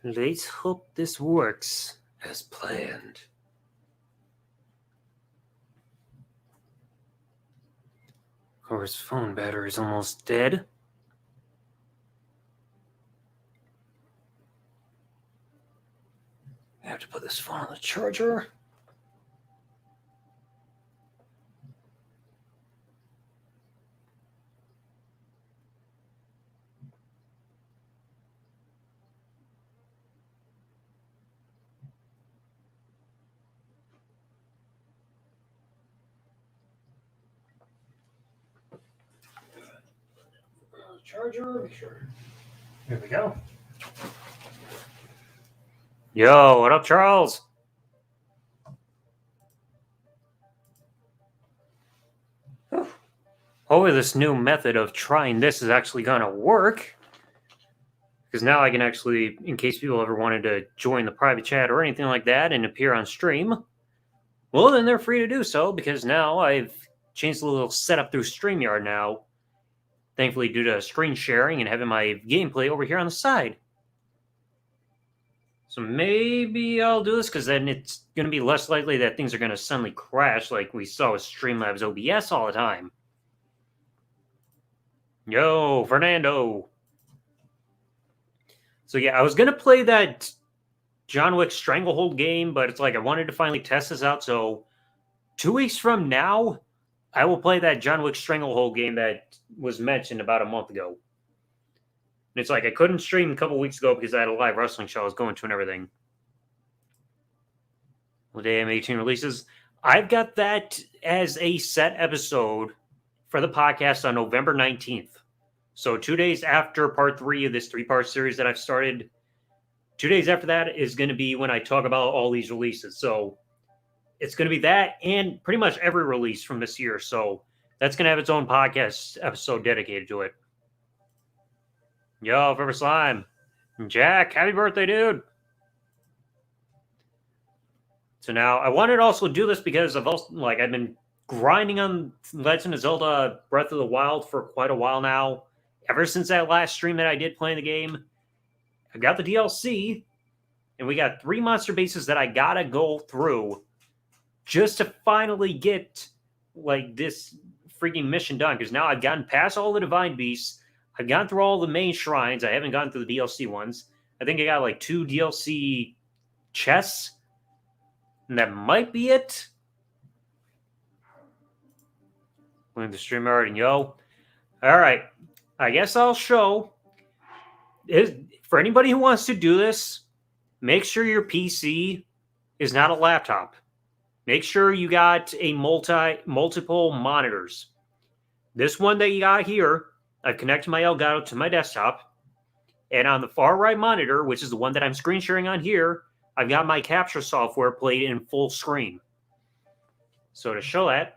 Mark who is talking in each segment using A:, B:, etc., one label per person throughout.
A: Let's hope this works as planned. Of course, phone battery's almost dead. I have to put this phone on the charger. Charger, make sure. There we go. Yo, what up, Charles? Hopefully this new method of trying this is actually going to work. Because now I can actually, in case people ever wanted to join the private chat or anything like that and appear on stream, well, then they're free to do so, because now I've changed the little setup through StreamYard now. Thankfully, due to screen sharing and having my gameplay over here on the side. So maybe I'll do this, because then it's going to be less likely that things are going to suddenly crash like we saw with Streamlabs OBS all the time. Yo, Fernando. So yeah, I was going to play that John Wick Stranglehold game, but it's like I wanted to finally test this out. So 2 weeks from now, I will play that John Wick Stranglehold game that was mentioned about a month ago. And it's like I couldn't stream a couple weeks ago because I had a live wrestling show I was going to and everything. The day M18 releases. I've got that as a set episode for the podcast on November 19th. So 2 days after part 3 of this 3-part series that I've started, 2 days after that is going to be when I talk about all these releases. So it's going to be that and pretty much every release from this year. So that's going to have its own podcast episode dedicated to it. Yo, Forever Slime. Jack, happy birthday, dude. So now I wanted to also do this because I've been grinding on Legend of Zelda Breath of the Wild for quite a while now. Ever since that last stream that I did playing the game, I got the DLC, and we got 3 monster bases that I gotta go through just to finally get like this freaking mission done. Because now I've gotten past all the divine beasts, I've gone through all the main shrines. I haven't gone through the DLC ones. I think I got like 2 DLC chests, and that might be it. Link the StreamYard and yo. All right. I guess I'll show. For anybody who wants to do this, make sure your PC is not a laptop. Make sure you got a multiple monitors. This one that you got here, I've connected my Elgato to my desktop. And on the far right monitor, which is the one that I'm screen sharing on here, I've got my capture software played in full screen. So to show that,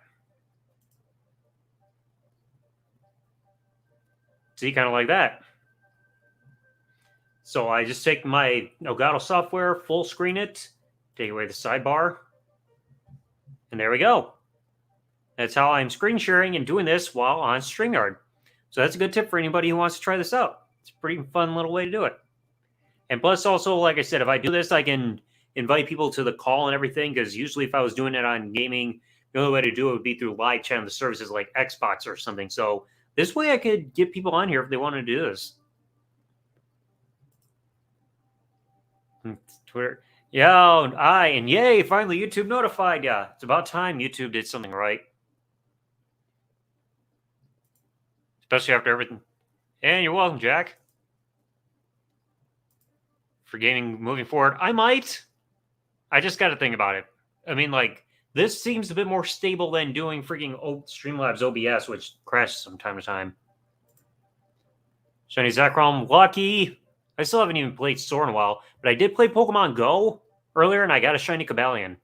A: see, kind of like that. So I just take my Elgato software, full screen it, take away the sidebar, and there we go. That's how I'm screen sharing and doing this while on StreamYard. So that's a good tip for anybody who wants to try this out. It's a pretty fun little way to do it. And plus also, like I said, if I do this, I can invite people to the call and everything, because usually if I was doing it on gaming, the only way to do it would be through live chat on the services like Xbox or something. So this way I could get people on here if they wanted to do this. Twitter. Yo, and yay, finally YouTube notified ya. It's about time YouTube did something right. Especially after everything. And you're welcome, Jack. For gaming moving forward, I might. I just got to think about it. I mean, like, this seems a bit more stable than doing freaking Streamlabs OBS, which crashes from time to time. Shiny Zekrom, lucky. I still haven't even played Sword in a while, but I did play Pokemon Go earlier, and I got a Shiny Cobalion.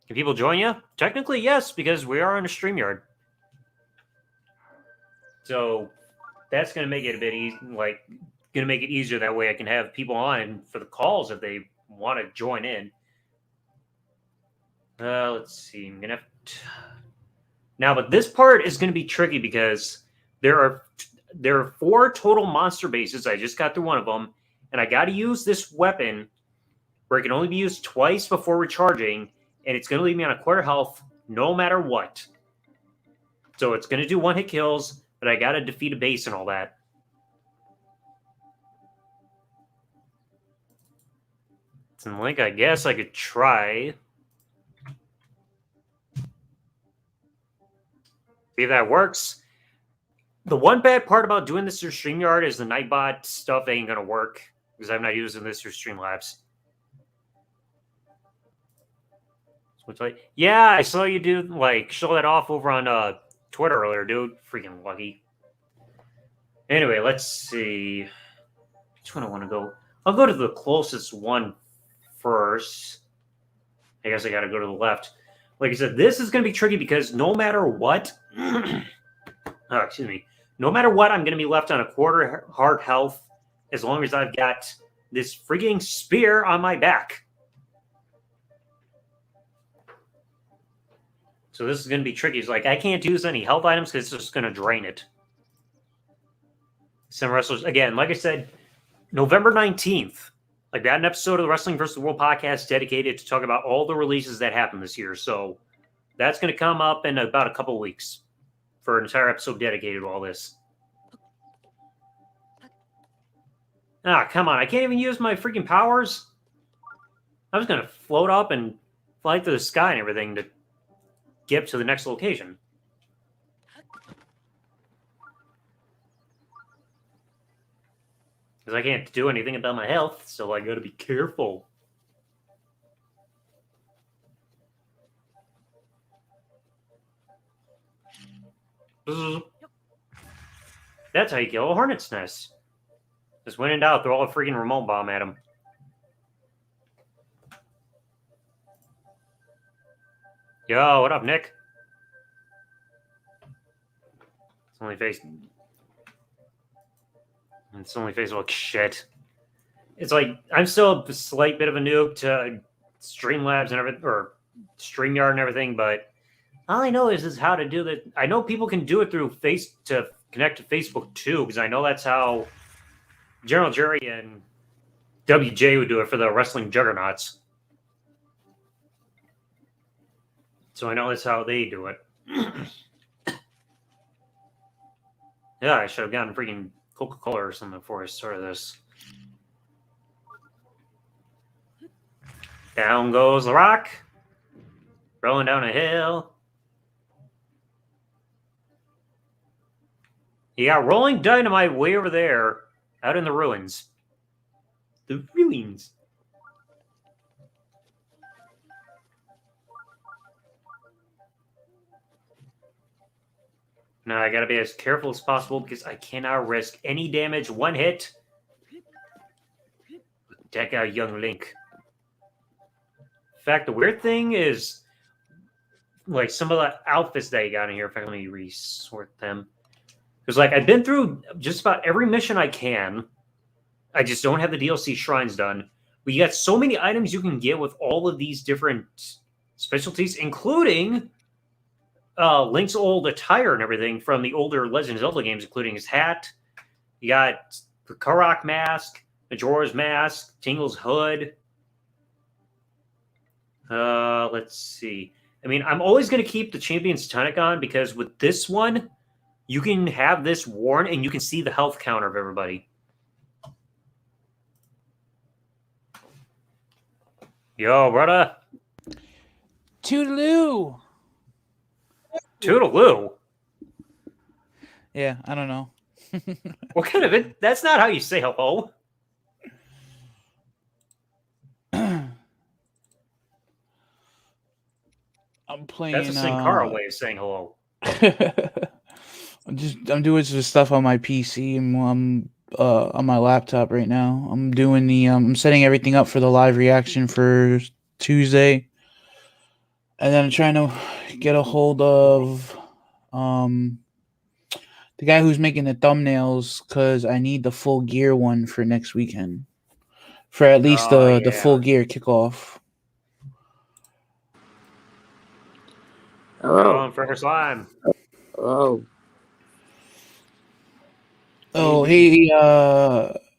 A: Can people join you? Technically, yes, because we are on a StreamYard. So that's going to make it a bit easy, like, going to make it easier. That way I can have people on for the calls if they want to join in. Let's see. I'm going to have to... Now, but this part is going to be tricky because there are there are 4 total monster bases. I just got through one of them, and I got to use this weapon where it can only be used twice before recharging, and it's going to leave me on a quarter health no matter what. So it's going to do one-hit kills, but I got to defeat a base and all that. Some link, I guess I could try. See if that works. The one bad part about doing this through StreamYard is the Nightbot stuff ain't going to work because I'm not using this through Streamlabs. Yeah, I saw you do show that off over on Twitter earlier, dude. Freaking lucky. Anyway, let's see. Which one I want to go? I'll go to the closest one first. I guess I got to go to the left. Like I said, this is going to be tricky because no matter what, no matter what, I'm going to be left on a quarter heart health as long as I've got this freaking spear on my back. So this is going to be tricky. It's like I can't use any health items because it's just going to drain it. Some wrestlers, again, like I said, November 19th, I got an episode of the Wrestling vs. the World podcast dedicated to talk about all the releases that happened this year. So that's going to come up in about a couple of weeks for an entire episode dedicated to all this. Ah, come on. I can't even use my freaking powers. I was going to float up and fly through the sky and everything to get to the next location. Because I can't do anything about my health, so I got to be careful. That's how you kill a hornet's nest. Just when in doubt, throw a freaking remote bomb at him. Yo, what up, Nick? It's only face like shit. It's like I'm still a slight bit of a noob to Streamlabs and everything, or StreamYard and everything, but all I know is how to do that. I know people can do it through to connect to Facebook too, because I know that's how General Jerry and WJ would do it for the wrestling juggernauts. So I know that's how they do it. Yeah, I should have gotten freaking Coca-Cola or something before I started this. Down goes the rock. Rolling down a hill. You got rolling dynamite way over there, out in the ruins. The ruins. Now I gotta be as careful as possible because I cannot risk any damage. One hit. Deck out young Link. In fact, the weird thing is, like, some of the outfits that you got in here. In fact, let me resort them. Because, like, I've been through just about every mission I can. I just don't have the DLC shrines done. But you got so many items you can get with all of these different specialties, including Link's old attire and everything from the older Legend of Zelda games, including his hat. You got the Korok mask, Majora's mask, Tingle's hood. Let's see. I mean, I'm always going to keep the Champion's tunic on because with this one, you can have this worn and you can see the health counter of everybody. Yo, brother.
B: Toodaloo.
A: Toodaloo?
B: Yeah, I don't know.
A: What kind of it? That's not how you say hello.
B: I'm playing.
A: That's a Sin Cara way of saying hello.
B: I'm doing some stuff on my PC and I'm on my laptop right now. I'm doing I'm setting everything up for the live reaction for Tuesday, and then I'm trying to get a hold of the guy who's making the thumbnails because I need the full gear one for next weekend, for at least the full gear kickoff.
C: Hello.
A: Forever Slime.
C: Oh.
B: Oh,
A: Maybe.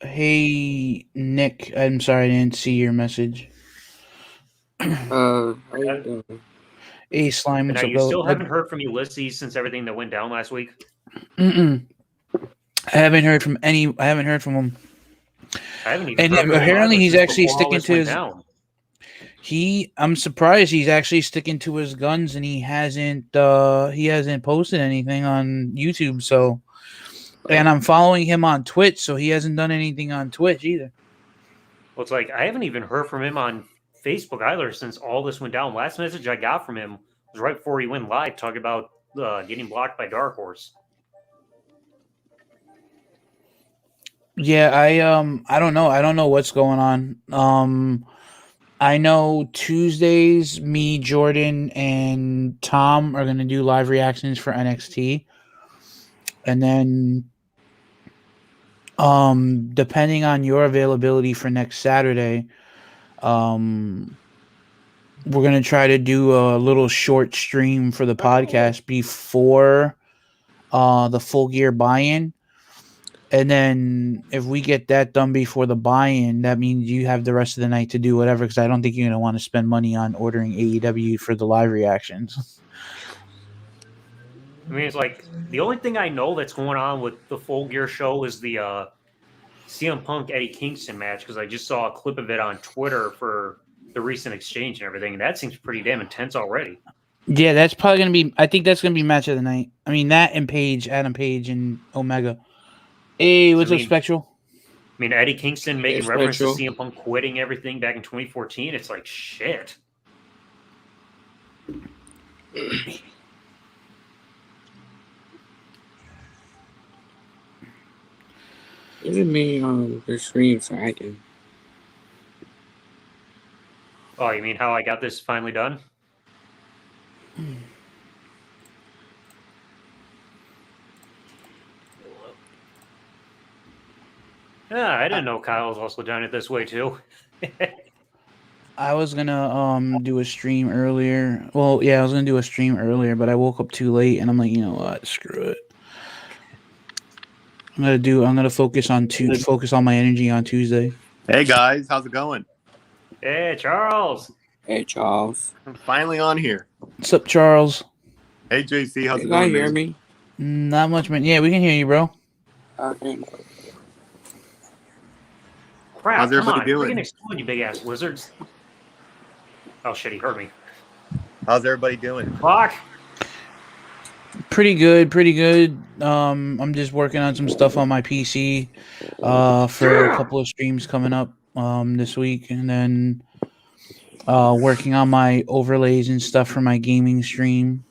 B: hey, Nick. I'm sorry I didn't see your message.
C: How you doing?
B: Hey, Slime,
A: But
B: what's
A: now
B: up,
A: you
B: bro?
A: still haven't heard from Ulysses since everything that went down last week.
B: I haven't heard from any. I haven't heard from him.
A: I haven't even
B: And
A: heard from him
B: apparently,
A: either
B: he's
A: since
B: actually
A: before all
B: sticking
A: this
B: to
A: went
B: his.
A: down.
B: I'm surprised he's actually sticking to his guns, and he hasn't posted anything on YouTube. So, and I'm following him on Twitch, so he hasn't done anything on Twitch either.
A: Well, it's like I haven't even heard from him on Facebook either since all this went down. Last message I got from him was right before he went live, talking about getting blocked by Dark Horse.
B: Yeah, I don't know. I don't know what's going on. I know Tuesdays, me, Jordan, and Tom are gonna do live reactions for NXT, and then, depending on your availability for next Saturday, we're gonna try to do a little short stream for the podcast before, the Full Gear buy-in. And then if we get that done before the buy-in, that means you have the rest of the night to do whatever. Because I don't think you're gonna want to spend money on ordering AEW for the live reactions.
A: I mean, it's like the only thing I know that's going on with the Full Gear show is the CM Punk Eddie Kingston match because I just saw a clip of it on Twitter for the recent exchange and everything, and that seems pretty damn intense already.
B: Yeah, that's probably gonna be. I think that's gonna be match of the night. I mean, that and Adam Page, and Omega. Hey, what's up, Spectral?
A: I mean, Eddie Kingston making
C: Hey,
A: reference to
C: Spectral.
A: CM Punk quitting everything back in 2014. It's like shit.
C: Give me the stream so I can.
A: Oh, you mean how I got this finally done? Yeah, I didn't know Kyle was also done it this way too.
B: I was gonna do a stream earlier. Well, yeah, I was gonna do a stream earlier, but I woke up too late, and I'm like, you know what? Screw it. I'm gonna focus on my energy on Tuesday.
D: Hey guys, how's it going?
A: Hey, Charles.
C: Hey, Charles.
D: I'm finally on here.
B: What's up, Charles?
D: Hey JC, how's
C: You
D: it
C: guys
D: going,
C: hear
D: man?
C: me?
B: Not much, man. Yeah, we can hear you, bro.
C: Okay.
A: Crap,
D: How's everybody
A: come on.
D: doing?
A: Freaking explode, you big ass lizards. Oh shit, he heard me.
D: How's everybody doing?
A: Fuck.
B: Pretty good. I'm just working on some stuff on my PC for a couple of streams coming up this week, and then working on my overlays and stuff for my gaming stream.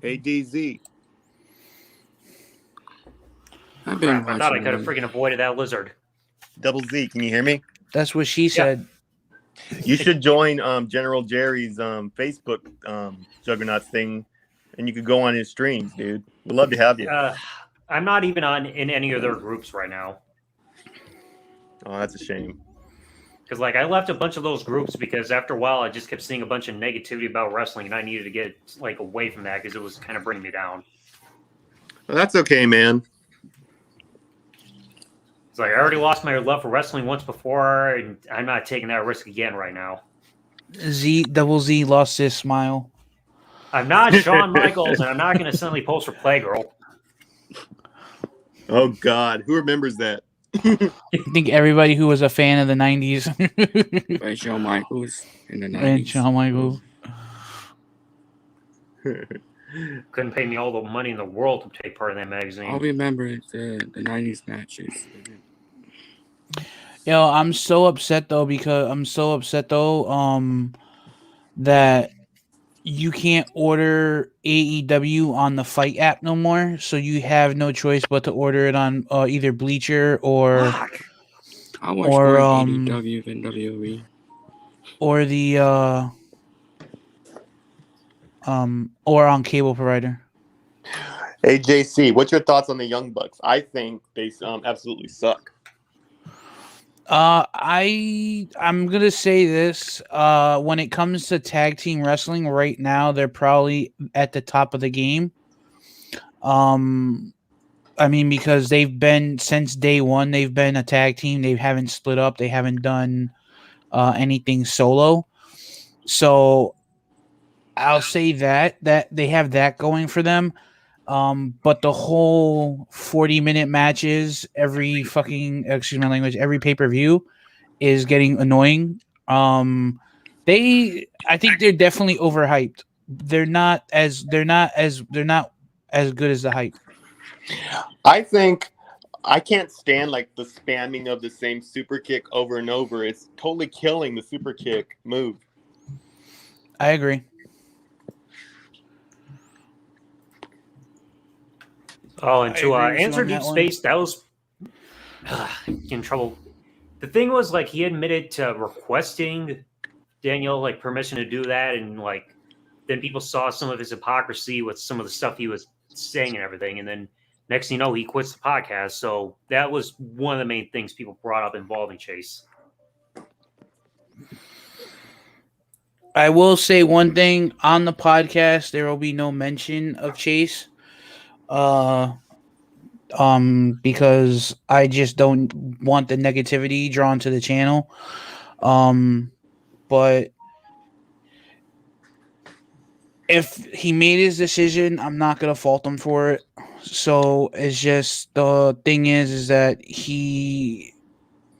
D: Hey DZ.
C: I've been
A: Crap, I thought I could have freaking avoided that lizard.
D: Double Z, can you hear me?
B: That's what she said.
D: You should join General Jerry's Facebook Juggernauts thing, and you could go on his streams, dude. We'd love to have you.
A: I'm not even in any of their groups right now.
D: Oh, that's a shame.
A: Because like I left a bunch of those groups because after a while I just kept seeing a bunch of negativity about wrestling, and I needed to get like away from that because it was kind of bringing me down.
D: Well, that's okay, man.
A: It's like I already lost my love for wrestling once before, and I'm not taking that risk again right now.
B: Double Z lost his smile.
A: I'm not Shawn Michaels, and I'm not going to suddenly post for Playgirl.
D: Oh God, who remembers that?
B: I think everybody who was a fan of the 90s.
C: By Shawn Michaels in the 90s.
B: And Shawn Michaels.
A: Couldn't pay me all the money in the world to take part in that magazine.
C: I'll remember the 90s matches.
B: Yo, I'm so upset though that you can't order AEW on the Fight app no more, so you have no choice but to order it on either Bleacher or
C: I watch more AEW than WWE.
B: Or the or on cable provider.
D: Hey JC, what's your thoughts on the Young Bucks? I think they absolutely suck.
B: I'm gonna say this. When it comes to tag team wrestling right now, they're probably at the top of the game. I mean, because they've been since day one, they've been a tag team. They haven't split up. They haven't done anything solo. So I'll say that they have that going for them. But the whole 40-minute matches, every fucking excuse my language, every pay-per-view is getting annoying. I think they're definitely overhyped. They're not as good as the hype.
D: I think I can't stand like the spamming of the same super kick over and over. It's totally killing the super kick move.
B: I agree.
A: Oh, and to answer
B: on
A: Deep
B: that one.
A: Space, that was in trouble. The thing was, like, he admitted to requesting Daniel like permission to do that, and like then people saw some of his hypocrisy with some of the stuff he was saying and everything, and then next thing you know, he quits the podcast. So that was one of the main things people brought up involving Chase.
B: I will say one thing on the podcast: there will be no mention of Chase, because I just don't want the negativity drawn to the channel. But if he made his decision, I'm not gonna fault him for it. So it's just the thing is that he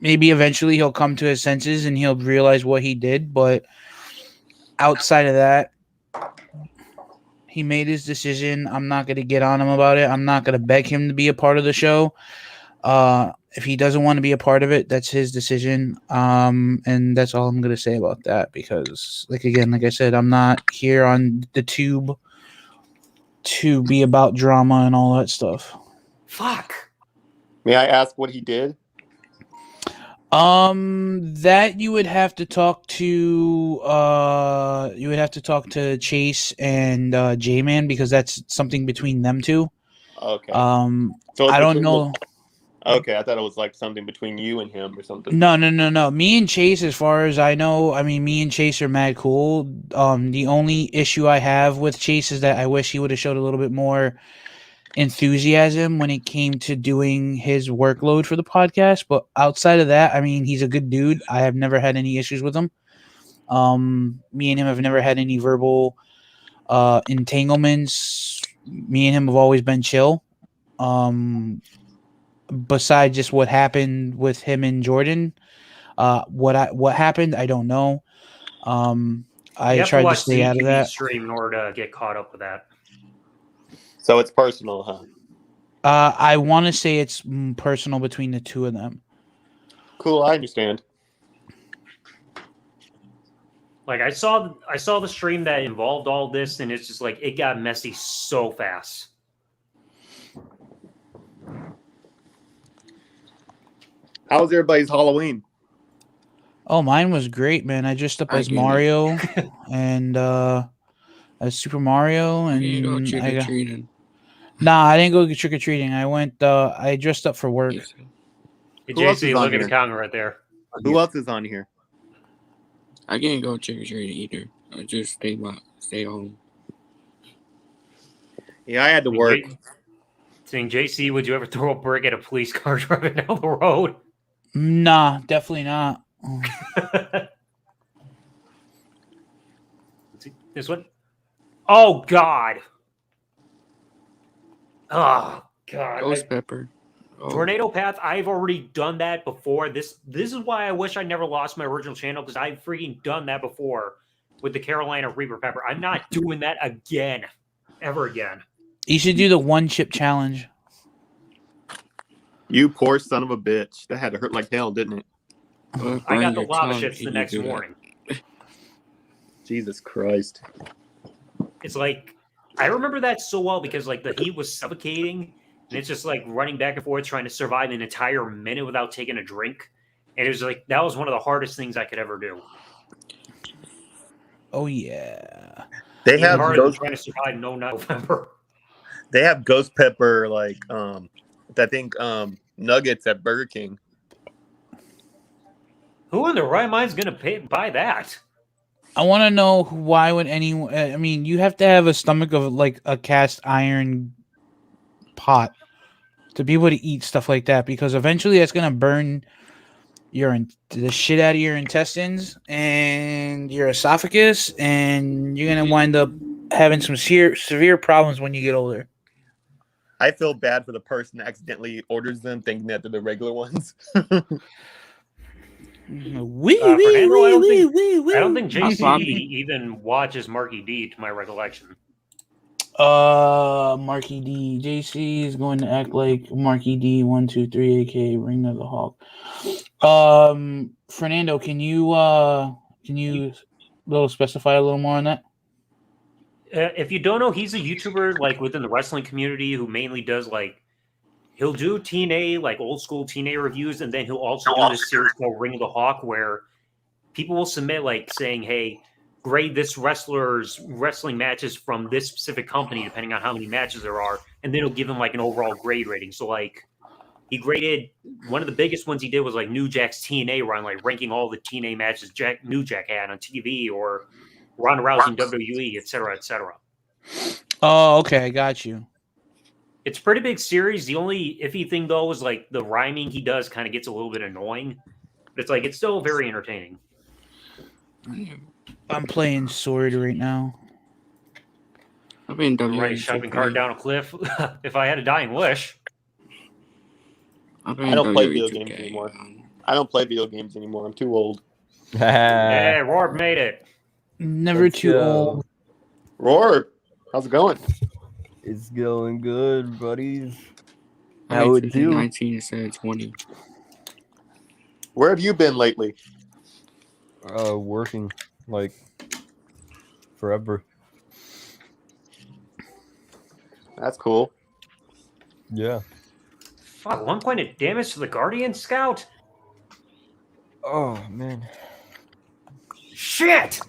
B: maybe eventually he'll come to his senses and he'll realize what he did. But outside of that, he made his decision. I'm not gonna get on him about it. I'm not gonna beg him to be a part of the show. If he doesn't want to be a part of it, that's his decision. And that's all I'm gonna say about that, because like I said, I'm not here on the tube to be about drama and all that stuff.
A: Fuck.
D: May I ask what he did?
B: That you would have to talk to Chase and J-Man, because that's something between them two.
D: Okay.
B: So I don't know.
D: Okay, I thought it was like something between you and him or something.
B: No. Me and Chase, as far as I know, I mean, me and Chase are mad cool. The only issue I have with Chase is that I wish he would have showed a little bit more enthusiasm when it came to doing his workload for the podcast. But outside of that, I mean, he's a good dude. I have never had any issues with him. Me and him have never had any verbal entanglements. Me and him have always been chill. Besides just what happened with him and Jordan, what happened, I don't know. I tried to stay out of that
A: stream in order to get caught up with that.
D: So it's personal, huh?
B: I want to say it's personal between the two of them.
D: Cool, I understand.
A: Like I saw the stream that involved all this, and it's just like it got messy so fast.
D: How was everybody's Halloween?
B: Oh, mine was great, man. I dressed up as Mario and as Super Mario, and Nah, I didn't go trick or treating. I went. I dressed up for work.
A: Hey, JC, look at the comment right there.
D: Who else is on here?
C: I can't go trick or treating either. I just stay home.
D: Yeah, I had to work.
A: Saying, JC, would you ever throw a brick at a police car driving down the road?
B: Nah, definitely not.
A: This one? Oh, God. Oh, God.
C: Ghost pepper. Oh.
A: Tornado Path, I've already done that before. This is why I wish I never lost my original channel, because I've freaking done that before with the Carolina Reaper Pepper. I'm not doing that again. Ever again.
B: You should do the one chip challenge.
D: You poor son of a bitch. That had to hurt like hell, didn't it?
A: I got the lava chips the next morning.
D: Jesus Christ.
A: It's like, I remember that so well because like the heat was suffocating and it's just like running back and forth trying to survive an entire minute without taking a drink. And it was like, that was one of the hardest things I could ever do.
B: Oh, yeah.
D: They have
A: ghost trying to survive November.
D: They have ghost pepper, like, I think nuggets at Burger King.
A: Who in their right mind is going to buy that?
B: I want to know why would anyone... I mean, you have to have a stomach of, like, a cast iron pot to be able to eat stuff like that, because eventually that's gonna burn the shit out of your intestines and your esophagus, and you're gonna wind up having some severe problems when you get older.
D: I feel bad for the person that accidentally orders them, thinking that they're the regular ones.
A: Fernando, I don't think JC
C: Bobby.
A: even watches Marky D, to my recollection.
B: Marky D. JC is going to act like Marky D 123, aka Ring of the Hawk. Fernando, can you specify a little more on that?
A: If you don't know, he's a YouTuber like within the wrestling community who mainly does like he'll do TNA, like old school TNA reviews, and then he'll also do this series called Ring of the Hawk where people will submit like saying, hey, grade this wrestler's wrestling matches from this specific company, depending on how many matches there are, and then he'll give them like an overall grade rating. So like he graded one of the biggest ones he did was like New Jack's TNA run, like ranking all the TNA matches New Jack had on TV or Ronda Rousey in WWE, et cetera, et cetera.
B: Oh, okay, I got you.
A: It's a pretty big series. The only iffy thing though is like the rhyming he does kind of gets a little bit annoying, but it's still very entertaining.
B: I'm playing Sword right now.
C: I've been
A: Right, shopping cart down a cliff. If I had a dying wish.
D: I don't play video games anymore. I don't play video games anymore. I'm too old.
A: Yeah, Roar made it.
B: Never too old.
D: Roar, how's it going?
E: It's going good, buddies.
C: I
E: How would you?
C: 19 instead of 20.
D: Where have you been lately?
E: Working like forever.
D: That's cool.
E: Yeah.
A: Fuck, 1 point of damage to the Guardian Scout?
E: Oh man.
A: Shit!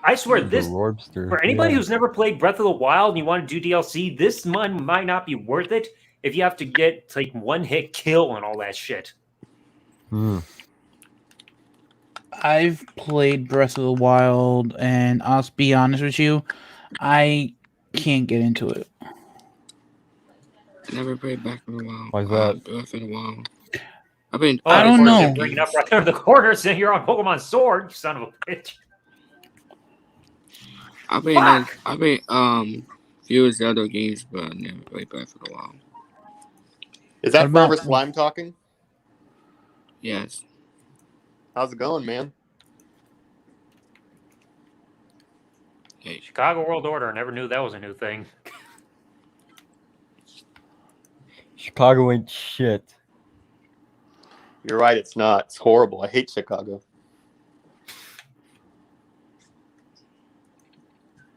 A: I swear,
E: The
A: this
E: Rorbster,
A: for anybody
E: yeah.
A: who's never played Breath of the Wild and you want to do DLC, this one might not be worth it if you have to get like one hit kill and all that shit.
B: I've played Breath of the Wild, and I'll be honest with you, I can't get into it.
C: Never played Breath of the Wild.
E: Why's that?
C: Breath of the Wild. I've been.
B: I don't know.
A: Bringing up right there in the corner, saying you're on Pokemon Sword, you son of a bitch.
C: I've been few Zelda games, but I never played Breath of the Wild.
D: Is that
B: What about-
D: Forever Slime talking?
C: Yes.
D: How's it going, man?
C: Hey,
A: Chicago World Order, I never knew that was a new thing.
E: Chicago ain't shit.
D: You're right, it's not. It's horrible. I hate Chicago.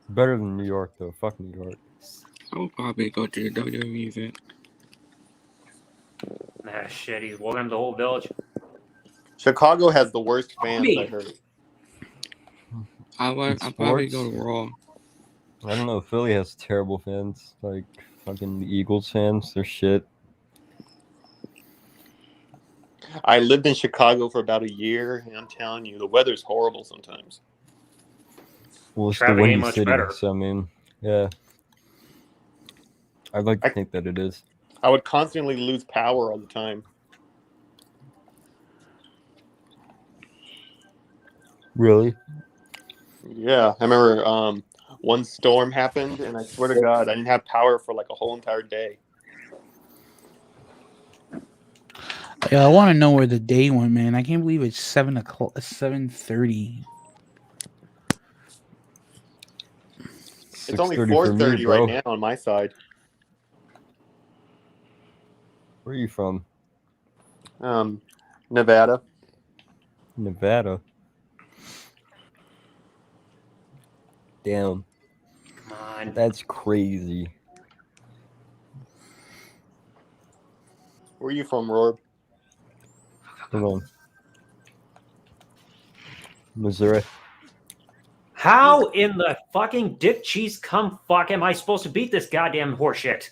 E: Better than New York though. Fuck New York.
C: I will probably go to the WWE event.
A: Nah, shit, he's welcome to the whole village.
D: Chicago has the worst fans,
A: Me.
D: I heard.
C: I'll probably go to Raw.
E: I don't know. Philly has terrible fans. Like fucking the Eagles fans. They're shit.
D: I lived in Chicago for about a year, and I'm telling you, the weather's horrible sometimes.
E: Well, it's
A: Traffic
E: the
A: ain't
E: windy
A: much
E: city,
A: better.
E: so I mean, yeah. I'd like to think that it is.
D: I would constantly lose power all the time.
E: Really?
D: Yeah, I remember one storm happened, and I swear to God, I didn't have power for like a whole entire day.
B: Yeah, I want to know where the day went, man. I can't believe it's 7:30.
D: It's only
E: 6:30 for
D: 4:30
E: me, bro.
D: right now on my side.
E: Where are you from?
D: Nevada.
E: Nevada. Damn,
A: Come on.
E: that's crazy.
D: Where are you from, Roar?
E: Come on. Missouri.
A: How in the fucking dick cheese cum fuck am I supposed to beat this goddamn horseshit?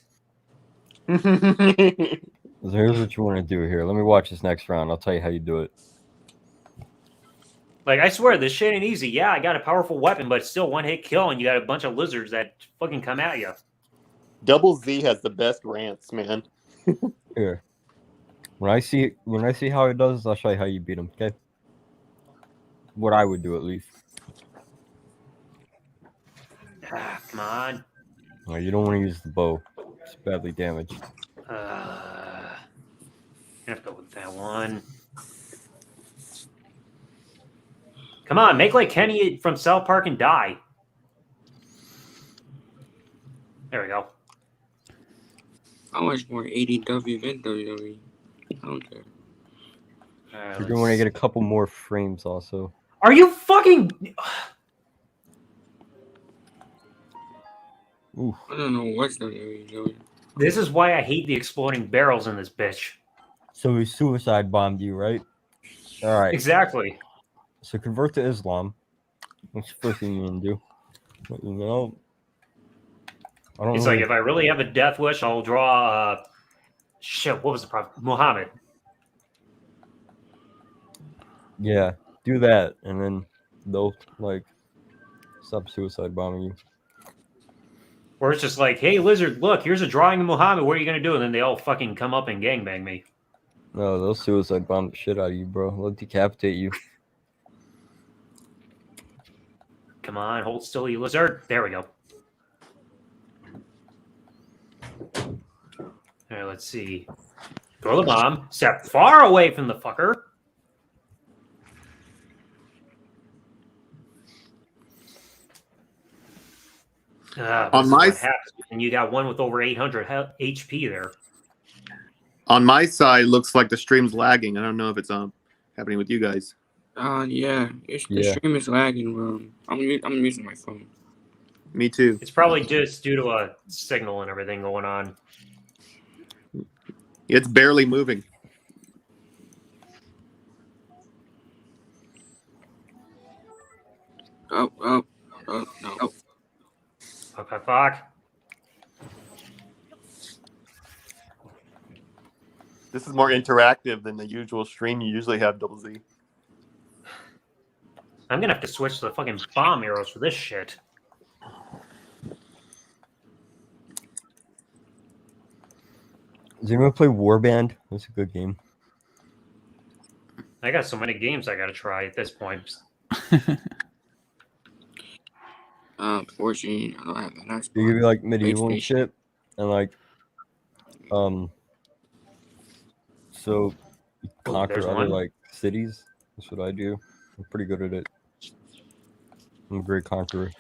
E: So here's what you want to do here. Let me watch this next round. I'll tell you how you do it.
A: Like, I swear, this shit ain't easy. Yeah, I got a powerful weapon, but it's still one hit kill, and you got a bunch of lizards that fucking come at you.
D: Double Z has the best rants, man.
E: Here. When I see how it does, I'll show you how you beat him. Okay. What I would do at least.
A: Come on.
E: No, you don't want to use the bow. It's badly damaged.
A: I have to go with that one. Come on, make like Kenny from South Park and die. There we go.
C: I watch more ADW than WWE. I don't care.
E: You're gonna want to get a couple more frames also.
A: Are you fucking?
E: Ooh.
C: I don't know what's WWE doing.
A: This is why I hate the exploding barrels in this bitch.
E: So he suicide bombed you, right? All right.
A: Exactly.
E: So convert to Islam. What's the first thing you gonna do? You know, I don't
A: It's
E: know.
A: like if I really have a death wish, I'll draw. Shit, what was the problem? Muhammad.
E: Yeah, do that, and then they'll like stop suicide bombing you.
A: Or it's just like, hey, Lizard, look, here's a drawing of Muhammad. What are you gonna do? And then they all fucking come up and gangbang me.
E: No, they'll suicide bomb the shit out of you, bro. They'll decapitate you.
A: Come on, hold still, you lizard. There we go. All right, let's see. Throw the bomb. Step far away from the fucker.
D: On my-
A: what happens when you got one with over 800 HP there.
D: On my side, looks like the stream's lagging. I don't know if it's happening with you guys.
C: Yeah. The
E: Yeah.
C: stream is lagging, bro. I'm using my phone.
D: Me too.
A: It's probably just due to a signal and everything going on.
D: It's barely moving.
C: Oh, no.
A: Fuck.
D: This is more interactive than the usual stream you usually have, Double Z.
A: I'm gonna have to switch to the fucking bomb arrows for this shit.
E: Does anyone play Warband? That's a good game.
A: I got so many games I gotta try at this point.
C: Fortunately, I don't have an Xbox.
E: You give you like medieval and
C: PlayStation.
E: shit, and like, so you conquer
A: there's
E: other
A: one.
E: like cities. That's what I do. I'm pretty good at it. I'm a great conqueror.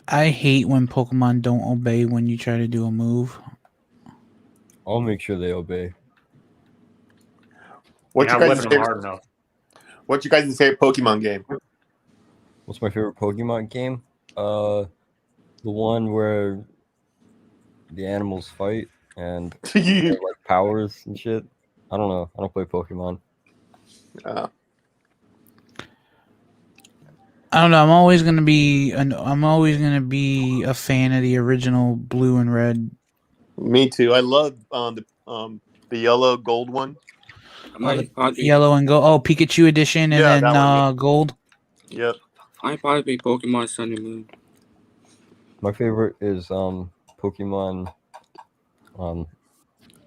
B: I hate when Pokemon don't obey when you try to do a move.
E: I'll make sure they obey.
D: What's
A: You're
D: your
A: not
D: guys'
A: whipping them
D: favorite?
A: hard enough.
D: What's your guys' favorite Pokemon game?
E: What's my favorite Pokemon game? The one where the animals fight and they have, like powers and shit. I don't know. I don't play Pokemon.
B: I don't know. I'm always gonna be a fan of the original Blue and Red.
D: Me too. I love the yellow gold one.
B: Yellow and gold. Oh, Pikachu edition, and
D: Yeah,
B: then
D: that one.
B: gold.
D: Yep.
C: I probably play Pokemon Sun and Moon.
E: My favorite is Pokemon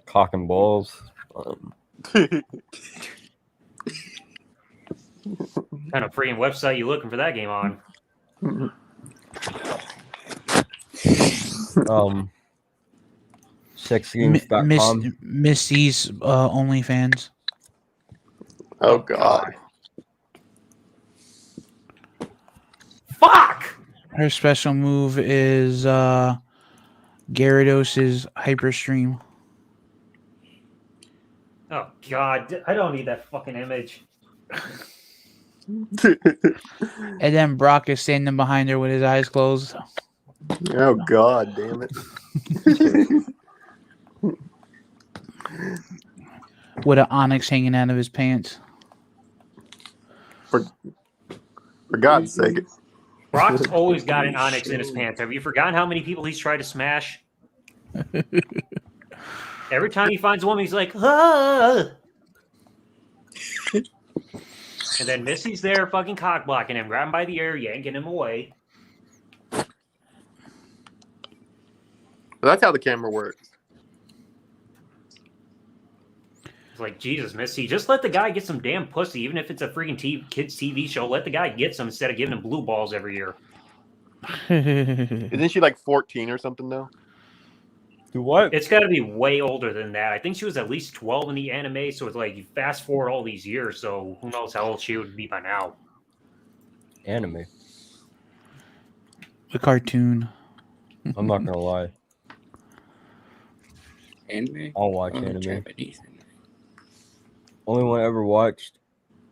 E: Cock and Balls.
A: What kind of freaking website you looking for that game on?
E: Sexgames.com.
B: Missy's OnlyFans.
D: Oh God.
A: Fuck!
B: Her special move is Gyarados' Hyper Stream.
A: Oh God, I don't need that fucking image.
B: And then Brock is standing behind her with his eyes closed.
D: Oh God, damn it.
B: With an onyx hanging out of his pants.
D: For God's sake.
A: Brock's always got an onyx in his pants. Have you forgotten how many people he's tried to smash? Every time he finds a woman, he's like, ah! And then Missy's there fucking cock blocking him, grabbing by the ear, yanking him away.
D: But that's how the camera works.
A: It's like, Jesus, Missy, just let the guy get some damn pussy, even if it's a freaking kids TV show. Let the guy get some instead of giving him blue balls every year.
D: Isn't she like 14 or something though?
E: Do what?
A: It's got to be way older than that. I think she was at least 12 in the anime, so it's like you fast forward all these years, so who knows how old she would be by now.
E: Anime.
B: A cartoon.
E: I'm not gonna lie.
C: Anime?
E: I'll watch
C: Oh,
E: anime.
C: Japanese anime.
E: Only one I ever watched.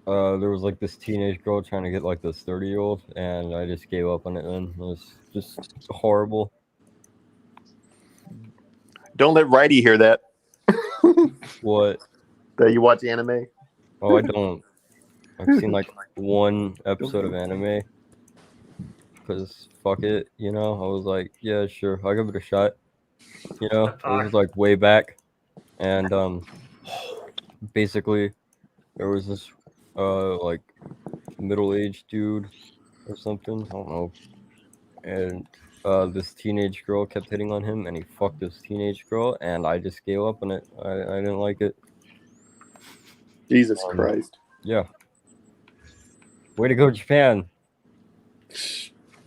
E: There was like this teenage girl trying to get like this 30-year-old, and I just gave up on it. Then it was just horrible.
D: Don't let Righty hear that.
E: What?
D: That you watch anime.
E: Oh, I don't. I've seen like one episode of anime. Because fuck it, you know. I was like, yeah, sure, I'll give it a shot. You know, it was like way back, and basically, there was this like middle-aged dude or something. I don't know, and this teenage girl kept hitting on him, and he fucked this teenage girl, and I just gave up on it. I didn't like it.
D: Jesus Christ.
E: Yeah. Way to go, Japan.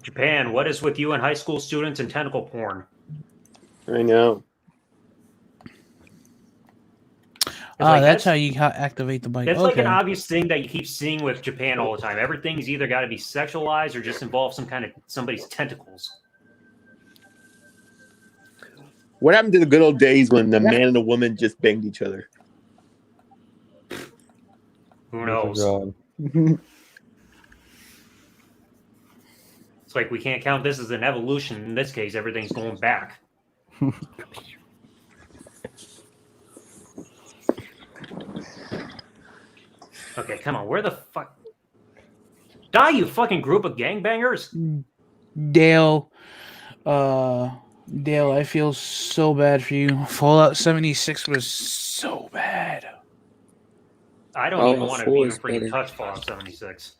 A: Japan, what is with you and high school students and tentacle porn?
D: I know.
B: That's how you activate the bike.
A: It's like an obvious thing that you keep seeing with Japan all the time. Everything's either got to be sexualized or just involve some kind of somebody's tentacles.
D: What happened to the good old days when the man and the woman just banged each other?
A: Who knows? It's like we can't count this as an evolution. In this case, everything's going back. Okay, come on. Where the fuck? Die, you fucking group of gangbangers!
B: Dale, I feel so bad for you. Fallout 76 was so bad.
A: I don't even want to even freaking touch Fallout 76.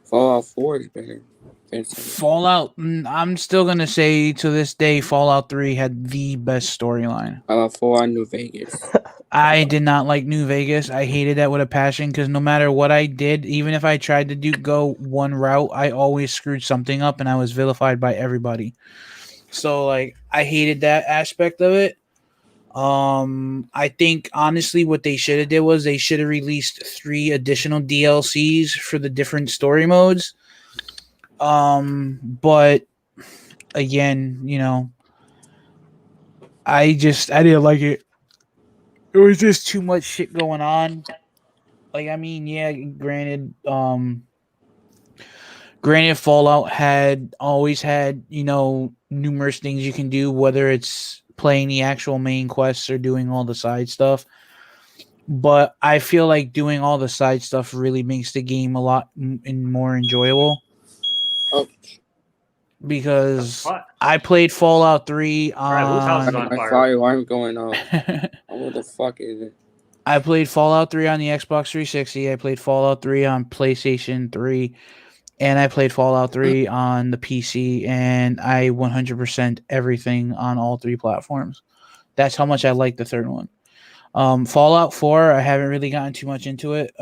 C: Fallout 4 is better.
B: Fallout, I'm still going to say to this day, Fallout 3 had the best storyline.
C: Fallout 4 on New Vegas.
B: I did not like New Vegas. I hated that with a passion because no matter what I did, even if I tried to go one route, I always screwed something up and I was vilified by everybody. So, like, I hated that aspect of it. I think, honestly, what they should have did was they should have released 3 additional DLCs for the different story modes. But again, you know, I didn't like it. There was just too much shit going on. Like, I mean, yeah, granted, Fallout always had, you know, numerous things you can do, whether it's playing the actual main quests or doing all the side stuff. But I feel like doing all the side stuff really makes the game a lot more enjoyable.
C: Oh.
B: Because I played Fallout 3 on...
C: My fire alarm going off. What the fuck is it?
B: I played Fallout 3 on the Xbox 360. I played Fallout 3 on PlayStation 3. And I played Fallout 3 on the PC. And I 100% everything on all 3 platforms. That's how much I like the third one. Fallout 4, I haven't really gotten too much into it.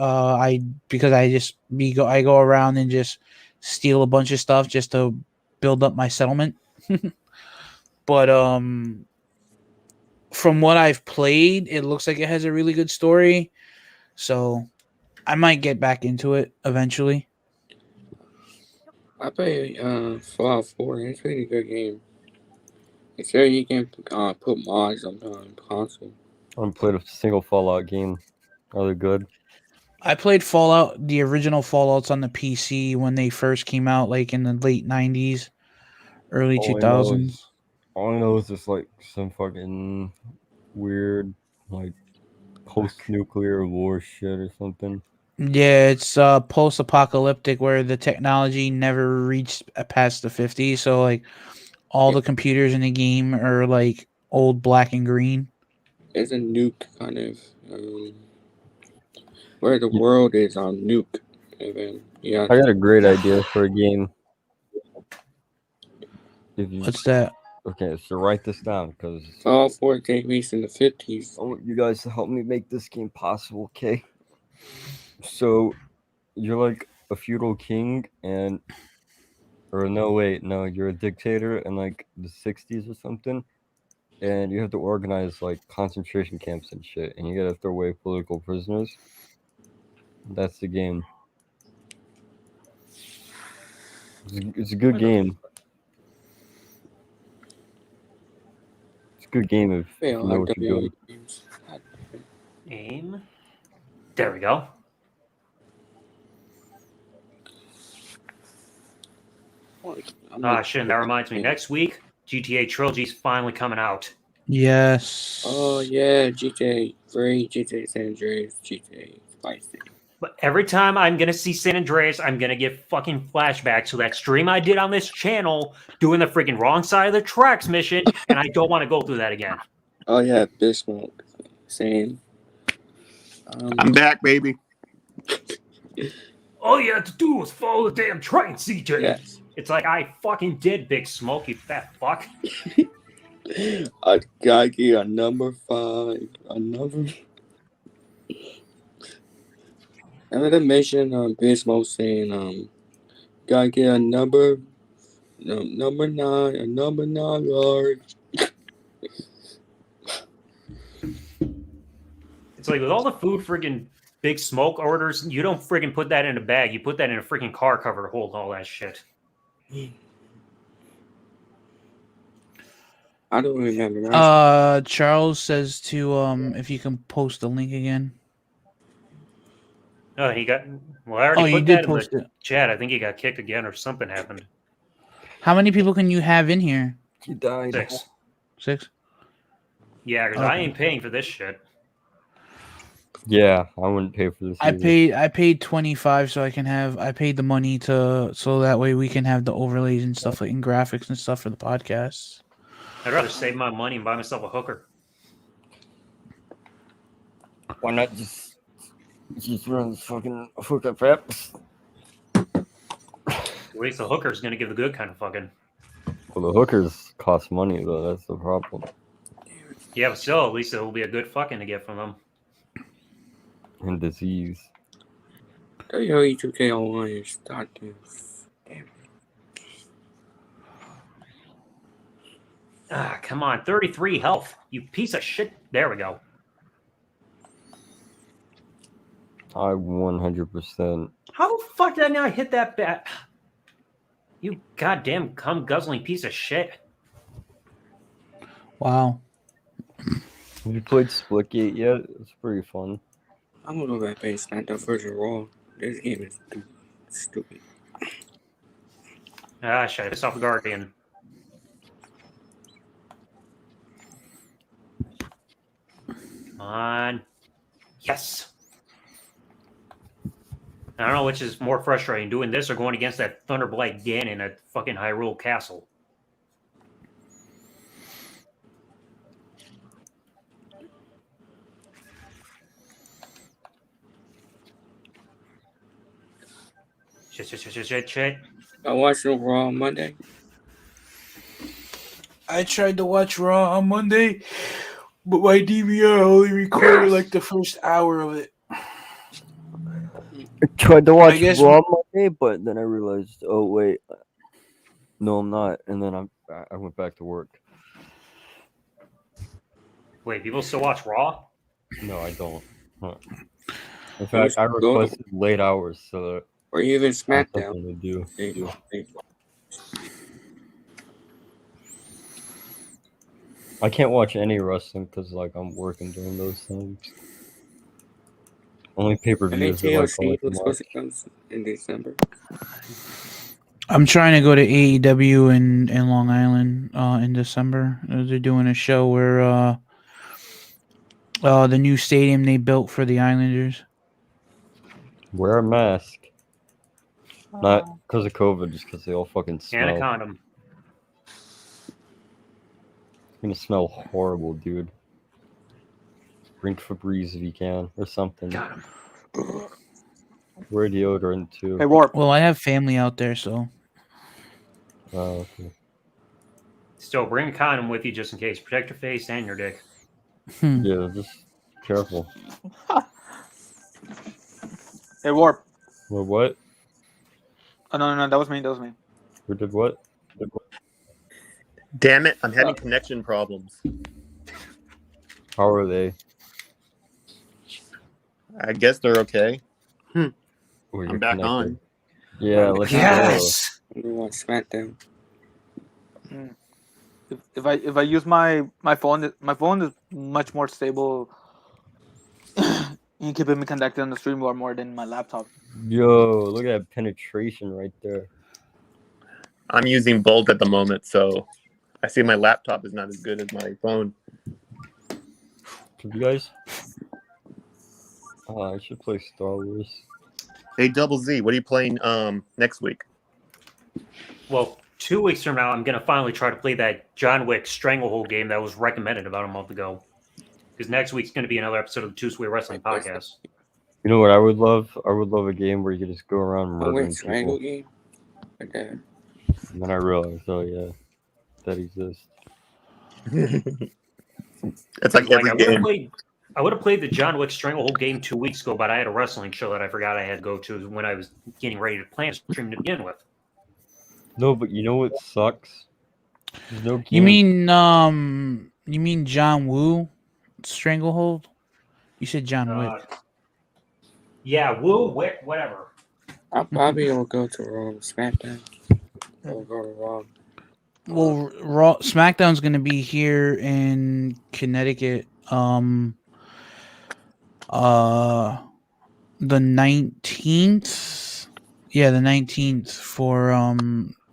B: Because I go around and just steal a bunch of stuff just to build up my settlement. But from what I've played, it looks like it has a really good story. So I might get back into it eventually.
C: I play Fallout 4. It's a pretty good game. It's sure you can put mods on the console.
E: I haven't played a single Fallout game. Are they good?
B: I played Fallout, the original Fallouts on the PC when they first came out, like in the late 90s, early 2000s.
E: All I know is just like some fucking weird, like post-nuclear war shit or something.
B: Yeah, it's post-apocalyptic where the technology never reached past the 50s. So like all the computers in the game are like old black and green.
C: It's a nuke kind of where the world is on nuke. And then, yeah.
E: I got a great idea for a game.
B: What's that?
E: Okay, so write this down because
C: Fallout 4 take place in the 50s.
E: I want you guys to help me make this game possible, okay? So you're like a feudal king or no, wait, no, you're a dictator in like the 60s or something, and you have to organize like concentration camps and shit, and you gotta throw away political prisoners. That's the game. It's a good game. It's a good game if you know what you're doing.
C: games.
A: Aim. There we go. Ah, shit. That reminds me. Next week, GTA Trilogy's finally coming out.
B: Yes.
C: Oh yeah, GTA 3, GTA San Andreas, GTA Vice City.
A: But every time I'm gonna see San Andreas, I'm gonna get fucking flashbacks to that stream I did on this channel doing the freaking wrong side of the tracks mission, and I don't want to go through that again.
C: Oh yeah, Bismarck. Same.
D: I'm back, baby.
A: All you had to do was follow the damn train, CJ.
C: Yes.
A: It's like I fucking did, Big Smoke, you fat fuck.
C: I gotta get a number 5. A number. Remember the mission Bismarck saying gotta get a number 9, a number 9 large.
A: It's like with all the food friggin' Big Smoke orders, you don't friggin' put that in a bag. You put that in a freaking car cover to hold all that shit.
C: I don't remember.
B: Charles says to if you can post the link again.
A: Oh, he got. Well, I already
B: Oh, you
A: put
B: did
A: that in
B: post
A: the
B: it.
A: chat. I think he got kicked again or something happened.
B: How many people can you have in here?
E: He died.
A: 6.
B: 6?
A: Yeah, because I
B: Okay.
A: ain't paying for this shit.
E: Yeah, I wouldn't pay for this.
B: I
E: either.
B: paid 25 so I can have I paid the money so that way we can have the overlays and stuff like and graphics and stuff for the podcast.
A: I'd rather save my money and buy myself a hooker.
E: Why not just run this fucking hookup apps?
A: At least the hooker's gonna give the good kind of fucking.
E: Well, the hookers cost money though. That's the problem.
A: Yeah, but still, at least it will be a good fucking to get from them.
E: And disease.
C: WWE 2K Online is starting. Damn.
A: Ah, come on, 33 health, you piece of shit. There we go.
E: I 100%.
A: How the fuck did I not hit that bat? You goddamn cum guzzling piece of shit.
B: Wow.
E: Have you played Splitgate yet? It's pretty fun.
C: I'm gonna go back and SmackDown vs. Raw. This game is stupid.
A: Ah, shit, I pissed off the Guardian. Come on. Yes. I don't know which is more frustrating, doing this or going against that Thunderblight Ganon at fucking Hyrule Castle. Shit.
C: I watched the Raw on Monday.
B: I tried to watch Raw on Monday, but my DVR only recorded like the first hour of it.
E: I tried to watch
B: guess-
E: Raw Monday, but then I realized, oh wait, no, I'm not. And then I went back to work.
A: Wait, people still watch Raw?
E: No, I don't. Huh. In fact, I requested late hours so that
C: Or even
E: I have
C: SmackDown.
E: something to do. I can't watch any wrestling because like I'm working during those times. Only
C: And
E: pay-per-views are like
C: TLC
E: once a
C: was supposed to
E: month.
C: come in December.
B: I'm trying to go to AEW in Long Island in December. They're doing a show where the new stadium they built for the Islanders.
E: Wear a mask. Not because of COVID, just because they all fucking smell.
A: And a condom.
E: It's gonna smell horrible, dude. Drink Febreze if you can, or something.
A: Got him.
E: Wear deodorant too.
F: Hey, Warp.
B: Well, I have family out there, so
E: Oh, okay.
A: Still, bring a condom with you just in case. Protect your face and your dick.
E: Yeah, just careful.
F: Hey, Warp.
E: Well, what?
F: Oh, no, that was me.
E: Who did what?
D: Damn it! I'm having connection problems.
E: How are they?
D: I guess they're okay.
E: Oh,
D: I'm
E: you're
D: back
E: connected.
D: on.
E: Yeah, let's
A: Yes.
C: We want SmackDown.
F: If I use my phone is much more stable in keeping me connected on the StreamYard more than my laptop.
E: go. Yo, look at that penetration right there.
D: I'm using Bolt at the moment, so I see my laptop is not as good as my phone.
E: You guys? I should play Star Wars.
D: Hey, Double Z, what are you playing next week?
A: Well, 2 weeks from now, I'm going to finally try to play that John Wick Stranglehold game that was recommended about a month ago. Because next week's going to be another episode of the Two Sweet Wrestling Podcast.
E: You know what I would love? I would love a game where you could just go around
C: Oh,
E: murdering
C: wait, Strangle
E: people.
C: game? Like that.
E: And then I realized, oh yeah, that exists.
D: It's like every game.
A: I would have played the John Wick Stranglehold game 2 weeks ago, but I had a wrestling show that I forgot I had to go to when I was getting ready to plan a stream to begin with.
E: No, but you know what sucks? There's no game.
B: You mean John Woo Stranglehold? You said John Wick.
A: Yeah, Woo, Wick, whatever.
C: I probably will go to SmackDown. Or go to Raw.
B: Well, Raw SmackDown's gonna be here in Connecticut. The 19th. Yeah, the 19th for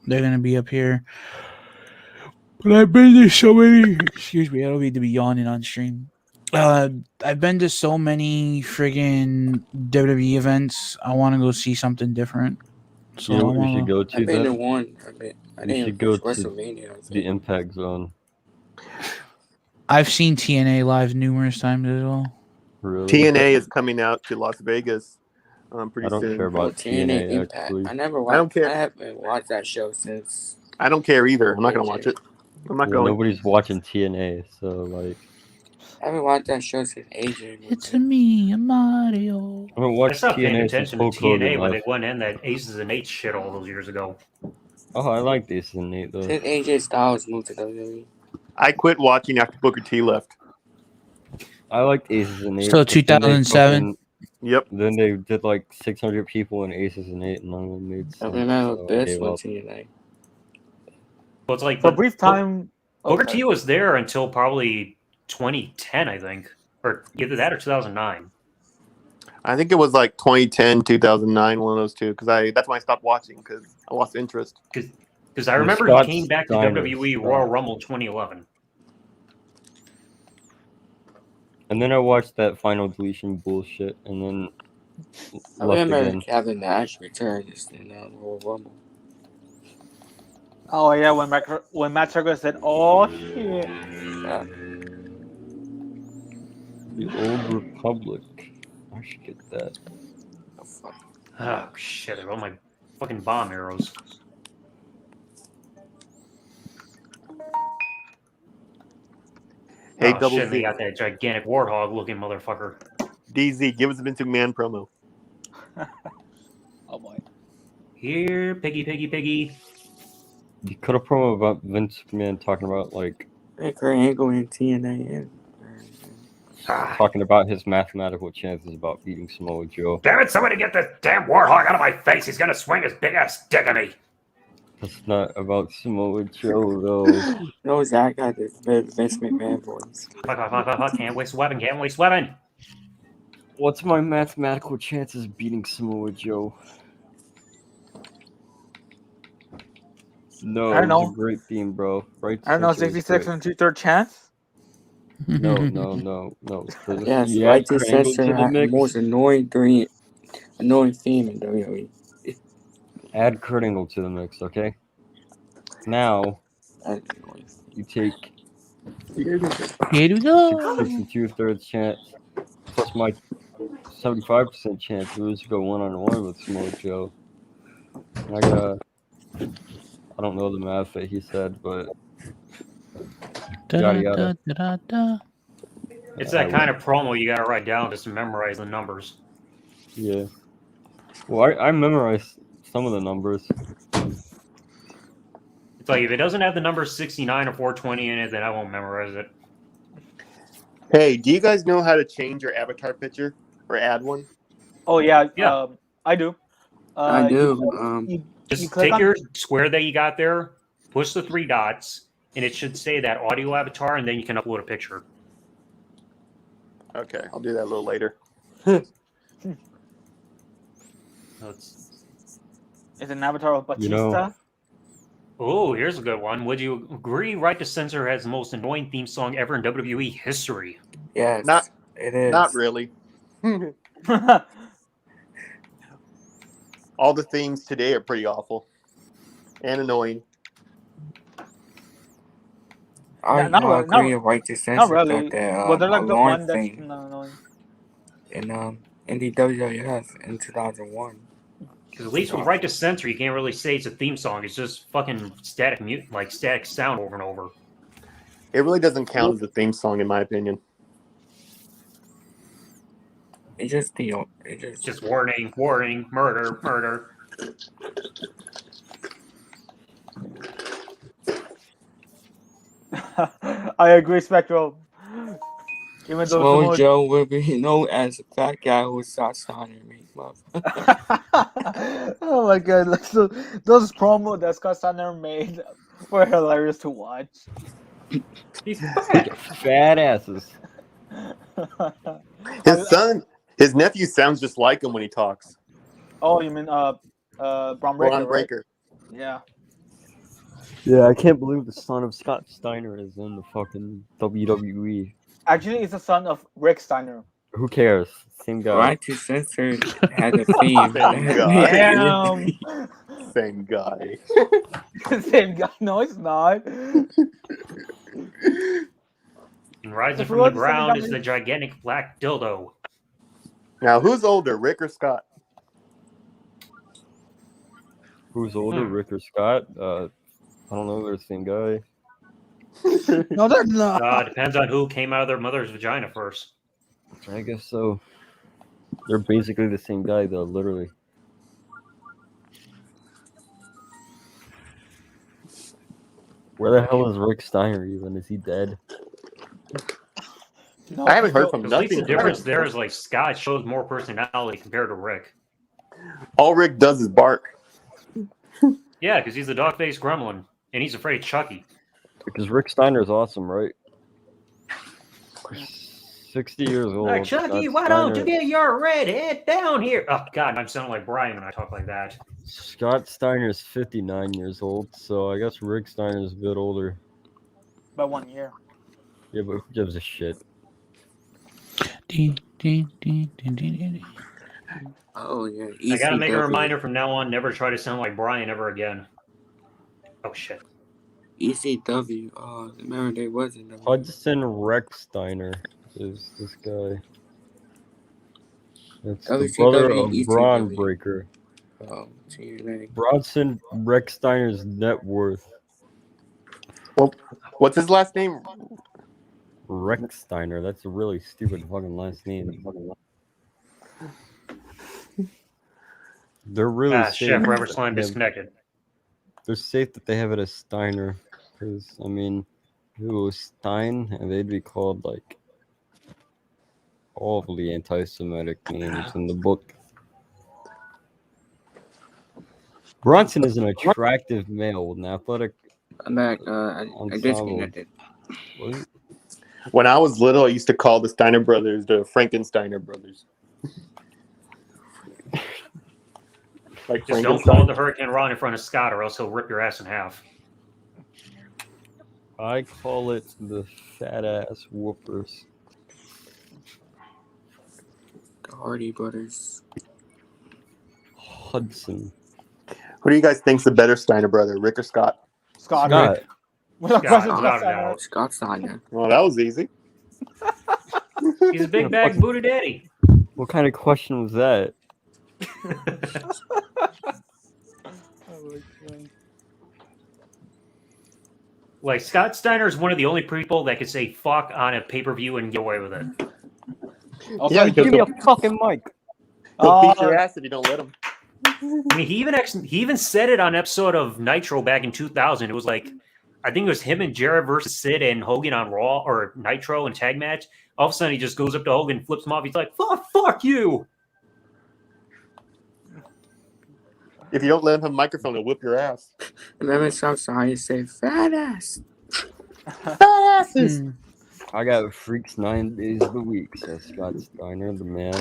B: they're gonna be up here. But I've been to so many. Excuse me, I don't need to be yawning on stream. I've been to so many friggin' WWE events. I want to go see something different. So
E: You know what we should go to?
C: I've been to
E: Then?
C: one. I
E: We
C: didn't
E: should go
C: watch
E: to
C: WrestleMania. I
E: the
C: think.
E: Impact Zone.
B: I've seen TNA live numerous times as well.
E: Really?
D: TNA is coming out to Las Vegas pretty
E: I don't
D: soon.
E: care about TNA
C: Impact.
E: actually.
C: I never watched.
D: I don't care.
C: I haven't watched that show since.
D: I don't care either. I'm not going to watch it. I'm not
E: Well,
D: going.
E: nobody's watching TNA, so like.
C: I haven't watched that show since AJ.
B: It's a me, a Mario.
E: I haven't
A: I
E: watched
A: stopped paying
E: TNA since
A: attention to
E: Hulk Hogan
A: TNA when they
E: left.
A: went in that Aces and Eights shit all those years ago.
E: Oh, I like this and Nate though.
C: Since AJ Styles moved to WWE.
D: I quit watching after Booker T left.
E: I liked Aces and Eight.
B: So
E: but then they
B: 2007?
D: Yep.
E: Then they did like 600 people in Aces and Eight, and none of them made
C: I
E: sense.
C: remember
E: so I
C: best
E: gave
C: one
E: up.
C: TNA.
A: Well, it's like
F: For a brief time,
A: Booker T was there until probably 2010, I think, or either that or 2009.
D: I think it was like 2010, 2009, one of those two. Because that's when I stopped watching because I lost interest.
A: Because I remember
E: Scott
A: he came back to
E: Steiner
A: WWE
E: stuff.
A: Royal Rumble 2011.
E: And then I watched that final deletion bullshit, and then
C: I
E: left
C: remember
E: again.
C: Kevin Nash returned in Royal Rumble.
F: Oh yeah, when Matt Circle said, "Oh shit."
C: Yeah.
E: The Old Republic. I should get that.
C: Oh, fuck.
A: Oh, shit. They're all my fucking bomb arrows.
D: Hey,
A: Oh,
D: Double
A: shit, they
D: Z.
A: got that gigantic warthog looking motherfucker.
D: DZ, give us a Vince McMahon promo.
F: Oh boy.
A: Here, piggy, piggy, piggy.
E: You could have promo about Vince McMahon talking about like
C: Kurt Angle in TNA. And,
E: talking about his mathematical chances about beating Samoa Joe.
A: Damn it, somebody get this damn warthog out of my face. He's gonna swing his big ass dick at me.
E: That's not about Samoa Joe though.
C: no, Zach got this Vince McMahon voice.
A: Fuck. Can't waste a weapon, can't waste a weapon.
E: What's my mathematical chances of beating Samoa Joe? No,
F: I don't
E: it's
F: know.
E: a great theme, bro. Right?
F: I don't know,
E: Century is
F: 66
E: great.
F: and 2/3 chance.
E: No.
C: Yes,
E: You
C: right
E: add
C: to
E: Kurt Angle to
C: censor
E: the mix.
C: most annoying theme in WWE.
E: Add Kurt Angle to the mix, okay? Now
C: That's annoying.
E: you take
B: Here we go.
E: 66 and 2/3 chance plus my 75% chance to lose to go 1-on-1 with Samoa Joe. And I don't know the math that he said, but Yada, yada.
B: Da-da-da-da-da-da.
A: It's that kind of promo you gotta write down just to memorize the numbers.
E: Yeah. Well, I memorized some of the numbers.
A: It's like if it doesn't have the number 69 or 420 in it, then I won't memorize it.
D: Hey, do you guys know how to change your avatar picture or add one?
F: Oh yeah,
A: Yeah.
F: I do.
C: I do.
F: You
A: Just
F: click
A: take
F: on
A: your square that you got there, push the 3 dots, and it should say that audio avatar, and then you can upload a picture.
D: Okay, I'll do that a little later.
A: Let's...
F: It's an avatar of Batista.
E: You know-
A: Oh, here's a good one. Would you agree Right to Censor has the most annoying theme song ever in WWE history?
C: Yes,
D: Not-
C: it is.
D: Not really. All the themes today are pretty awful and annoying.
C: I
F: Not really-
C: agree with Right to Censor.
F: Not really.
C: That,
F: But they're like the
C: alarm
F: one that's
C: thing
F: not annoying.
C: in the WWF in 2001.
A: Because at least with Right to Censor, you can't really say it's a theme song. It's just fucking static static sound over and over.
D: It really doesn't count as a theme song, in my opinion.
C: It's just
A: Just warning, warning, murder, murder.
F: I agree, Spectral. Even though
C: Slow
F: it's
C: Joe will be known as the fat guy who shot Steiner and made love.
F: Oh my god! Like, so those promo that Scott Steiner made were hilarious to watch.
A: He's fat.
E: Fat asses.
D: His nephew sounds just like him when he talks.
F: Oh, you mean Braun Breaker?
D: Braun Breaker.
F: Right? Yeah.
E: Yeah, I can't believe the son of Scott Steiner is in the fucking WWE.
F: Actually, it's the son of Rick Steiner.
E: Who cares? Same guy.
C: Right to Censor had a theme.
F: Damn.
D: Same guy.
F: Same guy. No, it's not.
A: And rising
F: If
A: from
F: we
A: the
F: want to
A: ground
F: send
A: is
F: it
A: the gigantic black dildo.
D: Now, who's older, Rick or Scott?
E: Who's older, Rick or Scott? I don't know. They're the same guy.
B: No, they're not.
A: Depends on who came out of their mother's vagina first.
E: I guess so. They're basically the same guy, though, literally. Where the hell is Rick Steiner even? Is he dead?
F: No,
D: I haven't heard from
A: At least the
D: nothing.
A: difference there is like Scott shows more personality compared to Rick.
D: All Rick does is bark.
A: Yeah, because he's the dog-faced gremlin, and he's afraid of Chucky.
E: Because Rick Steiner's awesome, right? 60 years old.
A: Like, Chucky,
E: Scott
A: why don't you
E: Steiner-
A: get your red head down here? Oh, God, I'm sounding like Brian when I talk like that.
E: Scott Steiner's 59 years old, so I guess Rick Steiner's a bit older.
F: by 1 year.
E: Yeah, but who gives a shit?
C: Oh yeah.
A: I gotta make a
C: ECW.
A: reminder from now on, never try to sound like Brian ever again. Oh, shit.
C: ECW. Oh, remember they wasn't.
E: Hudson Rex Steiner is this guy. It's the
C: WCW,
E: brother of
C: ECW.
E: Braun Breaker.
C: Oh, TNA.
E: Bronson Rex Steiner's net worth.
D: Well, what's his last name?
E: Rex Steiner. That's a really stupid fucking last name. They're really safe.
A: Chef Rubber
E: that
A: Slime
E: they have-
A: disconnected.
E: They're safe that they have it as Steiner. Because, I mean, if it was Stein, and they'd be called, like, all of the anti-Semitic names in the book. Bronson is an attractive male with an athletic.
C: I'm back. I disconnected.
E: What?
D: When I was little, I used to call the Steiner brothers the Frankensteiner brothers. Like
A: Just don't call the Hurricane Ron in front of Scott, or else he'll rip your ass in half.
E: I call it the fat ass whoopers.
C: The Hardy Brothers.
E: Hudson.
D: Who do you guys think's the better Steiner brother, Rick or Scott?
F: Scott.
E: Scott.
F: Without
A: Scott,
F: question,
A: without a
F: Scott
A: doubt.
C: Scott Steiner.
D: Well, that was easy.
A: He's a big bag booty daddy.
E: What kind of question was that?
A: Like Scott Steiner is one of the only people that can say "fuck" on a pay-per-view and get away with it.
F: Also,
D: Yeah, because
E: Give me a fucking mic.
D: he'll beat your ass if you don't let him.
A: I mean, he even said it on an episode of Nitro back in 2000. It was like, I think it was him and Jarrett versus Sid and Hogan on Raw or Nitro and tag match. All of a sudden, he just goes up to Hogan, flips him off. He's like, "Fuck you!"
D: If you don't let him have a microphone, he'll whip your ass.
C: And then it sounds how you say fat ass.
D: Fat asses.
E: I got freaks 9 days of the week, says Scott Steiner, the man.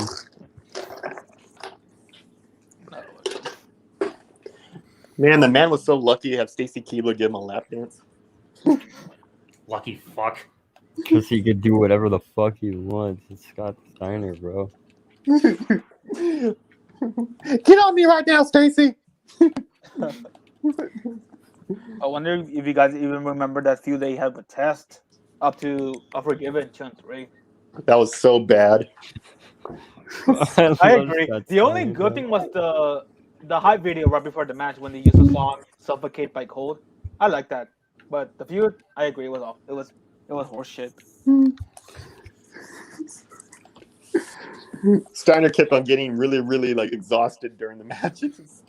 D: Man, the man was so lucky to have Stacy Keibler give him a lap dance.
A: Lucky fuck.
E: Because he could do whatever the fuck he wants. It's Scott Steiner, bro.
D: Get on me right now, Stacy.
F: I wonder if you guys even remember that feud they had with Test up to Unforgiven Chunk 3.
D: That was so bad.
F: I agree. The only good thing was the hype video right before the match when they used the song "Suffocate by Cold." I like that, but the feud, I agree, was off. It was horseshit.
D: Steiner kept on getting really, really like exhausted during the matches.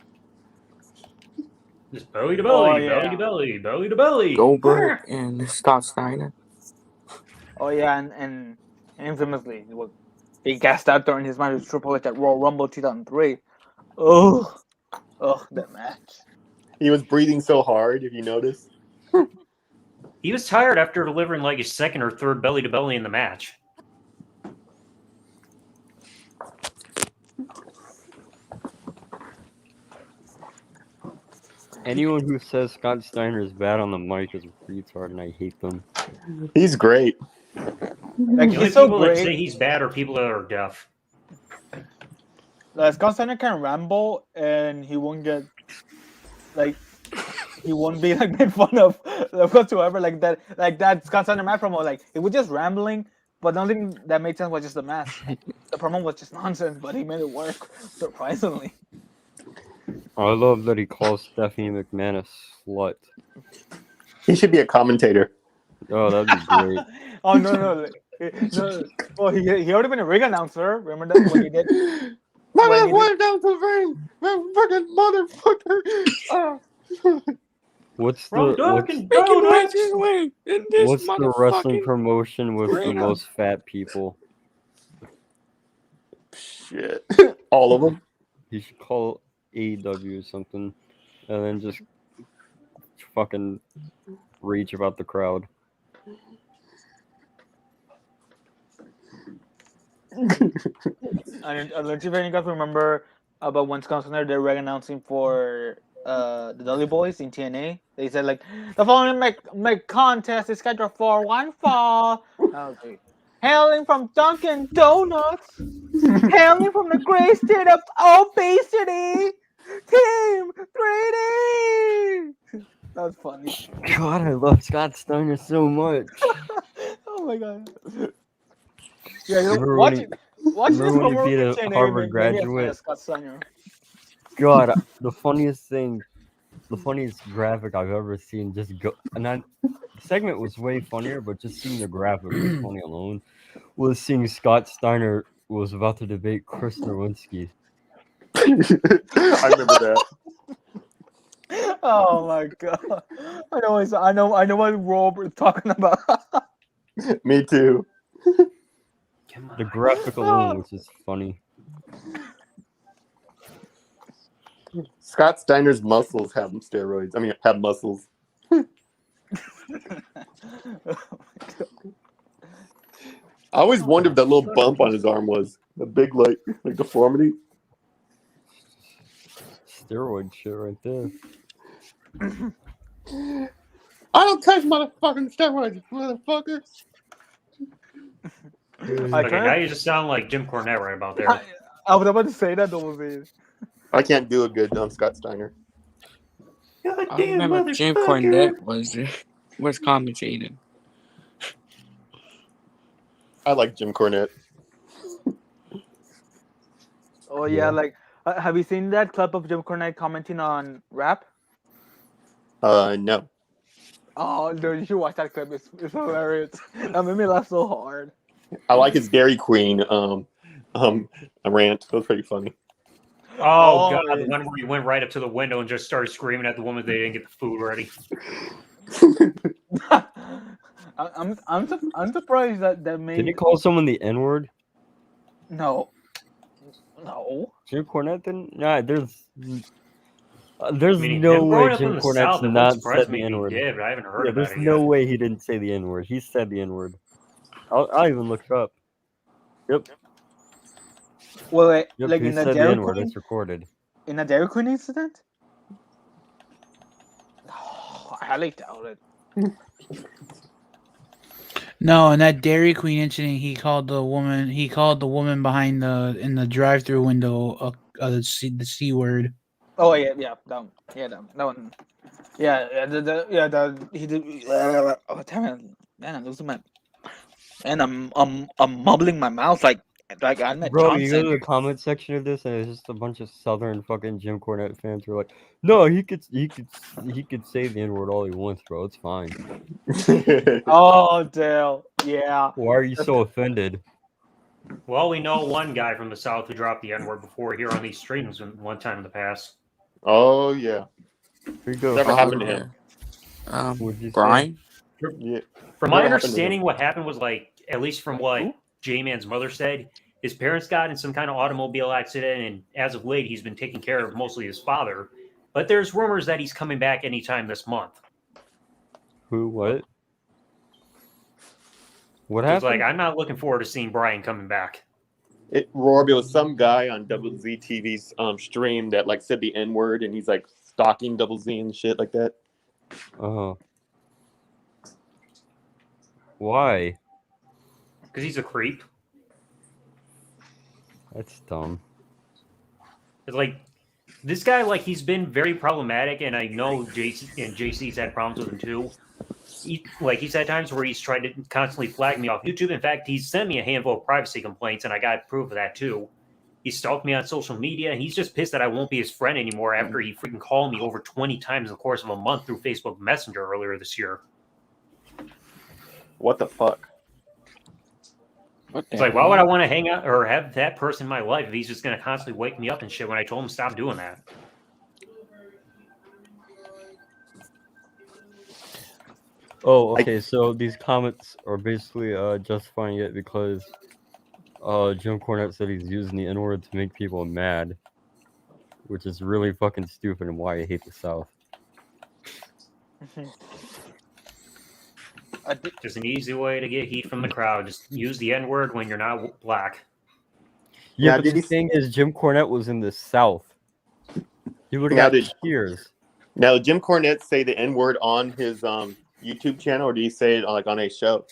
A: Just belly to belly,
F: Oh, yeah.
A: belly to belly, belly to belly.
C: Goldberg and Scott Steiner.
F: Oh yeah, and infamously, he gassed out during his match with Triple H at Royal Rumble 2003. Oh, that match.
D: He was breathing so hard, if you notice.
A: He was tired after delivering like his second or third belly to belly in the match.
E: Anyone who says Scott Steiner is bad on the mic is a retard, and I hate them.
D: He's great.
F: Like
A: The only
F: he's so
A: people that say
F: great.
A: he's bad are people that are deaf.
F: Scott Steiner can ramble, and he won't get like he won't be like made fun of whatsoever. Like that Scott Steiner match promo, like it was just rambling, but the only thing that made sense was just the match. The promo was just nonsense, but he made it work surprisingly.
E: I love that he calls Stephanie McMahon a slut.
D: He should be a commentator.
E: Oh, that'd be great.
F: Oh no. Oh, he already been a ring announcer. Remember that when he did?
D: Mother, what down the ring? Fucking motherfucker.
E: What's
A: From
E: the
A: Dunkin'
C: Making
A: Donuts.
C: wedges way in this
E: what's the wrestling
C: motherfucking
E: promotion with the
C: ring.
E: most fat people?
D: Shit. All of them?
E: You should call AEW or something, and then just fucking rage about the crowd.
F: I don't know if you guys remember about when Scott Steiner did ring announcing for the Dudley Boys in TNA. They said like the following make contest is scheduled for one fall. Okay. Hailing from Dunkin' Donuts, hailing from the great state of obesity, Team 3D. That's funny.
E: God, I love Scott Steiner so much.
F: Oh my god. Yeah,
E: Remember
F: watch
E: when
F: it. Watch this
E: remember when he
F: one
E: beat a
F: TNA,
E: Harvard
F: maybe
E: graduate?
F: it's Scott Steiner.
E: God, the funniest graphic I've ever seen. The segment was way funnier, but just seeing the graphic was funny alone. Was seeing Scott Steiner was about to debate Chris Nowinski.
D: I remember that.
F: Oh my god! I know what Robert's talking about.
D: Me too.
E: The graphic alone was just funny.
D: Scott Steiner's muscles have steroids. I mean, have muscles. I always wondered if that little bump on his arm was a big like deformity.
E: Steroid shit right there.
D: I don't touch motherfucking steroids, motherfucker.
A: Okay, now you just sound like Jim Cornette right about there.
F: I was about to say that though.
D: I can't do a good Scott Steiner.
C: I remember Jim Cornette was commentating.
D: I like Jim Cornette.
F: Oh yeah, like have you seen that clip of Jim Cornette commenting on rap?
D: No.
F: Oh, dude, you should watch that clip. It's hilarious. That made me laugh so hard.
D: I like his Dairy Queen a rant. That was pretty funny.
A: Oh, God,
F: yeah.
A: the one where he went right up to the window and just started screaming at the woman they didn't get the food ready.
F: I'm surprised that made.
E: Did he call someone the N-word?
F: No.
E: Jim Cornette didn't? Nah, there's
A: I mean,
E: no
A: him
E: way
A: growing up
E: Jim
A: in the
E: Cornette's
A: South, it wouldn't
E: not
A: surprise
E: said
A: me
E: the
A: if he
E: N-word.
A: did, but I haven't heard
E: Yeah,
A: about
E: there's
A: it
E: no
A: yet.
E: way he didn't say the N-word. He said the N-word. I'll even look it up. Yep.
F: Well,
E: Yep,
F: like
E: he
F: in the
E: said the
F: Dairy
E: N-word.
F: Queen,
E: It's recorded.
F: in the Dairy Queen incident. Oh, I highly doubt it.
B: No, in that Dairy Queen incident, he called the woman behind in the drive-through window the C word.
F: Oh yeah, that one. He did. Oh damn it, man! I'm losing my. And I'm mumbling my mouth like I met
E: Bro, you go
F: Johnson.
E: to the comment section of this, and it's just a bunch of Southern fucking Jim Cornette fans who are like, "No, he could say the N-word all he wants, bro. It's fine.
F: Oh Dale, yeah.
E: Why are you so offended?"
A: Well, we know one guy from the South who dropped the N-word before here on these streams one time in the past.
D: Oh yeah.
E: Here you go.
D: Never happened to him.
E: What'd you say?
C: Brian?
D: Yeah.
A: From my
D: Never happened to him.
A: understanding, what happened was like, at least from what J-Man's mother said, his parents got in some kind of automobile accident, and as of late, he's been taking care of mostly his father. But there's rumors that he's coming back anytime this month.
E: Who? What? What
A: It's
E: happened?
A: like, I'm not looking forward to seeing Brian coming back.
D: Rob, it was some guy on Double Z TV's stream that like said the N-word, and he's like stalking Double Z and shit like that.
E: Why?
A: Because he's a creep.
E: That's dumb.
A: It's like, this guy, like, he's been very problematic, and I know JC's had problems with him too. He's had times where he's tried to constantly flag me off YouTube. In fact, he's sent me a handful of privacy complaints, and I got proof of that too. He stalked me on social media, and he's just pissed that I won't be his friend anymore after he freaking called me over 20 times in the course of a month through Facebook Messenger earlier this year.
D: What the fuck?
A: It's like, why would I want to hang out or have that person in my life if he's just going to constantly wake me up and shit when I told him to stop doing that?
E: Oh, okay. So these comments are basically justifying it because Jim Cornette said he's using the N-word to make people mad, which is really fucking stupid and why I hate the South.
A: Just an easy way to get heat from the crowd. Just use the N-word when you're not black.
E: Yeah, but the thing is, Jim Cornette was in the South. He would have got cheers.
D: Now, did Jim Cornette say the N-word on his YouTube channel, or did he say it like on a show?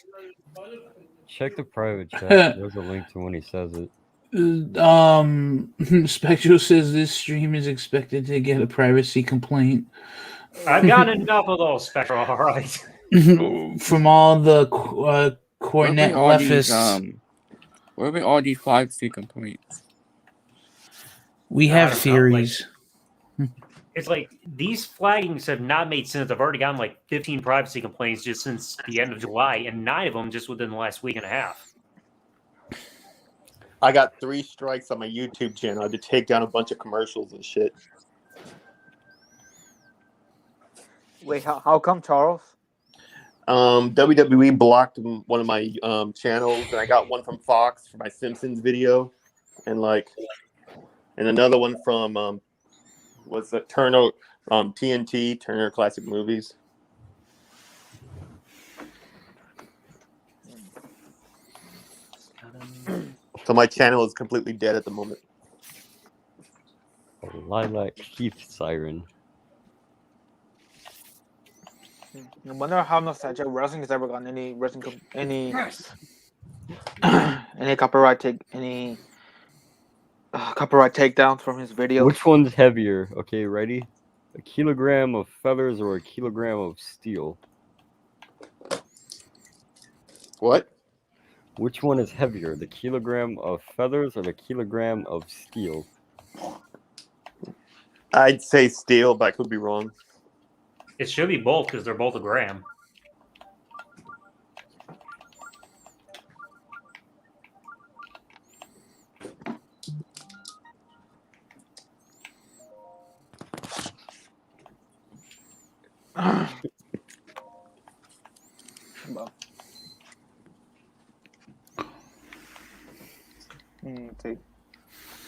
E: Check the private chat. There's a link to when he says it.
B: Spectral says this stream is expected to get a privacy complaint.
A: I've got enough of those, Spectral. All right.
B: From all the Cornette leftists.
C: Where are all these privacy complaints?
B: We have theories.
A: It's like these flaggings have not made sense. I've already gotten like 15 privacy complaints just since the end of July, and 9 of them just within the last week and a half.
D: I got 3 strikes on my YouTube channel. I had to take down a bunch of commercials and shit.
F: Wait, how come, Charles?
D: WWE blocked one of my channels, and I got one from Fox for my Simpsons video, and another one from was it Turner TNT Turner Classic Movies. So my channel is completely dead at the moment.
E: A lilac Keith siren.
F: I wonder how nostalgic wrestling has ever gotten any copyright takedowns from his videos.
E: Which one's heavier? Okay, ready? A kilogram of feathers or a kilogram of steel?
D: What?
E: Which one is heavier, the kilogram of feathers or the kilogram of steel?
D: I'd say steel, but I could be wrong.
A: It should be both because they're both a gram.
F: See.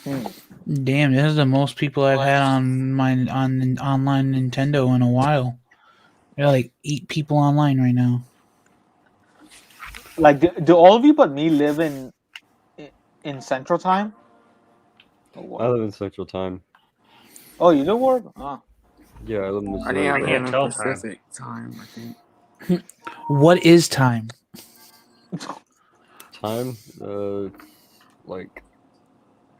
B: Damn, this is the most people I've had on my online Nintendo in a while. There are like 8 people online right now.
F: Like, do all of you but me live in Central Time?
E: I live in Central Time.
F: Oh, you live Warp? Ah.
E: Yeah, I live in
C: I think I
E: Missouri.
C: live in
A: Tell
C: Pacific time, I think.
B: What is time?
E: Time, like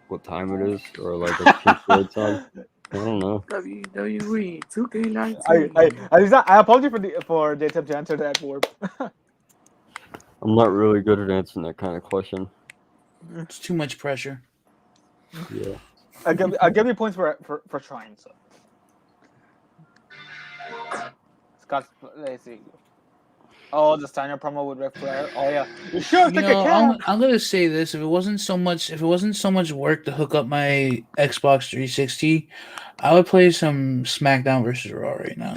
E: what time it is, or like a particular time. I don't know.
C: WWE 2K19.
F: I apologize for the attempt to answer that, Warp.
E: I'm not really good at answering that kind of question.
B: It's too much pressure.
E: Yeah.
F: I'll give you points for trying. So, Scott, let's see. Oh, the Steiner promo with Ric Flair. Oh yeah, you sure think I can?
B: I'm gonna say this: if it wasn't so much work to hook up my Xbox 360, I would play some SmackDown versus Raw right now.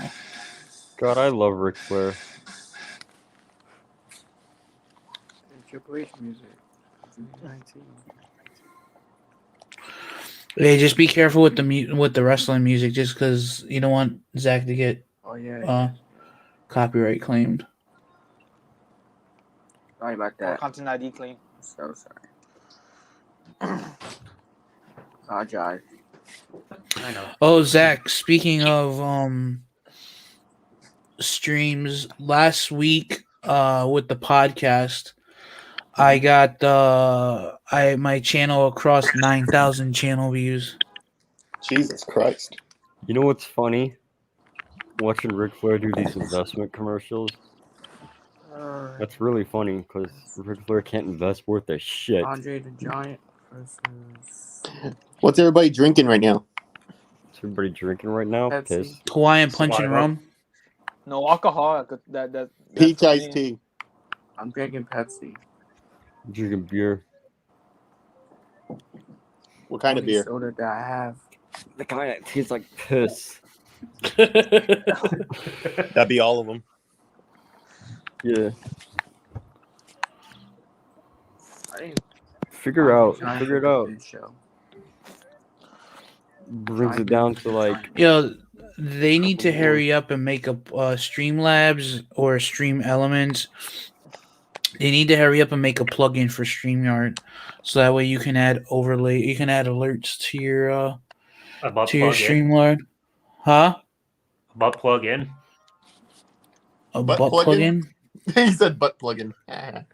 E: God, I love Ric Flair.
C: Triple H music. 19.
B: Hey, just be careful with the wrestling music, just because you don't want Zach to get copyright claimed.
C: Sorry about
F: Or
C: that.
F: content ID claim.
C: So sorry. Apologize.
A: I know.
B: Oh, Zach, speaking of streams, last week with the podcast, I got my channel across 9,000 channel views.
D: Jesus Christ.
E: You know what's funny? Watching Ric Flair do these investment commercials. That's really funny because Ric Flair can't invest worth a shit.
C: Andre the Giant versus
D: What's everybody drinking right now?
E: What's everybody drinking right now?
C: Pepsi.
E: Piss.
B: Hawaiian punch and
A: Saliva.
B: rum.
F: No alcohol. That's
D: Peach
F: for
D: iced
F: me.
D: tea.
C: I'm drinking Pepsi.
E: Drinking beer.
D: What kind of
C: Only
D: beer?
C: soda that I have.
E: The kind that tastes like piss.
D: That'd be all of them.
E: Yeah.
C: I didn't
E: Figure it
C: Giant
E: out.
C: this show.
E: Brings it down to like
B: Yo, they need to hurry up and make up Streamlabs or Stream Elements. They need to hurry up and make a plugin for StreamYard, so that way you can add overlay. You can add alerts to your
A: A butt
B: to your
A: plug in.
B: StreamYard. Huh?
A: A butt plug in.
B: A
D: Butt
B: butt
D: plug-in?
B: plugin?
D: He said butt plug-in.
E: have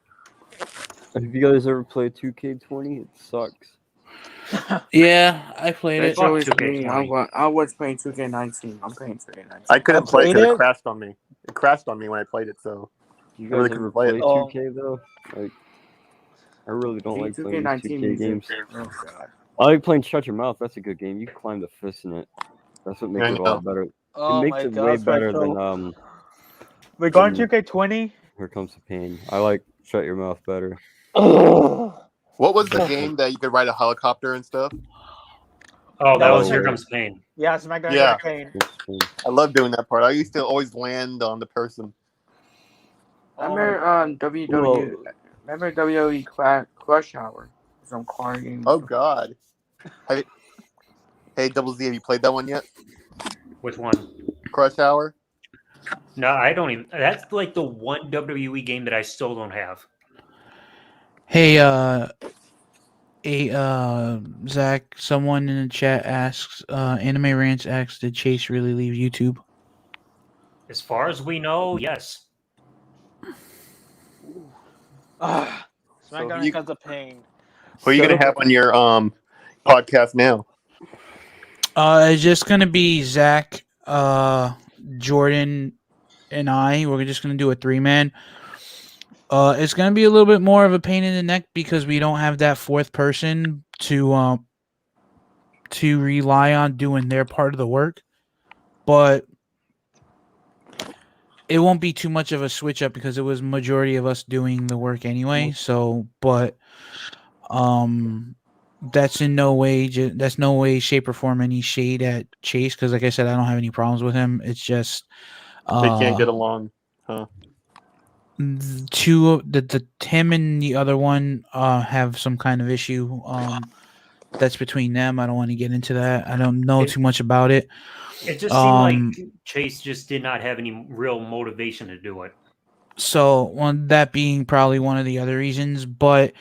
E: you guys ever played 2K20? It sucks.
B: Yeah, I played
C: That's
B: it.
C: always
A: 2K20.
C: me. I was playing 2K19. I'm playing 2K19.
D: I couldn't play
F: played
D: because it
F: it.
D: crashed on me. It crashed on me when I played it, so
E: You
D: I
E: guys
D: really
E: ever
D: couldn't play
E: play
D: it.
E: 2K though? Like, I really don't like playing
C: 2K19
E: 2K
C: music.
E: games.
C: Oh god.
E: I like playing Shut Your Mouth. That's a good game. You can climb the fist in it. That's what makes
D: I
E: it a
D: know.
E: lot better.
F: Oh
E: It makes
F: my
E: it
F: god,
E: way better
F: Spectral.
E: than
F: We're going
E: than-
F: 2K20.
E: Here Comes the Pain. I like Shut Your Mouth better.
D: What was the game that you could ride a helicopter and stuff?
A: Oh, that
F: That
A: was
F: was
A: Here
F: it.
A: Comes Pain.
F: Yeah, SmackDown
D: Yeah.
F: Pain.
D: I love doing that part. I used to always land on the person.
C: I remember WWE. Remember WWE Crush Hour? Some car game.
D: Oh God. Hey, Double Z, have you played that one yet?
A: Which one?
D: Crush Hour?
A: No, I don't even. That's like the one WWE game that I still don't have.
B: Hey, Zach, someone in the chat asks, Anime Rants asks, did Chase really leave YouTube?
A: As far as we know, yes.
F: SmackDown
D: you-
F: because of pain.
D: Who are you gonna have on your podcast now?
B: It's just gonna be Zach, Jordan, and I. We're just gonna do a 3-man. It's gonna be a little bit more of a pain in the neck because we don't have that fourth person to rely on doing their part of the work. But it won't be too much of a switch up because it was majority of us doing the work anyway. So, but that's no way, shape, or form any shade at Chase because, like I said, I don't have any problems with him. It's just
D: They can't get
B: Uh,
D: along.
B: him and the other one have some kind of issue. That's between them. I don't want to get into that. I don't know too much about it.
A: It just seemed like Chase just did not have any real motivation to do it.
B: So that being probably one of the other reasons, but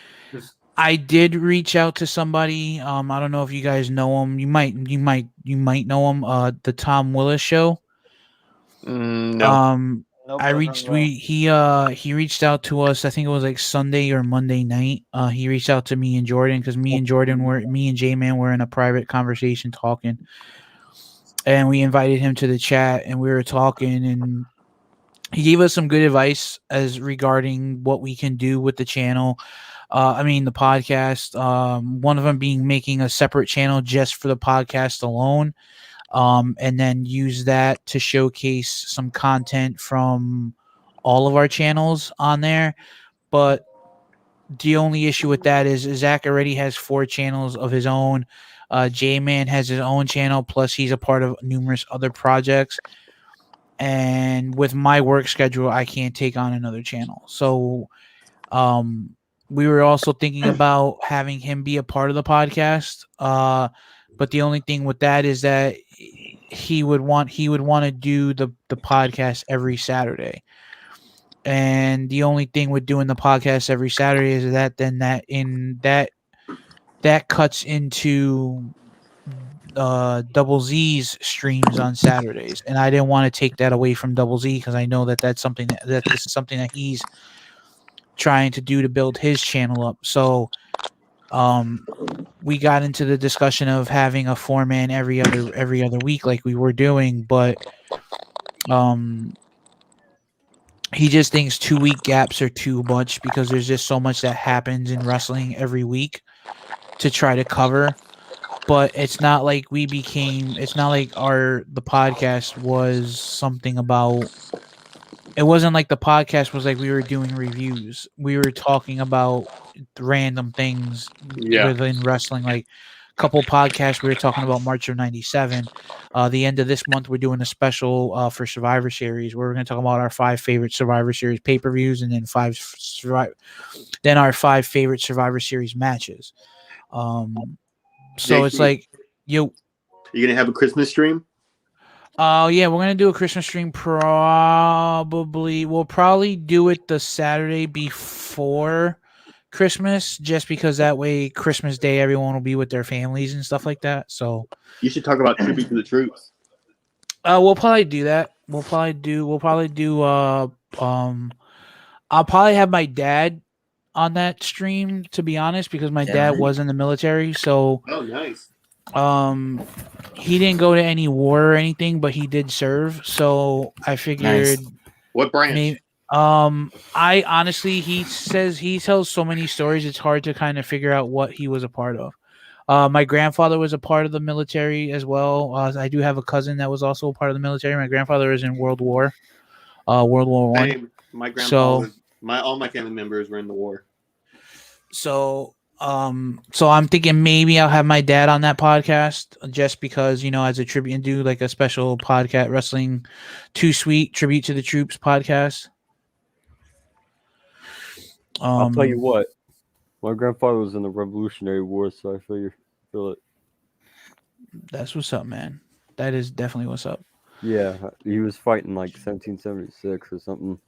B: I did reach out to somebody. I don't know if you guys know him. You might know him. The Tom Willis Show.
D: No.
B: I reached he reached out to us. I think it was like Sunday or Monday night. He reached out to me and Jordan because me and J-Man were in a private conversation talking, and we invited him to the chat, and we were talking, and he gave us some good advice as regarding what we can do with the channel. The podcast. One of them being making a separate channel just for the podcast alone. And then use that to showcase some content from all of our channels on there. But the only issue with that is Zach already has 4 channels of his own. J-Man has his own channel, plus he's a part of numerous other projects. And with my work schedule, I can't take on another channel. So we were also thinking about having him be a part of the podcast. But the only thing with that is that he would want to do the podcast every Saturday. And the only thing with doing the podcast every Saturday is that cuts into Double Z's streams on Saturdays, and I didn't want to take that away from Double Z because I know that this is something that he's trying to do to build his channel up. So we got into the discussion of having a 4-man every other week like we were doing, but he just thinks 2-week gaps are too much because there's just so much that happens in wrestling every week to try to cover. But it's not like the podcast was something about. It wasn't like the podcast was like we were doing reviews. We were talking about random things within wrestling. Like a couple podcasts, we were talking about March of '97. The end of this month, we're doing a special for Survivor Series where we're going to talk about our 5 favorite Survivor Series pay-per-views and then our 5 favorite Survivor Series matches. So it's like,
D: you gonna have a Christmas stream?
B: Yeah, we're gonna do a Christmas stream. We'll probably do it the Saturday before Christmas, just because that way Christmas Day everyone will be with their families and stuff like that. So
D: you should talk about tribute to the troops.
B: We'll probably do that. I'll probably have my dad on that stream, to be honest, because my dad was in the military. So
D: nice.
B: He didn't go to any war or anything, but he did serve. So I figured,
D: what branch?
B: Maybe, I honestly, he tells so many stories. It's hard to kind of figure out what he was a part of. My grandfather was a part of the military as well. I do have a cousin that was also a part of the military. My grandfather was in World War I.
D: My grandfather, all my family members were in the war.
B: So I'm thinking maybe I'll have my dad on that podcast just because, as a tribute, and do like a special podcast, Wrestling Too Sweet Tribute to the Troops podcast.
E: I'll tell you what, my grandfather was in the Revolutionary War, so I feel it.
B: That's what's up, man. That is definitely what's up.
E: Yeah, he was fighting like 1776 or something.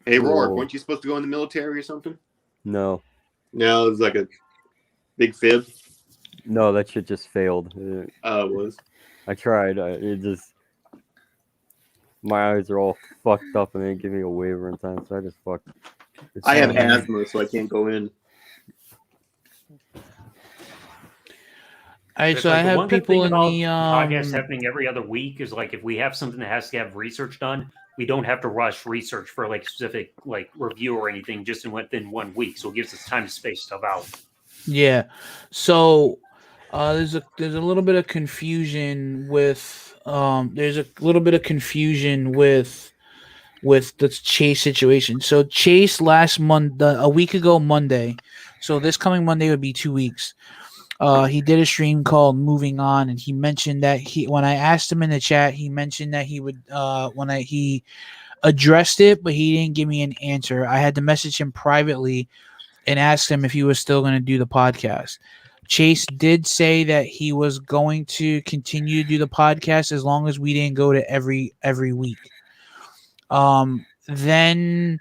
D: Hey, Rourke, weren't you supposed to go in the military or something?
E: No,
D: it was like a big fib.
E: No, that shit just failed.
D: It was.
E: I tried. My eyes are all fucked up, and they didn't give me a waiver in time, so I just fucked.
D: I have asthma, so I can't go in.
B: All right, so I have people in the
A: podcast happening every other week is like if we have something that has to have research done, we don't have to rush research for like specific like review or anything just within 1 week. So it gives us time to space stuff out.
B: Yeah. So there's a little bit of confusion with the Chase situation. So Chase last month, a week ago Monday, so this coming Monday would be 2 weeks. He did a stream called Moving On, and he mentioned that when I asked him in the chat, he mentioned that he would he addressed it, but he didn't give me an answer. I had to message him privately and ask him if he was still going to do the podcast. Chase did say that he was going to continue to do the podcast as long as we didn't go to every week. Then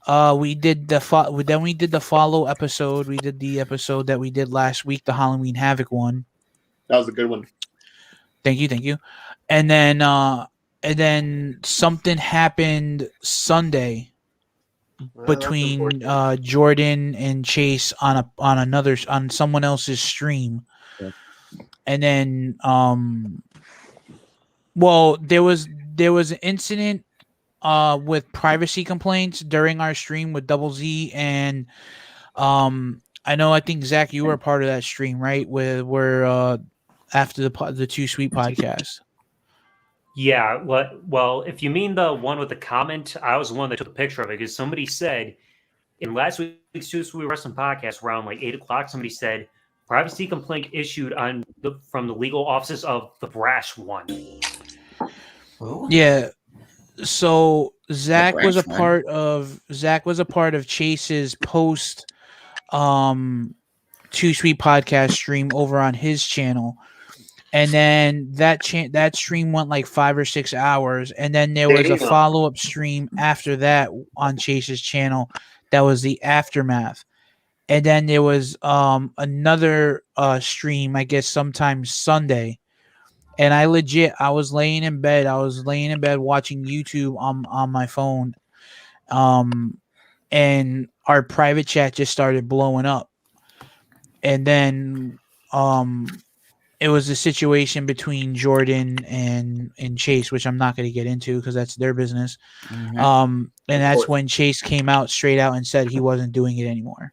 B: we did the follow episode. We did the episode that we did last week, the Halloween Havoc one.
D: That was a good one.
B: Thank you. And then something happened Sunday between Jordan and Chase on someone else's stream.
E: Yeah.
B: And then there was an incident with privacy complaints during our stream with Double Z, and I think Zach, you were a part of that stream, right? Where after the Too Sweet podcast.
A: Yeah, well, if you mean the one with the comment, I was the one that took a picture of it because somebody said in last week's Too Sweet Wrestling podcast around like 8:00, somebody said privacy complaint issued from the legal offices of the Brash one.
G: Who?
B: Yeah. So Zach was a part of Chase's post Too Sweet podcast stream over on his channel. And then that stream went like 5 or 6 hours, and then there was a follow-up stream after that on Chase's channel that was the aftermath. And then there was another stream, I guess sometime Sunday. And I was laying in bed watching YouTube on my phone. And our private chat just started blowing up. And then it was a situation between Jordan and Chase, which I'm not going to get into because that's their business.
G: Mm-hmm.
B: And that's when Chase came out straight out and said he wasn't doing it anymore.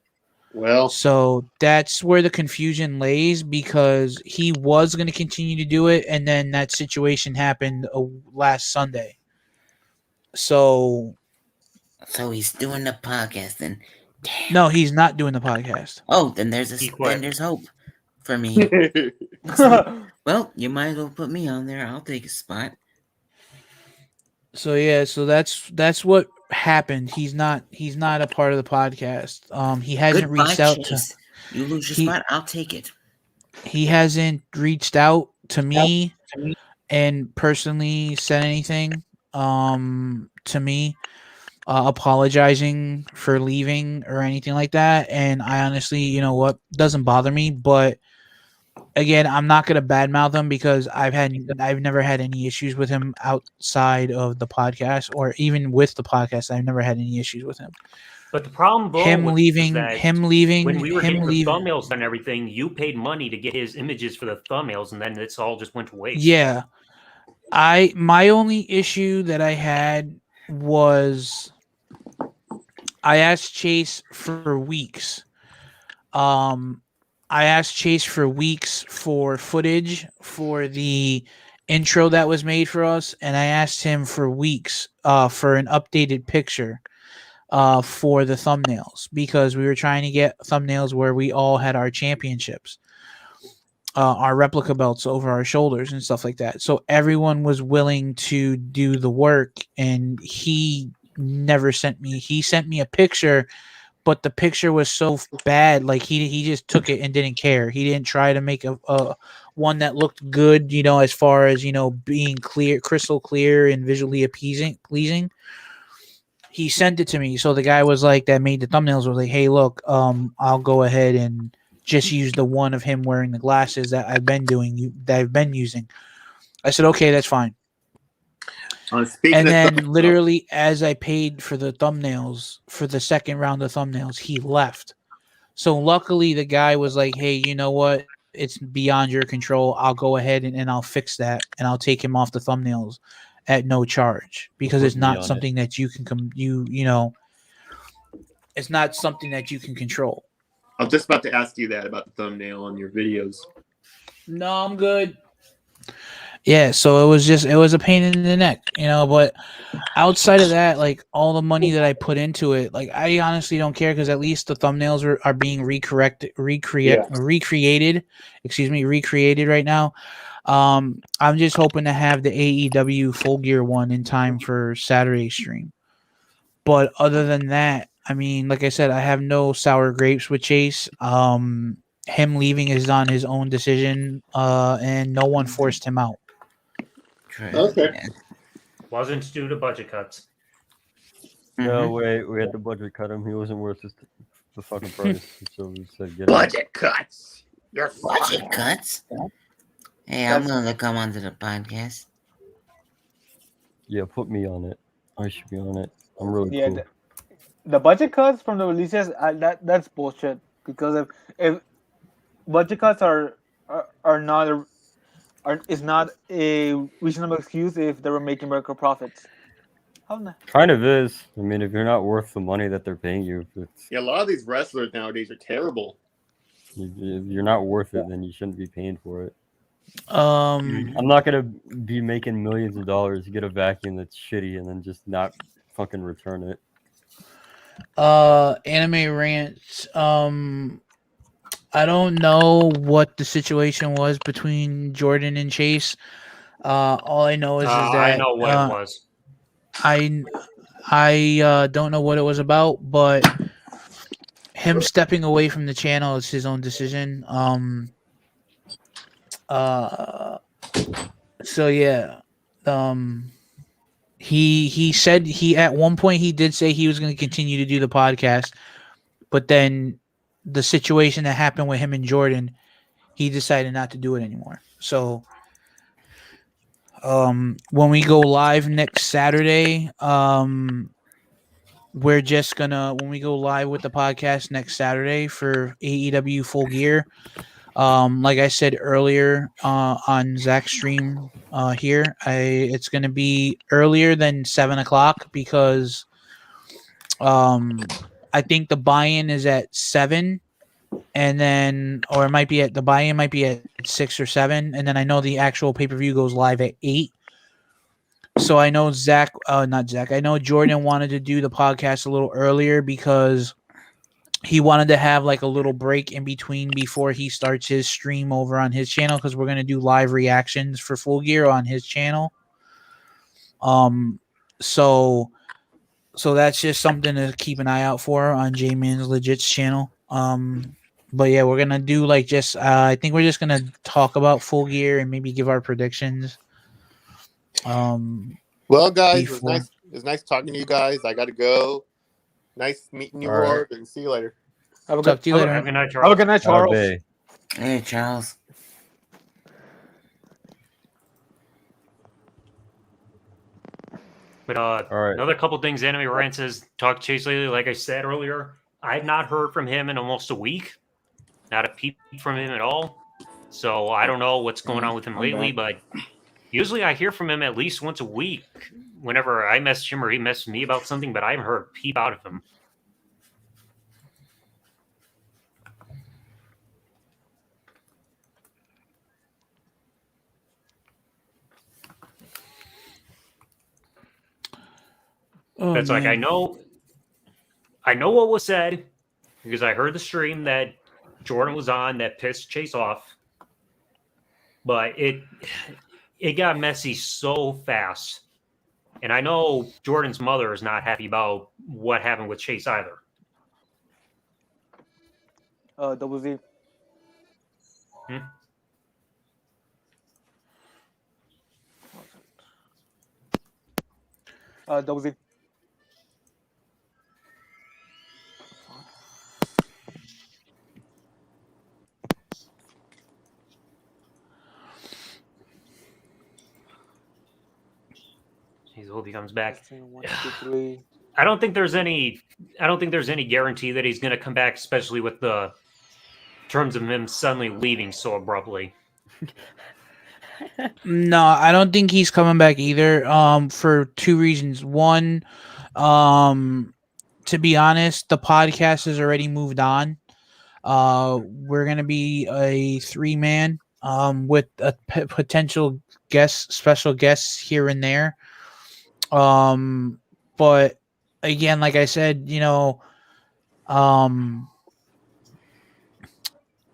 D: Well,
B: so that's where the confusion lays, because he was going to continue to do it, and then that situation happened last Sunday. So
G: he's doing the podcast, then? Damn.
B: No, he's not doing the podcast.
G: Oh, then there's hope for me. Well, you might as well put me on there. I'll take a spot.
B: So that's what happened. He's not a part of the podcast. He hasn't reached out to
G: you. Lose your spot, I'll take it.
B: He hasn't reached out to me and personally said anything to me apologizing for leaving or anything like that. And I honestly, doesn't bother me, but again, I'm not going to badmouth him because I've never had any issues with him outside of the podcast, or even with the podcast. I've never had any issues with him.
A: But the problem,
B: him leaving,
A: when we were getting the thumbnails and everything, you paid money to get his images for the thumbnails, and then it's all just went to waste.
B: Yeah, my only issue that I had was I asked Chase for weeks. I asked Chase for weeks for footage for the intro that was made for us, and I asked him for weeks for an updated picture for the thumbnails, because we were trying to get thumbnails where we all had our championships, our replica belts over our shoulders and stuff like that. So everyone was willing to do the work, and he never sent me. He sent me a picture, but the picture was so bad, like he just took it and didn't care. He didn't try to make a one that looked good, as far as being clear, crystal clear, and visually pleasing. He sent it to me, so the guy was like, that made the thumbnails, was like, "Hey, look, I'll go ahead and just use the one of him wearing the glasses that I've been using." I said, "Okay, that's fine." And then literally as I paid for the thumbnails, for the second round of thumbnails, he left. So luckily the guy was like, "Hey, you know what? It's beyond your control. I'll go ahead and I'll fix that, and I'll take him off the thumbnails at no charge, because it's not something that you can it's not something that you can control."
D: I was just about to ask you that about the thumbnail on your videos.
B: No, I'm good. Yeah, so it was a pain in the neck, but outside of that, like all the money that I put into it, like I honestly don't care because at least the thumbnails are being recreated right now. I'm just hoping to have the AEW Full Gear one in time for Saturday stream. But other than that, I mean, like I said, I have no sour grapes with Chase. Him leaving is on his own decision, and no one forced him out.
D: Okay.
G: Yeah.
A: Wasn't due to budget cuts.
E: No
G: Mhm.
E: way, we had to budget cut him. He wasn't worth the fucking price. So we said get him.
D: Budget cuts. You're
G: Budget
D: fired.
G: cuts. Hey, I'm
F: That's-
G: willing to come onto the podcast.
E: Yeah, put me on it. I should be on it. I'm really
F: Yeah,
E: cool.
F: the budget cuts from the releases, that's bullshit. Because if budget cuts are not is not a reasonable excuse if they were making record profits. How the
E: Kind of is. I mean, if you're not worth the money that they're paying you,
D: Yeah, a lot of these wrestlers nowadays are terrible.
E: if you're not worth it, then you shouldn't be paying for it.
B: Um,
E: I'm not gonna be making millions of dollars to get a vacuum that's shitty and then just not fucking return it.
B: Anime rants. I don't know what the situation was between Jordan and Chase. All I know is that
A: I know what it was.
B: I don't know what it was about, but him stepping away from the channel is his own decision. So yeah. He said he at one point he did say he was going to continue to do the podcast, but then the situation that happened with him and Jordan, he decided not to do it anymore. So when we go live next Saturday, we're just gonna when we go live with the podcast next Saturday for AEW Full Gear. Like I said earlier on Zach's stream here, it's gonna be earlier than 7:00 because I think the buy-in is at 7, and then or it might be at the buy-in might be at 6 or 7, and then I know the actual pay-per-view goes live at 8. So I know not Zach. I know Jordan wanted to do the podcast a little earlier because he wanted to have like a little break in between before he starts his stream over on his channel because we're gonna do live reactions for Full Gear on his channel. So that's just something to keep an eye out for on J-Man's Legit's channel. But yeah, we're gonna do like just I think we're just gonna talk about Full Gear and maybe give our predictions.
D: Well, guys,
B: Before-
D: it's nice talking to you guys. I got to go. Nice meeting you,
E: All right.
D: Horde, and see you later.
F: have a
B: Talk
F: good
B: to you later.
A: Have a good night,
F: have a
A: Charles.
F: good night, Charles.
E: Bay.
G: Hey, Charles.
A: But
E: All right.
A: another couple things Anime Rants has talked to Chase lately. Like I said earlier, I've not heard from him in almost a week. Not a peep from him at all. So I don't know what's going on with him
C: I'm
A: lately, but usually I hear from him at least once a week whenever I message him or he messages me about something, but I haven't heard a peep out of him.
B: Oh,
A: It's like I
B: man.
A: know what was said because I heard the stream that Jordan was on that pissed Chase off, but it got messy so fast, and I know Jordan's mother is not happy about what happened with Chase either.
F: Double Z.
A: Hmm?
F: Double Z.
A: He's hope he comes back.
F: 1, 2, 3.
A: I don't think there's any guarantee that he's going to come back, especially with the terms of him suddenly leaving so abruptly.
B: No, I don't think he's coming back either. For two reasons. One, to be honest, the podcast has already moved on. We're gonna be a 3-man. with a potential special guests here and there. But again, like I said,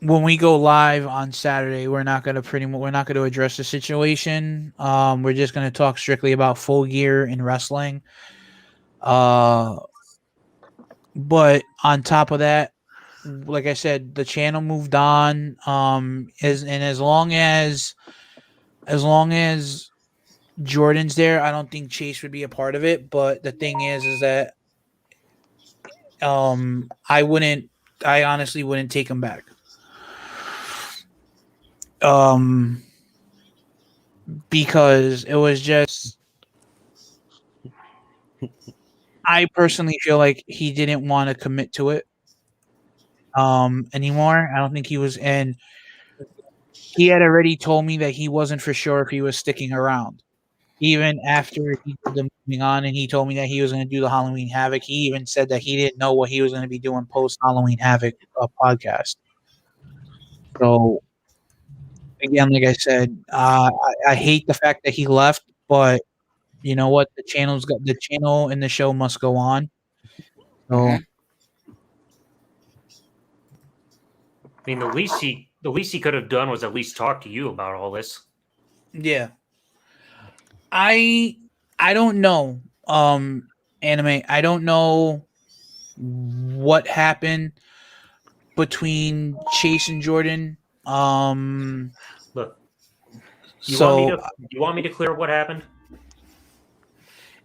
B: when we go live on Saturday, we're not going to address the situation. We're just going to talk strictly about Full Gear and wrestling. But on top of that, like I said, the channel moved on. As long as Jordan's there, I don't think Chase would be a part of it. But the thing is that I honestly wouldn't take him back. Because it was just, I personally feel like he didn't want to commit to it anymore. I don't think he was, and he had already told me that he wasn't for sure if he was sticking around. Even after he did the moving on, and he told me that he was going to do the Halloween Havoc. He even said that he didn't know what he was going to be doing post Halloween Havoc podcast. So again, like I said, I hate the fact that he left, but you know what? The channel and the show must go on. So,
A: I mean, the least he could have done was at least talk to you about all this.
B: yeah, I don't know, anime. I don't know what happened between Chase and Jordan.
A: Look,
B: You
A: want me to clear what happened?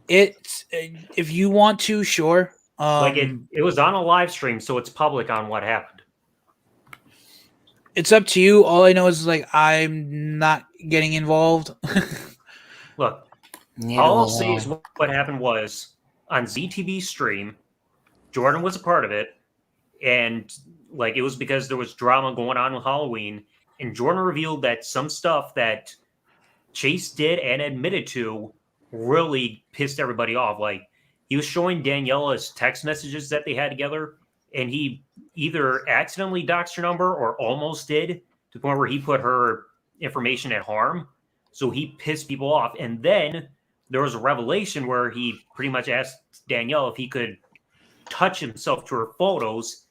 B: It's if you want to, sure.
A: It was on a live stream, so it's public on what happened.
B: It's up to you. All I know is I'm not getting involved.
A: Look, all I'll say is what happened was on ZTV stream, Jordan was a part of it, and it was because there was drama going on with Halloween, and Jordan revealed that some stuff that Chase did and admitted to really pissed everybody off. He was showing Daniela's text messages that they had together, and he either accidentally doxed her number or almost did, to the point where he put her information at harm. So he pissed people off. And then there was a revelation where he pretty much asked Danielle if he could touch himself to her photos.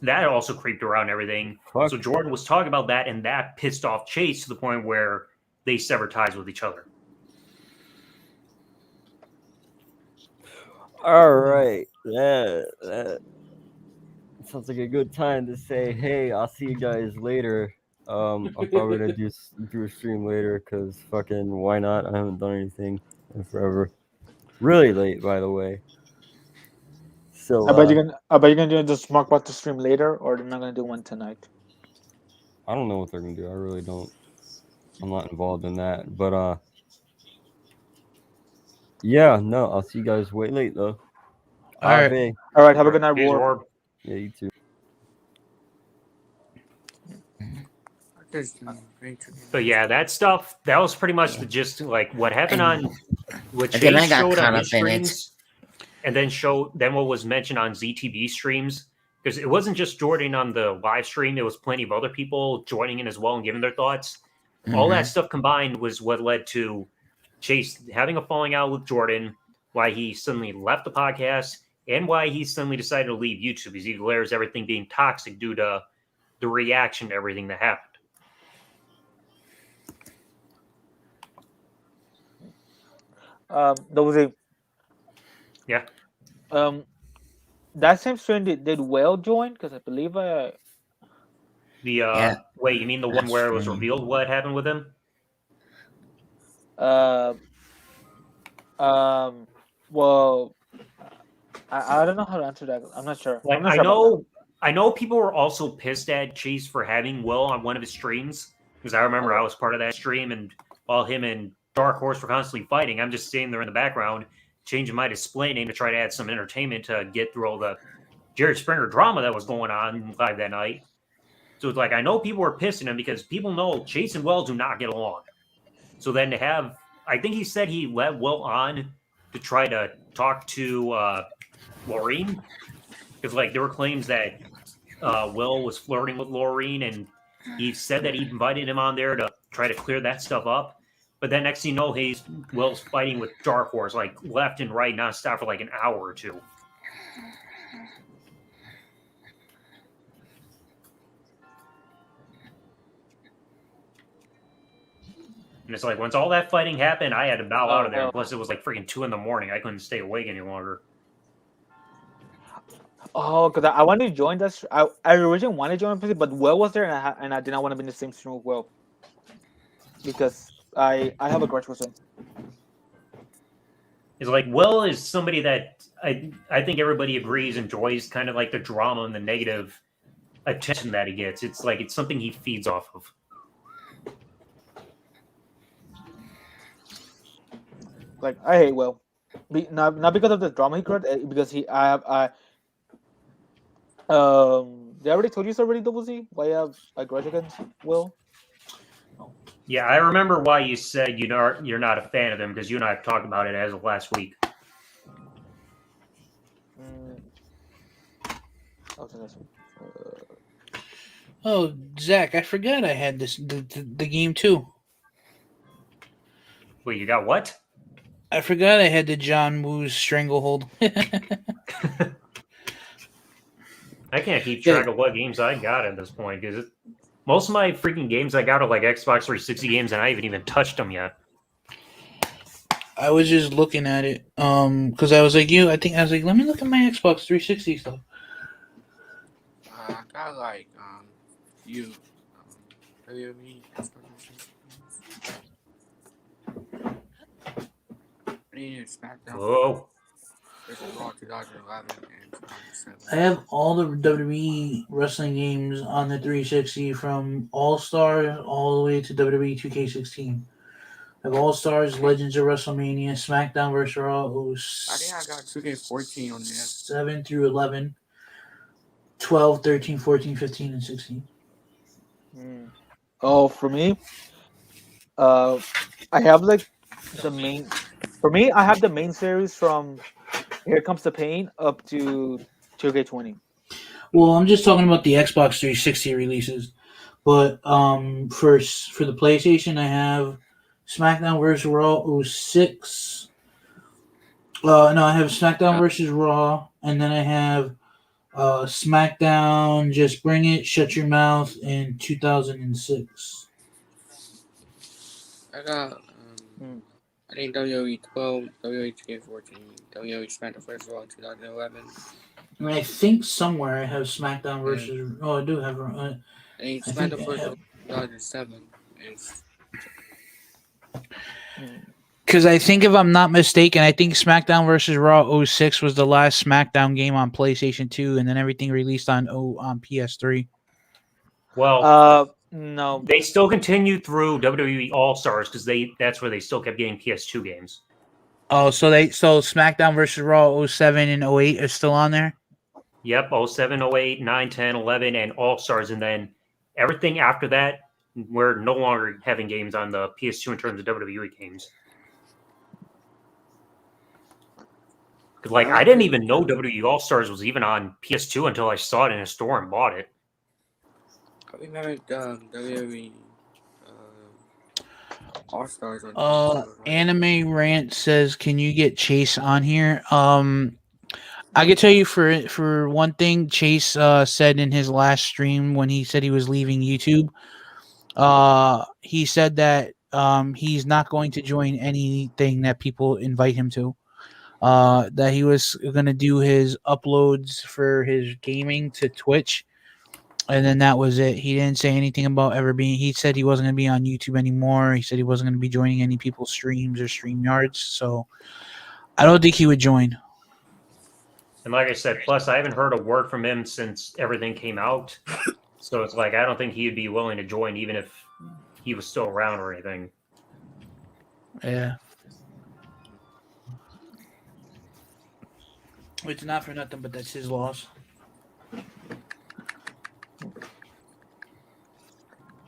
A: That also creeped around everything.
E: Fuck.
A: So Jordan was talking about that, and that pissed off Chase to the point where they severed ties with each other.
E: All right. Yeah. That sounds like a good time to say, hey, I'll see you guys later. I'm probably going to do a stream later because fucking why not? I haven't done anything in forever. Really late, by the way. So
F: I bet you're gonna do the Smart Bot to stream later, or they're not gonna do one tonight.
E: I don't know what they're gonna do. I really don't. I'm not involved in that. But yeah, no, I'll see you guys way late though.
B: All right.
F: All right. Have a good night, War.
E: Yeah, you too.
A: But yeah, that stuff, that was pretty much the gist, what happened on what Chase
G: then I got
A: showed
G: caught
A: on
G: up
A: his
G: in it.
A: streams, and then what was mentioned on ZTV streams, because it wasn't just Jordan on the live stream, there was plenty of other people joining in as well and giving their thoughts. All that stuff combined was what led to Chase having a falling out with Jordan, why he suddenly left the podcast, and why he suddenly decided to leave YouTube, because he declares everything being toxic due to the reaction to everything that happened.
F: Yeah. That same stream did Whale join? Because I believe
A: wait, you mean the one where it was revealed what happened with him?
F: Well, I don't know how to answer that. I'm not sure.
A: I know people were also pissed at Chase for having Will on one of his streams, because I remember I was part of that stream, and while him and Dark Horse were constantly fighting, I'm just sitting there in the background, changing my display name to try to add some entertainment to get through all the Jerry Springer drama that was going on live that night. So it's I know people were pissing him because people know Chase and Will do not get along. So then to have, I think he said he let Will on to try to talk to Laureen, because there were claims that Will was flirting with Laureen, and He said that he invited him on there to try to clear that stuff up. But then next thing you know, Will's fighting with Dark Horse like left and right nonstop for like an hour or two. And it's like once all that fighting happened, I had to bow out of there.
F: hell.
A: Plus, it was like freaking 2 a.m. I couldn't stay awake any longer.
F: Oh, because I wanted to join this. I originally wanted to join PC, but Will was there, and I did not want to be in the same stream with Will because I have a grudge with him.
A: It's like Will is somebody that I think everybody agrees enjoys kind of like the drama and the negative attention that he gets. It's like it's something he feeds off of.
F: Like I hate Will, not because of the drama he created, because did I already told you this already, Double Z? Why you have a grudge against Will?
A: Yeah, I remember why you said you're not a fan of him because you and I have talked about it as of last week.
B: Oh, Zach, I forgot I had the game too.
A: Wait, you got what?
B: I forgot I had the John Woo's Stranglehold.
A: I can't keep track of what games I got at this point because most of my freaking games I got are like Xbox 360 games, and I haven't even touched them yet.
B: I was just looking at it, because I was like you. I was like, let me look at my Xbox 360 stuff.
C: I got like WWE. SmackDown.
A: Whoa.
C: Raw 2011 and 2007.
B: I have all the WWE wrestling games on the 360 from All Stars all the way to WWE 2K16. I have All Stars, Legends of WrestleMania, SmackDown vs. Raw.
C: I think I got 2K14 on there.
B: 7 through 11, 12, 13, 14, 15, and 16.
F: Oh, for me, I have like the main. For me, I have the main series from Here Comes the Pain up to 2K20.
B: Well, I'm just talking about the Xbox 360 releases. But for the PlayStation, I have SmackDown vs. Raw 06. No, I have SmackDown vs. Raw, and then I have SmackDown Just Bring It, Shut Your Mouth in 2006.
C: I got I think WWE 12, WWE 2K14, WWE SmackDown vs. Raw 2011.
B: I mean, I think somewhere I have SmackDown versus. Oh, I do have.
C: I think SmackDown vs. 2007 is.
B: Because I think, if I'm not mistaken, I think SmackDown vs. Raw 06 was the last SmackDown game on PlayStation 2, and then everything released on PS3.
A: Well,
F: no,
A: they still continued through WWE All Stars because that's where they still kept getting PS2 games.
B: Oh, so SmackDown vs. Raw 07 and 08 is still on there?
A: Yep, 07, 08, 9, 10, 11, and All Stars, and then everything after that, we're no longer having games on the PS2 in terms of WWE games. Like, I didn't even know WWE All Stars was even on PS2 until I saw it in a store and bought it.
C: I remember WWE All Stars on
B: Anime Rant says, "Can you get Chase on here?" I could tell you for one thing, Chase said in his last stream when he said he was leaving YouTube, he said that he's not going to join anything that people invite him to. That he was going to do his uploads for his gaming to Twitch, and then that was it. He didn't say anything about ever being. He said he wasn't going to be on YouTube anymore. He said he wasn't going to be joining any people's streams or StreamYards. So I don't think he would join.
A: And like I said, plus I haven't heard a word from him since everything came out. So it's like I don't think he'd be willing to join even if he was still around or anything.
B: Yeah. It's not for nothing, but that's his loss.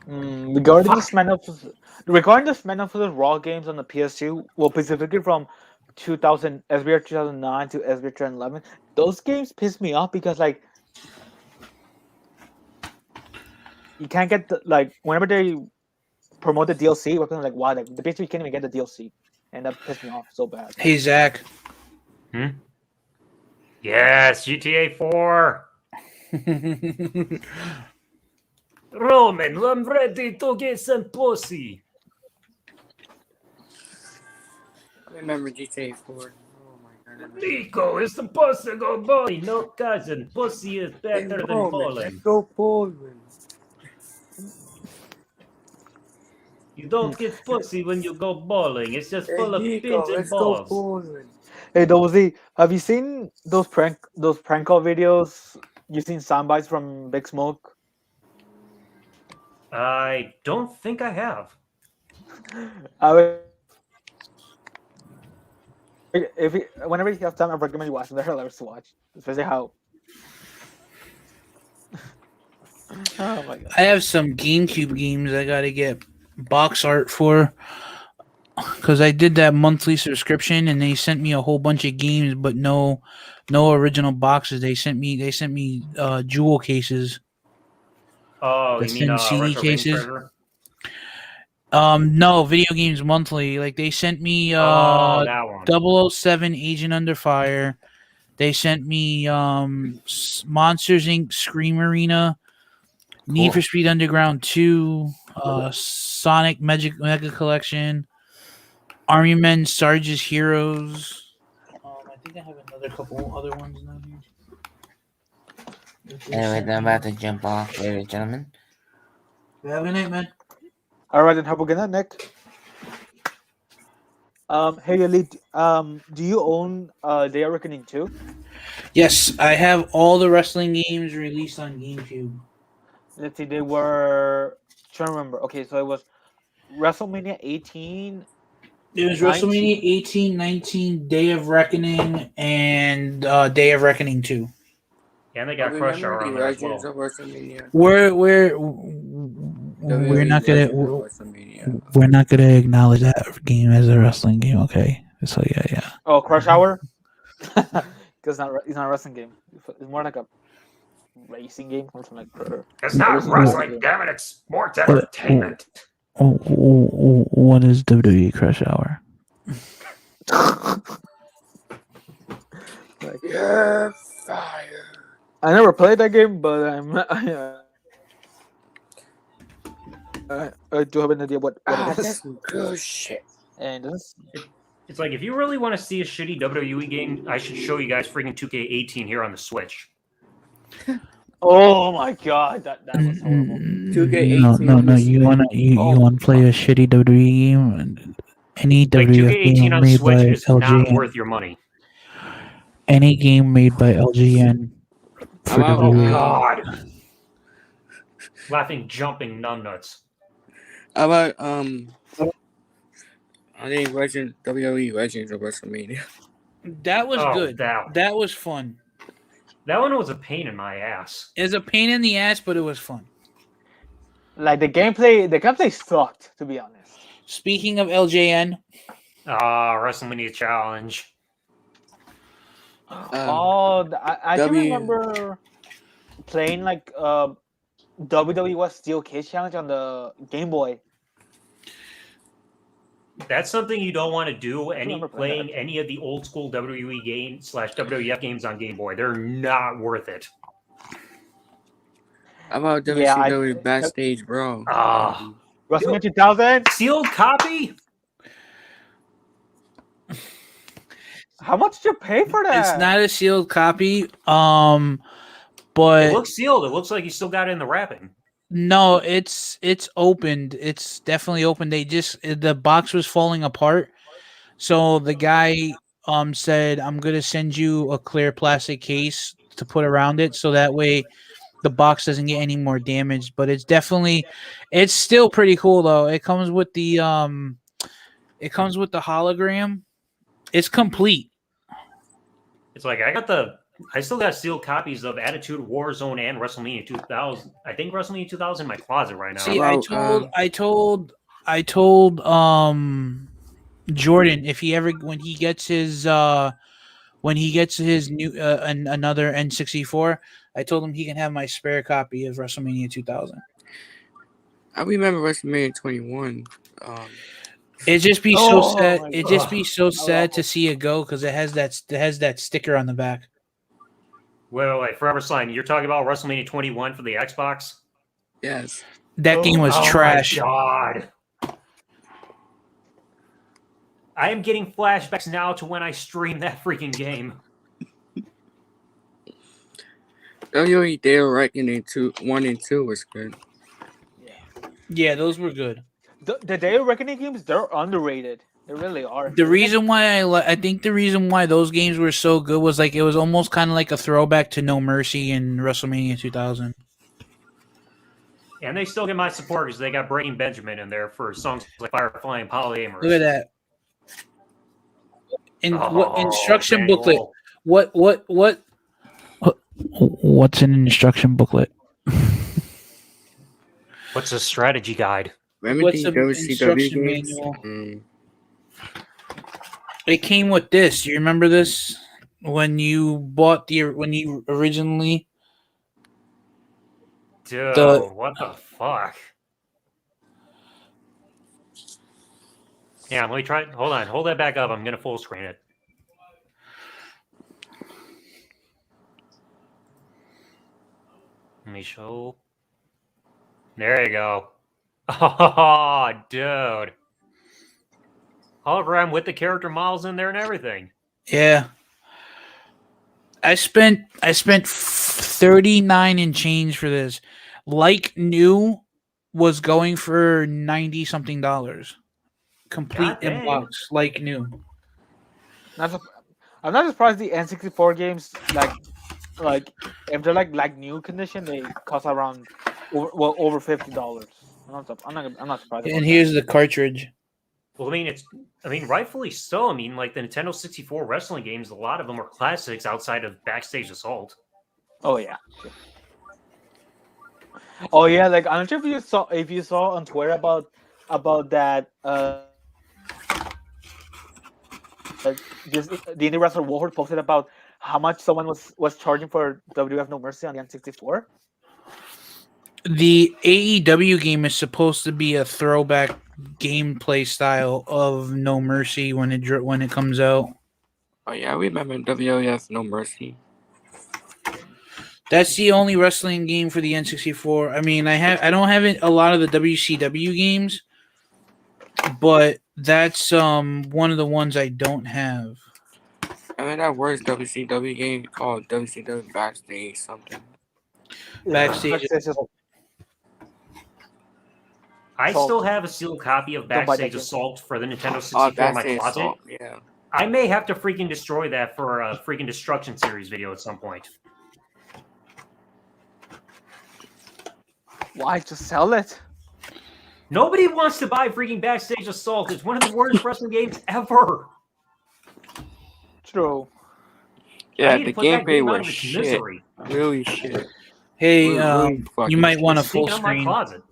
F: Regarding the SmackDown vs. Raw games on the PS2, well, specifically from SBR 2009 to SBR 2011, those games pissed me off because, like, you can't get whenever they promote the DLC, we're like, wow, the basically you can't even get the DLC, and that pissed me off so bad.
B: Hey Zach.
A: Yes, GTA 4. Roman, I'm ready to get some pussy.
C: I remember GTA 4. Oh my god.
A: Nico, it's impossible, boy. No cousin. Pussy is better than bowling.
C: Let's go bowling.
A: You don't get pussy when you go bowling. It's just full of
C: Nico,
A: pins and
C: let's go
A: balls.
C: bowling.
F: Hey, Dozy, have you seen those prank call videos? You seen soundbites from Big Smoke?
A: I don't think I have.
F: Whenever you have time, I recommend you watch them. They're hilarious to watch, especially how. Oh my god!
B: I have some GameCube games I gotta get box art for, because I did that monthly subscription and they sent me a whole bunch of games, but no original boxes. They sent me jewel cases.
A: Oh,
B: That
A: you mean
B: send CD
A: Retro Game
B: cases.
A: Treasure?
B: No, Video Games Monthly. Like they sent me
A: that one.
B: 007 Agent Under Fire. They sent me Monsters Inc. Scream Arena, Need for Speed Underground 2, Sonic Mega Collection, Army Men Sarge's Heroes. I think I have another couple other ones down here.
G: Anyway, I'm about to jump off, ladies and gentlemen.
B: Have a good night, man.
F: All right, then have a good night, Nick. Hey Elite, do you own Day of Reckoning 2?
B: Yes, I have all the wrestling games released on GameCube.
F: Let's see, they were trying to remember. Okay, so it was WrestleMania 18.
B: It was WrestleMania 18, 19, Day of Reckoning, and Day of Reckoning 2.
A: Yeah, and they got Crush Hour on there as well.
B: We're not gonna acknowledge that game as a wrestling game, okay? So yeah.
F: Oh, Crush Hour? Because it's not a wrestling game. It's more like a racing game, something like that.
A: It's not wrestling, damn it! It's sports entertainment.
B: What is WWE Crush Hour?
C: Yeah, fire.
F: I never played that game, but I do have an idea what it is.
C: That's some good shit.
F: And
A: it's like if you really want to see a shitty WWE game, I should show you guys freaking 2K18 here on the Switch.
F: Oh my god, that was horrible.
C: 2K18.
B: No. You wanna play a shitty WWE game? Any
A: Like
B: WWE
A: 2K18
B: game
A: on
B: made
A: Switch
B: by
A: is not
B: LGN.
A: worth your money.
B: Any game made by LGN for
C: Oh
B: WWE.
A: God. Laughing, jumping, numbnuts.
C: How about I think WWE Legends of WrestleMania.
B: That was good.
A: That
B: was fun.
A: That one was a pain in my ass.
B: It was a pain in the ass, but it was fun.
F: Like the gameplay sucked, to be honest.
B: Speaking of LJN,
A: WrestleMania Challenge.
F: I can remember playing like WWE Steel Cage Challenge on the Game Boy.
A: That's something you don't want to do.
F: Playing
A: Any of the old school WWE games / WWF games on Game Boy, they're not worth it.
C: How about WCW Backstage Brawl?
F: WrestleMania 2000
A: sealed copy.
F: How much did you pay for that?
B: It's not a sealed copy. But
A: it looks sealed. It looks like you still got it in the wrapping.
B: No, it's opened. It's definitely open. The box was falling apart. So the guy said, "I'm gonna send you a clear plastic case to put around it, so that way the box doesn't get any more damage." But it's still pretty cool though. It comes with the hologram. It's complete.
A: It's like I still got sealed copies of Attitude Warzone and WrestleMania 2000. I think WrestleMania 2000 in my closet right now.
B: See, I told Jordan if he ever when he gets his new another N64, I told him he can have my spare copy of WrestleMania 2000.
C: I remember WrestleMania 21.
B: It just be so
F: Oh
B: sad.
F: my
B: It
F: God.
B: just be so sad
F: awful.
B: to see it go because it has that sticker on the back.
A: Wait, Forever Slime, you're talking about WrestleMania 21 for the Xbox?
C: Yes.
B: That game was trash.
A: Oh my god. I am getting flashbacks now to when I streamed that freaking game.
C: WWE Day of Reckoning 1 and 2 was good.
B: Yeah, those were good.
F: The Day of Reckoning games, they're underrated. They really are.
B: The reason why I think the reason why those games were so good was like it was almost kind of like a throwback to No Mercy in WrestleMania 2000.
A: And they still get my support because they got Breaking Benjamin in there for songs like Firefly and Polyamorous.
B: Look at that. What instruction
A: dang,
B: booklet?
A: well.
B: What's an instruction booklet?
A: What's a strategy guide?
B: What's an
C: WCW
B: instruction
C: games?
B: manual? It came with this. Do you remember this? When you originally
A: Dude, what the fuck? Yeah, let me try. Hold on, hold that back up. I'm gonna full screen it. Let me show. There you go. Oh, dude. Hologram with the character models in there and everything.
B: Yeah. I spent 39 and change for this. Like new was going for $90 something. Complete in box, like new.
F: I'm not surprised the N64 games like if they're like new condition, they cost around over $50. I'm not surprised.
B: And here's the cartridge.
A: Well, I mean, rightfully so. I mean, like the Nintendo 64 wrestling games, a lot of them are classics outside of Backstage Assault.
F: Oh yeah. Oh yeah, like I'm not sure if you saw on Twitter about that the indie wrestler Warhol posted about how much someone was charging for WWF No Mercy on the N64.
B: The AEW game is supposed to be a throwback gameplay style of No Mercy when it comes out.
C: Oh yeah, I remember WWF No Mercy.
B: That's the only wrestling game for the N64. I mean, I don't have a lot of the WCW games, but that's one of the ones I don't have.
C: I mean, that worst WCW game called WCW Backstage something.
B: Backstage.
A: I still have a sealed copy of Backstage Assault for the Nintendo 64 in my closet.
C: Assault, yeah.
A: I may have to freaking destroy that for a freaking Destruction Series video at some point.
F: Why just sell it?
A: Nobody wants to buy freaking Backstage Assault. It's one of the worst wrestling games ever.
F: True.
C: Yeah, the gameplay was shit. Really shit.
B: Hey, you might want a full screen.
A: Closet.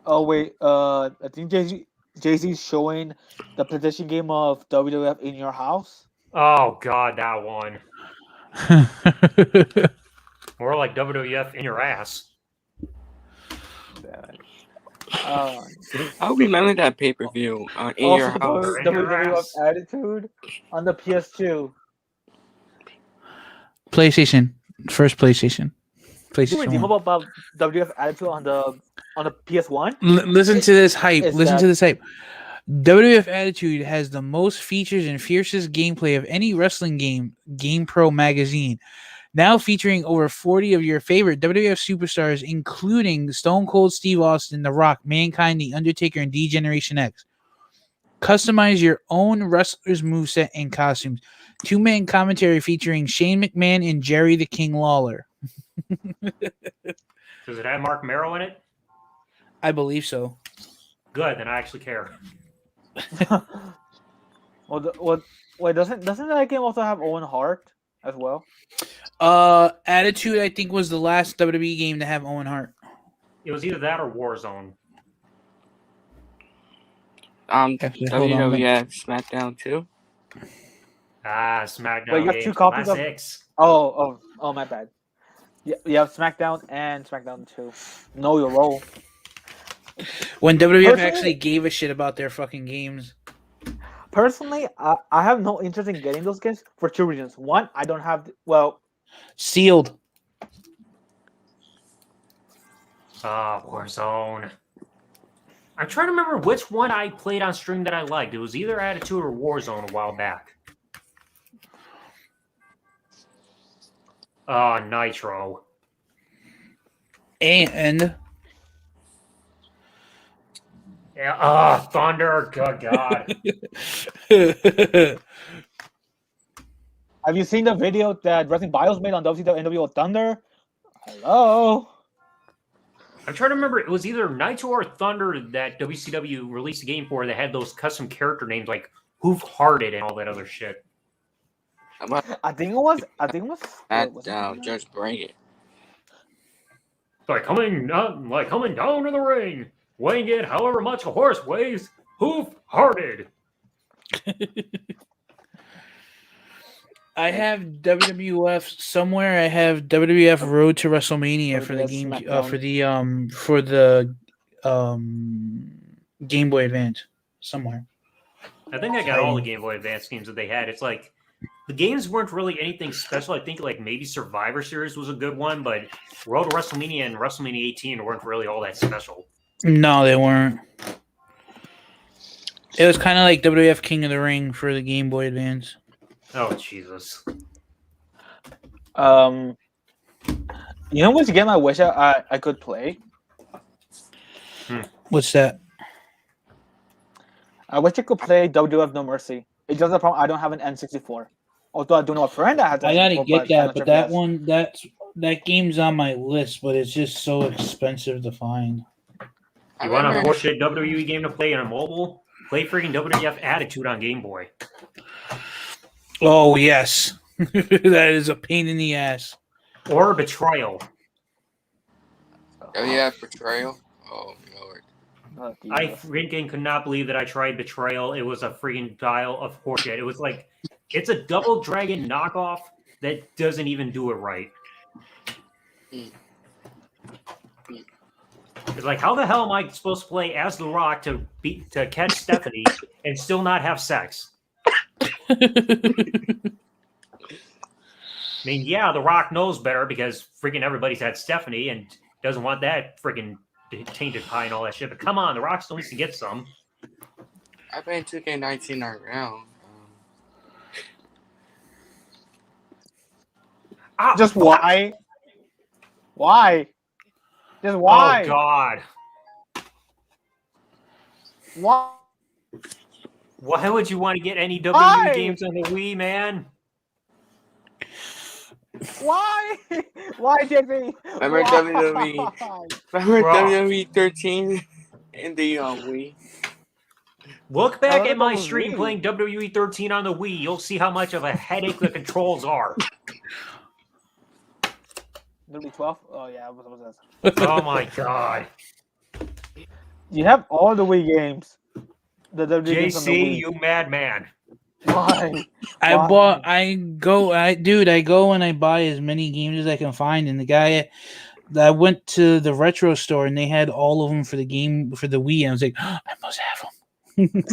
F: Oh wait, I think Jay-Z's showing the PlayStation game of WWF in your house.
A: Oh god, that one. More like WWF in your ass.
C: I remember that pay-per-view in your house.
F: WWF Attitude on the PS2.
B: PlayStation. First PlayStation.
F: You redeem about WWF Attitude on the PS1?
B: Listen to this hype. WWF Attitude has the most features and fiercest gameplay of any wrestling game, GamePro magazine. Now featuring over 40 of your favorite WWF superstars, including Stone Cold Steve Austin, The Rock, Mankind, The Undertaker, and D-Generation X. Customize your own wrestlers' moveset and costumes. Two-man commentary featuring Shane McMahon and Jerry the King Lawler.
A: Does it have Mark Merrow in it?
B: I believe so.
A: Good, then I actually care.
F: Wait, doesn't that game also have Owen Hart as well?
B: Attitude, I think, was the last WWE game to have Owen Hart.
A: It was either that or Warzone.
C: WWF SmackDown 2.
A: SmackDown
F: Wait, you have
A: games,
F: two copies of-
A: classics.
F: Oh, my bad. Yeah, you have SmackDown and SmackDown 2. Know your role.
B: When WWF
F: Personally-
B: actually gave a shit about their fucking games.
F: Personally, I have no interest in getting those games for two reasons. One, I don't have
B: Sealed.
A: Warzone. I'm trying to remember which one I played on stream that I liked. It was either Attitude or Warzone a while back. Nitro.
B: And
A: Yeah, Thunder. Good God.
F: Have you seen the video that Wrestling Bios made on NWO Thunder? Hello.
A: I'm trying to remember. It was either Nitro or Thunder that WCW released a game for that had those custom character names like Hoof Hearted and all that other shit.
F: I think it was.
C: Just bring it.
A: Like coming down to the ring, weighing it however much a horse weighs, Hoof Hearted.
B: I have WWF somewhere. I have WWF Road to WrestleMania for the game for the Game Boy Advance somewhere.
A: I think I got all the Game Boy Advance games that they had. It's like the games weren't really anything special. I think like maybe Survivor Series was a good one, but Road to WrestleMania and WrestleMania 18 weren't really all that special.
B: No, they weren't. It was kind of like WWF King of the Ring for the Game Boy Advance.
A: Oh Jesus!
F: You know which game I wish I could play?
B: What's that?
F: I wish I could play WWF No Mercy. It's just a problem. I don't have an N64. Although I do know a friend that has.
B: I gotta
F: N64,
B: get that, but that
F: yes.
B: one, that game's on my list, but it's just so expensive to find.
A: You want a bullshit WWE game to play on a mobile? Play freaking WWF Attitude on Game Boy.
B: Oh yes, that is a pain in the ass.
A: Or Betrayal.
C: Betrayal. Oh Lord.
F: Oh,
A: I
F: Jesus.
A: freaking could not believe that I tried Betrayal. It was a freaking dial of horseshit. It was like, it's a Double Dragon knockoff that doesn't even do it right. It's like, how the hell am I supposed to play as The Rock to catch Stephanie and still not have sex? I mean, yeah, The Rock knows better because freaking everybody's had Stephanie and doesn't want that freaking tainted pie and all that shit. But come on, The Rock still needs to get some.
C: I played 2K19 right now.
F: Just why? Why? Just why?
A: Oh God!
F: Why?
A: Why would you want to get any WWE
F: Why?
A: games on the Wii, man?
F: Why? Why, JP?
C: Remember WWE? Remember
A: Bro.
C: WWE 13 in the Wii?
A: Look back
F: How
A: at my
F: about
A: stream
F: Wii?
A: playing WWE 13 on the Wii. You'll see how much of a headache the controls are.
F: WWE 12? Oh, yeah. What was that?
A: Oh my God.
F: You have all the Wii games. The WWE games on the
A: JC,
F: Wii.
A: you madman.
F: Why?
B: I
F: Why?
B: go and I buy as many games as I can find. And the guy, I went to the retro store and they had all of them for the Wii. And I was like, I must have them.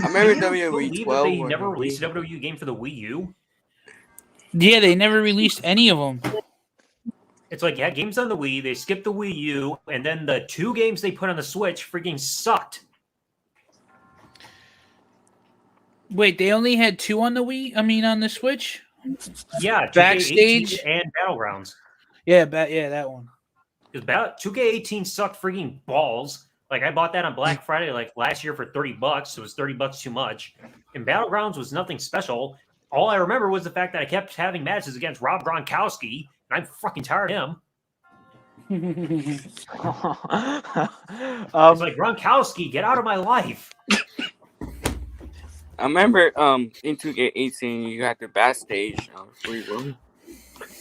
C: I remember
A: Can you
C: WWE
A: believe
C: 12.
A: that they
C: or
A: never
C: the
A: released a
C: Wii.
A: WWE game for the Wii U?
B: Yeah, they never released any of them.
A: It's like, yeah, games on the Wii, they skipped the Wii U, and then the two games they put on the Switch freaking sucked.
B: Wait, they only had two on the Wii? I mean, on the Switch?
A: Yeah, 2K18
B: Backstage?
A: and Battlegrounds.
B: Yeah, that one.
A: Because 2K18 sucked freaking balls. Like, I bought that on Black Friday like last year for $30. So it was $30 too much. And Battlegrounds was nothing special. All I remember was the fact that I kept having matches against Rob Gronkowski, and I'm fucking tired of him. It's like, Gronkowski, get out of my life.
C: I remember in 2K18 you had the backstage free room.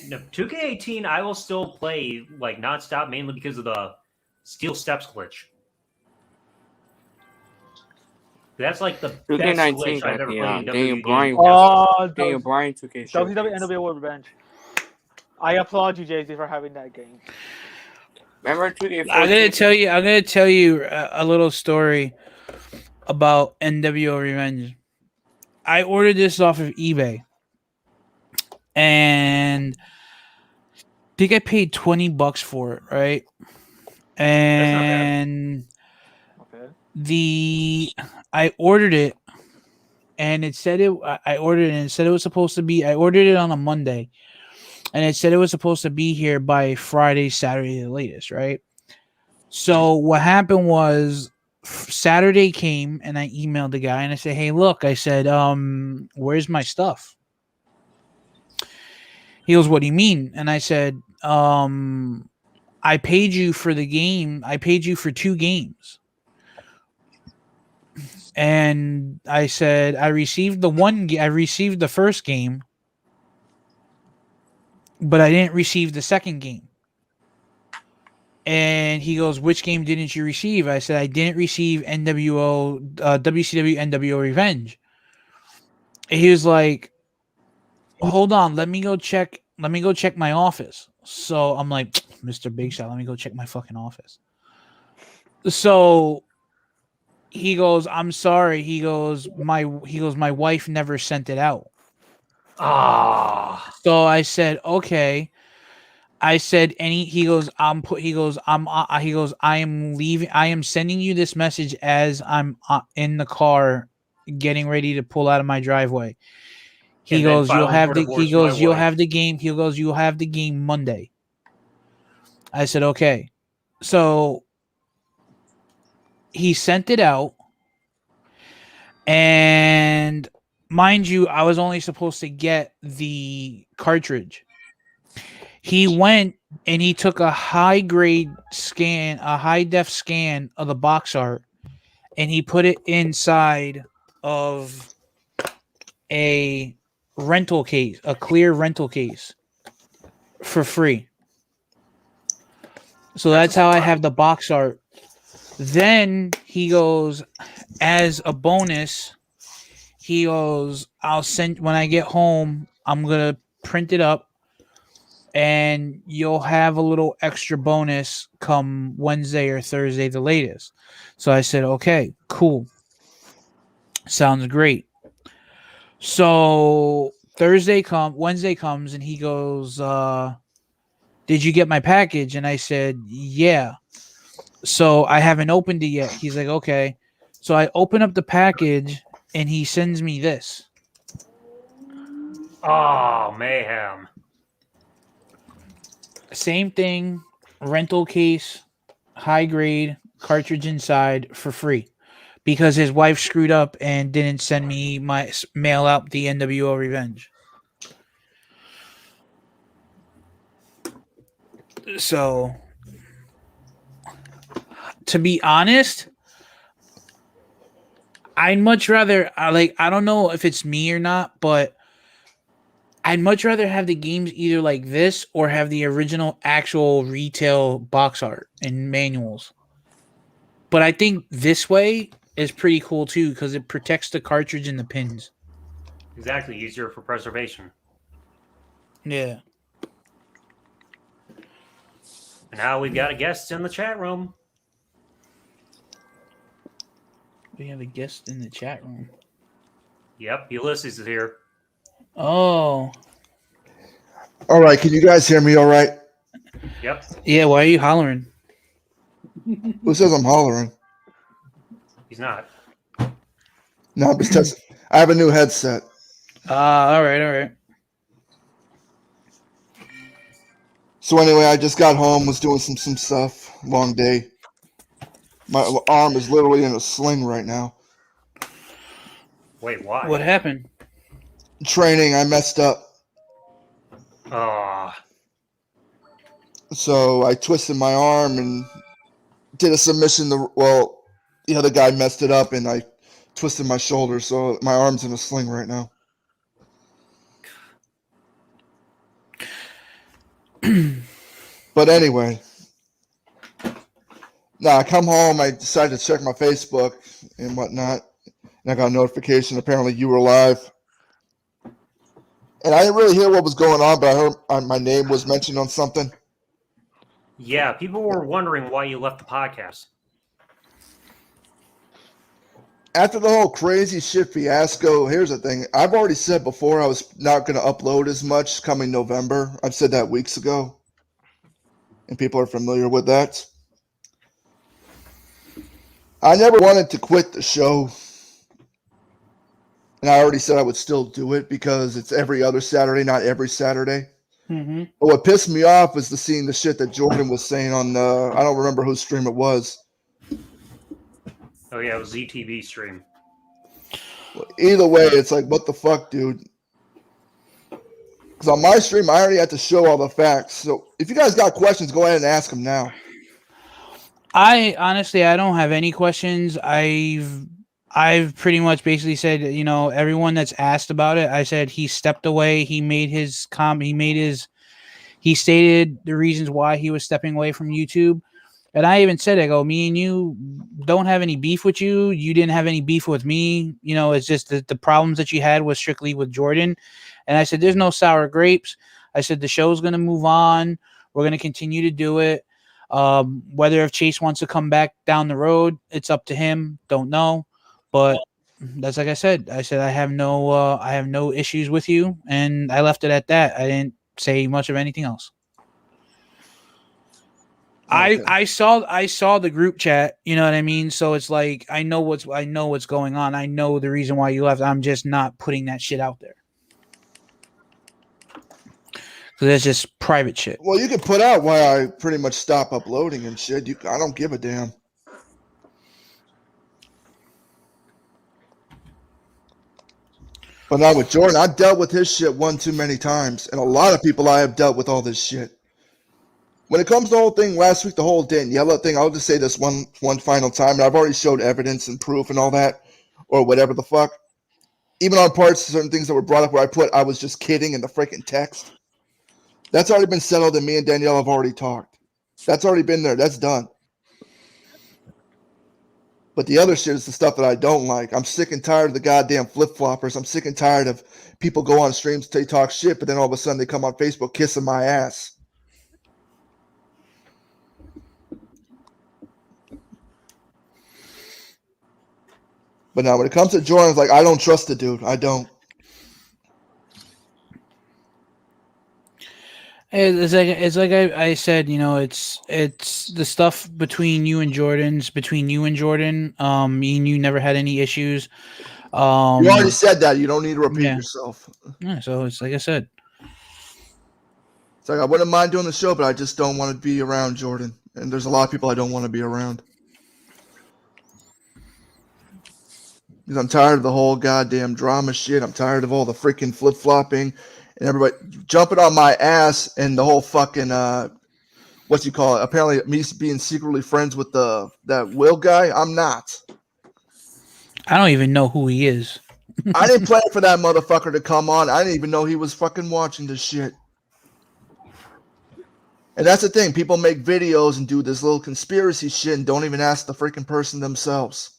A: No, 2K18, I will still play like nonstop, mainly because of the Steel Steps glitch. That's like the best
C: 2K19
A: glitch I've
C: got
A: ever
C: the
A: played in
C: Daniel
A: WWE
C: Bryan.
A: games.
F: Oh,
C: Daniel Bryan 2K
F: WCW
C: showcase.
F: NWO Revenge. I applaud you, Jay-Z, for having that game.
C: Remember 2K14?
B: I'm gonna tell you a little story about NWO Revenge. I ordered this off of eBay, and I think I paid $20 for it, right? And
F: Okay.
B: I ordered it, and it said it. I ordered it, and it said it was supposed to be. I ordered it on a Monday, and it said it was supposed to be here by Friday, Saturday, the latest, right? So what happened was Saturday came, and I emailed the guy, and I said, "Hey, look," I said, "where's my stuff?" He goes, "What do you mean?" And I said, "I paid you for the game. I paid you for 2 games." And I said, I received I received the first game, but I didn't receive the second game. And he goes, "Which game didn't you receive?" I said, "I didn't receive WCW NWO Revenge." And he was like, "Hold on, let me go check my office." So I'm like, "Mr. Big Shot, let me go check my fucking office." So he goes, "I'm sorry." He goes, my wife never sent it out."
A: Ah.
B: So I said, "Okay." I said, he goes, I am leaving. I am sending you this message as I'm in the car getting ready to pull out of my driveway. He
A: And then
B: goes,
A: filing for divorce to my
B: you'll
A: wife.
B: have the game. He goes, "You'll have the game Monday." I said, "Okay." So he sent it out, and mind you, I was only supposed to get the cartridge. He went and he took a high def scan of the box art, and he put it inside of a rental case, a clear rental case, for free. So that's how I have the box art. Then he goes, as a bonus, he goes, "I'll send when I get home, I'm gonna print it up, and you'll have a little extra bonus come Wednesday or Thursday, the latest." So I said, "Okay, cool. Sounds great." So Wednesday comes, and he goes, "Did you get my package?" And I said, "Yeah." So I haven't opened it yet. He's like, "Okay." So I open up the package, and he sends me this.
A: Oh, mayhem.
B: Same thing, rental case, high grade, cartridge inside for free, because his wife screwed up and didn't send me mail out the NWO Revenge. So, to be honest, I'd much rather, I don't know if it's me or not, but I'd much rather have the games either like this or have the original actual retail box art and manuals. But I think this way is pretty cool too, because it protects the cartridge and the pins.
A: Exactly, easier for preservation.
B: Yeah.
A: And now we've got a guest in the chat room.
B: We have a guest in the chat room.
A: Yep, Ulysses is here.
B: Oh.
H: All right, can you guys hear me all right?
A: Yep.
B: Yeah, why are you hollering?
H: Who says I'm hollering?
A: He's not.
H: No, I'm just testing. I have a new headset.
B: All right.
H: So anyway, I just got home, was doing some stuff. Long day. My arm is literally in a sling right now.
A: Wait, why?
B: What happened?
H: Training, I messed up.
A: Ah.
H: So I twisted my arm and did a submission. The other guy messed it up, and I twisted my shoulder, so my arm's in a sling right now. But anyway, I come home, I decided to check my Facebook and whatnot, and I got a notification. Apparently, you were live. And I didn't really hear what was going on, but I heard my name was mentioned on something.
A: Yeah, people were wondering why you left the podcast.
H: After the whole crazy shit fiasco, here's the thing. I've already said before I was not going to upload as much coming November. I've said that weeks ago. And people are familiar with that. I never wanted to quit the show. And I already said I would still do it because it's every other Saturday, not every Saturday.
B: Mm-hmm.
H: But what pissed me off was seeing the shit that Jordan was saying on the, I don't remember whose stream it was.
A: Oh yeah, it was ZTV stream.
H: Either way, it's like, what the fuck, dude? Because on my stream, I already had to show all the facts. So if you guys got questions, go ahead and ask them now.
B: I honestly, I don't have any questions. I've pretty much basically said, you know, everyone that's asked about it, I said he stepped away. He made his he stated the reasons why he was stepping away from YouTube. And I even said, I go, me and you don't have any beef with you. You didn't have any beef with me. You know, it's just that the problems that you had was strictly with Jordan. And I said, there's no sour grapes. I said, the show's going to move on. We're going to continue to do it. Whether if Chase wants to come back down the road, it's up to him. Don't know. But that's like I said I have no issues with you. And I left it at that. I didn't say much of anything else. Okay. I saw the group chat, you know what I mean? So it's like I know what's going on. I know the reason why you left. I'm just not putting that shit out there. So that's just private shit.
H: Well, you can put out why I pretty much stop uploading and shit. I don't give a damn. But now with Jordan, I've dealt with his shit one too many times. And a lot of people I have dealt with all this shit. When it comes to the whole thing last week, the whole Daniela thing, I'll just say this one final time, and I've already showed evidence and proof and all that, or whatever the fuck. Even on parts, certain things that were brought up where I was just kidding in the freaking text. That's already been settled, and me and Danielle have already talked. That's already been there. That's done. But the other shit is the stuff that I don't like. I'm sick and tired of the goddamn flip-floppers. I'm sick and tired of people go on streams, they talk shit, but then all of a sudden they come on Facebook kissing my ass. But now when it comes to Jordan, it's like, I don't trust the dude. I don't.
B: It's like I said, you know, it's the stuff between you and Jordan. Me and you never had any issues.
H: You already said that. You don't need to repeat yourself.
B: Yeah, so it's like I said.
H: It's like I wouldn't mind doing the show, but I just don't want to be around Jordan. And there's a lot of people I don't want to be around. Because I'm tired of the whole goddamn drama shit. I'm tired of all the freaking flip-flopping and everybody jumping on my ass and the whole fucking, what's you call it? Apparently me being secretly friends with that Will guy. I'm not.
B: I don't even know who he is.
H: I didn't plan for that motherfucker to come on. I didn't even know he was fucking watching this shit. And that's the thing. People make videos and do this little conspiracy shit and don't even ask the freaking person themselves.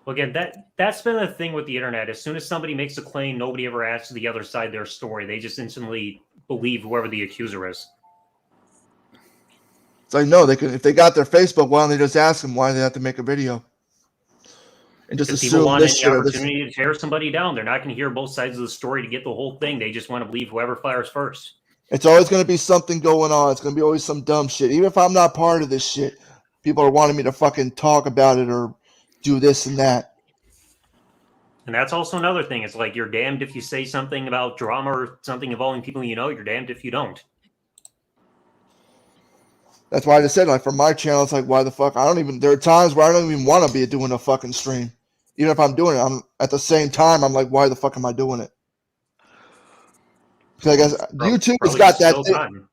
A: Well, again, that's been the thing with the internet. As soon as somebody makes a claim, nobody ever asks the other side their story. They just instantly believe whoever the accuser is.
H: It's like, no, they can. If they got their Facebook, why don't they just ask them why they have to make a video? And just assume
A: people want
H: this
A: any
H: shit.
A: opportunity to tear somebody down. They're not going to hear both sides of the story to get the whole thing. They just want to believe whoever fires first.
H: It's always going to be something going on. It's going to be always some dumb shit. Even if I'm not part of this shit, people are wanting me to fucking talk about it or do this and that.
A: And that's also another thing. It's like you're damned if you say something about drama or something involving people you know. You're damned if you don't.
H: That's why I just said, like, for my channel, it's like, why the fuck? There are times where I don't even want to be doing a fucking stream. Even if I'm doing it, I'm at the same time, I'm like, why the fuck am I doing it? Because I guess YouTube has got that thing.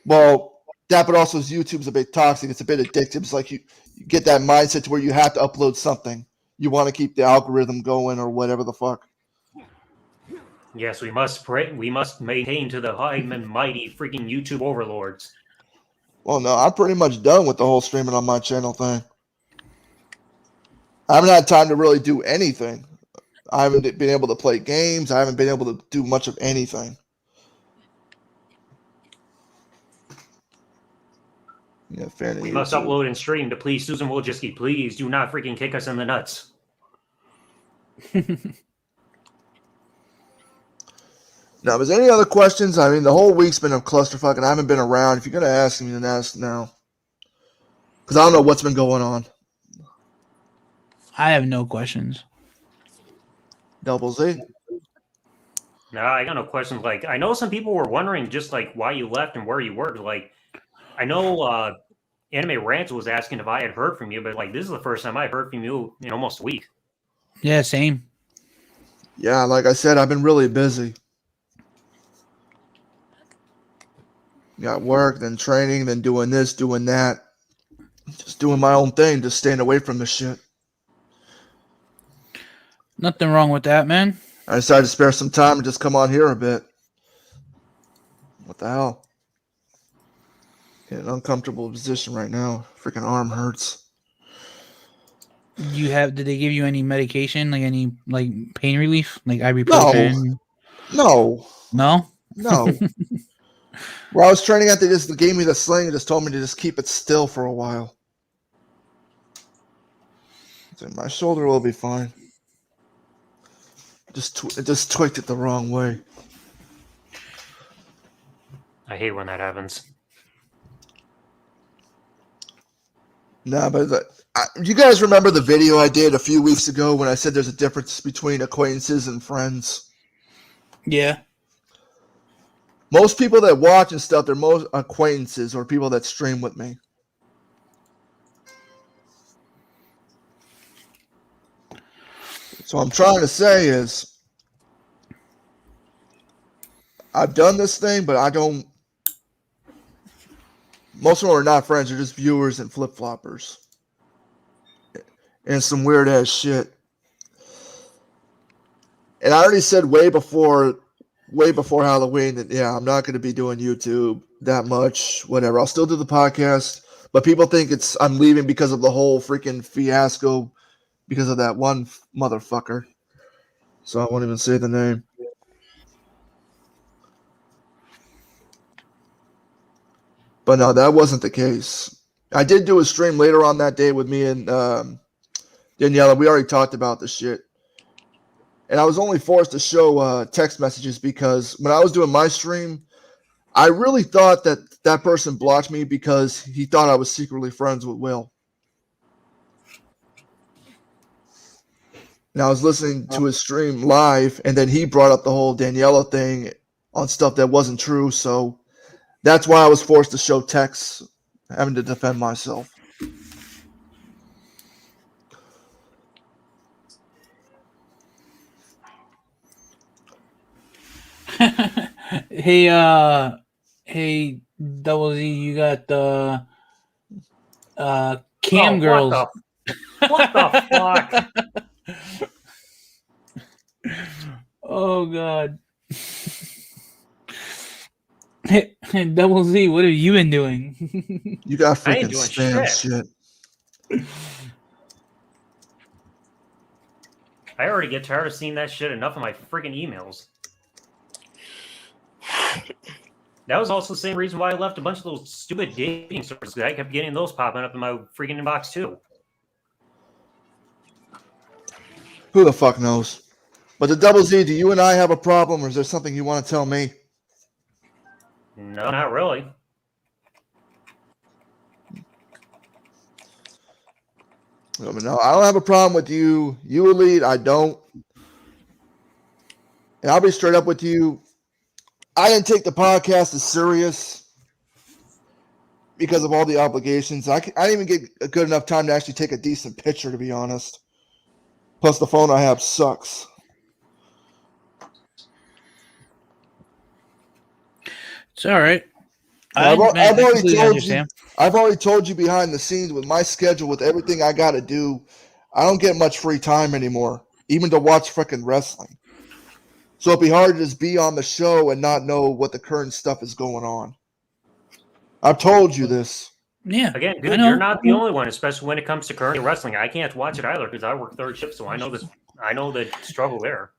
H: Well, that, but also YouTube's a bit toxic. It's a bit addictive. It's like you get that mindset to where you have to upload something. You want to keep the algorithm going or whatever the fuck.
A: Yes, we must pray. We must maintain to the high and mighty freaking YouTube overlords.
H: Well, no, I'm pretty much done with the whole streaming on my channel thing. I haven't had time to really do anything. I haven't been able to play games. I haven't been able to do much of anything. Yeah, fan of
A: We must
H: YouTube.
A: upload and stream to please Susan Wojcicki. Please do not freaking kick us in the nuts.
H: Now, if there's any other questions, I mean, the whole week's been a clusterfuck, and I haven't been around. If you're going to ask me, then ask now. Because I don't know what's been going on.
B: I have no questions.
H: Double Z.
A: No, I got no questions. Like, I know some people were wondering just like why you left and where you worked. Like, I know Anime Rants was asking if I had heard from you, but like, this is the first time I've heard from you in almost a week.
B: Yeah, same.
H: Yeah, like I said, I've been really busy. Got work, then training, then doing this, doing that. Just doing my own thing, just staying away from this shit.
B: Nothing wrong with that, man.
H: I decided to spare some time and just come on here a bit. What the hell? In an uncomfortable position right now. Freaking arm hurts.
B: Did they give you any medication, like any like pain relief, like ibuprofen?
H: No.
B: No.
H: Where I was training at, they just gave me the sling and just told me to just keep it still for a while. So my shoulder will be fine. It just tweaked it the wrong way.
A: I hate when that happens.
H: Nah, but you guys remember the video I did a few weeks ago when I said there's a difference between acquaintances and friends?
B: Yeah.
H: Most people that watch and stuff, they're most acquaintances or people that stream with me. So what I'm trying to say is I've done this thing, but I don't. Most of them are not friends. They're just viewers and flip-floppers. And some weird-ass shit. And I already said way before Halloween that, yeah, I'm not going to be doing YouTube that much, whatever. I'll still do the podcast, but people think I'm leaving because of the whole freaking fiasco because of that one motherfucker. So I won't even say the name. But no, that wasn't the case. I did do a stream later on that day with me and Daniela. We already talked about this shit. And I was only forced to show text messages because when I was doing my stream, I really thought that person blocked me because he thought I was secretly friends with Will. And I was listening to his stream live, and then he brought up the whole Daniela thing on stuff that wasn't true. So that's why I was forced to show texts, having to defend myself.
B: Hey, Double Z, you got the cam girls.
A: What the fuck?
B: Oh God. Hey, Double Z, what have you been doing?
H: You got
A: I ain't
H: freaking
A: doing
H: spam
A: shit.
H: shit.
A: I already get tired of seeing that shit enough of my freaking emails. That was also the same reason why I left a bunch of those stupid dating stores. I kept getting those popping up in my freaking inbox too.
H: Who the fuck knows? But the Double Z, do you and I have a problem, or is there something you want to tell me?
A: No, not really.
H: No, I don't have a problem with you. You Elite, I don't. And I'll be straight up with you. I didn't take the podcast as serious because of all the obligations. I didn't even get a good enough time to actually take a decent picture, to be honest. Plus, the phone I have sucks.
B: It's all right.
H: I've already told you behind the scenes with my schedule, with everything I got to do, I don't get much free time anymore, even to watch freaking wrestling. So it'd be hard to just be on the show and not know what the current stuff is going on. I've told you this.
B: Yeah.
A: Again,
B: I
A: dude,
B: know.
A: you're not the only one, especially when it comes to current wrestling. I can't watch it either because I work third shift, so I know this. I know the struggle there.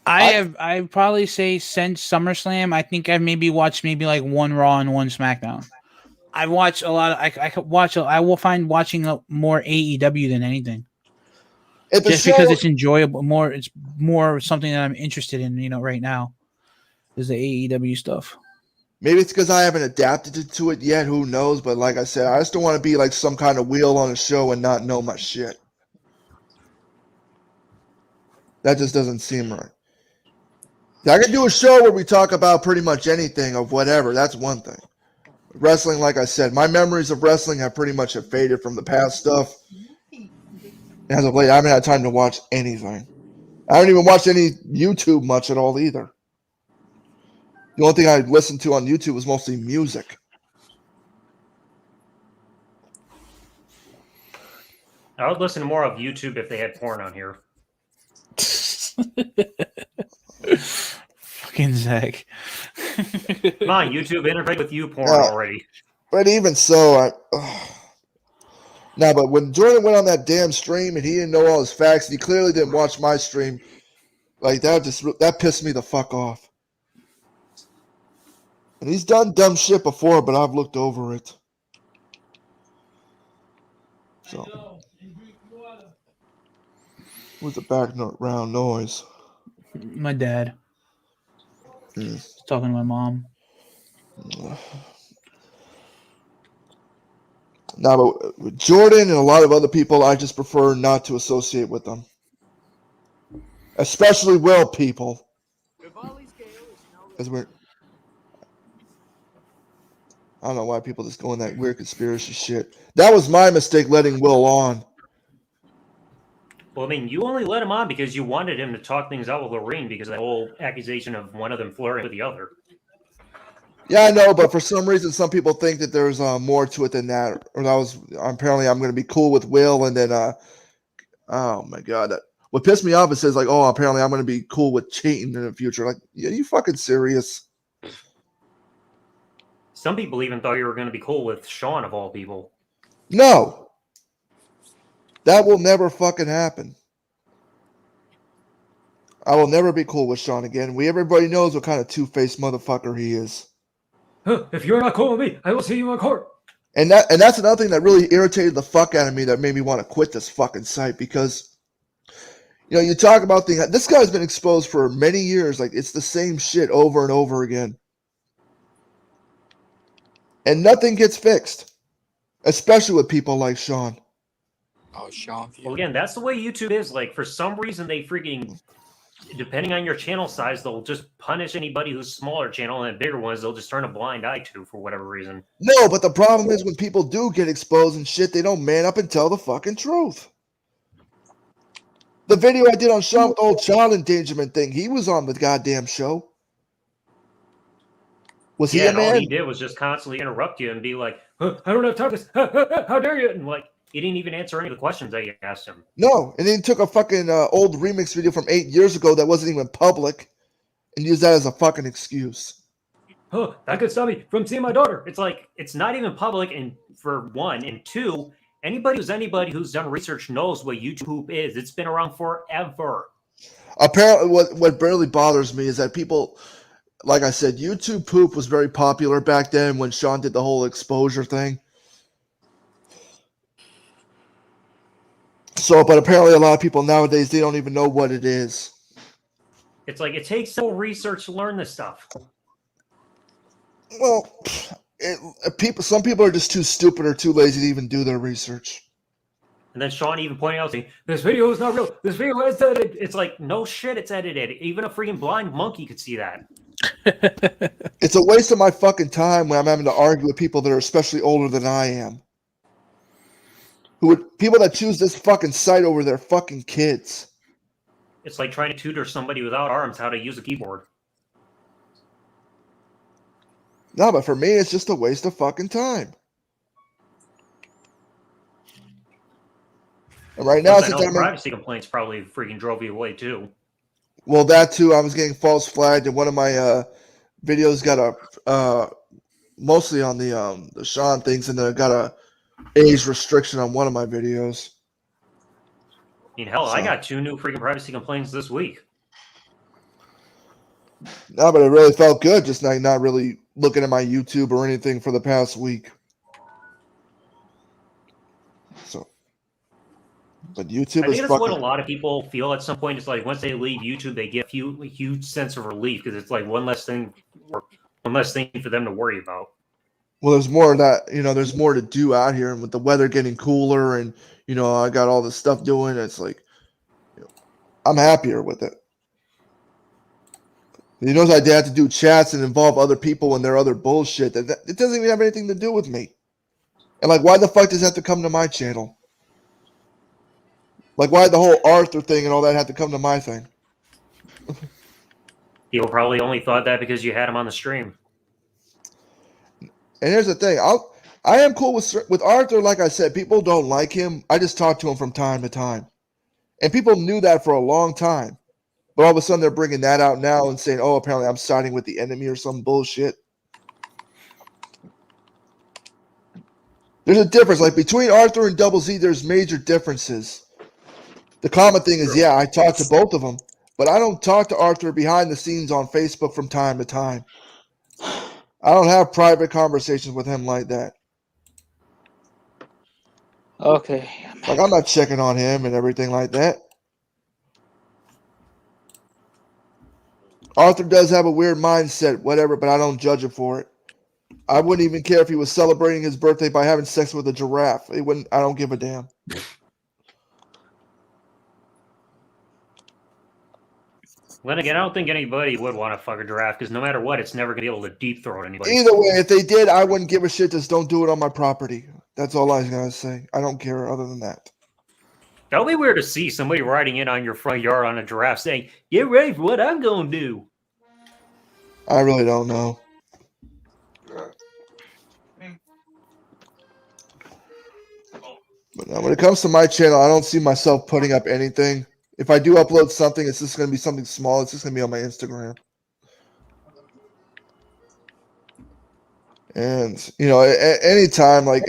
B: I'd probably say since SummerSlam, I think I've maybe watched maybe like one Raw and one SmackDown. I watch a lot of. I could watch. I will find watching more AEW than anything.
H: If the
B: Just
H: show,
B: because it's enjoyable, it's more something that I'm interested in. Right now is the AEW stuff.
H: maybe it's because I haven't adapted to it yet. Who knows? But like I said, I just don't want to be like some kind of wheel on a show and not know my shit. That just doesn't seem right. I can do a show where we talk about pretty much anything of whatever. That's one thing. Wrestling, like I said, my memories of wrestling have pretty much faded from the past stuff. As of late, I haven't had time to watch anything. I haven't even watched any YouTube much at all either. The only thing I listened to on YouTube was mostly music.
A: I would listen to more of YouTube if they had porn on here.
B: Fucking Zach.
A: Come on, YouTube, integrate with you porn
H: Yeah.
A: already.
H: But even so, but when Jordan went on that damn stream and he didn't know all his facts, and he clearly didn't watch my stream, like that pissed me the fuck off. And he's done dumb shit before, but I've looked over it. So, what's the background noise?
B: My dad. He's talking to my mom.
H: Now, but with Jordan and a lot of other people, I just prefer not to associate with them. Especially well people. Because I don't know why people just go in that weird conspiracy shit. That was my mistake letting Will on.
A: Well, I mean, you only let him on because you wanted him to talk things out with Lorraine because of the whole accusation of one of them flirting with the other.
H: Yeah, I know, but for some reason, some people think that there's more to it than that. Or that was apparently I'm going to be cool with Will, and then oh my god, what pissed me off is says like, oh, apparently I'm going to be cool with cheating in the future. Like, yeah, you fucking serious?
A: Some people even thought you were going to be cool with Sean of all people.
H: No, that will never fucking happen. I will never be cool with Sean again. Everybody knows what kind of two-faced motherfucker he is.
A: If you're not cool with me, I will see you in court.
H: And that's another thing that really irritated the fuck out of me that made me want to quit this fucking site because, you talk about things. This guy's been exposed for many years. Like, it's the same shit over and over again. And nothing gets fixed, especially with people like Sean.
C: Oh, Sean.
A: Well, again, that's the way YouTube is. Like, for some reason, they freaking, depending on your channel size, they'll just punish anybody who's smaller channel, and bigger ones, they'll just turn a blind eye to for whatever reason.
H: No, but the problem is when people do get exposed and shit, they don't man up and tell the fucking truth. The video I did on Sean with the whole child endangerment thing, he was on the goddamn show. Was he a man?
A: All he did was just constantly interrupt you and be like, I don't have time for this. How dare you? And like, he didn't even answer any of the questions that you asked him.
H: No, and then he took a fucking old remix video from 8 years ago that wasn't even public and used that as a fucking excuse.
A: That could stop me from seeing my daughter. It's like, it's not even public, and for one. And two, anybody who's done research knows what YouTube is. It's been around forever.
H: Apparently, what really bothers me is that people, like I said, YouTube poop was very popular back then when Sean did the whole exposure thing. So, but apparently a lot of people nowadays, they don't even know what it is.
A: It's like, it takes some research to learn this stuff.
H: Well, some people are just too stupid or too lazy to even do their research.
A: And then Sean even pointing out, saying, this video is not real. This video is edited. It's like, no shit, it's edited. Even a freaking blind monkey could see that.
H: It's a waste of my fucking time when I'm having to argue with people that are especially older than I am. People that choose this fucking site over their fucking kids.
A: It's like trying to tutor somebody without arms how to use a keyboard.
H: No, but for me, it's just a waste of fucking time. And right now, since I'm
A: privacy complaints probably freaking drove you away too.
H: Well, that too. I was getting false flagged, and one of my videos got mostly on the Sean things, and then I got a age restriction on one of my videos.
A: I mean, hell, I
H: So-
A: got 2 new freaking privacy complaints this week.
H: No, but it really felt good just not really looking at my YouTube or anything for the past week. So, but YouTube
A: I think
H: is
A: that's what a
H: fucking.
A: lot of people feel at some point. It's like once they leave YouTube, they get a huge sense of relief because it's like one less thing for them to worry about.
H: Well, there's more of that, there's more to do out here, and with the weather getting cooler, and I got all this stuff doing. It's like, I'm happier with it. I have to do chats and involve other people in their other bullshit. That it doesn't even have anything to do with me. And like, why the fuck does that have to come to my channel? Like, why the whole Arthur thing and all that have to come to my thing?
A: People probably only thought that because you had him on the stream.
H: And here's the thing, I am cool with Arthur. Like I said, people don't like him. I just talk to him from time to time, and people knew that for a long time. But all of a sudden, they're bringing that out now and saying, "Oh, apparently I'm siding with the enemy" or some bullshit. There's a difference, like between Arthur and Double Z. There's major differences. The common thing is, yeah, I talk to both of them, but I don't talk to Arthur behind the scenes on Facebook from time to time. I don't have private conversations with him like that.
F: Okay.
H: Like, I'm not checking on him and everything like that. Arthur does have a weird mindset, whatever, but I don't judge him for it. I wouldn't even care if he was celebrating his birthday by having sex with a giraffe. I don't give a damn.
A: Then again, I don't think anybody would want to fuck a giraffe because no matter what, it's never going to be able to deep throat anybody.
H: Either way, if they did, I wouldn't give a shit. Just don't do it on my property. That's all I was going to say. I don't care other than that.
A: That would be weird to see somebody riding in on your front yard on a giraffe saying, "Get ready for what I'm going to do."
H: I really don't know. But when it comes to my channel, I don't see myself putting up anything. If I do upload something, it's just going to be something small. It's just going to be on my Instagram. And, anytime, like,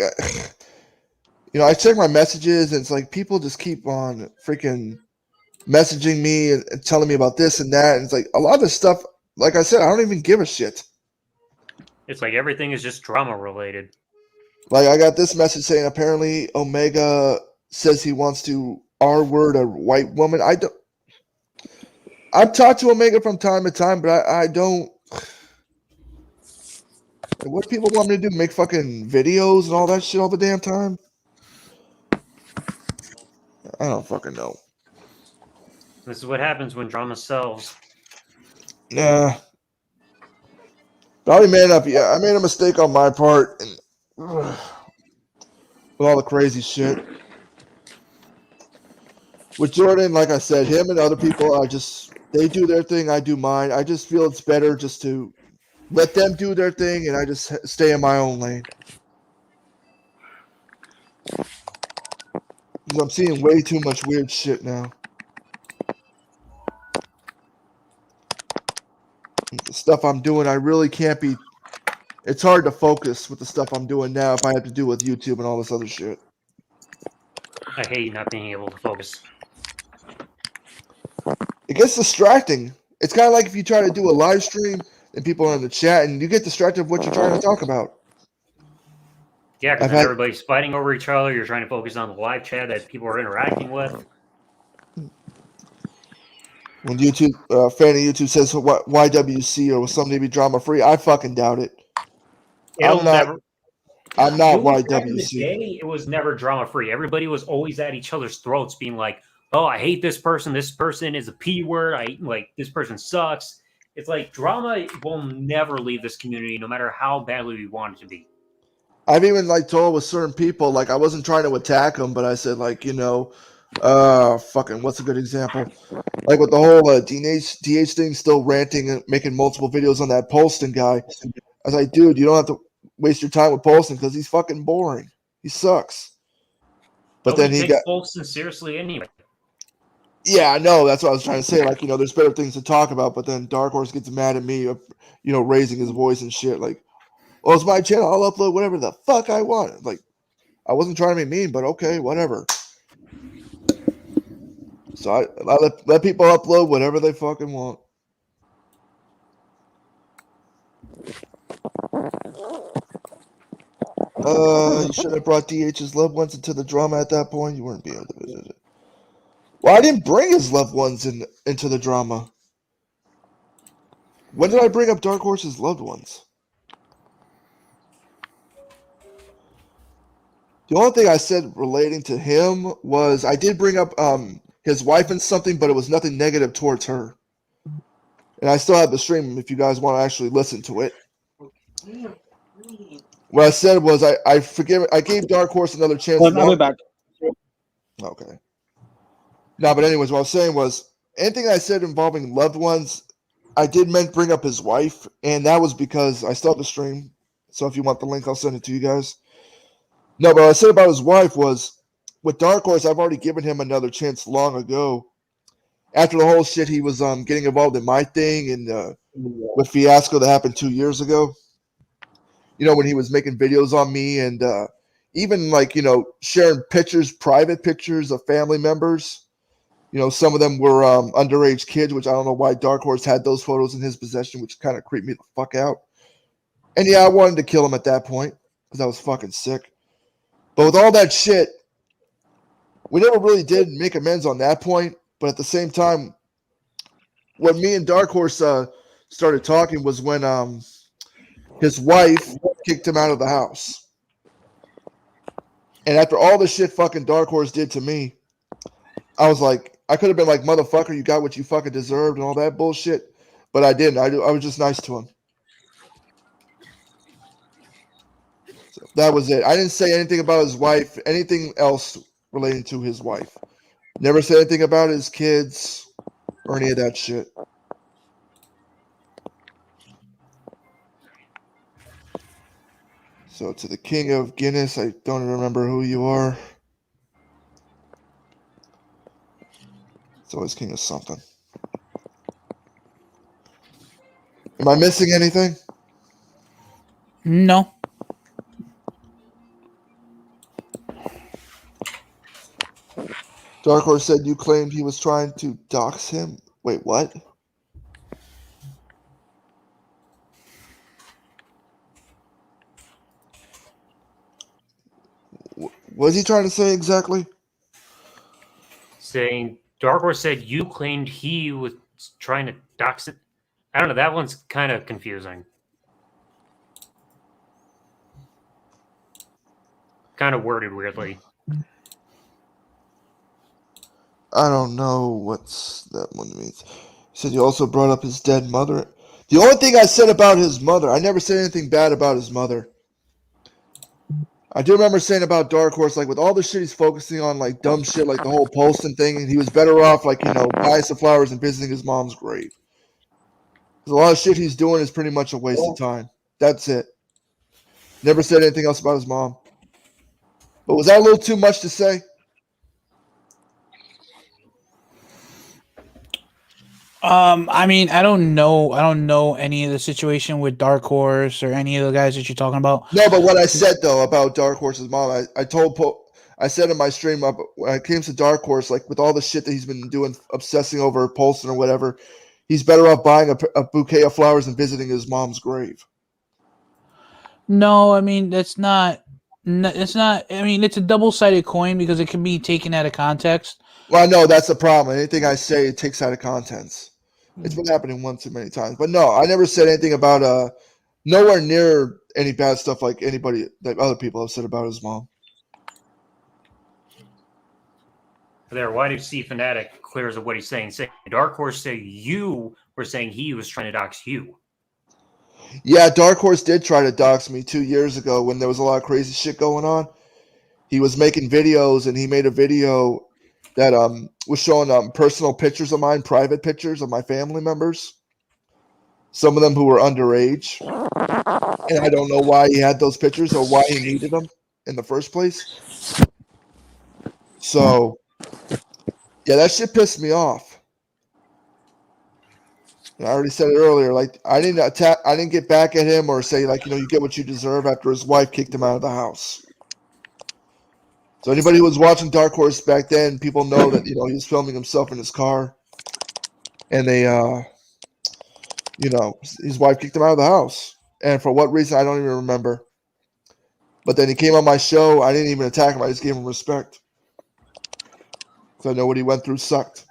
H: I check my messages, and it's like people just keep on freaking messaging me and telling me about this and that. And it's like a lot of this stuff, like I said, I don't even give a shit.
A: It's like everything is just drama related.
H: Like, I got this message saying apparently Omega says he wants to R-word a white woman. I've talked to Omega from time to time, but I don't. What people want me to do? Make fucking videos and all that shit all the damn time? I don't fucking know.
A: This is what happens when drama sells.
H: Nah. Probably man up. Yeah, I made a mistake on my part, and with all the crazy shit. With Jordan, like I said, him and other people, they do their thing, I do mine. I just feel it's better just to let them do their thing, and I just stay in my own lane. Because I'm seeing way too much weird shit now. The stuff I'm doing, I really can't be. It's hard to focus with the stuff I'm doing now if I have to do with YouTube and all this other shit.
A: I hate not being able to focus.
H: It gets distracting. It's kind of like if you try to do a live stream and people are in the chat and you get distracted with what you're trying to talk about.
A: Yeah, because everybody's fighting over each other. You're trying to focus on the live chat that people are interacting with.
H: When YouTube, fan of YouTube says YWC or something to be drama free, I fucking doubt it. I'm not YWC.
A: Back in the day, it was never drama free. Everybody was always at each other's throats, being like, "Oh, I hate this person. This person is a P word. I like this person sucks." It's like drama will never leave this community, no matter how badly we want it to be.
H: I've even told with certain people, like I wasn't trying to attack them, but I said fucking what's a good example? Like with the whole DH thing, still ranting and making multiple videos on that Polston guy. I was like, dude, you don't have to waste your time with Polston because he's fucking boring. He sucks. But then he got
A: Polston seriously anyway.
H: Yeah, I know. That's what I was trying to say. Like, there's better things to talk about. But then Dark Horse gets mad at me, raising his voice and shit. Like, Well, it's my channel. I'll upload whatever the fuck I want. Like, I wasn't trying to be mean, but okay, whatever. So I let people upload whatever they fucking want. You should have brought DH's loved ones into the drama at that point. You weren't being able to visit it. Well, I didn't bring his loved ones into the drama. When did I bring up Dark Horse's loved ones? The only thing I said relating to him was I did bring up his wife and something, but it was nothing negative towards her. And I still have the stream if you guys want to actually listen to it. What I said was I gave Dark Horse another chance.
F: I'll be back.
H: Okay. No, but anyways, what I was saying was anything I said involving loved ones, I did bring up his wife, and that was because I still have the stream. So if you want the link, I'll send it to you guys. No, but what I said about his wife was with Dark Horse, I've already given him another chance long ago. After the whole shit he was getting involved in my thing and with fiasco that happened 2 years ago. You know, when he was making videos on me and even like, you know, sharing pictures, private pictures of family members. You know, some of them were underage kids, which I don't know why Dark Horse had those photos in his possession, which kind of creeped me the fuck out. And yeah, I wanted to kill him at that point because I was fucking sick. But with all that shit, we never really did make amends on that point. But at the same time, when me and Dark Horse started talking was when his wife kicked him out of the house. And after all the shit fucking Dark Horse did to me, I was like, I could have been like, motherfucker, you got what you fucking deserved and all that bullshit. But I didn't. I was just nice to him. So that was it. I didn't say anything about his wife, anything else relating to his wife. Never said anything about his kids or any of that shit. So to the King of Guinness, I don't remember who you are. It's always King of something. Am I missing anything?
B: No.
H: Dark Horse said you claimed he was trying to dox him. Wait, what? What is he trying to say exactly?
A: Saying Dark Horse said you claimed he was trying to dox it. I don't know. That one's kind of confusing. Kind of worded weirdly.
H: I don't know what's that one means. He said you also brought up his dead mother. The only thing I said about his mother, I never said anything bad about his mother. I do remember saying about Dark Horse, like with all the shit he's focusing on, like dumb shit, like the whole Polston thing, and he was better off, like, you know, buying some flowers and visiting his mom's grave. Because a lot of shit he's doing is pretty much a waste of time. That's it. Never said anything else about his mom. But was that a little too much to say?
B: I mean, I don't know any of the situation with Dark Horse or any of the guys that you're talking about.
H: No, but what I said though about Dark Horse's mom, I said in my stream up when it came to Dark Horse, like with all the shit that he's been doing, obsessing over Polston or whatever, he's better off buying a bouquet of flowers and visiting his mom's grave.
B: No, I mean that's not. It's not. I mean, it's a double-sided coin because it can be taken out of context.
H: Well, I know that's the problem. Anything I say, it takes out of context. It's been happening one too many times. But no, I never said anything about nowhere near any bad stuff like anybody that other people have said about his mom.
A: There, why did C Fanatic clears of what he's saying? Say Dark Horse say you were saying he was trying to dox you.
H: Yeah, Dark Horse did try to dox me 2 years ago when there was a lot of crazy shit going on. He was making videos, and he made a video that was showing personal pictures of mine, private pictures of my family members. Some of them who were underage. And I don't know why he had those pictures or why he needed them in the first place. So, yeah, that shit pissed me off. I already said it earlier. Like I didn't attack. I didn't get back at him or say like you get what you deserve after his wife kicked him out of the house. So anybody who was watching Dark Horse back then, people know that he was filming himself in his car, and they his wife kicked him out of the house, and for what reason I don't even remember. But then he came on my show. I didn't even attack him. I just gave him respect. So I know what he went through sucked.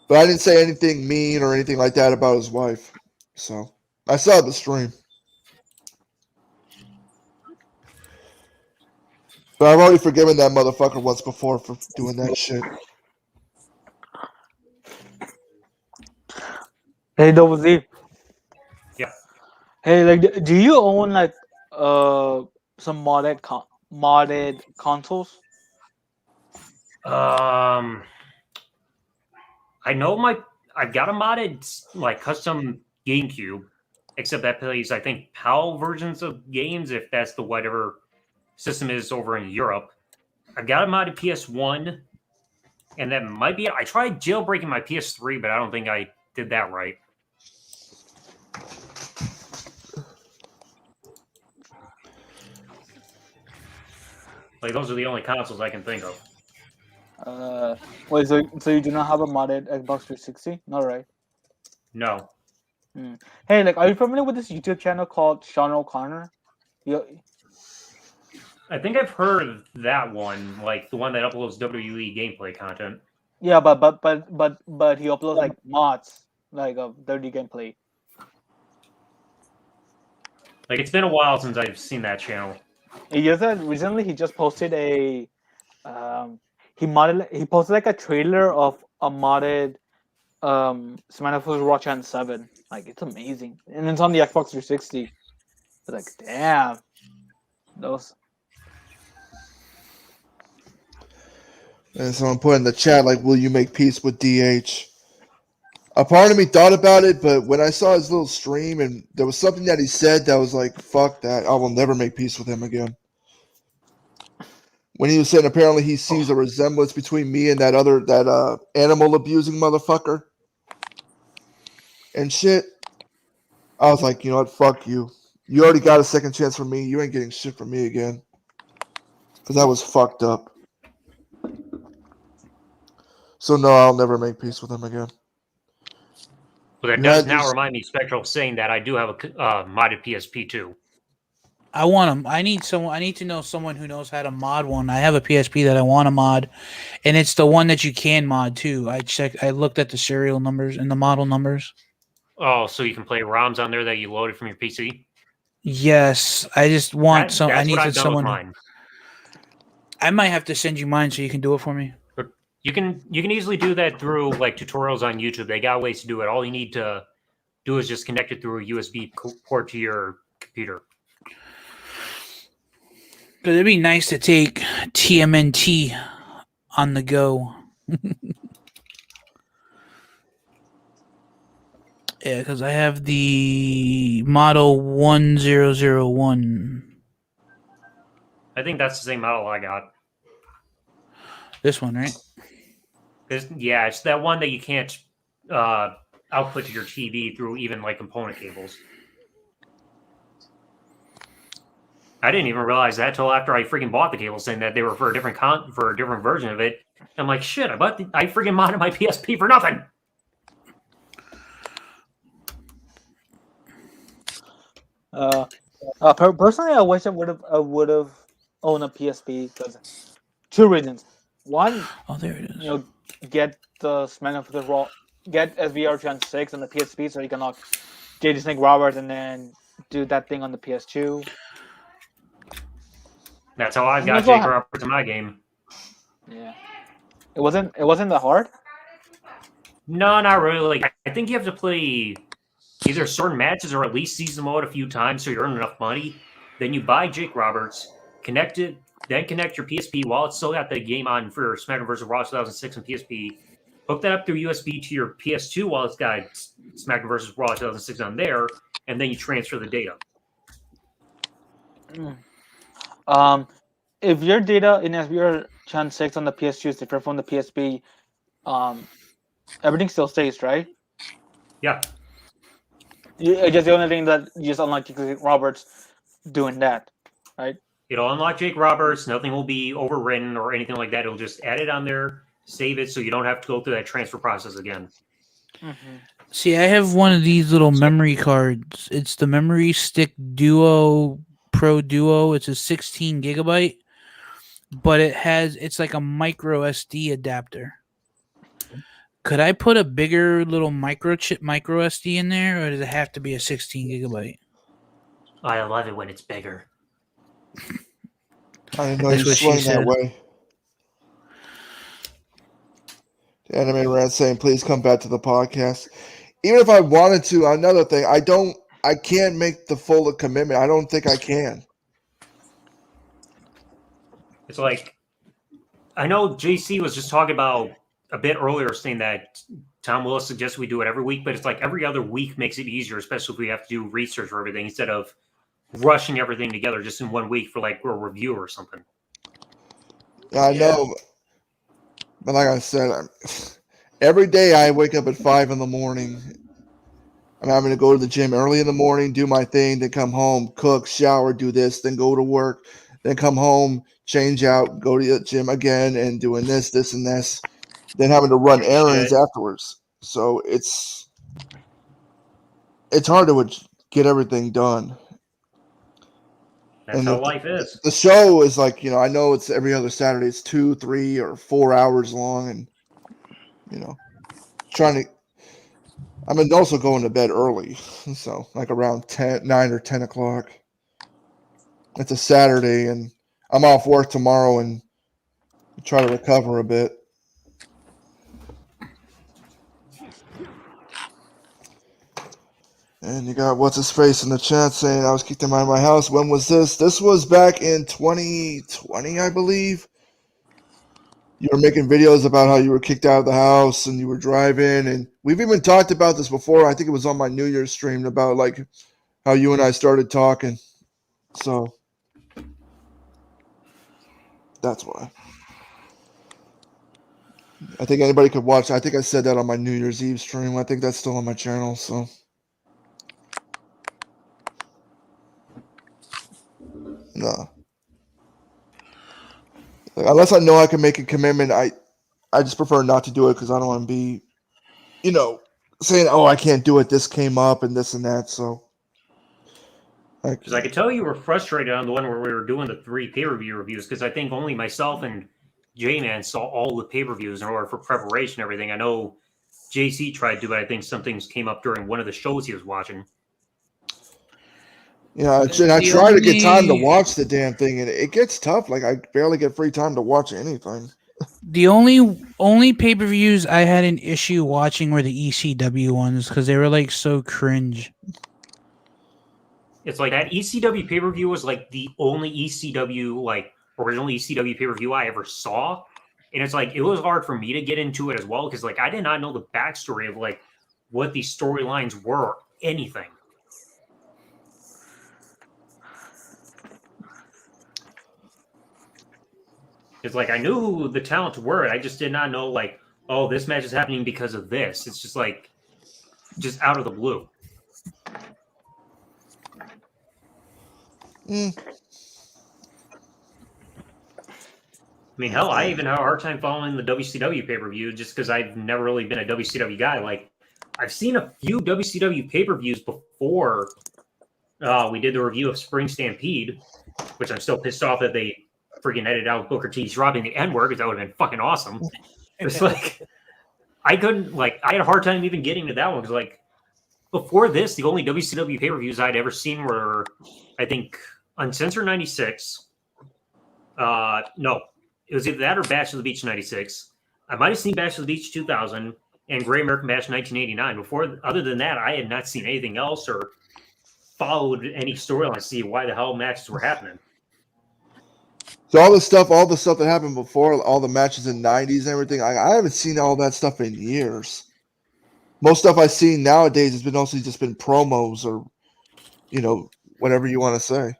H: But I didn't say anything mean or anything like that about his wife. So I saw the stream. But I've already forgiven that motherfucker once before for doing that shit.
F: Hey, Double Z.
A: Yeah.
F: Hey, like, do you own like some modded consoles?
A: I know I've got a modded like custom GameCube, except that plays I think PAL versions of games if that's the whatever system is over in Europe. I've got a modded PS1, and that might be it. I tried jailbreaking my PS3, but I don't think I did that right. Like those are the only consoles I can think of.
F: Wait, so you do not have a modded Xbox 360? No, right?
A: No.
F: Hey, like, are you familiar with this YouTube channel called Sean O'Connor?
A: I think I've heard of that one, like the one that uploads WWE gameplay content.
F: Yeah, but he uploads like mods, like of 30 gameplay.
A: Like it's been a while since I've seen that channel.
F: Recently he just posted a he posted like a trailer of a modded Smash Bros. Rock 7. Like it's amazing. And it's on the Xbox 360. It's like damn. Those.
H: And someone put in the chat, like, will you make peace with DH? A part of me thought about it, but when I saw his little stream and there was something that he said that was like, fuck that. I will never make peace with him again. When he was saying apparently he sees a resemblance between me and that animal abusing motherfucker and shit. I was like, you know what? Fuck you. You already got a second chance from me. You ain't getting shit from me again. Because I was fucked up. So no, I'll never make peace with him again.
A: But that does now remind me, Spectral, saying that I do have a modded PSP too.
B: I want them. I need to know someone who knows how to mod one. I have a PSP that I want to mod, and it's the one that you can mod too. I looked at the serial numbers and the model numbers.
A: Oh, so you can play ROMs on there that you loaded from your PC?
B: Yes, I just want some. I need someone.
A: Mine.
B: I might have to send you mine so you can do it for me.
A: You can easily do that through like tutorials on YouTube. They got ways to do it. All you need to do is just connect it through a USB port to your computer.
B: But it'd be nice to take TMNT on the go. Yeah, because I have the model 1001.
A: I think that's the same model I got.
B: This one, right?
A: Yeah, it's that one that you can't output to your TV through even like component cables. I didn't even realize that till after I freaking bought the cable, saying that they were for a different version of it. I'm like, shit! I freaking modded my PSP for nothing.
F: Personally, I wish I would have owned a PSP because two reasons. One,
B: there it is.
F: Get the Smash Bros. Get SVR Gen 6 on the PSP so you can lock JD Snake Roberts and then do that thing on the PS2.
A: That's how I got Jake Roberts in my game.
F: Yeah, it wasn't that hard.
A: No, not really. Like I think you have to play either certain matches or at least season mode a few times so you earn enough money. Then you buy Jake Roberts, connect it, then connect your PSP while it's still got the game on for SmackDown vs. Raw 2006 and PSP. Hook that up through USB to your PS2 while it's got SmackDown vs. Raw 2006 on there, and then you transfer the data.
F: If your data in SBR Gen 6 on the PS2 is different from the PSP, Everything still stays, right?
A: Yeah.
F: It's just the only thing that you just unlock Jake Roberts doing that, right?
A: It'll unlock Jake Roberts. Nothing will be overwritten or anything like that. It'll just add it on there, save it, so you don't have to go through that transfer process again.
F: Mm-hmm.
B: See, I have one of these little memory cards. It's the Memory Stick Duo Pro Duo. It's a 16 gigabyte, but it's like a micro SD adapter. Could I put a bigger little microchip micro SD in there, or does it have to be a 16 gigabyte?
A: I love it when it's bigger.
H: I didn't know
B: That's
H: you
B: what she
H: swing that
B: said.
H: way. The anime rant saying, please come back to the podcast. Even if I wanted to, another thing, I can't make the full commitment. I don't think I can.
A: It's like, I know JC was just talking about a bit earlier saying that Tom Willis suggests we do it every week, but it's like every other week makes it easier, especially if we have to do research for everything instead of rushing everything together just in 1 week for like a review or something.
H: I know. But like I said, every day I wake up at 5 in the morning. I'm having to go to the gym early in the morning, do my thing, then come home, cook, shower, do this, then go to work, then come home, change out, go to the gym again, and doing this, and this, then having to run errands afterwards. So it's hard to get everything done.
A: That's how life is.
H: The show is like, I know it's every other Saturday. It's 2, 3, or 4 hours long, and I'm also going to bed early, so like around 9 or 10 o'clock. It's a Saturday, and I'm off work tomorrow and try to recover a bit. And you got what's his face in the chat saying I was kicked out of my house. When was this? This was back in 2020, I believe. You were making videos about how you were kicked out of the house and you were driving, and we've even talked about this before. I think it was on my New Year's stream about like how you and I started talking. So that's why. I think anybody could watch. I think I said that on my New Year's Eve stream. I think that's still on my channel. So no. Unless I know I can make a commitment, I just prefer not to do it because I don't want to be, saying, "Oh, I can't do it. This came up and this and that." So,
A: because I could tell you were frustrated on the one where we were doing the 3 pay-per-view reviews because I think only myself and J-Man saw all the pay-per-views in order for preparation and everything. I know JC tried to do it. I think some things came up during one of the shows he was watching.
H: Yeah, and I try to get time to watch the damn thing, and it gets tough. Like, I barely get free time to watch anything.
B: The only pay-per-views I had an issue watching were the ECW ones because they were like so cringe.
A: It's like that ECW pay-per-view was like the only ECW, like original ECW pay-per-view I ever saw. And it's like, it was hard for me to get into it as well because like I did not know the backstory of like what these storylines were or anything. It's like I knew who the talents were. I just did not know like, oh, this match is happening because of this. It's just like, just out of the blue. I mean, hell, I even have a hard time following the WCW pay-per-view just because I've never really been a WCW guy. Like, I've seen a few WCW pay-per-views before we did the review of Spring Stampede, which I'm still pissed off that they freaking edited out Booker T dropping the N-word because that would have been fucking awesome. It's like, I had a hard time even getting to that one because, like, before this, the only WCW pay-per-views I'd ever seen were, I think, Uncensored 96. No, it was either that or Bash of the Beach 96. I might have seen Bash of the Beach 2000 and Great American Bash 1989. Before, other than that, I had not seen anything else or followed any storyline to see why the hell matches were happening.
H: So all the stuff that happened before, all the matches in the 90s and everything, I haven't seen all that stuff in years. Most stuff I've seen nowadays has been also just been promos or, whatever you want to say.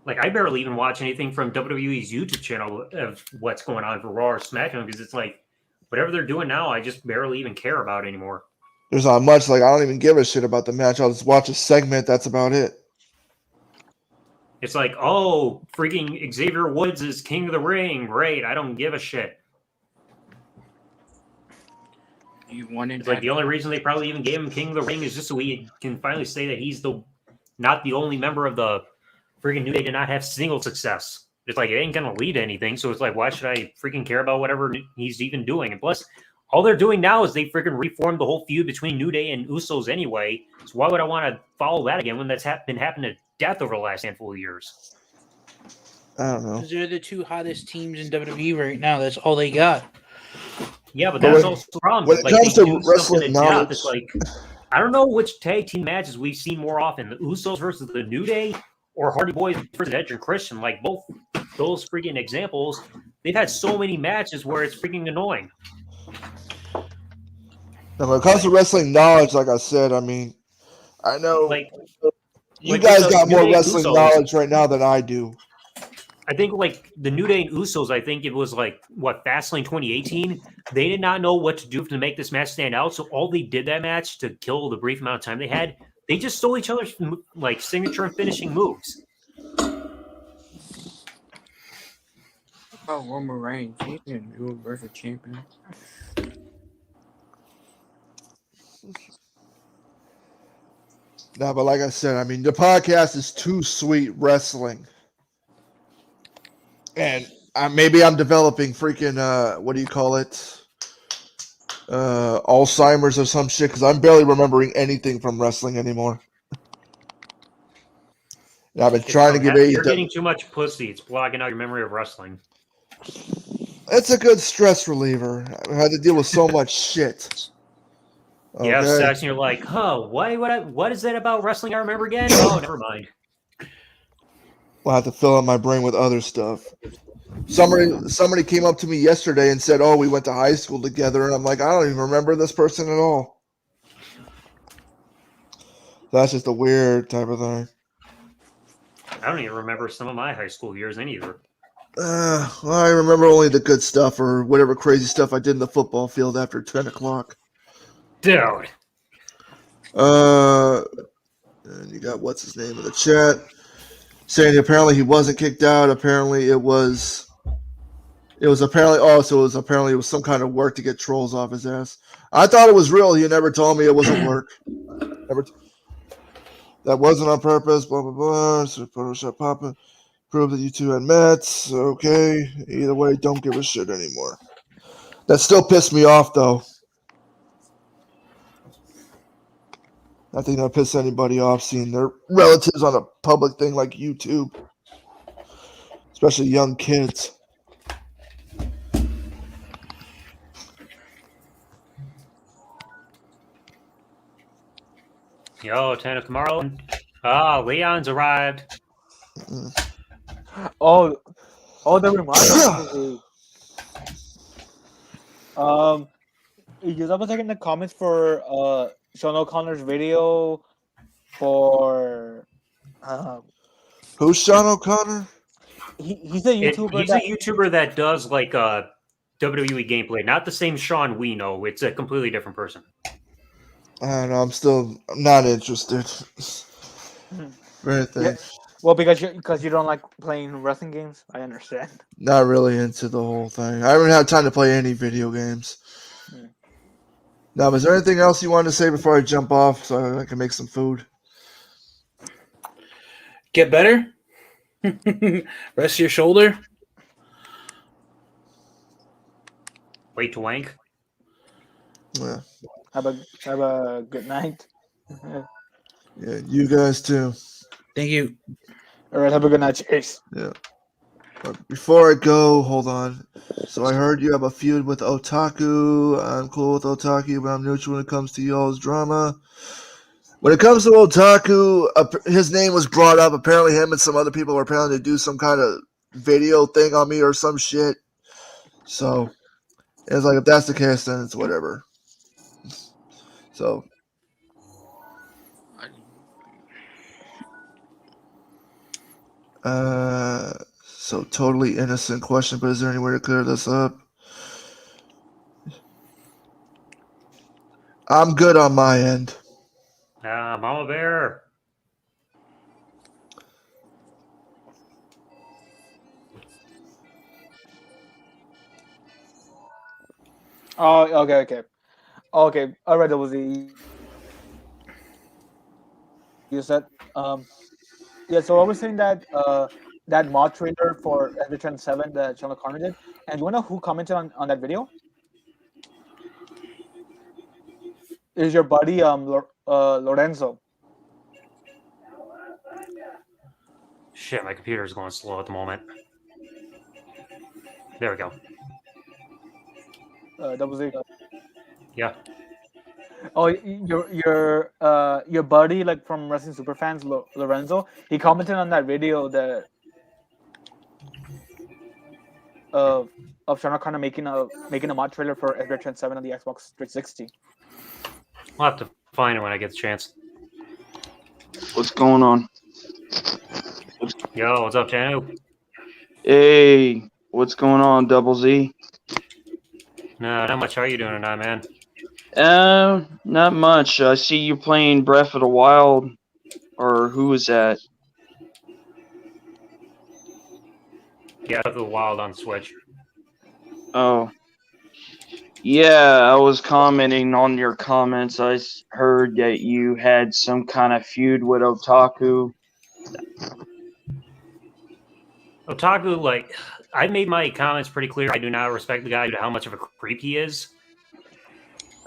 A: Like, I barely even watch anything from WWE's YouTube channel of what's going on for Raw or SmackDown because it's like, whatever they're doing now, I just barely even care about anymore.
H: There's not much. Like, I don't even give a shit about the match. I'll just watch a segment. That's about it.
A: It's like, oh, freaking Xavier Woods is King of the Ring. Great. I don't give a shit.
C: You wanted
A: It's like the only reason they probably even gave him King of the Ring is just so we can finally say that he's not the only member of the freaking New Day to not have single success. It's like it ain't gonna lead to anything. So it's like, why should I freaking care about whatever he's even doing? And plus, all they're doing now is they freaking reformed the whole feud between New Day and Usos anyway. So why would I want to follow that again when that's been happening to death over the last handful of years?
H: I don't know.
B: Because they're the two hottest teams in WWE right now. That's all they got.
A: Yeah, but that's also the problem.
H: When it
A: like,
H: comes
A: they
H: to
A: do
H: wrestling
A: something to
H: knowledge,
A: death. It's like, I don't know which tag team matches we've seen more often: the Usos versus the New Day, or Hardy Boys versus Edge and Christian. Like both those freaking examples, they've had so many matches where it's freaking annoying.
H: now, when it comes to wrestling knowledge, like I said, I mean, I know
A: Like
H: you
A: like
H: guys
A: with the
H: got
A: New
H: more
A: Day and
H: wrestling
A: Usos-
H: knowledge right now than I do.
A: I think like the New Day and Usos, I think it was like what Fastlane 2018. They did not know what to do to make this match stand out, so all they did that match to kill the brief amount of time they had, they just stole each other's like signature and finishing moves.
C: Oh, Roman Reigns. He's the Universal Champion.
H: No, but like I said, I mean, the podcast is Too Sweet Wrestling. And maybe I'm developing freaking, what do you call it? Alzheimer's or some shit, because I'm barely remembering anything from wrestling anymore. And I've been trying to give
A: You're getting too much pussy. It's blocking out your memory of wrestling.
H: It's a good stress reliever. I had to deal with so much shit.
A: You have
H: Okay.
A: sex and you're like, huh, what is that about wrestling I remember again? Oh, never mind.
H: I'll have to fill up my brain with other stuff. Somebody came up to me yesterday and said, "Oh, we went to high school together," and I'm like, I don't even remember this person at all. That's just a weird type of thing.
A: I don't even remember some of my high school years either.
H: Well, I remember only the good stuff or whatever crazy stuff I did in the football field after 10 o'clock.
A: Dude.
H: And you got what's his name in the chat saying apparently he wasn't kicked out. Apparently it was apparently some kind of work to get trolls off his ass. I thought it was real. He never told me it wasn't work. That wasn't on purpose. Blah blah blah. So Photoshop popping. Prove that you two had met. Okay. Either way, don't give a shit anymore. That still pissed me off though. I think that piss anybody off seeing their relatives on a public thing like YouTube, especially young kids.
A: Yo, 10 tomorrow. Leon's arrived.
F: Oh, that reminds me. You double checking the comments for Sean O'Connor's video for
H: Who's Sean O'Connor?
F: He's a YouTuber.
A: He's a YouTuber that does like WWE gameplay. Not the same Sean we know. It's a completely different person.
H: I don't know. I'm not interested. Very
F: Yeah. Well, because you don't like playing wrestling games, I understand.
H: Not really into the whole thing. I haven't had time to play any video games. Now, is there anything else you want to say before I jump off so I can make some food?
B: Get better. Rest your shoulder.
A: Wait to wank.
H: Yeah.
F: Have a good night.
H: Yeah, you guys too.
B: Thank you.
F: All right, have a good night. Cheers.
H: Yeah. But before I go, hold on. So I heard you have a feud with Otaku. I'm cool with Otaku, but I'm neutral when it comes to y'all's drama. When it comes to Otaku, his name was brought up. Apparently him and some other people were planning to do some kind of video thing on me or some shit. So it's like, if that's the case, then it's whatever. So totally innocent question, but is there any way to clear this up? I'm good on my end.
A: Mama Bear.
F: Oh, okay. All right, that was the. You said, yeah. So I was saying that that mod trailer for Adventure 7 that Sean Connor did, and you wanna know who commented on that video? It is your buddy Lorenzo.
A: Shit, my computer is going slow at the moment. There we go.
F: That was it.
A: Yeah.
F: Oh, your buddy, like from Wrestling Superfans, Lorenzo. He commented on that video that of Sean Connor making a mod trailer for Adventure 7 on the Xbox 360.
A: I'll have to find it when I get the chance.
I: What's going on?
A: Yo, what's up, Tanu?
I: Hey, what's going on, Double Z?
A: No, not much. How are you doing tonight, man?
I: Not much. I see you playing Breath of the Wild, or who is that?
A: Yeah, Breath of the Wild on Switch.
I: Oh. Yeah, I was commenting on your comments. I heard that you had some kind of feud with Otaku.
A: Otaku, like, I made my comments pretty clear. I do not respect the guy due to how much of a creep he is.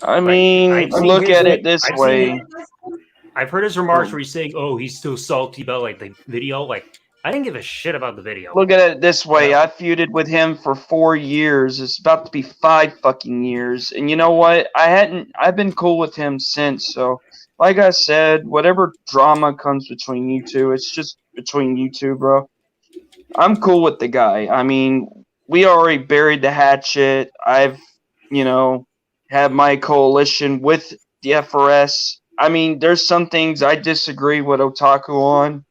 I: I mean, look at it this way.
A: I've heard his remarks where he's saying, "Oh, he's still salty about like the video." Like, I didn't give a shit about the video.
I: Look at it this way. I feuded with him for 4 years. It's about to be 5 fucking years. And you know what? I've been cool with him since. So, like I said, whatever drama comes between you two, it's just between you two, bro. I'm cool with the guy. I mean, we already buried the hatchet. I've, had my coalition with the FRS. I mean, there's some things I disagree with Otaku on,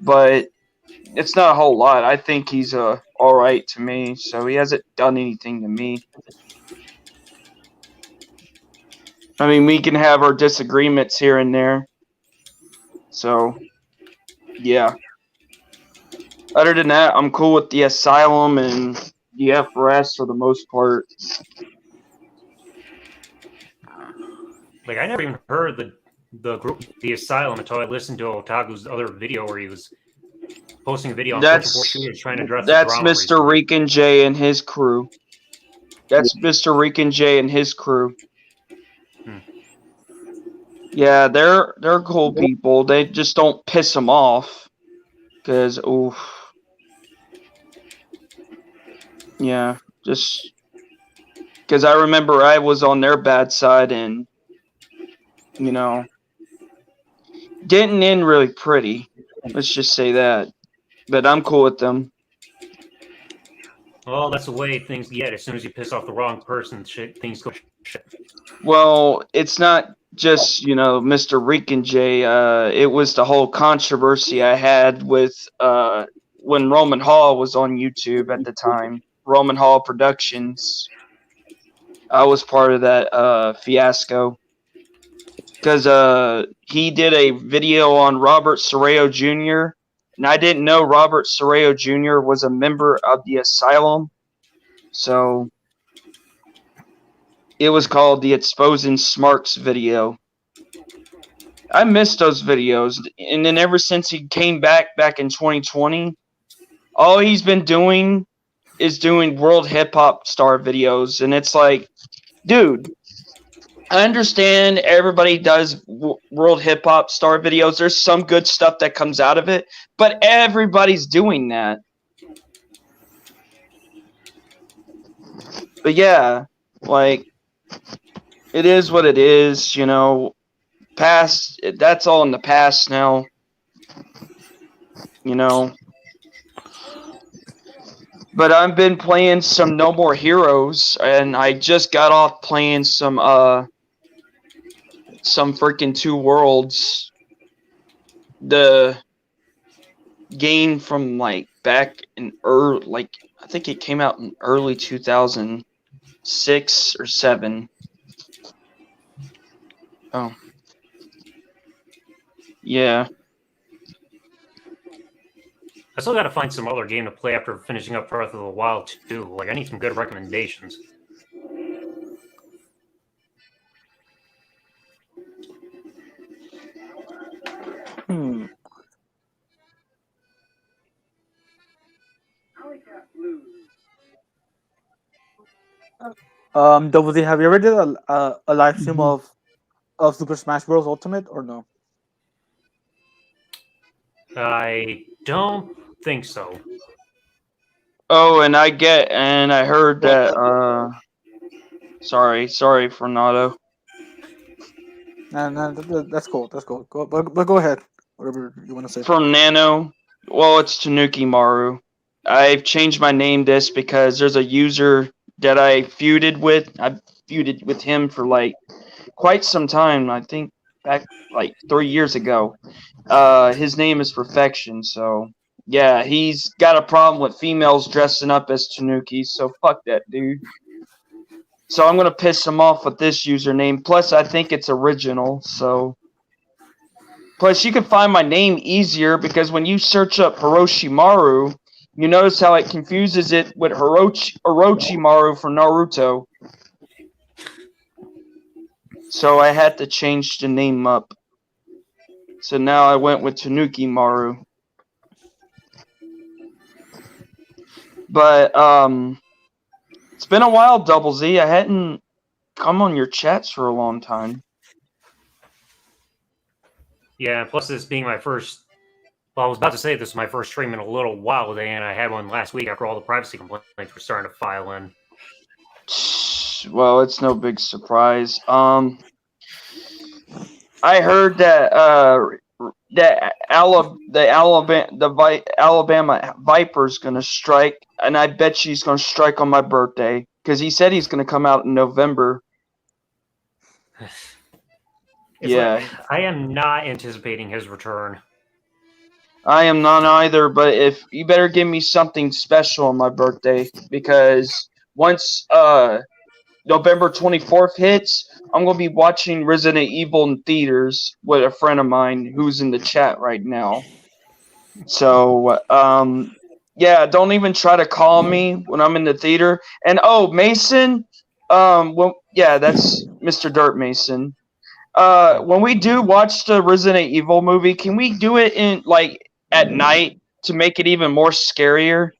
I: but it's not a whole lot. I think he's all right to me, so he hasn't done anything to me. I mean, we can have our disagreements here and there. So, yeah. Other than that, I'm cool with the Asylum and the FRS for the most part.
A: Like, I never even heard the group, the Asylum, until I listened to Otaku's other video where he was posting a video on Social Shooters trying to address the drama.
I: That's Mr. Rican J and his crew. That's Mr. Rican J and his crew. Yeah, they're cool people. They just don't piss them off. Because, oof. Yeah, just because I remember I was on their bad side and, didn't end really pretty. Let's just say that. But I'm cool with them.
A: Well, that's the way things get. As soon as you piss off the wrong person, things go shit.
I: Well, it's not just, Mr. Rican J. It was the whole controversy I had with when Roman Hall was on YouTube at the time. Roman Hall Productions. I was part of that fiasco. Because he did a video on Robert Sorreo Jr., and I didn't know Robert Sorreo Jr. was a member of the Asylum. So it was called the Exposing Smarts video. I missed those videos. And then ever since he came back in 2020, all he's been doing is doing World Hip Hop Star videos. And it's like, dude, I understand everybody does World Hip Hop Star videos. There's some good stuff that comes out of it, but everybody's doing that. But yeah, like, it is what it is, Past, that's all in the past now. But I've been playing some No More Heroes, and I just got off playing some freaking Two Worlds. The game from back in I think it came out in early 2006 or 7. Oh. Yeah.
A: I still got to find some other game to play after finishing up Breath of the Wild too. Like I need some good recommendations.
F: Hmm. Double Z, have you ever did a live stream of Super Smash Bros. Ultimate or no?
A: I don't think so.
I: Oh, and I heard that. Sorry, Fernando.
F: No, that's cool. That's cool. But go ahead. Whatever you want to say.
I: From Nano. Well, it's Tanuki Maru. I've changed my name this because there's a user that I feuded with. I feuded with him for like quite some time. I think back like 3 years ago. His name is Perfection. So yeah, he's got a problem with females dressing up as Tanuki. So fuck that dude. So I'm gonna piss him off with this username. Plus, I think it's original. So. Plus, you can find my name easier because when you search up Orochimaru, you notice how it confuses it with Orochimaru from Naruto. So I had to change the name up. So now I went with Tanuki Maru. But it's been a while, Double Z. I hadn't come on your chats for a long time.
A: Yeah, plus this being my first. Well, I was about to say this was my first stream in a little while today, and I had one last week after all the privacy complaints were starting to file in.
I: Well, it's no big surprise. I heard that the Alabama Viper's gonna strike, and I bet she's gonna strike on my birthday because he said he's gonna come out in November. Yeah,
A: like, I am not anticipating his return.
I: I am not either. But if you better give me something special on my birthday, because once November 24th hits, I'm gonna be watching Resident Evil in theaters with a friend of mine who's in the chat right now. So yeah, don't even try to call me when I'm in the theater. And oh, Mason, yeah, that's Mr. Dirt Mason. When we do watch the Resident Evil movie, can we do it in like at night to make it even more scarier?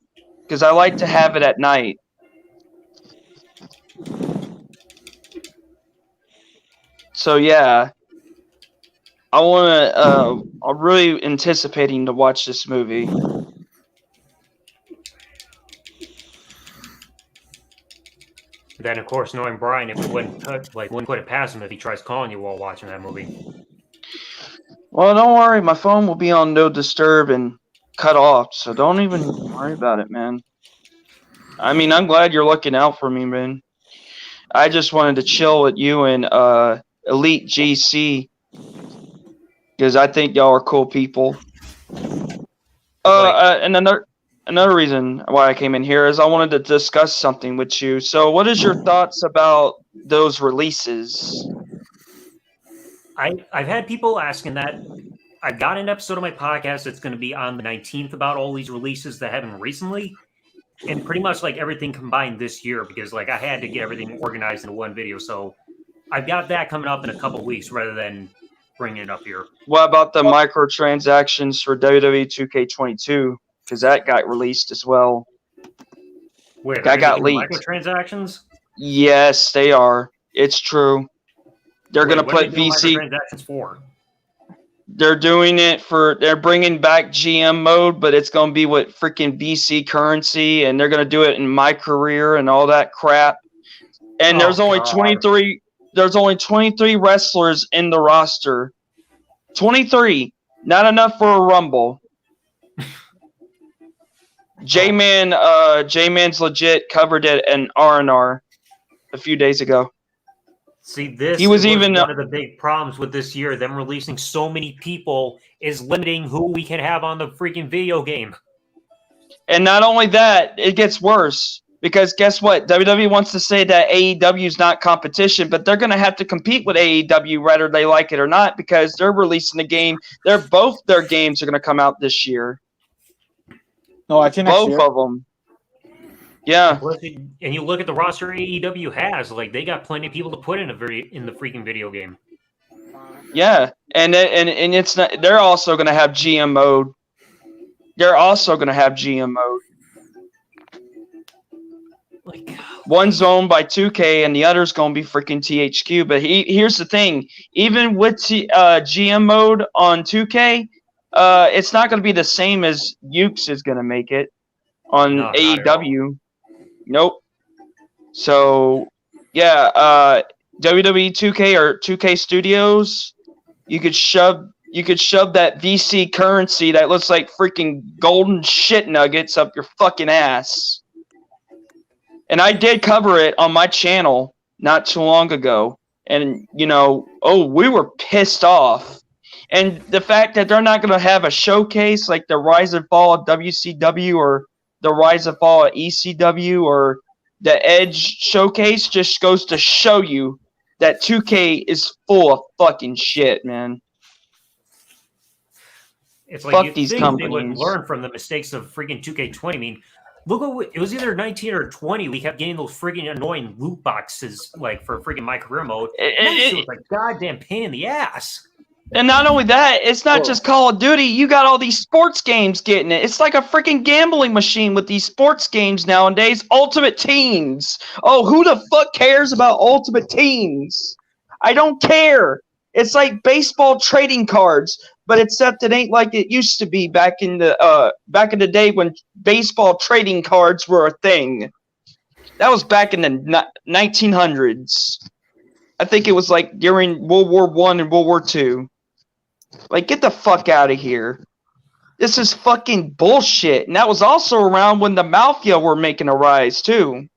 I: Because I like to have it at night. So yeah, I'm really anticipating to watch this movie.
A: Then, of course, knowing Brian, if it wouldn't put it past him if he tries calling you while watching that movie.
I: Well, don't worry, my phone will be on no disturb and cut off, so don't even worry about it, man. I mean, I'm glad you're looking out for me, man. I just wanted to chill with you and Elite GC because I think y'all are cool people. And another reason why I came in here is I wanted to discuss something with you. So, what is your thoughts about those releases?
A: I've had people asking that. I've got an episode of my podcast that's going to be on the 19th about all these releases that happened recently, and pretty much like everything combined this year because like I had to get everything organized in one video. So I've got that coming up in a couple weeks rather than bringing it up here.
I: What about the microtransactions for WWE 2K22? Because that got released as well.
A: Wait,
I: that got leaked.
A: Microtransactions?
I: Yes, they are. It's true. They're going to put VC.
A: Microtransactions for?
I: They're doing it for. They're bringing back GM mode, but it's going to be with freaking VC currency, and they're going to do it in my career and all that crap. And there's only 23. There's only 23 wrestlers in the roster. 23, not enough for a Rumble. J-Man's legit covered it in R&R a few days ago.
A: See, this
I: he was even
A: one of the big problems with this year. Them releasing so many people is limiting who we can have on the freaking video game.
I: And not only that, it gets worse. Because guess what? WWE wants to say that AEW is not competition, but they're going to have to compete with AEW whether they like it or not because they're releasing the game. Both their games are going to come out this year.
F: No, I think next
I: Both
F: year.
I: of them. Yeah.
A: And you look at the roster AEW has, like they got plenty of people to put in the freaking video game.
I: Yeah, and it's not. They're also going to have GM mode.
A: Like
I: one's owned by 2K and the other's going to be freaking THQ. But here's the thing: even with GM mode on 2K, it's not going to be the same as Ukes is going to make it on AEW. Nope. So yeah, WWE 2K or 2K Studios, you could shove that VC currency that looks like freaking golden shit nuggets up your fucking ass. And I did cover it on my channel not too long ago. And, we were pissed off. And the fact that they're not going to have a showcase like the Rise and Fall of WCW or the Rise and Fall of ECW or the Edge showcase just goes to show you that 2K is full of fucking shit, man.
A: It's like
I: fuck these
A: companies. They would
I: companies.
A: learn from the mistakes of freaking 2K20. I mean, look at it was either 19 or 20. We kept getting those freaking annoying loot boxes like for freaking my career mode. That shit was like goddamn pain in the ass.
I: And not only that, it's not just Call of Duty. You got all these sports games getting it. It's like a freaking gambling machine with these sports games nowadays. Ultimate Teams. Oh, who the fuck cares about Ultimate Teams? I don't care. It's like baseball trading cards, but except it ain't like it used to be back in the day when baseball trading cards were a thing. That was back in the 1900s. I think it was like during World War I and World War II. Like, get the fuck out of here. This is fucking bullshit. And that was also around when the Mafia were making a rise, too.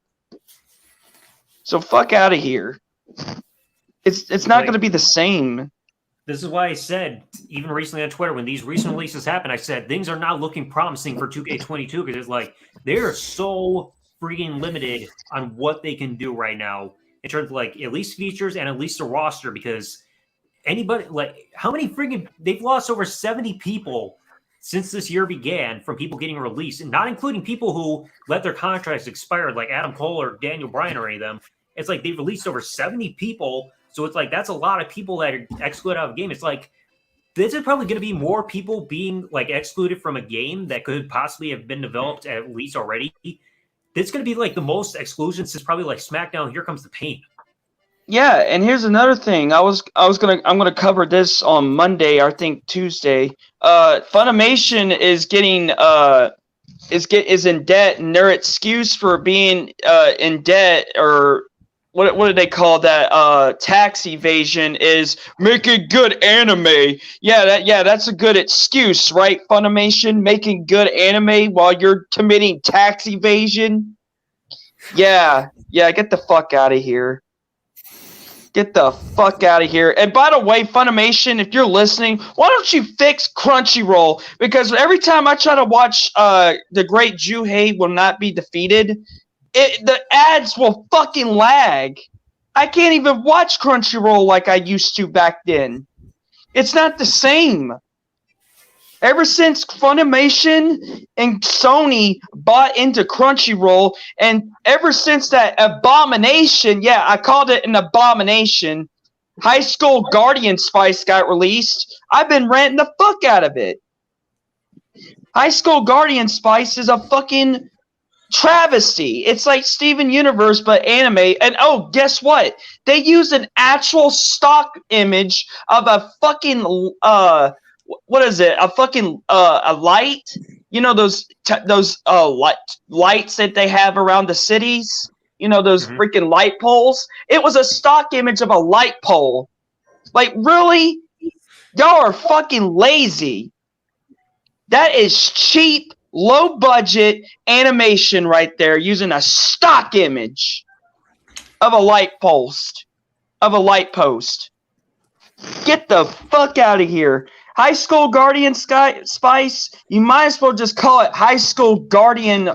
I: So fuck out of here. It's not going to be the same.
A: This is why I said, even recently on Twitter, when these recent releases happened, I said, things are not looking promising for 2K22 because it's like, they're so freaking limited on what they can do right now in terms of, like, at least features and at least a roster because anybody, like, how many freaking, they've lost over 70 people since this year began from people getting released, and not including people who let their contracts expire, like Adam Cole or Daniel Bryan or any of them. It's like they've released over 70 people. So it's like, that's a lot of people that are excluded out of the game. It's like, this is probably going to be more people being like excluded from a game that could possibly have been developed at least already. This is going to be like the most exclusions since probably like SmackDown. Here Comes the Pain.
I: Yeah, and here's another thing. I'm gonna cover this on Monday, or I think Tuesday. Funimation is getting is in debt, and their excuse for being in debt, or what do they call that? Tax evasion is making good anime. That's a good excuse, right? Funimation making good anime while you're committing tax evasion. Yeah, get the fuck out of here. Get the fuck out of here. And by the way, Funimation, if you're listening, why don't you fix Crunchyroll? Because every time I try to watch The Great Juhei Will Not Be Defeated, the ads will fucking lag. I can't even watch Crunchyroll like I used to back then. It's not the same. Ever since Funimation and Sony bought into Crunchyroll, and ever since that abomination, I called it an abomination, High School Guardian Spice got released, I've been ranting the fuck out of it. High School Guardian Spice is a fucking travesty. It's like Steven Universe, but anime. And oh, guess what? They used an actual stock image of a fucking what is it? A fucking a light? You know those lights that they have around the cities? You know those freaking light poles? It was a stock image of a light pole. Like, really? Y'all are fucking lazy. That is cheap, low budget animation right there, using a stock image of a light post. Get the fuck out of here. High School Guardian Spice, you might as well just call it High School Guardian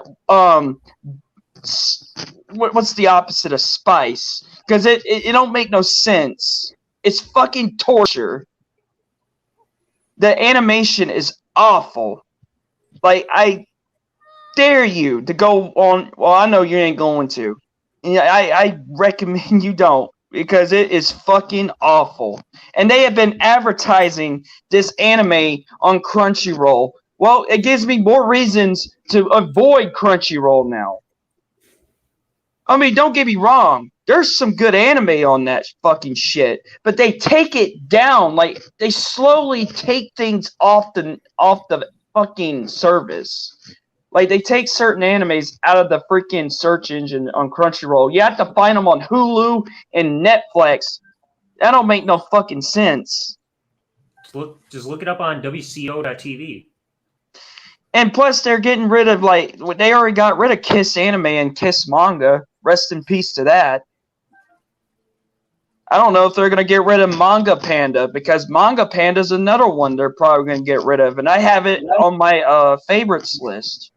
I: what's the opposite of spice? Because it don't make no sense. It's fucking torture. The animation is awful. Like, I dare you to go on. Well, I know you ain't going to. And I recommend you don't, because it is fucking awful. And they have been advertising this anime on Crunchyroll. Well, it gives me more reasons to avoid Crunchyroll now. I mean, don't get me wrong. There's some good anime on that fucking shit, but they take it down. Like, they slowly take things off the fucking service. Like, they take certain animes out of the freaking search engine on Crunchyroll. You have to find them on Hulu and Netflix. That don't make no fucking sense.
A: Just look it up on WCO.tv.
I: And plus, they're getting rid of, like, they already got rid of Kiss Anime and Kiss Manga. Rest in peace to that. I don't know if they're going to get rid of Manga Panda, because Manga Panda is another one they're probably going to get rid of. And I have it on my favorites list.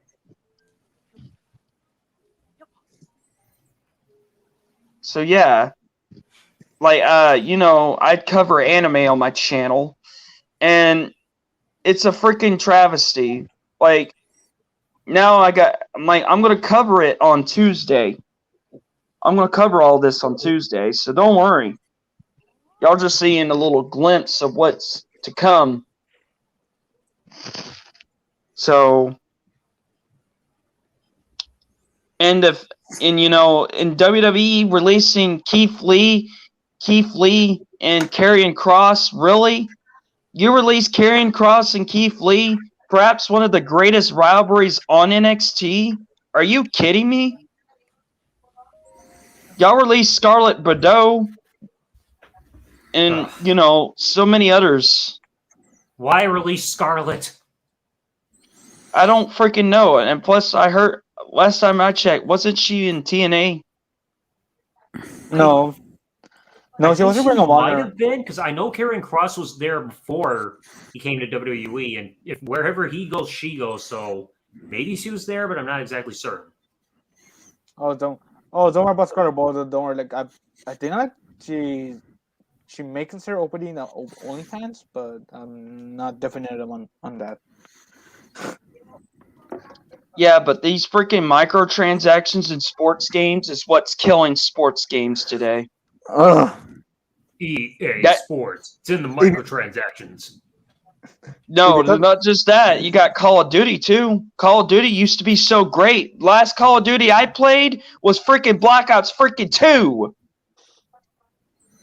I: So, yeah. Like, you know, I cover anime on my channel. And it's a freaking travesty. Like, now I'm going to cover it on Tuesday. I'm going to cover all this on Tuesday, so don't worry. Y'all just seeing a little glimpse of what's to come. So, and you know, in WWE releasing Keith Lee and Karrion Kross, really? You release Karrion Kross and Keith Lee, perhaps one of the greatest rivalries on NXT? Are you kidding me? Y'all released Scarlett Bordeaux and, you know, so many others.
A: Why release Scarlett?
I: I don't freaking know. And plus, I heard, last time I checked, wasn't she in TNA?
F: No. No, she wasn't Ring of
A: Might
F: Honor.
A: have been, because I know Karrion Kross was there before he came to WWE, and if wherever he goes, she goes. So maybe she was there, but I'm not exactly certain.
F: Don't worry about Scarlett Bordeaux. Don't worry. Like, I think like she may consider opening OnlyFans, but I'm not definitive on that.
I: Yeah, but these freaking microtransactions in sports games is what's killing sports games today.
F: Ugh.
A: EA Sports. It's in the microtransactions.
I: No, not just that. You got Call of Duty, too. Call of Duty used to be so great. Last Call of Duty I played was freaking Black Ops freaking 2.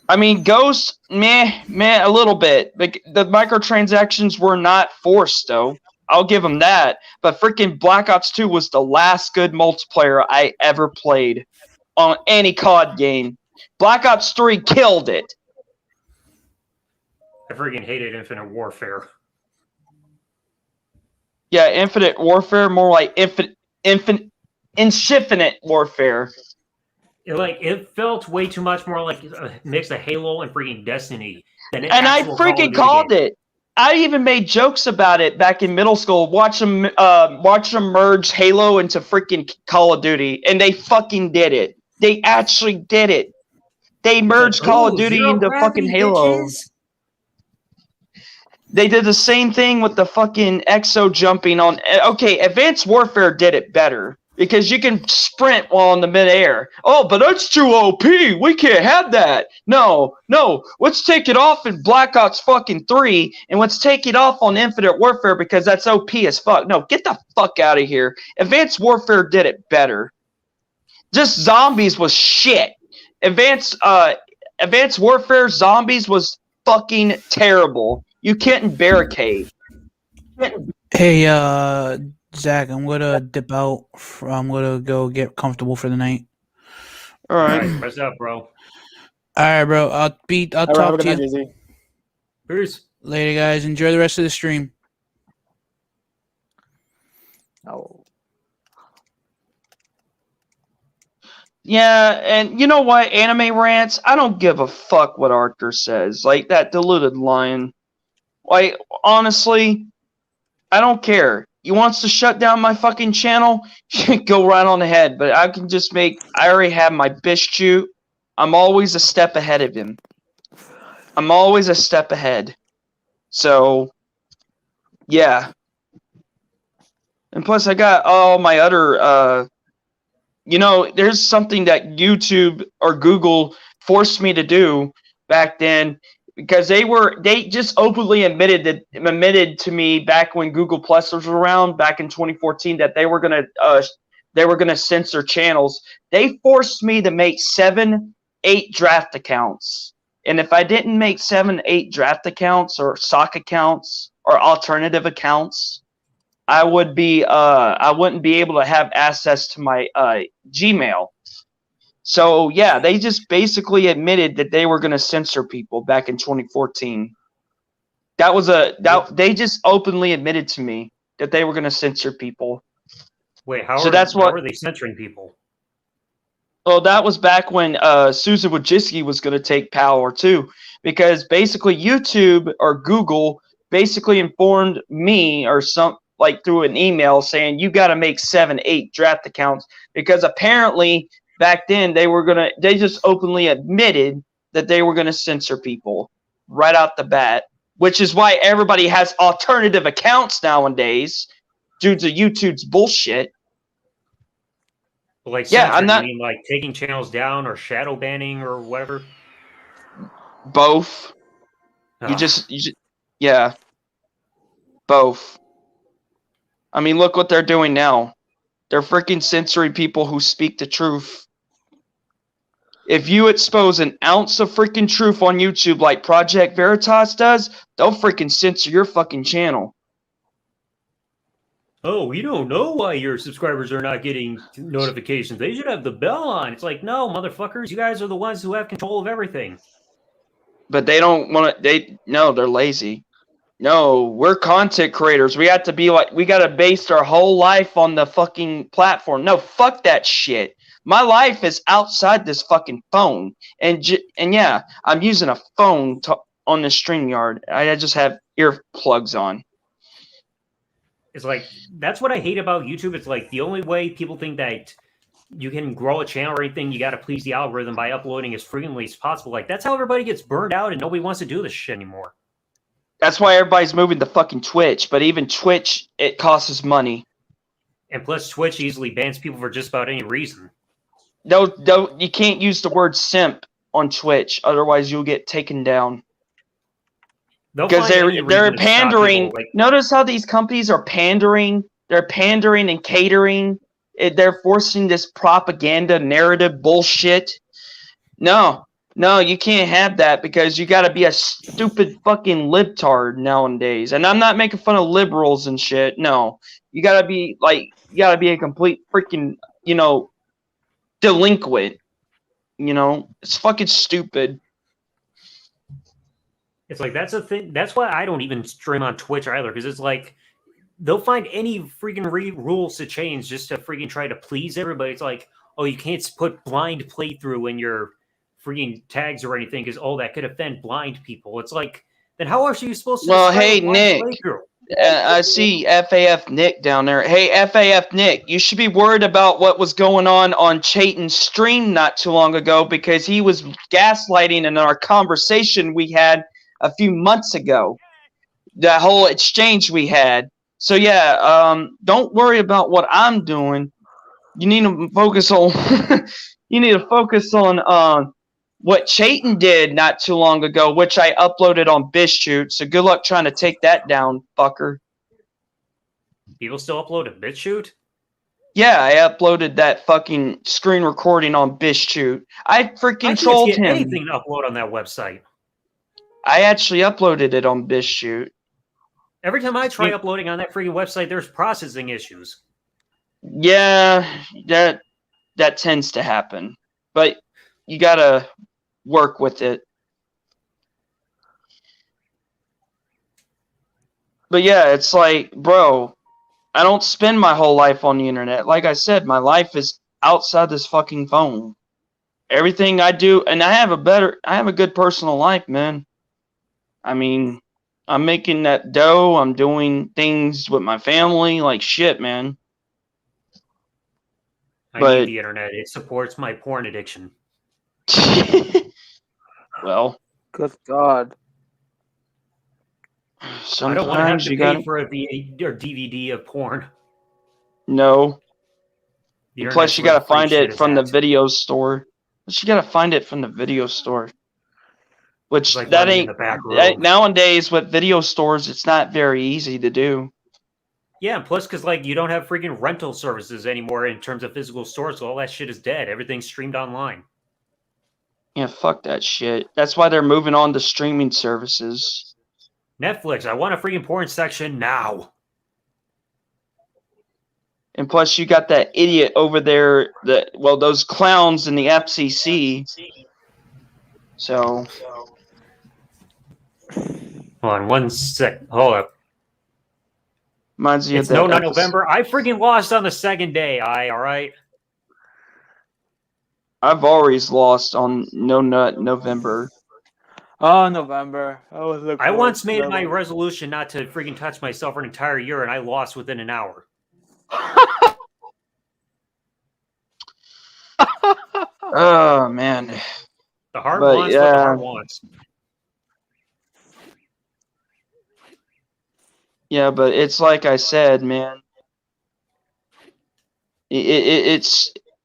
I: I mean, Ghost, meh, a little bit. The microtransactions were not forced, though. I'll give them that. But freaking Black Ops 2 was the last good multiplayer I ever played on any COD game. Black Ops 3 killed it.
A: I freaking hated Infinite Warfare.
I: Yeah, Infinite Warfare, more like infinite Warfare.
A: It felt way too much more like a mix of Halo and freaking Destiny.
I: And I freaking called it. I even made jokes about it back in middle school. Watch them merge Halo into freaking Call of Duty, and they fucking did it. They actually did it. They merged Call of Duty into fucking Halo. Bitches. They did the same thing with the fucking exo jumping on. Okay, Advanced Warfare did it better because you can sprint while in the midair. Oh, but that's too OP. We can't have that. No. Let's take it off in Black Ops fucking 3, and let's take it off on Infinite Warfare because that's OP as fuck. No, get the fuck out of here. Advanced Warfare did it better. Just zombies was shit. Advanced Warfare zombies was fucking terrible. You couldn't barricade.
B: Hey, Zach, I'm gonna dip out. I'm gonna go get comfortable for the night.
I: All right.
A: Rest up, bro.
B: All right, bro. I'll talk to you.
A: Peace.
B: Later, guys. Enjoy the rest of the stream.
F: Oh.
I: Yeah, and you know what? Anime rants, I don't give a fuck what Arthur says. Like, that deluded lion. Like, honestly, I don't care. wants to shut down my fucking channel, go right on ahead. But I can just I already have my BitchJute. I'm always a step ahead of him. I'm always a step ahead. So, yeah. And plus I got all my other, there's something that YouTube or Google forced me to do back then, because they just openly admitted to me back when Google Plus was around back in 2014 that they were gonna censor channels. They forced me to make 7-8 draft accounts, and if I didn't make 7-8 draft accounts or sock accounts or alternative accounts, I wouldn't be able to have access to my Gmail. So yeah, they just basically admitted that they were going to censor people back in 2014. They just openly admitted to me that they were going to censor people.
A: Wait, how are they censoring people?
I: Well, that was back when Susan Wojcicki was going to take power too, because basically YouTube or Google basically informed me or through an email saying you got to make 7-8 draft accounts, because apparently back then they just openly admitted that they were going to censor people right out the bat, which is why everybody has alternative accounts nowadays due to YouTube's bullshit.
A: Like, censoring, you mean like taking channels down or shadow banning or whatever?
I: Both. Yeah. Both. I mean, look what they're doing now. They're freaking censoring people who speak the truth. If you expose an ounce of freaking truth on YouTube like Project Veritas does, they'll freaking censor your fucking channel.
A: Oh, we don't know why your subscribers are not getting notifications. They should have the bell on. It's like, no, motherfuckers, you guys are the ones who have control of everything.
I: But they don't want to. They're lazy. No, we're content creators. We have to be like, we got to base our whole life on the fucking platform. No, fuck that shit. My life is outside this fucking phone. And yeah, I'm using a phone on the StreamYard. I just have earplugs on.
A: It's like, that's what I hate about YouTube. It's like the only way people think that you can grow a channel or anything, you got to please the algorithm by uploading as frequently as possible. Like, that's how everybody gets burned out and nobody wants to do this shit anymore.
I: That's why everybody's moving to fucking Twitch. But even Twitch, it costs money.
A: And plus, Twitch easily bans people for just about any reason.
I: No, you can't use the word simp on Twitch. Otherwise, you'll get taken down. Because they're pandering. Notice how these companies are pandering. They're pandering and catering. They're forcing this propaganda narrative bullshit. No, you can't have that, because you got to be a stupid fucking libtard nowadays. And I'm not making fun of liberals and shit. No, you got to be a complete freaking, delinquent. It's fucking stupid.
A: It's like, that's a thing. That's why I don't even stream on Twitch either, because it's like they'll find any freaking rules to change just to freaking try to please everybody. It's like, oh, you can't put blind playthrough in your freaking tags or anything because, oh, that could offend blind people. It's like, then how else are you supposed to?
I: Well, hey, Nick. I see FAF Nick down there. Hey, FAF Nick, you should be worried about what was going on Chayton's stream not too long ago, because he was gaslighting in our conversation we had a few months ago. That whole exchange we had. So yeah, don't worry about what I'm doing. You need to focus on what Chayton did not too long ago, which I uploaded on BitchJute. So good luck trying to take that down, fucker.
A: People still upload a BitchJute?
I: Yeah, I uploaded that fucking screen recording on BitchJute. I freaking trolled him.
A: Anything to upload on that website.
I: I actually uploaded it on BitchJute.
A: Every time I try uploading on that freaking website, there's processing issues.
I: Yeah, that tends to happen. But you gotta work with it. But yeah, it's like, bro, I don't spend my whole life on the internet. Like I said, my life is outside this fucking phone. Everything I do, and I have a good personal life, man. I mean, I'm making that dough. I'm doing things with my family. Like shit, man.
A: I
I: But-
A: need the internet. It supports my porn addiction.
I: Well,
F: Good God.
A: I don't want to have
I: sometimes
A: to
I: you
A: pay
I: gotta.
A: for a VA or DVD of porn.
I: No.
A: The
I: And
A: internet's
I: plus, you
A: where the
I: gotta
A: free
I: find
A: shit
I: it
A: is
I: from the
A: at.
I: video store. Plus, you gotta find it from the video store. Which
A: It's like
I: that
A: living in
I: ain't
A: the back room.
I: nowadays with video stores. It's not very easy to do.
A: Yeah, and plus, because like you don't have freaking rental services anymore in terms of physical stores, so all that shit is dead. Everything's streamed online.
I: Yeah, fuck that shit. That's why they're moving on to streaming services.
A: Netflix, I want a freaking porn section now.
I: And plus, you got that idiot over there. Those clowns in the FCC. So.
A: Hold on, 1 sec. Hold up.
I: Reminds you
A: It's
I: of that
A: No Nut
I: episode.
A: November. I freaking lost on the second day. All right.
I: I've always lost on No Nut November.
F: Oh, November. I was looking
A: I
F: forward
A: once
F: to
A: made
F: that
A: my
F: one.
A: resolution not to freaking touch myself for an entire year, and I lost within an hour.
I: Oh man.
A: The heart
I: But,
A: wants what the
I: yeah.
A: heart wants.
I: Yeah, but it's like I said, man.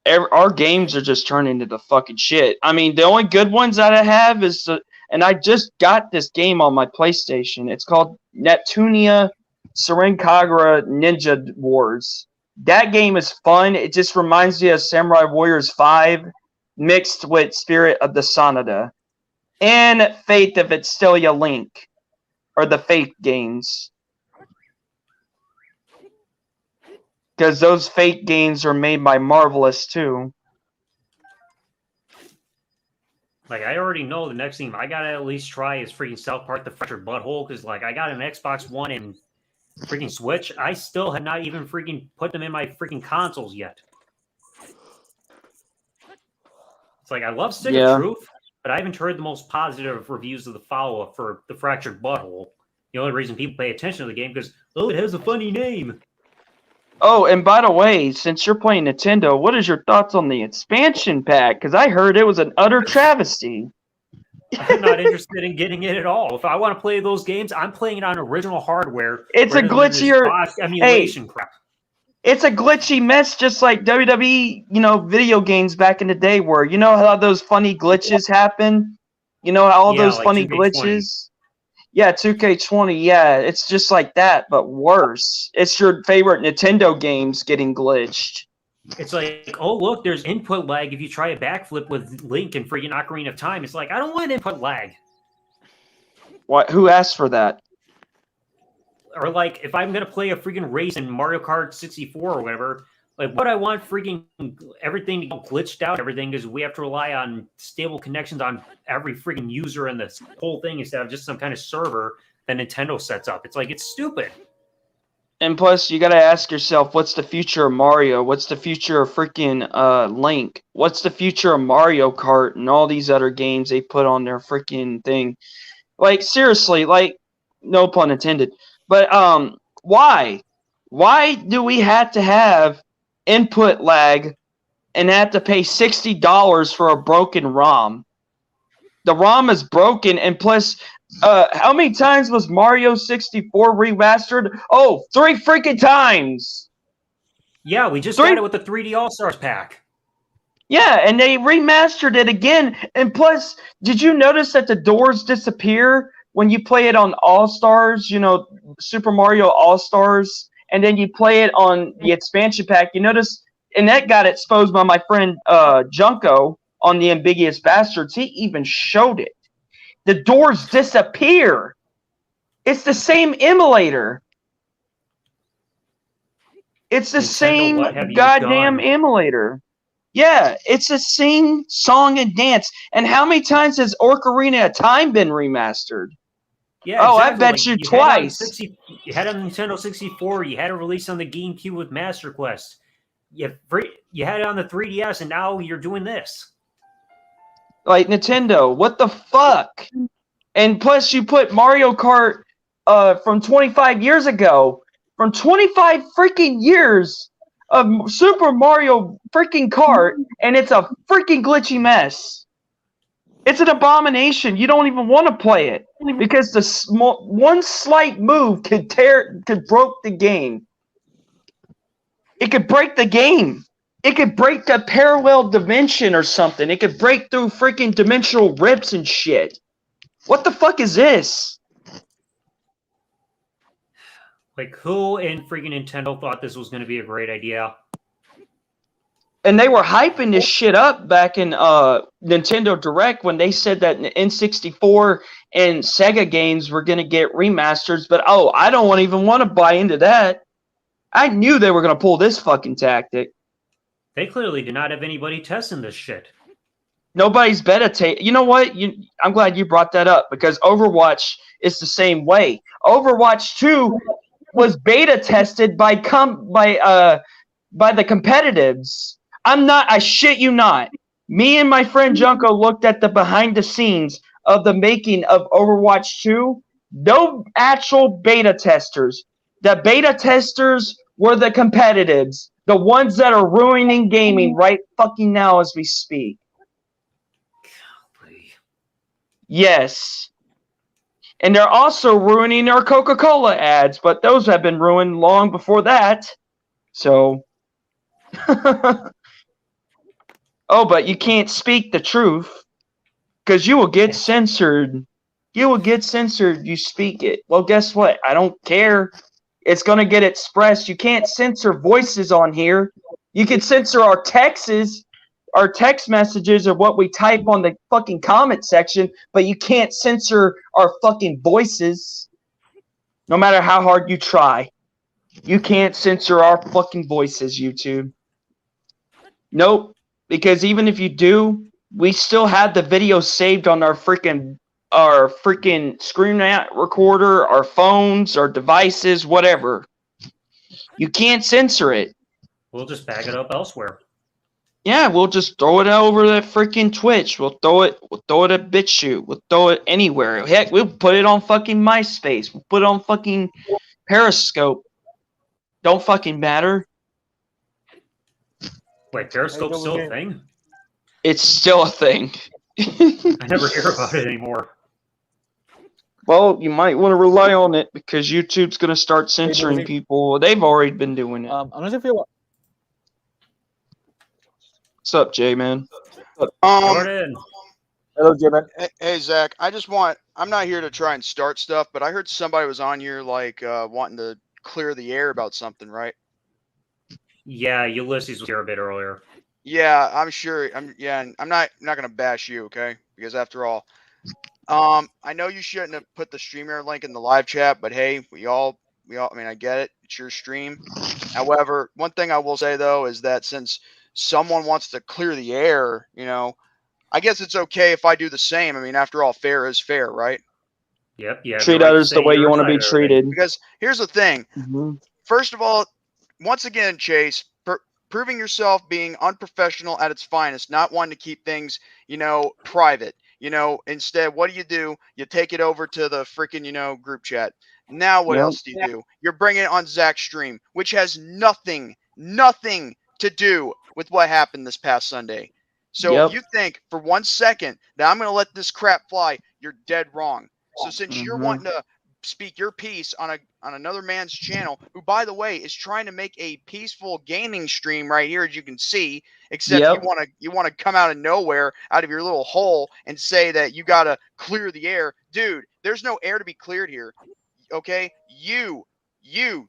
I: Our games are just turning into fucking shit. I mean, the only good ones that I have is, and I just got this game on my PlayStation. It's called Neptunia Serenkagura Ninja Wars. That game is fun. It just reminds me of Samurai Warriors 5 mixed with Spirit of the Sanada and Fate of Extelia Link, or the Fate games. Because those Fate games are made by Marvelous too.
A: Like, I already know the next thing I gotta at least try is freaking South Park: The Fractured Butthole, because like I got an Xbox One and freaking Switch. I still have not even freaking put them in my freaking consoles yet. It's like I love Stick
I: Yeah.
A: of Truth, but I haven't heard the most positive reviews of the follow-up for The Fractured Butthole. The only reason people pay attention to the game because it has a funny name.
I: Oh, and by the way, since you're playing Nintendo, what is your thoughts on the expansion pack? Because I heard it was an utter travesty.
A: I'm not interested in getting it at all. If I want to play those games, I'm playing it on original hardware.
I: It's a
A: rather than this
I: glitchier-
A: botched emulation crap.
I: It's a glitchy mess, just like WWE, video games back in the day were. You know how those funny glitches happen? You know how all
A: Yeah,
I: those
A: like
I: funny
A: 2K20.
I: glitches? Yeah, 2K20, yeah. It's just like that, but worse. It's your favorite Nintendo games getting glitched.
A: It's like, oh, look, there's input lag if you try a backflip with Link and freaking Ocarina of Time. It's like, I don't want input lag.
I: What? Who asked for that?
A: Or like, if I'm going to play a freaking race in Mario Kart 64 or whatever, like, what I want freaking everything to get glitched out, everything, is we have to rely on stable connections on every freaking user in this whole thing instead of just some kind of server that Nintendo sets up. It's like, it's stupid.
I: And plus, you gotta ask yourself, what's the future of Mario? What's the future of freaking Link? What's the future of Mario Kart and all these other games they put on their freaking thing? Like, seriously, like, no pun intended. But, why? Why do we have to have input lag and have to pay $60 for a broken ROM? The ROM is broken, and plus, how many times was Mario 64 remastered? Oh, 3 freaking times!
A: Yeah, we just
I: Three-
A: got it with the 3D All-Stars pack.
I: Yeah, and they remastered it again. And plus, did you notice that the doors disappear when you play it on All-Stars, Super Mario All-Stars, and then you play it on the expansion pack? You notice, and that got exposed by my friend Junko on the Ambiguous Bastards. He even showed it. The doors disappear. It's the same emulator. It's the
A: Nintendo, what have
I: same
A: you
I: goddamn
A: done?
I: emulator. Yeah, it's the same song and dance. And how many times has Ocarina of Time been remastered?
A: Yeah,
I: Oh, I
A: exactly.
I: bet
A: Like,
I: you
A: had it on
I: twice.
A: You had it on Nintendo 64. You had it released on the GameCube with Master Quest. You had it on the 3DS, and now you're doing this.
I: Like, Nintendo, what the fuck? And plus, you put Mario Kart from 25 years ago, from 25 freaking years of Super Mario freaking Kart, and it's a freaking glitchy mess. It's an abomination. You don't even want to play it because the one slight move could broke the game. It could break the game. It could break the parallel dimension or something. It could break through freaking dimensional rips and shit. What the fuck is this?
A: Like, who in freaking Nintendo thought this was going to be a great idea?
I: And they were hyping this shit up back in Nintendo Direct when they said that N64 and Sega games were going to get remasters. But, I don't even want to buy into that. I knew they were going to pull this fucking tactic.
A: They clearly did not have anybody testing this shit.
I: Nobody's beta You know what? I'm glad you brought that up because Overwatch is the same way. Overwatch 2 was beta tested by the competitives. I shit you not. Me and my friend Junko looked at the behind the scenes of the making of Overwatch 2. No actual beta testers. The beta testers were the competitives. The ones that are ruining gaming right fucking now as we speak. Yes. And they're also ruining our Coca-Cola ads, but those have been ruined long before that. So. But you can't speak the truth because you will get censored. You will get censored. You speak it. Well, guess what? I don't care. It's going to get expressed. You can't censor voices on here. You can censor our text messages or what we type on the fucking comment section, but you can't censor our fucking voices. No matter how hard you try. You can't censor our fucking voices, YouTube. Nope. Because even if you do, we still have the video saved on our freaking screen recorder, our phones, our devices, whatever. You can't censor it.
A: We'll just bag it up elsewhere.
I: Yeah, we'll just throw it over at freaking Twitch. We'll throw it at BitChute. We'll throw it anywhere. Heck, we'll put it on fucking MySpace. We'll put it on fucking Periscope. Don't fucking matter.
A: Wait, Periscope's still a thing?
I: It's still a thing.
A: I never hear about it anymore.
I: Well, you might want to rely on it because YouTube's going to start censoring people. They've already been doing it.
F: I'm not sure if you.
I: What's up, Jay, man?
A: Jordan.
F: Hello, Jay, man.
J: Hey, Zach. I'm not here to try and start stuff, but I heard somebody was on here wanting to clear the air about something, right?
A: Yeah, Ulysses was here a bit earlier.
J: Yeah, I'm sure. I'm not gonna bash you, okay? Because after all, I know you shouldn't have put the StreamYard link in the live chat, but hey, we all. I mean, I get it. It's your stream. However, one thing I will say though is that since someone wants to clear the air, I guess it's okay if I do the same. I mean, after all, fair is fair, right?
A: Yep. Yeah.
I: Treat others the way you want to be treated.
J: Because here's the thing.
I: Mm-hmm.
J: First of all, once again, Chase, proving yourself being unprofessional at its finest, not wanting to keep things, private. Instead, what do? You take it over to the freaking, group chat. Now what else do you do? You're bringing it on Zach's stream, which has nothing to do with what happened this past Sunday. So if you think for 1 second that I'm going to let this crap fly, you're dead wrong. So since you're wanting to speak your piece on another man's channel, who, by the way, is trying to make a peaceful gaming stream right here, as you can see, except you want to come out of nowhere, out of your little hole, and say that you got to clear the air. Dude, there's no air to be cleared here, okay? You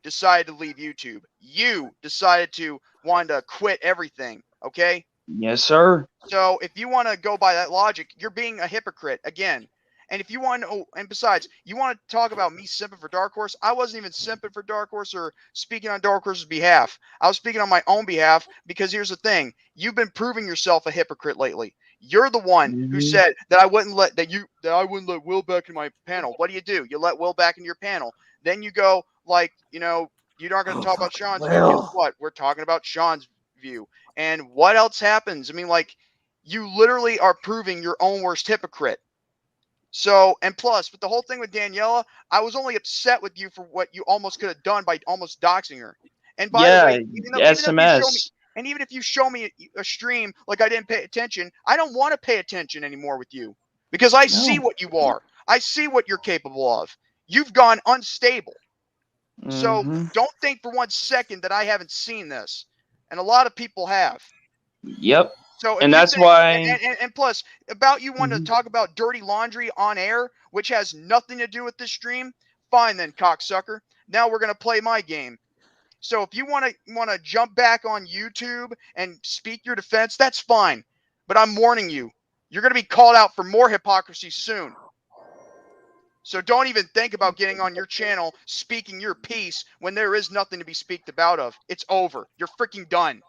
J: decided to leave YouTube. You decided to want to quit everything, okay?
I: Yes, sir.
J: So if you want to go by that logic, you're being a hypocrite again. And if you want to, and besides, you want to talk about me simping for Dark Horse, I wasn't even simping for Dark Horse or speaking on Dark Horse's behalf. I was speaking on my own behalf because here's the thing. You've been proving yourself a hypocrite lately. You're the one who said that I wouldn't let Will back in my panel. What do? You let Will back in your panel. Then you go you're not going to talk about Sean's view. Guess what? We're talking about Sean's view. And what else happens? I mean, you literally are proving your own worst hypocrite. So, and plus, with the whole thing with Daniela, I was only upset with you for what you almost could have done by almost doxing her. And by the
I: Yeah,
J: way, even if you show me a stream like I didn't pay attention, I don't want to pay attention anymore with you because I see what you are. I see what you're capable of. You've gone unstable. So don't think for 1 second that I haven't seen this, and a lot of people have.
I: Yep.
J: So if
I: And
J: you
I: that's
J: think,
I: why.
J: and plus about you wanting to talk about dirty laundry on air, which has nothing to do with this stream, fine then, cocksucker. Now we're gonna play my game. So if you want to jump back on YouTube and speak your defense, that's fine. But I'm warning you, you're gonna be called out for more hypocrisy soon. So don't even think about getting on your channel speaking your piece when there is nothing to be speaked about of. It's over. You're freaking done.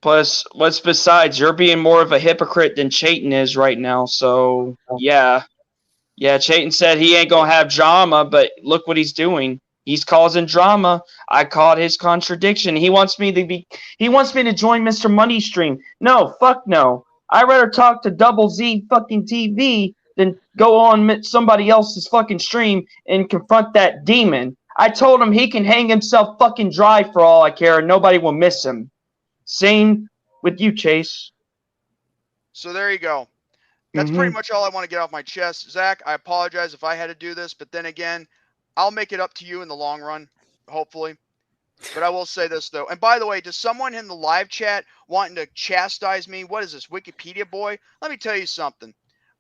I: Plus, what's besides, you're being more of a hypocrite than Chayton is right now. So, yeah. Yeah, Chayton said he ain't going to have drama, but look what he's doing. He's causing drama. I caught his contradiction. He wants me to join Mr. Money Stream. No, fuck no. I'd rather talk to Double Z fucking TV than go on somebody else's fucking stream and confront that demon. I told him he can hang himself fucking dry for all I care and nobody will miss him. Same with you, Chase.
J: So there you go. That's pretty much all I want to get off my chest. Zach, I apologize if I had to do this, but then again, I'll make it up to you in the long run, hopefully. But I will say this, though. And by the way, to someone in the live chat wanting to chastise me, what is this, Wikipedia boy? Let me tell you something.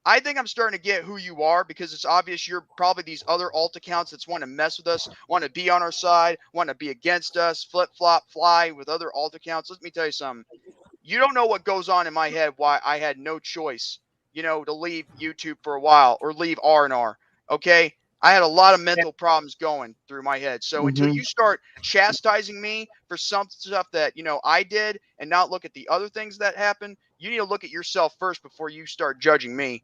J: I think I'm starting to get who you are because it's obvious you're probably these other alt accounts that want to mess with us, want to be on our side, want to be against us, flip-flop, fly with other alt accounts. Let me tell you something. You don't know what goes on in my head why I had no choice, to leave YouTube for a while or leave R&R, okay? I had a lot of mental problems going through my head. So until you start chastising me for some stuff that, I did and not look at the other things that happened, you need to look at yourself first before you start judging me.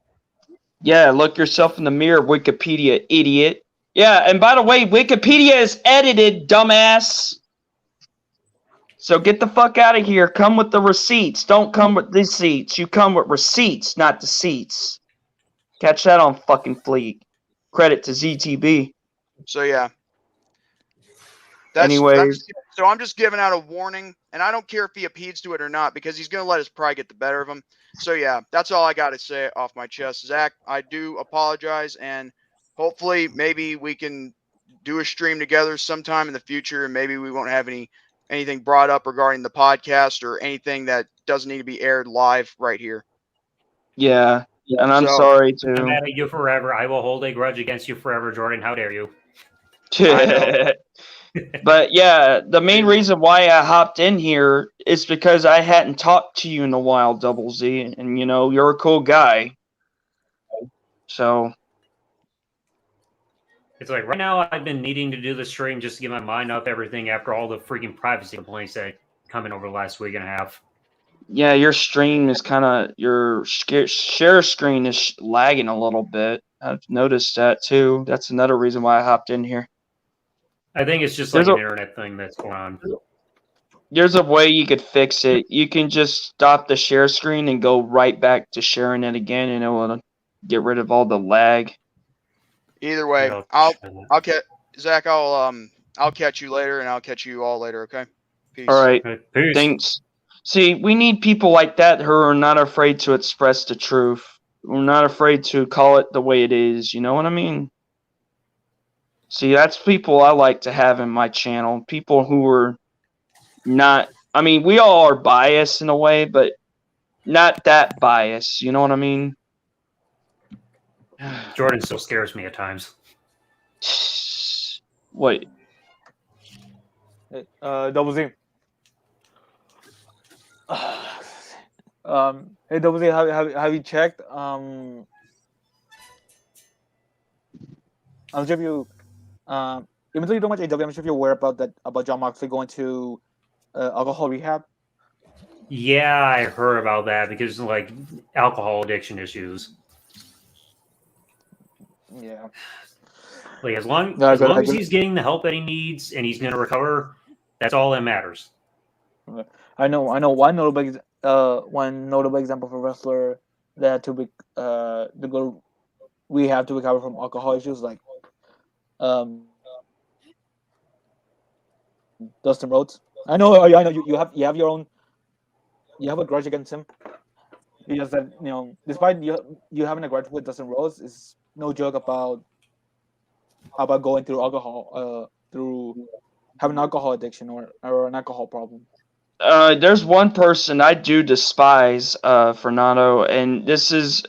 I: Yeah, look yourself in the mirror, Wikipedia, idiot. Yeah, and by the way, Wikipedia is edited, dumbass. So get the fuck out of here. Come with the receipts. Don't come with deceits. You come with receipts, not deceits. Catch that on fucking fleek. Credit to ZTB.
J: So yeah. I'm just giving out a warning, and I don't care if he appeals to it or not because he's going to let his pride get the better of him. So yeah, that's all I got to say off my chest. Zach, I do apologize, and hopefully maybe we can do a stream together sometime in the future, and maybe we won't have anything brought up regarding the podcast or anything that doesn't need to be aired live right here.
I: Yeah, and I'm sorry too.
A: I'm mad at you forever. I will hold a grudge against you forever, Jordan. How dare you?
J: I know.
I: But yeah, the main reason why I hopped in here is because I hadn't talked to you in a while, Double Z, and you're a cool guy. So
A: it's like right now I've been needing to do the stream just to get my mind off everything after all the freaking privacy complaints that come in over the last week and a half.
I: Yeah, your stream is your share screen is lagging a little bit. I've noticed that too. That's another reason why I hopped in here.
A: I think it's just like an internet thing that's going on.
I: There's a way you could fix it. You can just stop the share screen and go right back to sharing it again, and it will get rid of all the lag.
J: Either way, I'll catch Zach. I'll catch you later, and I'll catch you all later. Okay. Peace.
I: All right.
A: Peace.
I: Thanks. See, we need people like that who are not afraid to express the truth. We're not afraid to call it the way it is. You know what I mean? See, that's people I like to have in my channel. People who are not, we all are biased in a way, but not that biased. You know what I mean?
A: Jordan still scares me at times.
I: What?
F: Double Z. Hey, Double Z, have you checked? I'm sure if you, even though you don't watch AW, I'm sure if you're aware about John Moxley going to alcohol rehab.
A: Yeah, I heard about that because like alcohol addiction issues.
F: Yeah.
A: Like as long as he's getting the help that he needs and he's going to recover, that's all that matters.
F: I know one notable example for a wrestler that had to go we have to recover from alcohol issues like Dustin Rhodes. I know you have your own, you have a grudge against him because that despite you having a grudge with Dustin Rhodes, is no joke about going through alcohol through having alcohol addiction or an alcohol problem.
I: There's one person I do despise, Fernando, and there's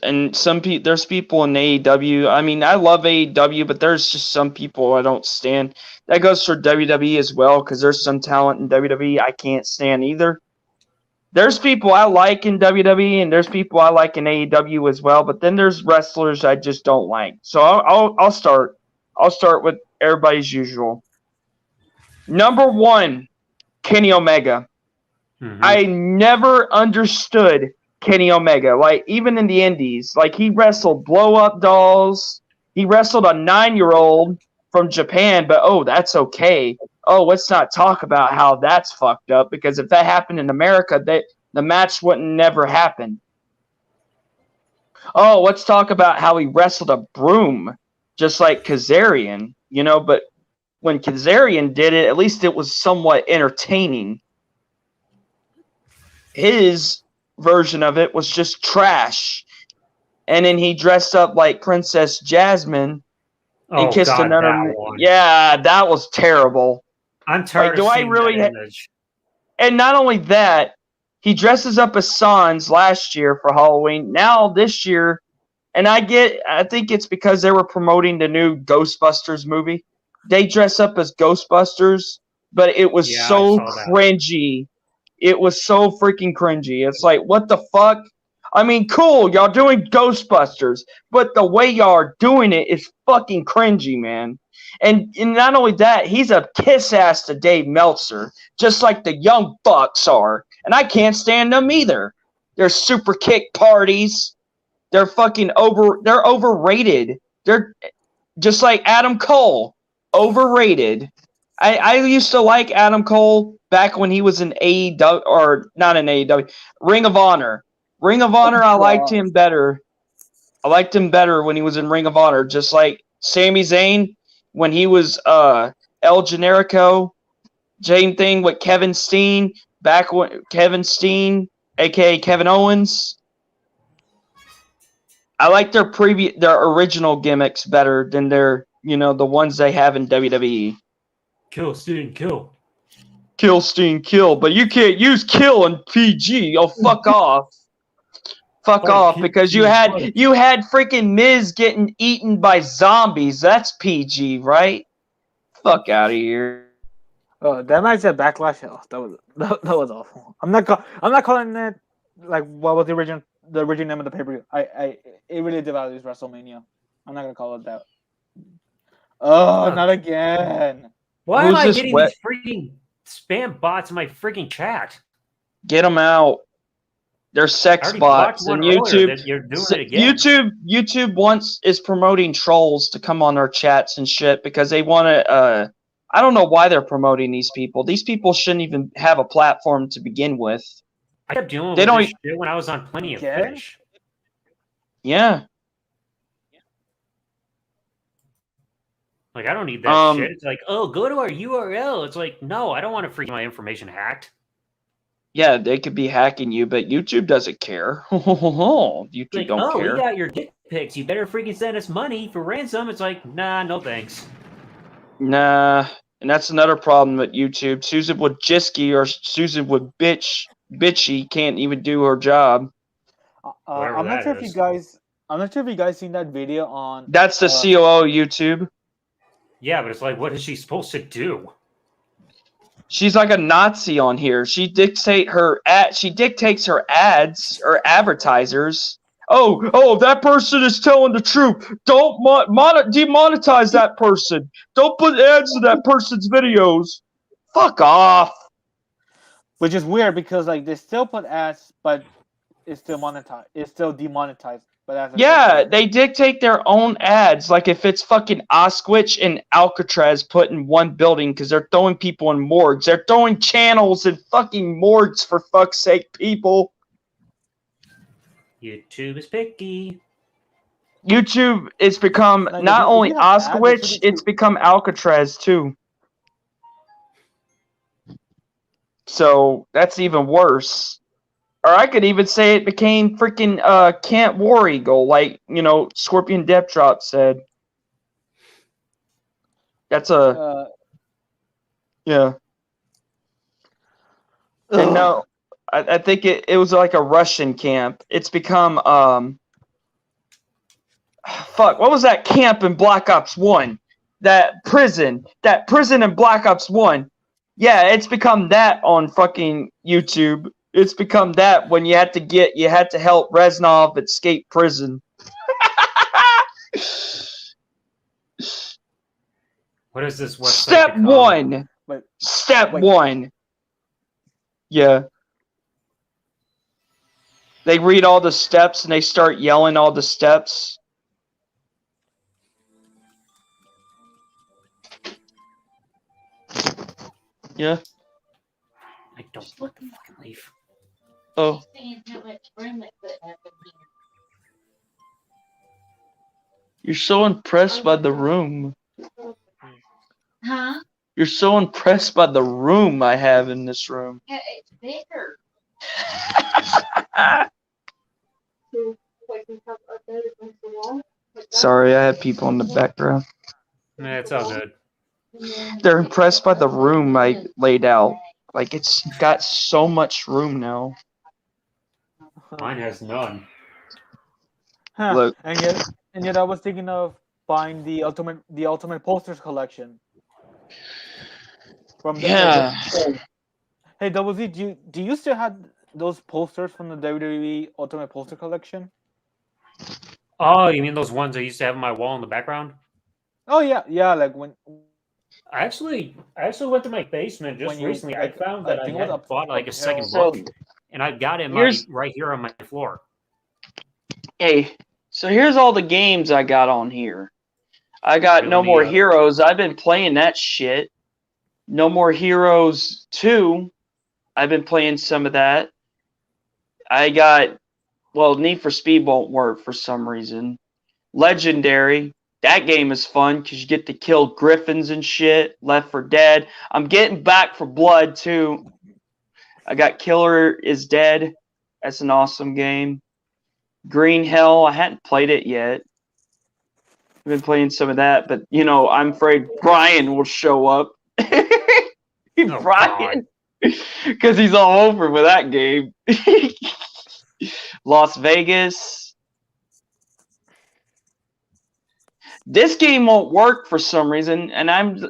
I: people in AEW. I mean, I love AEW, but there's just some people I don't stand. That goes for WWE as well, because there's some talent in WWE I can't stand either. There's people I like in WWE, and there's people I like in AEW as well, but then there's wrestlers I just don't like. So I'll start. I'll start with everybody's usual. Number 1, Kenny Omega.
A: Mhm.
I: I never understood Kenny Omega. Like, even in the indies, like, he wrestled blow-up dolls. He wrestled a 9-year-old from Japan, but, oh, that's okay. Oh, let's not talk about how that's fucked up, because if that happened in America, the match wouldn't never happen. Oh, let's talk about how he wrestled a broom, just like Kazarian, but when Kazarian did it, at least it was somewhat entertaining. His version of it was just trash. And then he dressed up like Princess Jasmine and kissed another.
A: That one.
I: Yeah, that was terrible.
A: I'm tired of seeing that image.
I: And not only that, he dresses up as Sans last year for Halloween. Now this year, and I think it's because they were promoting the new Ghostbusters movie. They dress up as Ghostbusters, but it was so cringy. It was so freaking cringy. It's like, what the fuck? I mean, cool, y'all doing Ghostbusters, but the way y'all are doing it is fucking cringy, man. And not only that, he's a kiss-ass to Dave Meltzer, just like the Young Bucks are. And I can't stand them either. They're super kick parties. They're fucking they're overrated. They're just like Adam Cole, overrated. I used to like Adam Cole back when he was in AEW, or not in AEW, Ring of Honor. Ring of Honor, I liked him better. I liked him better when he was in Ring of Honor, just like Sami Zayn when he was El Generico. Same thing with Kevin Steen, back when Kevin Steen, aka Kevin Owens. I like their original gimmicks better than the ones they have in WWE.
A: Kill, Steen, kill.
I: Kill, Steen, kill. But you can't use kill in PG. Oh, fuck off. Fuck off, because you had freaking Miz getting eaten by zombies. That's PG, right? Fuck out of here.
F: Oh, that match at Backlash, that was awful. I'm not calling it like what was the original name of the pay-per-view. It really devalues WrestleMania. I'm not gonna call it that. Oh, not again.
A: Why am I getting these freaking spam bots in my freaking chat?
I: Get them out. They're sex bots, and YouTube.
A: You're doing it again.
I: YouTube is promoting trolls to come on our chats and shit because they want to. I don't know why they're promoting these people. These people shouldn't even have a platform to begin with.
A: I kept dealing with this shit when I was on Plenty of Fish.
I: Yeah.
A: Like, I don't need that shit. It's like, oh, go to our URL. It's like, no, I don't want to freaking my information hacked.
I: Yeah, they could be hacking you, but YouTube doesn't care. YouTube
A: like,
I: don't care.
A: We got your dick pics. You better freaking send us money for ransom. It's like, nah, no thanks.
I: Nah, and that's another problem with YouTube. Susan Wojcicki or Susan would bitchy can't even do her job.
F: I'm not sure if you guys seen that video on.
I: That's the COO YouTube.
A: Yeah, but it's like, what is she supposed to do?
I: She's like a Nazi on here. She dictates her ads or advertisers. Oh, that person is telling the truth. Don't demonetize that person. Don't put ads in that person's videos. Fuck off.
F: Which is weird because like they still put ads, but it's still monetized. It's still demonetized.
I: Yeah, they dictate their own ads. Like if it's fucking Osquich and Alcatraz put in one building because they're throwing people in morgues. They're throwing channels in fucking morgues, for fuck's sake, people.
A: YouTube is picky.
I: YouTube, it's become
F: Like,
I: not
F: if
I: only
F: you have ads, it's
I: Oskowitz,
F: really
I: it's
F: cute.
I: become Alcatraz too. So that's even worse. Or I could even say it became freaking Can't War Eagle, like, you know, Scorpion Depth Drop said. That's a yeah. And no, I think it was like a Russian camp. It's become fuck, what was that camp in Black Ops 1? That prison in Black Ops 1. Yeah, it's become that on fucking YouTube. It's become that when you had to help Reznov escape prison.
A: What is this website?
I: Step
A: become?
I: one.
F: Wait,
I: Step
F: wait.
I: one. Yeah. They read all the steps and they start yelling all the steps. Yeah.
A: I don't want to fucking leave.
I: Oh. You're so impressed by the room.
K: Huh?
I: You're so impressed by the room I have in this room.
K: Yeah, it's bigger.
I: Sorry, I have people in the background.
A: Nah, it's all good.
I: They're impressed by the room I laid out. Like, it's got so much room now.
A: Mine has none.
F: Huh.
I: Look.
F: And yet I was thinking of buying the ultimate posters collection. From
I: Yeah.
F: Hey, Double Z, do you still have those posters from the WWE Ultimate Poster Collection?
A: Oh, you mean those ones I used to have on my wall in the background?
F: Oh yeah, like when.
A: I actually went to my basement just recently. I found that I had bought like a second book, and I've got it right here on my floor.
I: Hey, so here's all the games I got on here. I got No More Heroes. I've been playing that shit. No More Heroes 2. I've been playing some of that. I got, well, Need for Speed won't work for some reason. Legendary. That game is fun because you get to kill griffins and shit. Left 4 Dead. I'm getting back for Blood too. I got Killer is Dead. That's an awesome game. Green Hell. I hadn't played it yet. I've been playing some of that, but you know, I'm afraid Brian will show up. Brian, because he's all over with that game. Las Vegas. This game won't work for some reason, and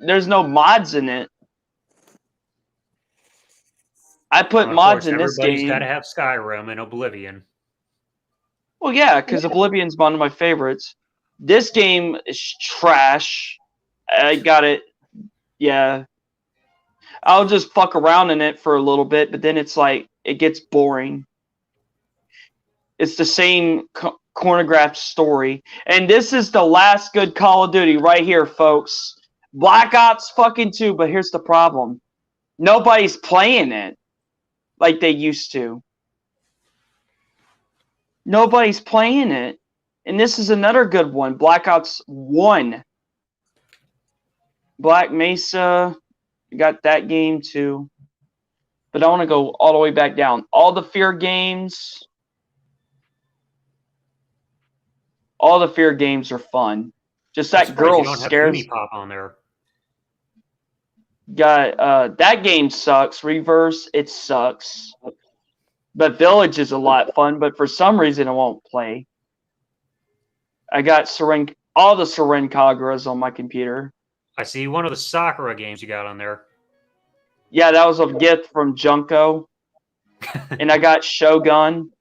I: there's no mods in it. I put mods in this game.
A: Everybody's got to have Skyrim and Oblivion.
I: Well, yeah, because Oblivion's one of my favorites. This game is trash. I got it. Yeah. I'll just fuck around in it for a little bit, but then it's like, it gets boring. It's the same choreographed story. And this is the last good Call of Duty right here, folks. Black Ops fucking 2, but here's the problem. Nobody's playing it like they used to. Nobody's playing it. And this is another good one. Black Ops 1. Black Mesa. Got that game too. But I want to go all the way back down. All the Fear games. All the Fear games are fun. Just that girl scares.
A: Pop on there.
I: Got that game sucks. Reverse, it sucks. But Village is a lot fun, but for some reason I won't play. I got all the Seren Kagras on my computer.
A: I see one of the Sakura games you got on there.
I: Yeah, that was a gift from Junko. And I got Shogun.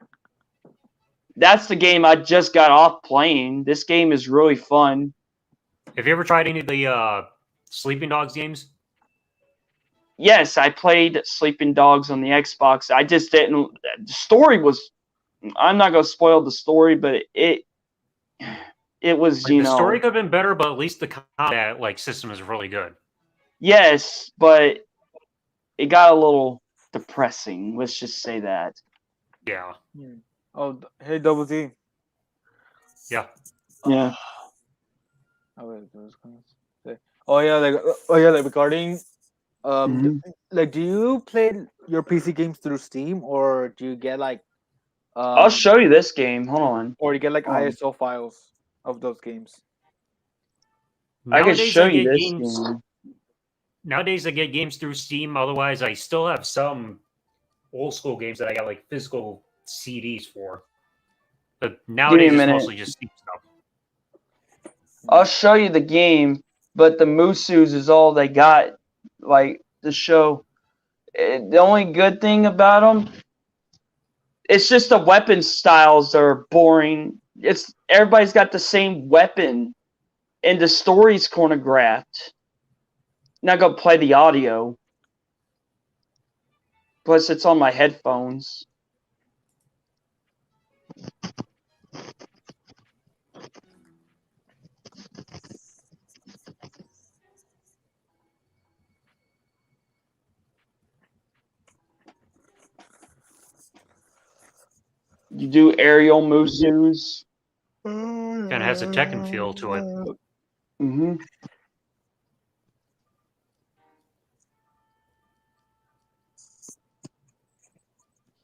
I: That's the game I just got off playing. This game is really fun.
A: Have you ever tried any of the Sleeping Dogs games?
I: Yes, I played Sleeping Dogs on the Xbox. I just didn't. The story was. I'm not gonna spoil the story, but it was,
A: like, the story could have been better, but at least the combat system is really good.
I: Yes, but it got a little depressing. Let's just say that.
A: Yeah.
F: Oh, hey, Double Z.
A: Yeah.
I: Yeah.
F: Like regarding
I: Mhm.
F: like, do you play your PC games through Steam, or do you get like
I: I'll show you this game. Hold on.
F: or you get like
I: Hold on.
F: ISO files of those games?
I: I can
A: Nowadays,
I: show
A: I
I: you
A: get
I: this
A: games.
I: game.
A: Nowadays, I get games through Steam. Otherwise, I still have some old school games that I got like physical CDs for. But
I: Give me
A: nowadays,
I: a
A: it's
I: minute.
A: mostly just Steam stuff.
I: I'll show you the game, but the Musus is all they got, like, to show. The only good thing about them, it's just the weapon styles that are boring. It's everybody's got the same weapon, and the story's choreographed. Not gonna play the audio. Plus, it's on my headphones. You do aerial Musus.
A: Kind of has a Tekken feel to it.
I: Mm-hmm.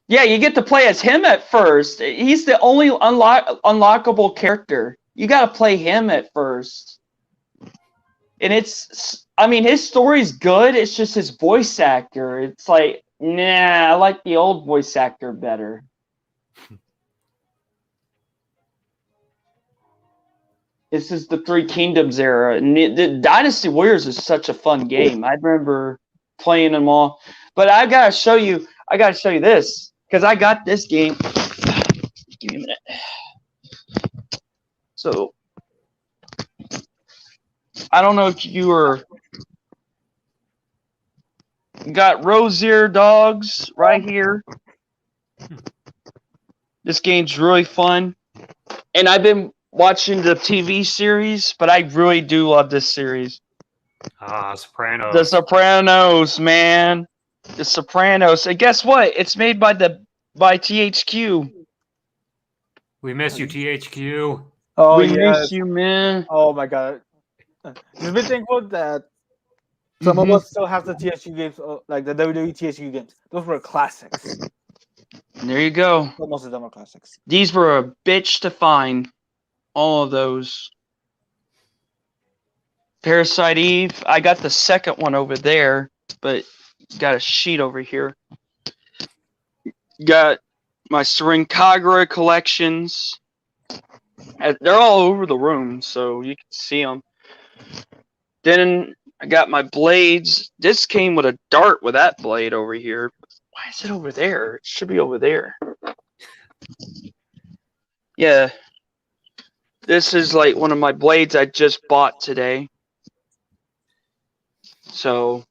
I: Yeah, you get to play as him at first. He's the only unlockable character. You got to play him at first. And I mean, his story's good. It's just his voice actor. It's like, nah, I like the old voice actor better. This is the Three Kingdoms era. And the Dynasty Warriors is such a fun game. I remember playing them all. But I gotta show you this. Because I got this game. Give me a minute. So, I don't know if you got Rosier Dogs right here. This game's really fun. And I've been watching the TV series, but I really do love this series.
A: Sopranos.
I: The Sopranos, man. The Sopranos. And guess what? It's made by THQ.
A: We miss you, THQ.
F: Oh,
I: we
F: yes.
I: miss you, man.
F: Oh my god. Just be thankful that some of us still have the THQ games, like the WWE THQ games. Those were classics.
I: There you go.
F: Most of them are classics.
I: These were a bitch to find. All of those. Parasite Eve. I got the second one over there, but got a sheet over here. Got my Seren Kagura collections. They're all over the room, so you can see them. Then I got my blades. This came with a dart with that blade over here. Why is it over there? It should be over there. Yeah. This is like one of my blades I just bought today. So.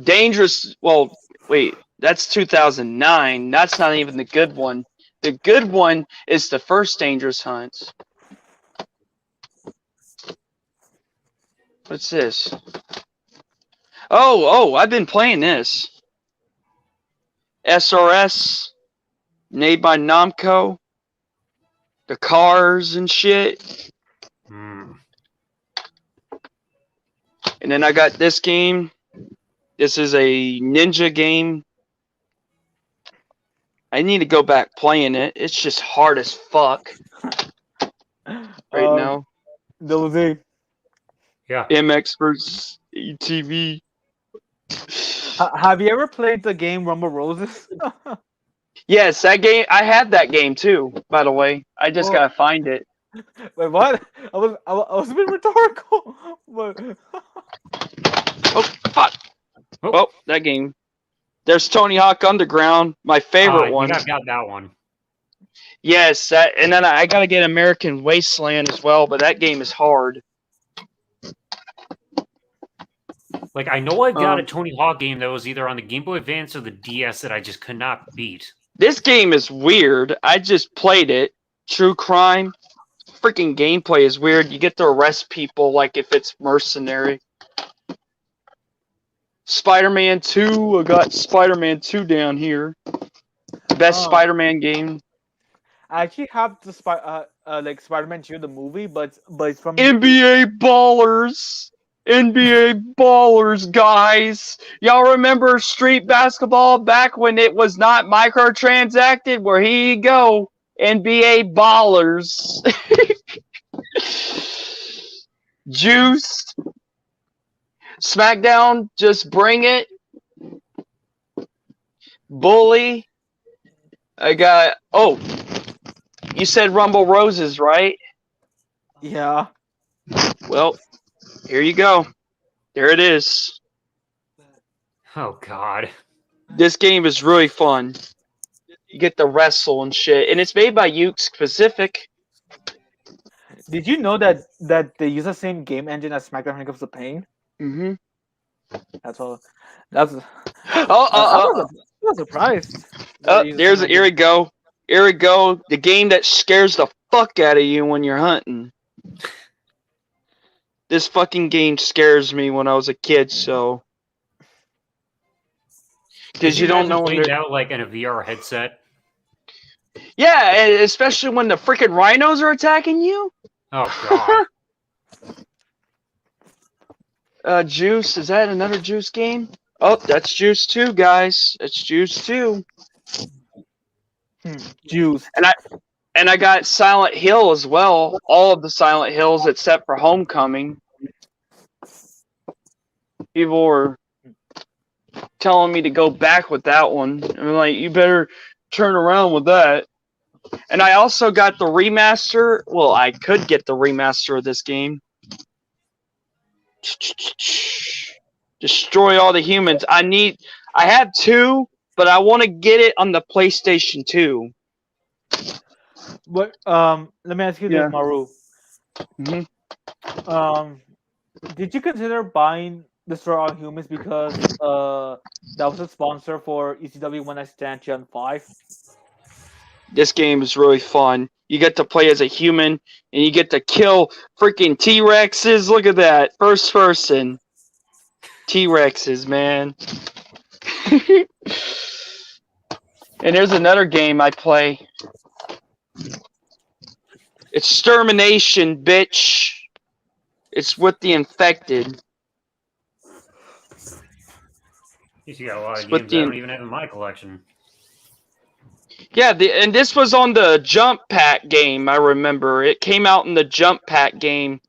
I: Dangerous. Well, wait. That's 2009. That's not even the good one. The good one is the first Dangerous Hunt. What's this? Oh, I've been playing this. SRS, made by Namco. The cars and shit. And then I got this game. This is a ninja game. I need to go back playing it. It's just hard as fuck right now.
F: Double Z.
A: Yeah.
I: MX versus ETV.
F: Have you ever played the game Rumble Roses?
I: Yes, that game. I had that game too, by the way. I just gotta find it.
F: Wait, what? I was a bit rhetorical. But...
I: Oh, fuck. Oh, that game. There's Tony Hawk Underground, my favorite one.
A: I've got that one.
I: Yes, and then I gotta get American Wasteland as well, but that game is hard.
A: Like, I know I've got a Tony Hawk game that was either on the Game Boy Advance or the DS that I just could not beat.
I: This game is weird. I just played it. True Crime. Freaking gameplay is weird. You get to arrest people like if it's mercenary. Spider-Man 2. I got Spider-Man 2 down here. Best Spider-Man game.
F: I actually have the like Spider-Man 2, the movie, but it's from
I: NBA Ballers. NBA Ballers, guys. Y'all remember street basketball back when it was not microtransacted? Where here you go. NBA Ballers. Juiced. SmackDown, just bring it. Bully. I got. Oh, you said Rumble Roses, right?
F: Yeah.
I: Well, here you go. There it is.
A: Oh God.
I: This game is really fun. You get to wrestle and shit, and it's made by Uke Pacific.
F: Did you know that they use the same game engine as SmackDown when it comes to pain?
I: Mm-hmm.
F: That's all. That's. I was surprised.
I: Oh, here we go. Here we go. The game that scares the fuck out of you when you're hunting. This fucking game scares me when I was a kid, so. Because you don't know when
A: they're out like in a VR headset.
I: Yeah, especially when the freaking rhinos are attacking you.
A: Oh
I: God. Juice, is that another Juice game? Oh, that's Juice 2, guys. It's Juice 2.
F: Juice.
I: And I got Silent Hill as well. All of the Silent Hills except for Homecoming. People were telling me to go back with that one. I'm like, you better turn around with that. And I also got the remaster. Well, I could get the remaster of this game. Destroy all the humans. I have 2, but I want to get it on the PlayStation 2.
F: What? Let me ask you this, Maru.
I: Mm-hmm.
F: Did you consider buying Destroy All Humans because that was a sponsor for ECW One Night Stand Gen 5?
I: This game is really fun. You get to play as a human, and you get to kill freaking T-Rexes. Look at that. First person. T-Rexes, man. And there's another game I play. Extermination, bitch. It's with the infected.
A: You got a lot of games I don't even have in my collection.
I: Yeah, and this was on the Jump Pack game, I remember. It came out in the Jump Pack game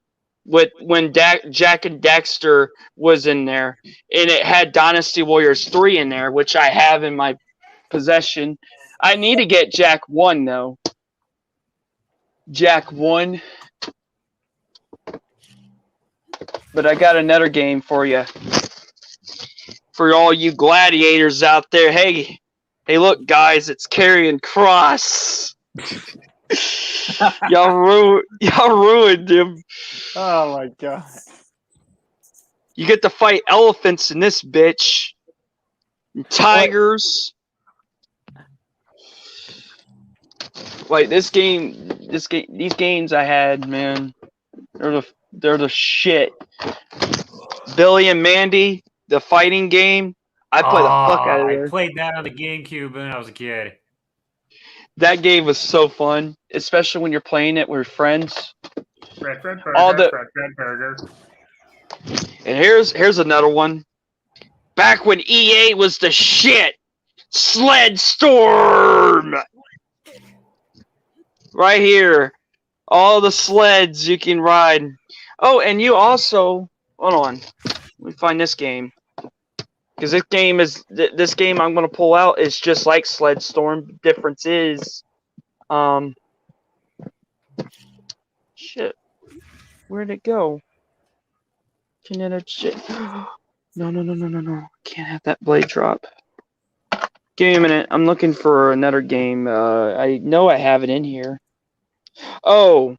I: when Jack and Daxter was in there. And it had Dynasty Warriors 3 in there, which I have in my possession. I need to get Jack 1, though. Jack 1. But I got another game for you. For all you gladiators out there, hey, look, guys, it's Karrion Kross. y'all ruined him.
F: Oh my God!
I: You get to fight elephants in this bitch, and tigers. Like these games I had, man, they're the shit. Billy and Mandy, the fighting game. I played the fuck out of it.
A: I played that on the GameCube when I was a kid.
I: That game was so fun, especially when you're playing it with friends.
A: Burger.
I: And here's another one. Back when EA was the shit, Sled Storm. Right here, all the sleds you can ride. Oh, and you also hold on. Let me find this game. Because this game I'm gonna pull out is just like Sled Storm. Difference is, shit. Where'd it go? Kinetic shit. No. Can't have that blade drop. Give me a minute. I'm looking for another game. I know I have it in here. Oh,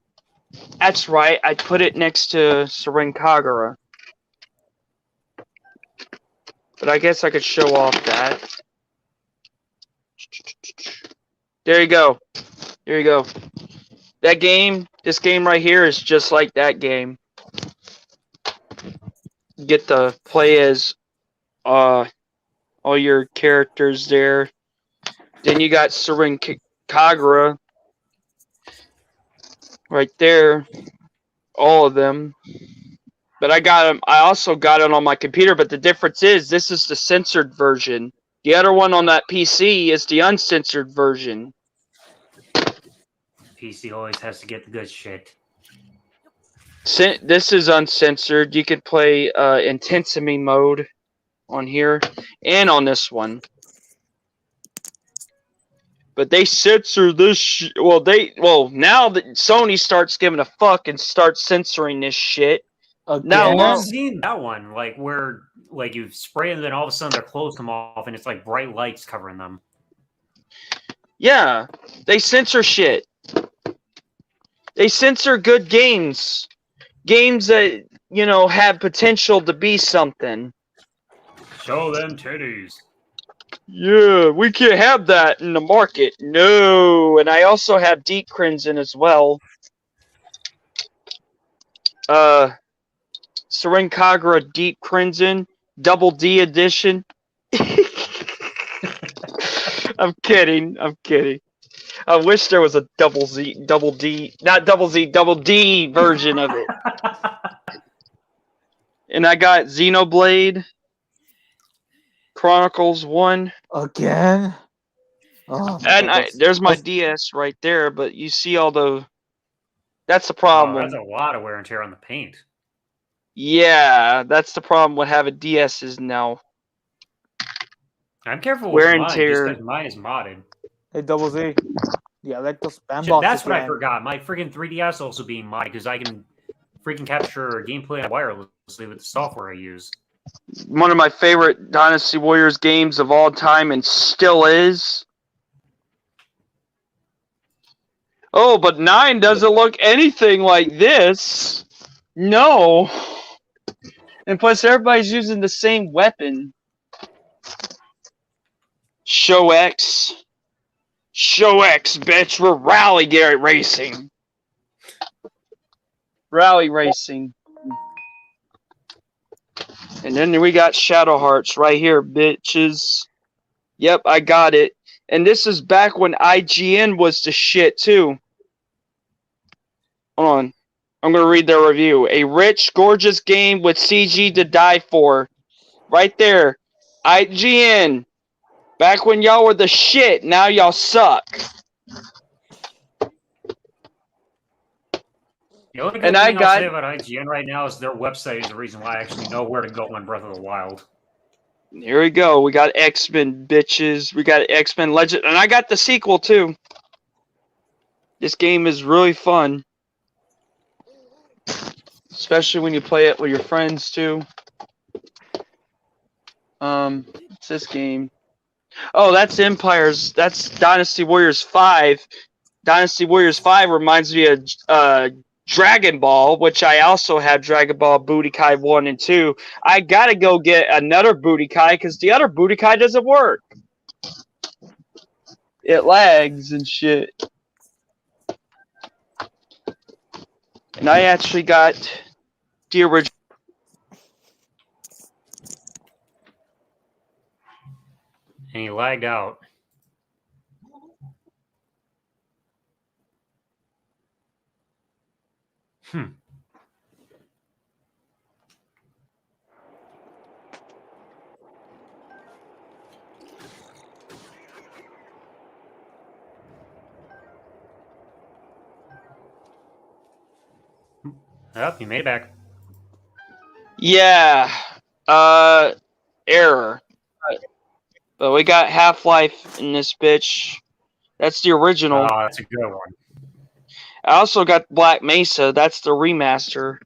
I: that's right. I put it next to Seren Kagura. But I guess I could show off that. There you go. That game, this game right here is just like that game. You get to play as all your characters there. Then you got Seren Kagura. right there, all of them. But I got them. I also got it on my computer. But the difference is, this is the censored version. The other one on that PC is the uncensored version.
A: PC always has to get the good shit.
I: This is uncensored. You can play intensity mode on here and on this one. But they censor this. Well, now that Sony starts giving a fuck and starts censoring this shit. Now,
A: I've seen that one, like where like you spray and then all of a sudden their clothes come off and it's like bright lights covering them.
I: Yeah, they censor shit. They censor good games. Games that, have potential to be something.
A: Show them titties.
I: Yeah, we can't have that in the market. No, and I also have Deep Crimson as well. Seren Kagura Deep Crimson, Double D edition. I'm kidding. I wish there was a double D version of it. And I got Xenoblade Chronicles 1.
F: Again? Oh,
I: And there's my DS right there, but you see all the... That's the problem.
A: Oh, that's a lot of wear and tear on the paint.
I: Yeah, that's the problem with having DSs now.
A: I'm careful with
I: Wear and
A: mine,
I: tear.
A: just because mine is modded.
F: Hey, Double Z. Yeah, like those spam
A: Shit,
F: boxes.
A: that's what I
F: man.
A: forgot. My freaking 3DS also being modded because I can freaking capture gameplay wirelessly with the software I use.
I: One of my favorite Dynasty Warriors games of all time, and still is. Oh, but 9 doesn't look anything like this. No. And plus, everybody's using the same weapon. Show X. Show X, bitch. We're rally racing. Rally racing. And then we got Shadow Hearts right here, bitches. Yep, I got it. And this is back when IGN was the shit, too. Hold on. I'm going to read their review. A rich, gorgeous game with CG to die for. Right there. IGN. Back when y'all were the shit, now y'all suck.
A: The only good
I: And
A: thing
I: I
A: I'll say about IGN right now is their website is the reason why I actually know where to go on Breath of the Wild.
I: Here we go. We got X-Men, bitches. We got X-Men Legend. And I got the sequel, too. This game is really fun. Especially when you play it with your friends, too. What's this game? Oh, that's Empires. That's Dynasty Warriors 5. Dynasty Warriors 5 reminds me of Dragon Ball, which I also have Dragon Ball Budokai 1 and 2. I gotta go get another Budokai because the other Budokai doesn't work. It lags and shit. And I actually got the original.
A: And he lagged out. Yep, you made it back.
I: Yeah. Error. But we got Half-Life in this bitch. That's the original.
A: Oh, that's a good one.
I: I also got Black Mesa. That's the remaster.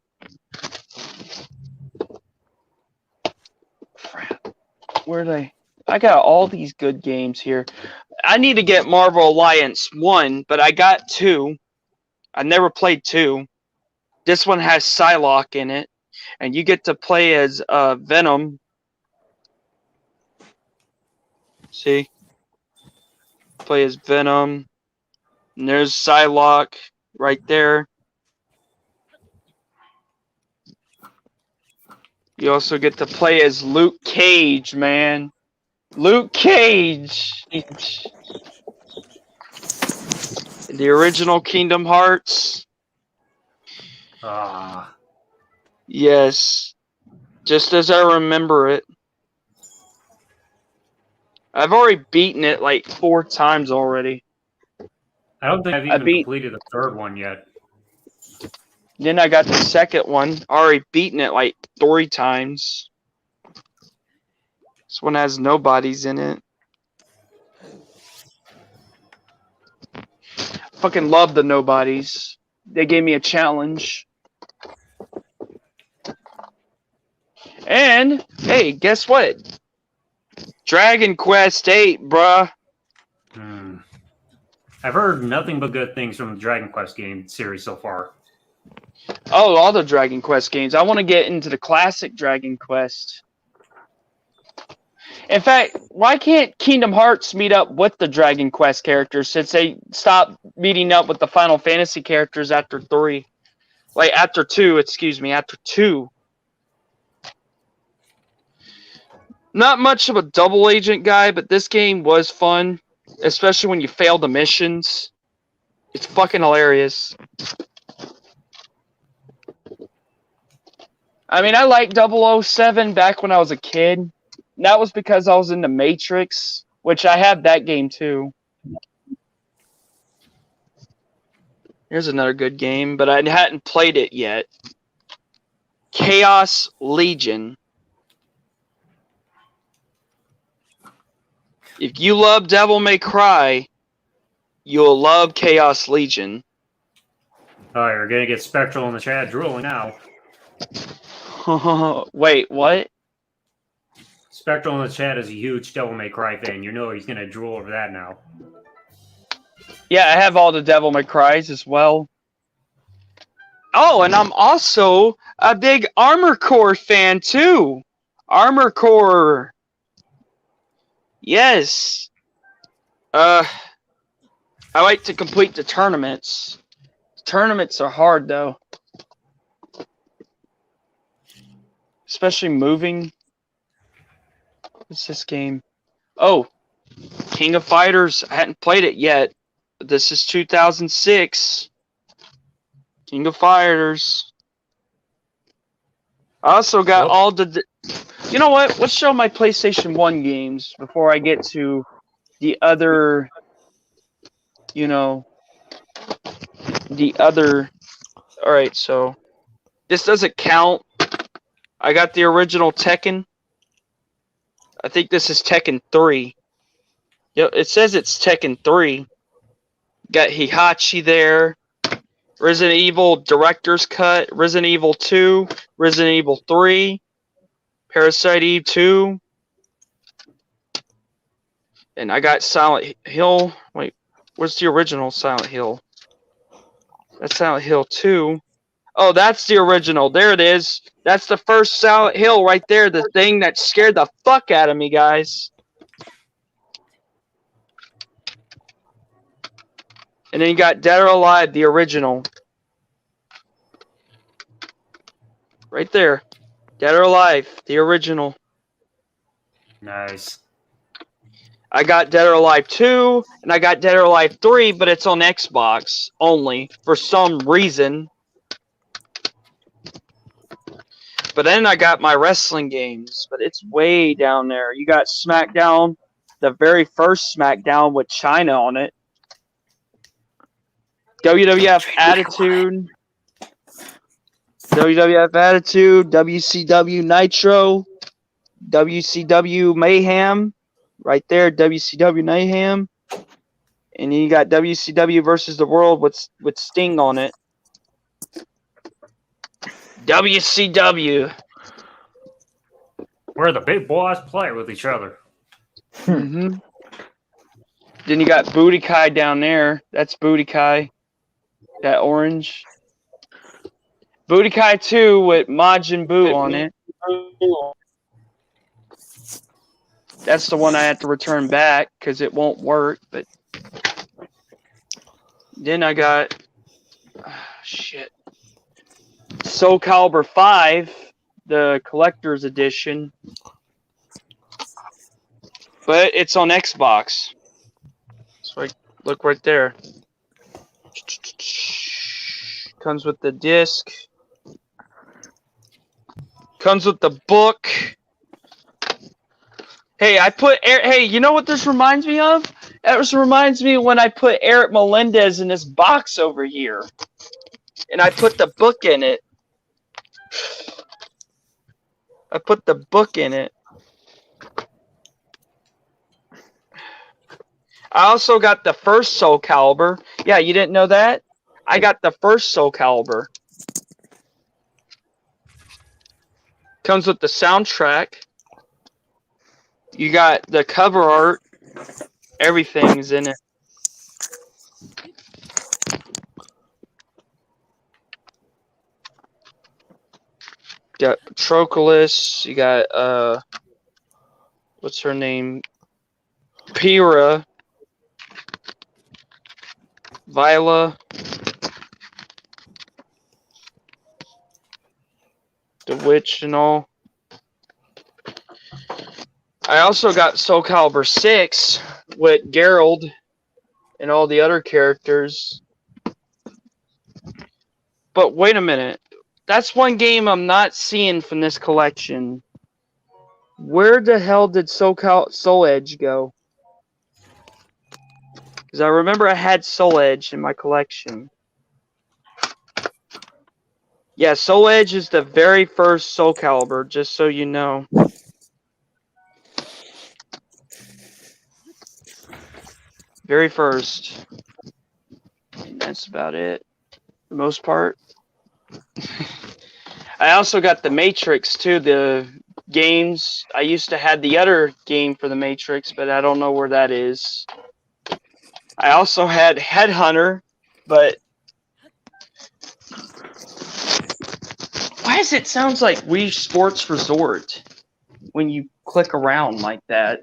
I: Crap. Where are they? I got all these good games here. I need to get Marvel Alliance 1, but I got 2. I never played 2. This one has Psylocke in it. And you get to play as Venom. See? Play as Venom. And there's Psylocke right there. You also get to play as Luke Cage, man. Luke Cage! The original Kingdom Hearts.
A: Ah.
I: Yes. Just as I remember it. I've already beaten it like 4 times already.
A: I don't think I've even completed the third one yet.
I: Then I got the second one. Already beaten it like 3 times. This one has nobodies in it. Fucking love the nobodies. They gave me a challenge. And, hey, guess what? Dragon Quest 8, bruh.
A: I've heard nothing but good things from the Dragon Quest game series so far.
I: Oh, all the Dragon Quest games. I want to get into the classic Dragon Quest. In fact, why can't Kingdom Hearts meet up with the Dragon Quest characters since they stopped meeting up with the Final Fantasy characters after 3? Like, after 2, excuse me, after 2. Not much of a double agent guy, but this game was fun. Especially when you fail the missions. It's fucking hilarious. I mean, I liked 007 back when I was a kid. And that was because I was into Matrix, which I have that game too. Here's another good game, but I hadn't played it yet. Chaos Legion. If you love Devil May Cry, you'll love Chaos Legion.
A: Oh, you're gonna get Spectral in the chat drooling now.
I: Wait, what?
A: Spectral in the chat is a huge Devil May Cry fan. You know he's gonna drool over that now.
I: Yeah, I have all the Devil May Cries as well. Oh, and I'm also a big Armor Core fan too. Armor Core. Yes. I like to complete the tournaments. Tournaments are hard though. Especially moving. What's this game? Oh, King of Fighters. I hadn't played it yet. But this is 2006. King of Fighters. I also got all the... You know what? Let's show my PlayStation 1 games before I get to the other... You know... The other... Alright, so... This doesn't count. I got the original Tekken. I think this is Tekken 3. Yep, it says it's Tekken 3. Got Heihachi there. Resident Evil Director's Cut. Resident Evil 2. Resident Evil 3. Parasite Eve 2. And I got Silent Hill. Wait, where's the original Silent Hill? That's Silent Hill 2. Oh, that's the original. There it is. That's the first Silent Hill right there. The thing that scared the fuck out of me, guys. And then you got Dead or Alive, the original. Right there. Dead or Alive, the original.
A: Nice.
I: I got Dead or Alive 2, and I got Dead or Alive 3, but it's on Xbox only, for some reason. But then I got my wrestling games, but it's way down there. You got SmackDown, the very first SmackDown with China on it. WWF Attitude. WWF Attitude, WCW Nitro, WCW Mayhem, right there, WCW Mayhem. And then you got WCW versus the World with Sting on it. WCW.
A: Where the big boys play with each other.
I: Mm-hmm. Then you got Booty Kai down there. That's Booty Kai. That orange. Booty Kai 2 with Majin Buu on it. That's the one I have to return back because it won't work. But then I got shit. Soul Calibur 5, the collector's edition. But it's on Xbox. So I look right there. Comes with the disc. Comes with the book. Hey, hey, you know what this reminds me of? It reminds me when I put Eric Melendez in this box over here. And I put the book in it. I put the book in it. I also got the first Soul Calibur. Yeah, you didn't know that? I got the first Soul Calibur. Comes with the soundtrack. You got the cover art. Everything's in it. You got Patroclus. You got what's her name? Pyrrha. Viola. The Witch and all. I also got Soul Calibur 6 with Geralt and all the other characters. But wait a minute. That's one game I'm not seeing from this collection. Where the hell did Soul Edge go? Because I remember I had Soul Edge in my collection. Yeah, Soul Edge is the very first Soul Calibur, just so you know. Very first. And that's about it, for the most part. I also got the Matrix, too, the games. I used to have the other game for the Matrix, but I don't know where that is. I also had Headhunter, but why does it sound like Wii Sports Resort when you click around like that?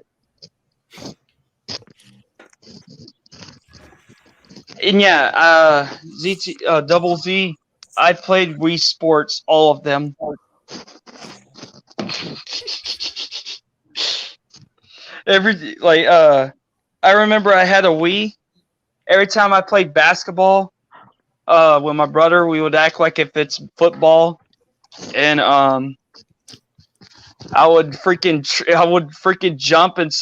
I: And yeah, Double Z, I played Wii Sports, all of them. I remember I had a Wii. Every time I played basketball, with my brother, we would act like if it's football, and I would freaking jump, and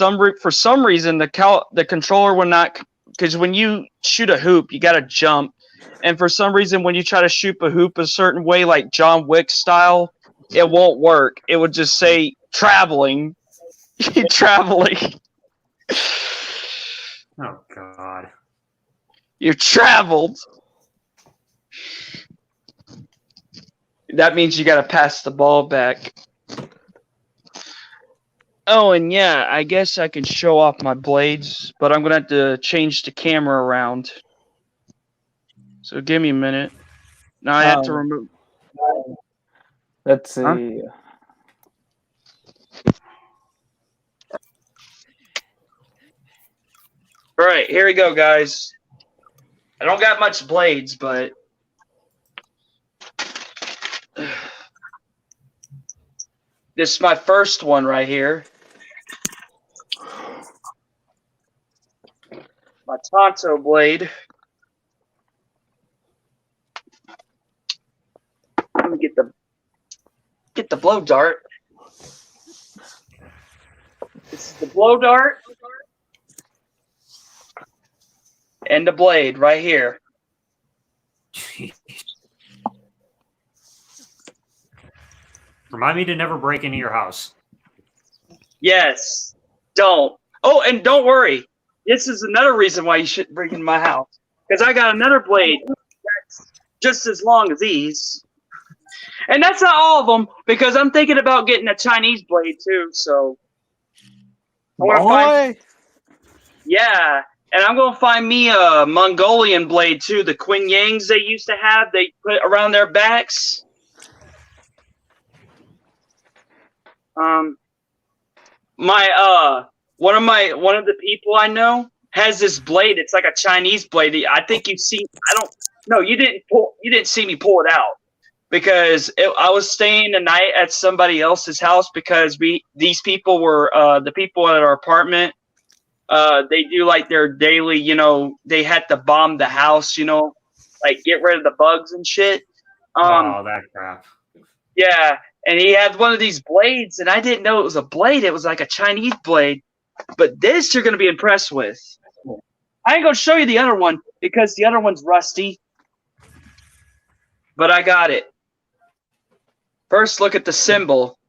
I: for some reason the controller would not, because when you shoot a hoop, you gotta jump, and for some reason when you try to shoot a hoop a certain way, like John Wick style, it won't work. It would just say traveling, traveling.
A: Oh God.
I: You traveled. That means you gotta pass the ball back. Oh, and yeah, I guess I can show off my blades, but I'm gonna have to change the camera around. So give me a minute. Now I have to remove.
F: Let's see.
I: Huh? All right, here we go, guys. I don't got much blades, but this is my first one right here. My Tonto blade. Let me get the blow dart. This is the blow dart. And the blade right here.
A: Jeez. Remind me to never break into your house.
I: Yes. Don't. Oh, and don't worry. This is another reason why you shouldn't break into my house. Because I got another blade that's just as long as these. And that's not all of them, because I'm thinking about getting a Chinese blade too, so. Yeah. And I'm going to find me a Mongolian blade too. The Quin Yangs they used to have, they put around their backs. One of the people I know has this blade. It's like a Chinese blade. I think you've seen. You didn't see me pull it out because I was staying the night at somebody else's house because these people were the people at our apartment. They do like their daily, they had to bomb the house, like get rid of the bugs and shit.
A: Oh, that crap.
I: Yeah. and he had one of these blades, and I didn't know it was a blade. It was like a Chinese blade. But this you're going to be impressed with. I ain't going to show you the other one because the other one's rusty. But I got it. First, look at the symbol.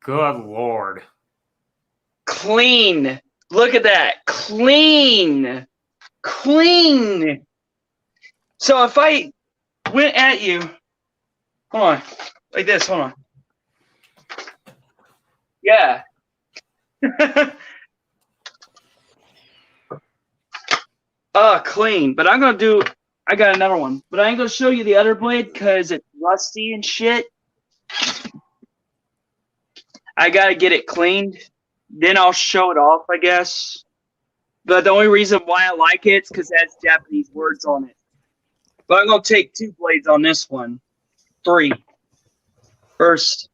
A: Good Lord.
I: Clean. Look at that. Clean. Clean. So if I went at you, hold on, like this, hold on. Yeah. Clean. But I'm going to do, I got another one. But I ain't going to show you the other blade because it's rusty and shit. I got to get it cleaned. Then I'll show it off, I guess. But the only reason why I like it is because it has Japanese words on it. But I'm going to take 2 blades on this one. 3. First.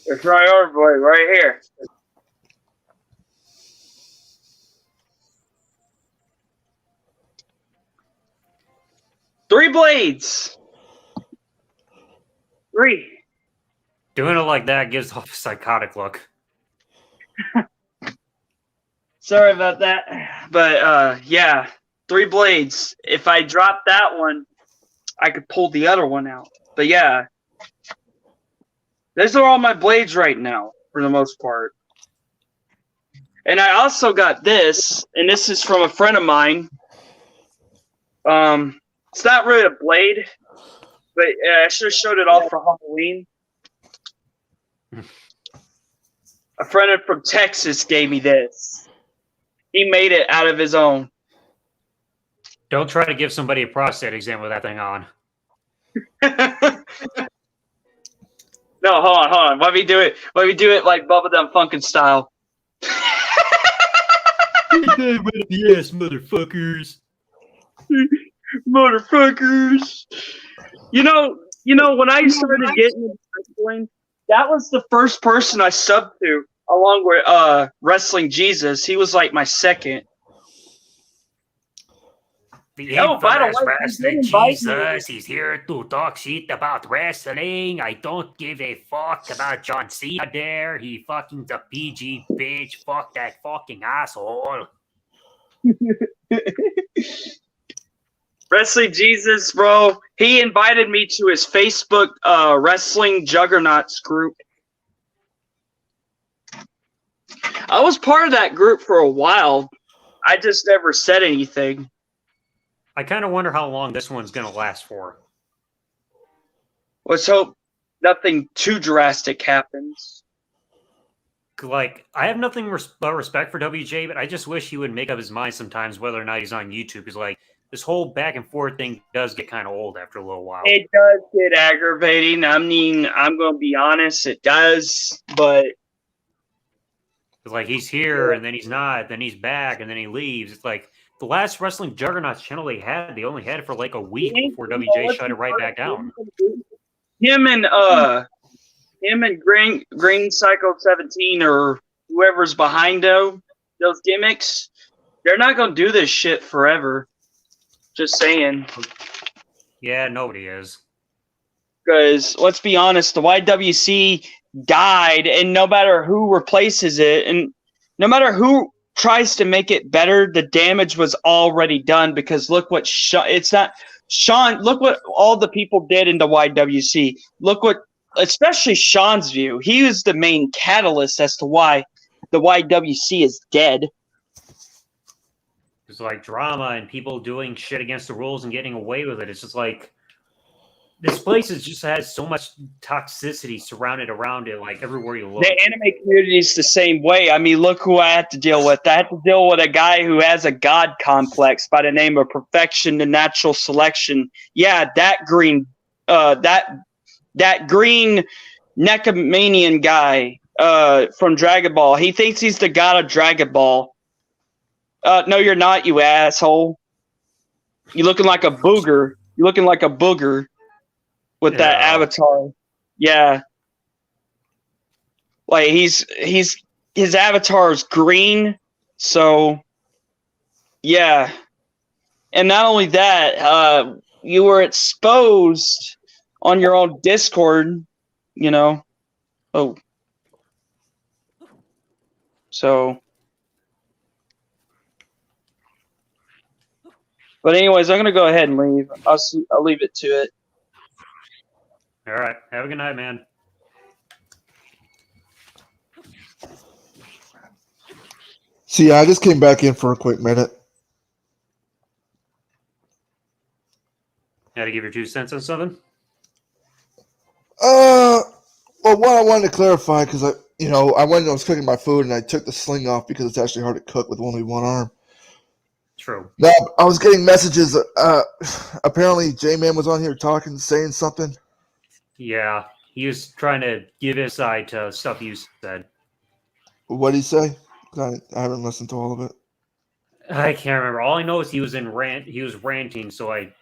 I: There's my other blade right here. Three blades. 3.
A: Doing it like that gives off a psychotic look.
I: Sorry about that. But, yeah. 3 blades. If I drop that one, I could pull the other one out. But, yeah. These are all my blades right now, for the most part. And I also got this, and this is from a friend of mine. It's not really a blade, but I should have showed it off for Halloween. A friend from Texas gave me this. He made it out of his own.
A: Don't try to give somebody a prostate exam with that thing on.
I: No, hold on. Let me do it like Bubblegum Funkin' style.
A: Yes, motherfuckers.
I: Motherfuckers. You know, when I started getting into wrestling, that was the first person I subbed to, along with Wrestling Jesus. He was like my second.
A: The
I: Oh, by the
A: infamous
I: way,
A: Wrestling
I: he didn't invite
A: Jesus. He's here to talk shit about wrestling. I don't give a fuck about John Cena there. He fucking the PG bitch. Fuck that fucking asshole.
I: Wrestling Jesus, bro. He invited me to his Facebook Wrestling Juggernauts group. I was part of that group for a while. I just never said anything.
A: I kind of wonder how long this one's going to last for.
I: Let's hope nothing too drastic happens.
A: Like, I have nothing but respect for WJ, but I just wish he would make up his mind sometimes whether or not he's on YouTube. Because, like, this whole back and forth thing does get kind of old after a little while.
I: It does get aggravating. I mean, I'm going to be honest, it does, but...
A: It's like, he's here, and then he's not, then he's back, and then he leaves. It's like, the last Wrestling Juggernauts channel they only had it for like a week before WJ shut it right back down.
I: Him and Green Psycho 17 or whoever's behind those gimmicks, they're not going to do this shit forever. Just saying.
A: Yeah, nobody is.
I: Because, let's be honest, the YWC died, and no matter who replaces it, and no matter who tries to make it better, the damage was already done. Because look what look what all the people did in the YWC. Look what, especially Sean's view, he was the main catalyst as to why the YWC is dead.
A: It's like drama and people doing shit against the rules and getting away with it. It's just like, this place just has so much toxicity surrounded around it, like everywhere you look.
I: The anime community is the same way. I mean, look who I had to deal with. I had to deal with a guy who has a god complex by the name of Perfection to Natural Selection. Yeah, that green Necomanian guy from Dragon Ball. He thinks he's the god of Dragon Ball. No, you're not, you asshole. You're looking like a booger. With that avatar. Yeah. Like his avatar is green, so yeah. And not only that, you were exposed on your own Discord, you know. Oh. So. But anyways, I'm going to go ahead and leave. I'll leave it to it.
A: All right. Have a good night, man.
H: See, I just came back in for a quick minute.
A: Had to give your 2 cents on something?
H: Well, one I wanted to clarify because I was cooking my food and I took the sling off because it's actually hard to cook with only one arm.
A: True.
H: Now, I was getting messages. Apparently, J-Man was on here talking, saying something.
A: Yeah, he was trying to give his side to stuff you said.
H: What did he say? I haven't listened to all of it.
A: I can't remember. All I know is he was ranting, so I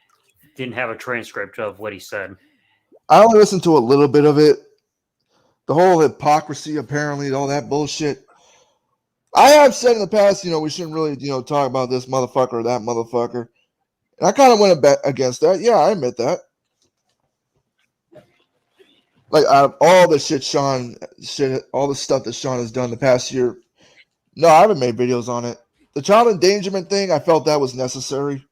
A: didn't have a transcript of what he said.
H: I only listened to a little bit of it. The whole hypocrisy, apparently, all that bullshit. I have said in the past, we shouldn't really, talk about this motherfucker or that motherfucker. And I kind of went against that. Yeah, I admit that. Like, out of all the all the stuff that Sean has done the past year, no, I haven't made videos on it. The child endangerment thing, I felt that was necessary.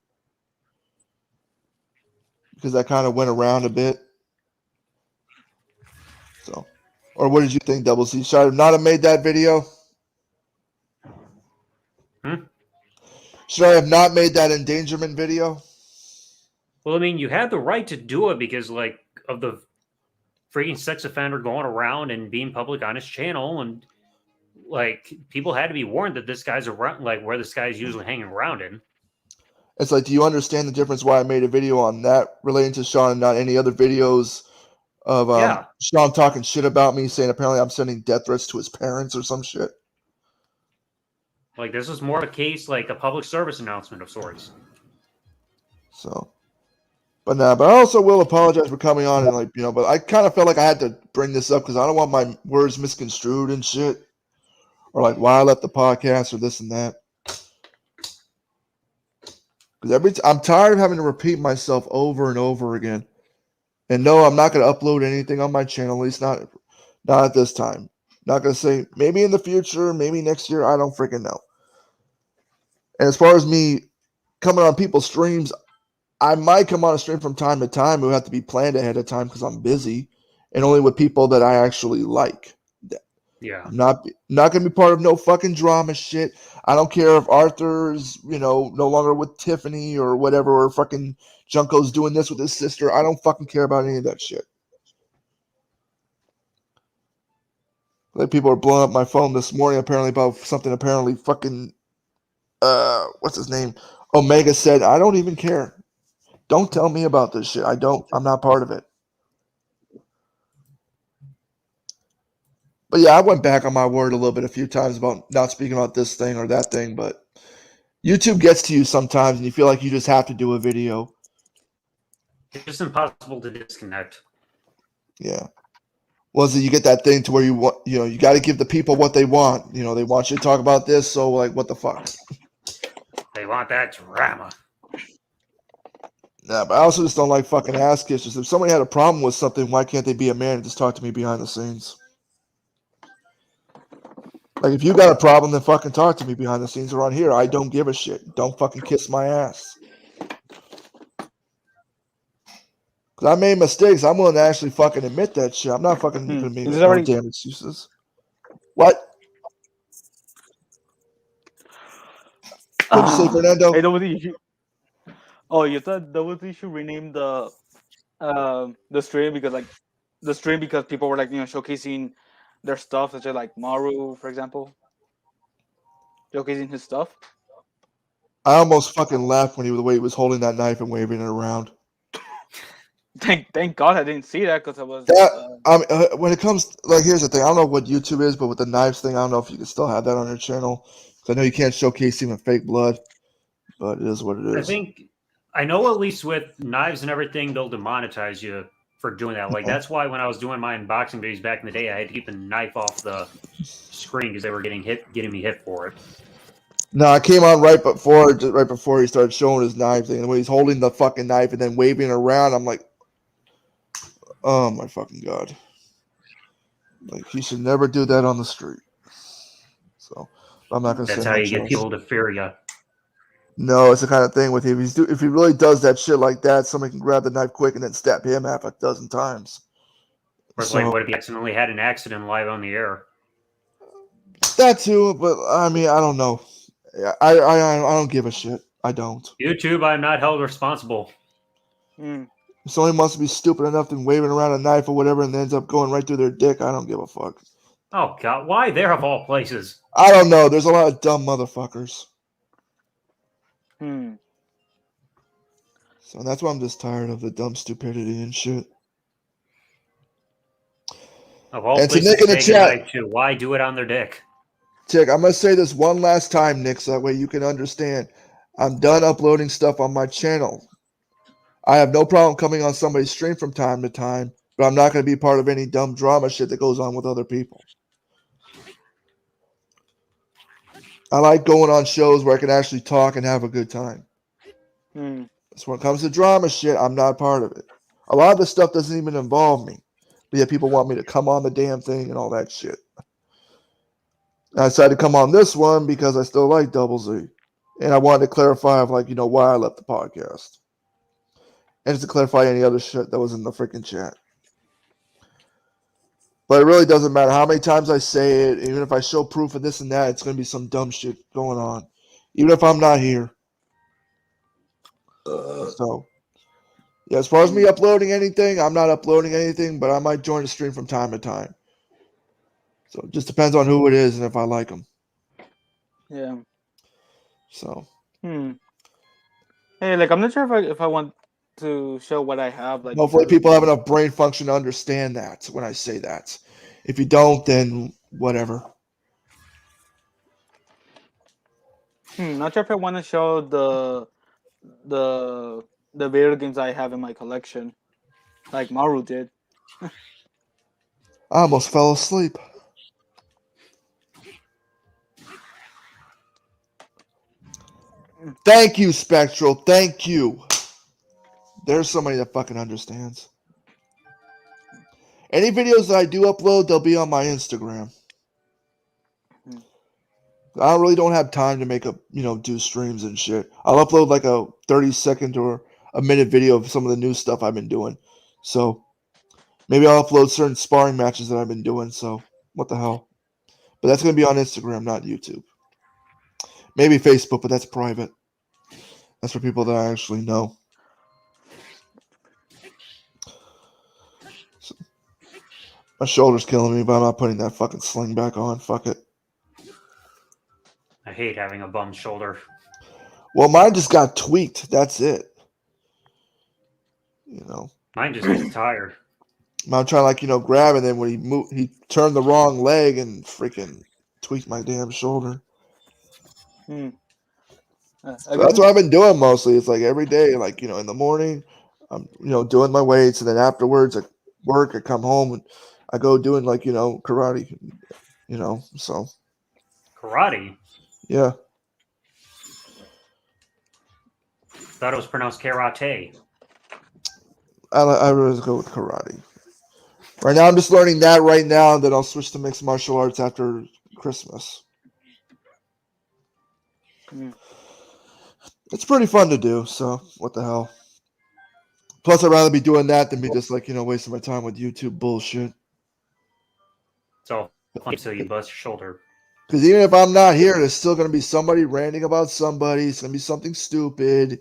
H: Because that kind of went around a bit. So, or what did you think, Double C? Should I not have made that video? Should I have not made that endangerment video?
A: Well, I mean, you had the right to do it because, like, of the freaking sex offender going around and being public on his channel, and like people had to be warned that this guy's around, like where this guy's usually hanging around in.
H: It's like, do you understand the difference why I made a video on that relating to Sean and not any other videos of Sean talking shit about me, saying apparently I'm sending death threats to his parents or some shit?
A: Like, this was more of a case, like a public service announcement of sorts.
H: So, but I also will apologize for coming on and but I kind of felt like I had to bring this up because I don't want my words misconstrued and shit, or like why I left the podcast or this and that. Because I'm tired of having to repeat myself over and over again. And no, I'm not going to upload anything on my channel, at least not at this time. Not going to say maybe in the future, maybe next year. I don't freaking know. And as far as me coming on people's streams, I might come on a stream from time to time. It would have to be planned ahead of time because I'm busy and only with people that I actually like.
A: Yeah.
H: I'm not going to be part of no fucking drama shit. I don't care if Arthur's, no longer with Tiffany or whatever, or fucking Junko's doing this with his sister. I don't fucking care about any of that shit. Like, people are blowing up my phone this morning apparently about something fucking what's his name? Omega said, I don't even care. Don't tell me about this shit. I'm not part of it. But yeah, I went back on my word a little bit a few times about not speaking about this thing or that thing, but YouTube gets to you sometimes and you feel like you just have to do a video.
A: It's just impossible to disconnect.
H: Yeah. Well, so you get that thing to where you want, you got to give the people what they want. They want you to talk about this, so like, what the fuck?
A: They want that drama.
H: Yeah, but I also just don't like fucking ass kissers. If somebody had a problem with something, why can't they be a man and just talk to me behind the scenes? Like, if you got a problem, then fucking talk to me behind the scenes or on here. I don't give a shit. Don't fucking kiss my ass. Because I made mistakes. I'm willing to actually fucking admit that shit. I'm not fucking going to make no damn excuses. What? What'd you say, Fernando?
F: Hey, you thought Double should rename the stream because people were showcasing their stuff, such as like Maru, for example, showcasing his stuff.
H: I almost fucking laughed when the way he was holding that knife and waving it around.
F: Thank God I didn't see that because I was.
H: When it comes, here's the thing. I don't know what YouTube is, but with the knives thing, I don't know if you can still have that on your channel. I know you can't showcase even fake blood, but it is what it is.
A: I know at least with knives and everything, they'll demonetize you for doing that. Like, that's why when I was doing my unboxing videos back in the day, I had to keep the knife off the screen because they were getting me hit for it.
H: No, I came on right before he started showing his knife thing. And when he's holding the fucking knife and then waving it around, I'm like, oh my fucking god! Like, he should never do that on the street. So I'm not gonna
A: That's
H: say
A: how you
H: much
A: get
H: else.
A: people to fear you.
H: No, it's the kind of thing with him. If he really does that shit like that, somebody can grab the knife quick and then stab him half a dozen times.
A: Or it's
H: So-
A: like, what if you accidentally had an accident live on the air?
H: That too, but I mean, I don't know. I don't give a shit. I don't.
A: YouTube, I'm not held responsible.
F: Mm.
H: If somebody wants to be stupid enough and waving around a knife or whatever and ends up going right through their dick, I don't give a fuck.
A: Oh god, why there of all places?
H: I don't know. There's a lot of dumb motherfuckers.
F: Hmm.
H: So that's why I'm just tired of the dumb stupidity and shit.
A: Of all
H: And to
A: places
H: Nick in the
A: to take a
H: chat-
A: knife to, why do it on their dick?
H: Tick, I'm going to say this one last time, Nick, so that way you can understand. I'm done uploading stuff on my channel. I have no problem coming on somebody's stream from time to time, but I'm not going to be part of any dumb drama shit that goes on with other people. I like going on shows where I can actually talk and have a good time.
F: Hmm.
H: So when it comes to drama shit, I'm not part of it. A lot of this stuff doesn't even involve me, but yet people want me to come on the damn thing and all that shit. I decided to come on this one because I still like Double Z. And I wanted to clarify why I left the podcast. And just to clarify any other shit that was in the freaking chat. But it really doesn't matter how many times I say it. Even if I show proof of this and that, it's going to be some dumb shit going on. Even if I'm not here. So, yeah, as far as me uploading anything, I'm not uploading anything, but I might join the stream from time to time. So it just depends on who it is and if I like them.
F: Yeah.
H: So,
F: Hmm. Hey, like I'm not sure if I want to show what I have. Like,
H: hopefully people have enough brain function to understand that when I say that. If you don't, then whatever.
F: Not sure if I want to show the video games I have in my collection, like Maru did.
H: I almost fell asleep. Thank you, Spectral. Thank you. There's somebody that fucking understands. Any videos that I do upload, they'll be on my Instagram. I really don't have time to do streams and shit. I'll upload like a 30-second or a minute video of some of the new stuff I've been doing. So maybe I'll upload certain sparring matches that I've been doing. So what the hell? But that's going to be on Instagram, not YouTube. Maybe Facebook, but that's private. That's for people that I actually know. So, my shoulder's killing me, but I'm not putting that fucking sling back on. Fuck it.
A: I hate having a bum shoulder.
H: Well, mine just got tweaked. That's it.
A: Mine just gets tired.
H: I'm trying to grab, and then when he turned the wrong leg and freaking tweaked my damn shoulder. So that's what I've been doing mostly. It's like every day, in the morning, I'm doing my weights, and then afterwards at work, I come home and I go doing karate. So
A: Karate?
H: Yeah.
A: Thought it was pronounced karate.
H: I really go with karate. Right now, I'm just learning that right now, and then I'll switch to mixed martial arts after Christmas. It's pretty fun to do, so what the hell. Plus, I'd rather be doing that than be just wasting my time with YouTube bullshit.
A: So, until you bust your shoulder.
H: Because even if I'm not here, there's still going to be somebody ranting about somebody. It's going to be something stupid.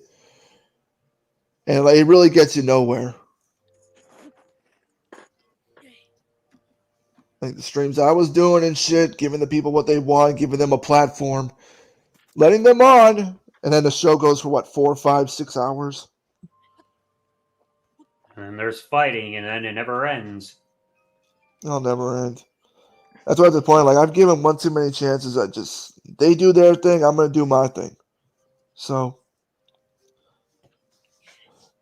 H: And it really gets you nowhere. Like the streams I was doing and shit, giving the people what they want, giving them a platform, letting them on, and then the show goes for 4, 5, 6 hours.
A: And then there's fighting, and then it never ends.
H: It'll never end. That's why at the point, I've given one too many chances. They do their thing, I'm going to do my thing. So,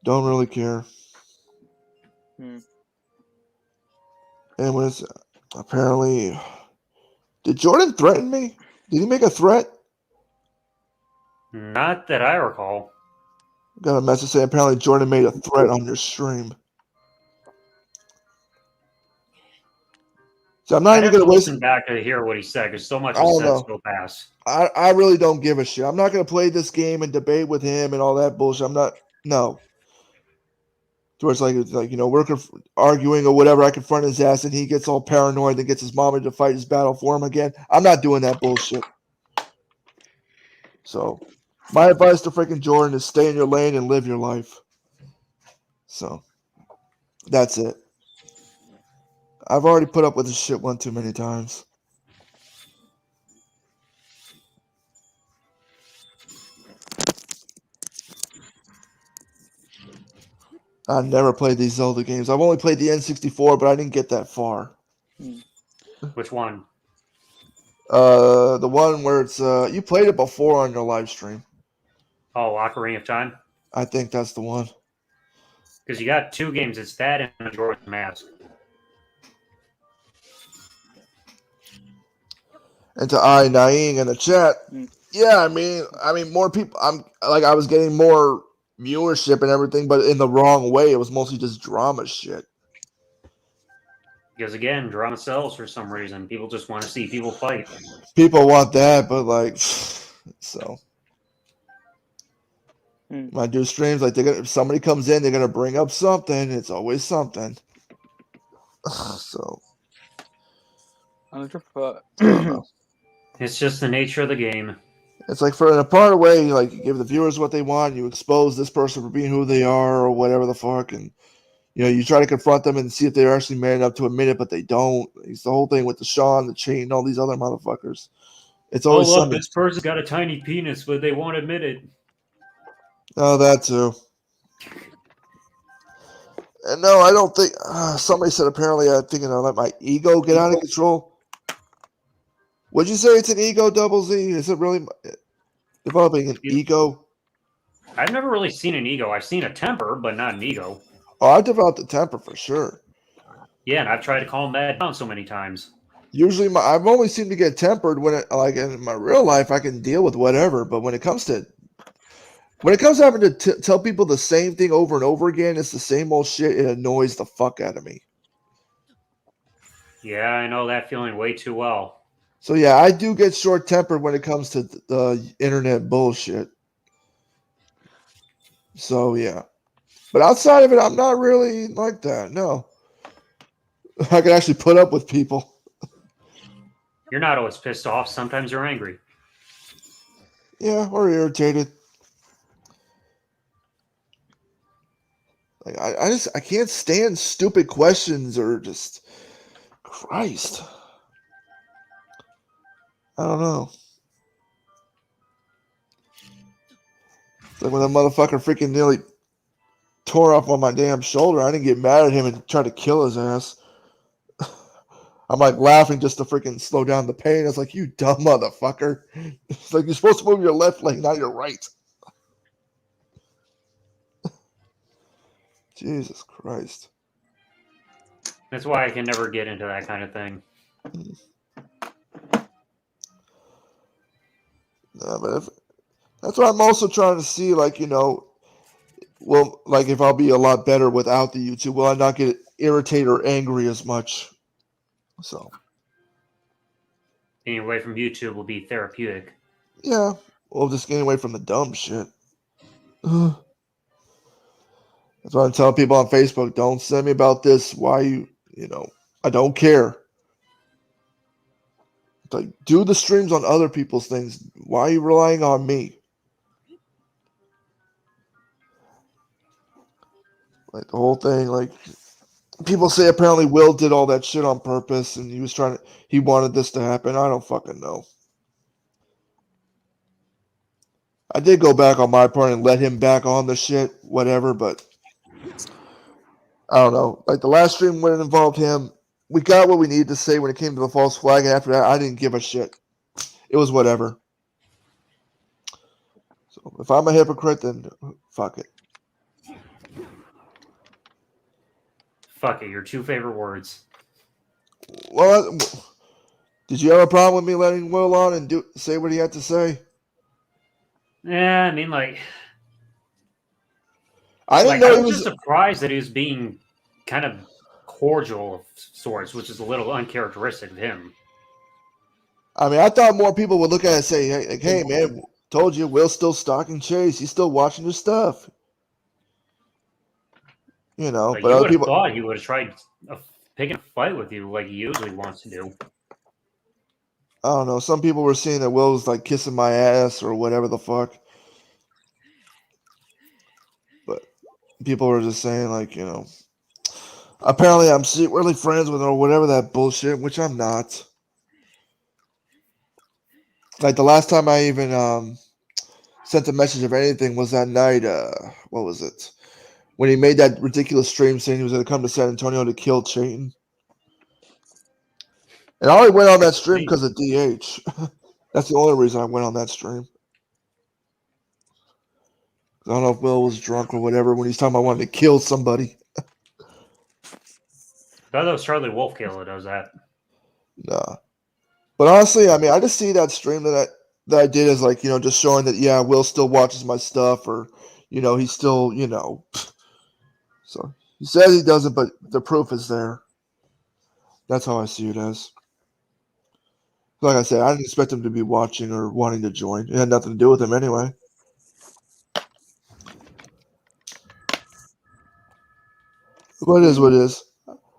H: don't really care. And was apparently. Did Jordan threaten me? Did he make a threat?
A: Not that I recall.
H: Got a message saying apparently Jordan made a threat on your stream. So I'm not
A: I'd
H: even
A: have
H: going
A: to
H: to waste.
A: listen back to hear what he said because so much
H: I
A: was
H: don't
A: said
H: know.
A: so fast.
H: I really don't give a shit. I'm not going to play this game and debate with him and all that bullshit. I'm not. No. Towards like we're arguing or whatever. I confront his ass and he gets all paranoid and gets his mama to fight his battle for him again. I'm not doing that bullshit. So, my advice to freaking Jordan is stay in your lane and live your life. So, that's it. I've already put up with this shit one too many times. I never played these Zelda games. I've only played the N64, but I didn't get that far.
A: Which one?
H: The one where it's you played it before on your live stream.
A: Oh, Ocarina of Time?
H: I think that's the one.
A: Because you got two games. It's that and Majora's Mask.
H: And to Naing in the chat, yeah, I mean, more people. I was getting more viewership and everything, but in the wrong way. It was mostly just drama shit.
A: Because again, drama sells for some reason. People just want to see people fight.
H: People want that, but so. When I do streams, if somebody comes in, they're gonna bring up something. It's always something. So.
F: I
H: don't know.
A: It's just the nature of the game.
H: It's like in a part of way, you give the viewers what they want. You expose this person for being who they are or whatever the fuck, and you try to confront them and see if they're actually man enough to admit it, but they don't. It's the whole thing with the Sean, the Chain, and all these other motherfuckers. It's always
A: look,
H: something.
A: this person's got a tiny penis, but they won't admit it.
H: Oh, that too. And no, I don't think. Somebody said apparently I think I let my ego get out of control. Would you say it's an ego, Double Z? Is it really developing an ego?
A: I've never really seen an ego. I've seen a temper, but not an ego.
H: Oh, I've developed a temper for sure.
A: Yeah, and I've tried to calm that down so many times.
H: Usually, I've only seemed to get tempered when in my real life, I can deal with whatever. But when it comes to having to tell people the same thing over and over again, it's the same old shit. It annoys the fuck out of me.
A: Yeah, I know that feeling way too well.
H: So yeah, I do get short-tempered when it comes to the internet bullshit. So yeah, but outside of it, I'm not really like that. No, I can actually put up with people.
A: You're not always pissed off. Sometimes you're angry.
H: Yeah, or irritated. I can't stand stupid questions or just Christ. I don't know. It's like when that motherfucker freaking nearly tore off on my damn shoulder. I didn't get mad at him and try to kill his ass. I'm laughing just to freaking slow down the pain. It's like, you dumb motherfucker. It's like you're supposed to move your left leg, not your right. Jesus Christ.
A: That's why I can never get into that kind of thing.
H: No, but that's what I'm also trying to see, if I'll be a lot better without the YouTube, will I not get irritated or angry as much? So.
A: Getting away from YouTube will be therapeutic.
H: Yeah. Well, just getting away from the dumb shit. That's why I'm telling people on Facebook, don't send me about this. Why I don't care. It's do the streams on other people's things. Why are you relying on me? The whole thing, people say apparently Will did all that shit on purpose and he wanted this to happen. I don't fucking know. I did go back on my part and let him back on the shit, whatever, but I don't know. The last stream when it involved him, we got what we needed to say when it came to the false flag, and after that, I didn't give a shit. It was whatever. So if I'm a hypocrite, then fuck it.
A: Fuck it, your two favorite words.
H: Well, did you have a problem with me letting Will on and say what he had to say?
A: Yeah, I mean, like,
H: I didn't
A: I
H: know he
A: was
H: was.
A: just surprised that he was being kind of cordial of sorts, which is a little uncharacteristic of him.
H: I mean, I thought more people would look at it and say, "Hey, like, hey man, told you, Will's still stalking Chase. He's still watching your stuff." You know,
A: Like,
H: but
A: you
H: other
A: would have
H: people.
A: thought he would have tried picking a fight with you like he usually wants to do.
H: I don't know. Some people were saying that Will was like kissing my ass or whatever the fuck. But people were just saying, like, you know, apparently I'm secretly friends with her or whatever that bullshit, which I'm not. Like the last time I even sent a message of anything was that night. What was it? When he made that ridiculous stream saying he was going to come to San Antonio to kill Chayton. And I only went on that stream because of DH. That's the only reason I went on that stream. I don't know if Will was drunk or whatever when he's talking about wanting to kill somebody.
A: I thought that was Charlie Wolfkill that does that.
H: Nah. But honestly, I mean, I just see that stream that I did as like, you know, just showing that, yeah, Will still watches my stuff or, you know, he's still, you know. So he says he doesn't, but the proof is there. That's how I see it as. Like I said, I didn't expect him to be watching or wanting to join. It had nothing to do with him anyway. What it is, what it is.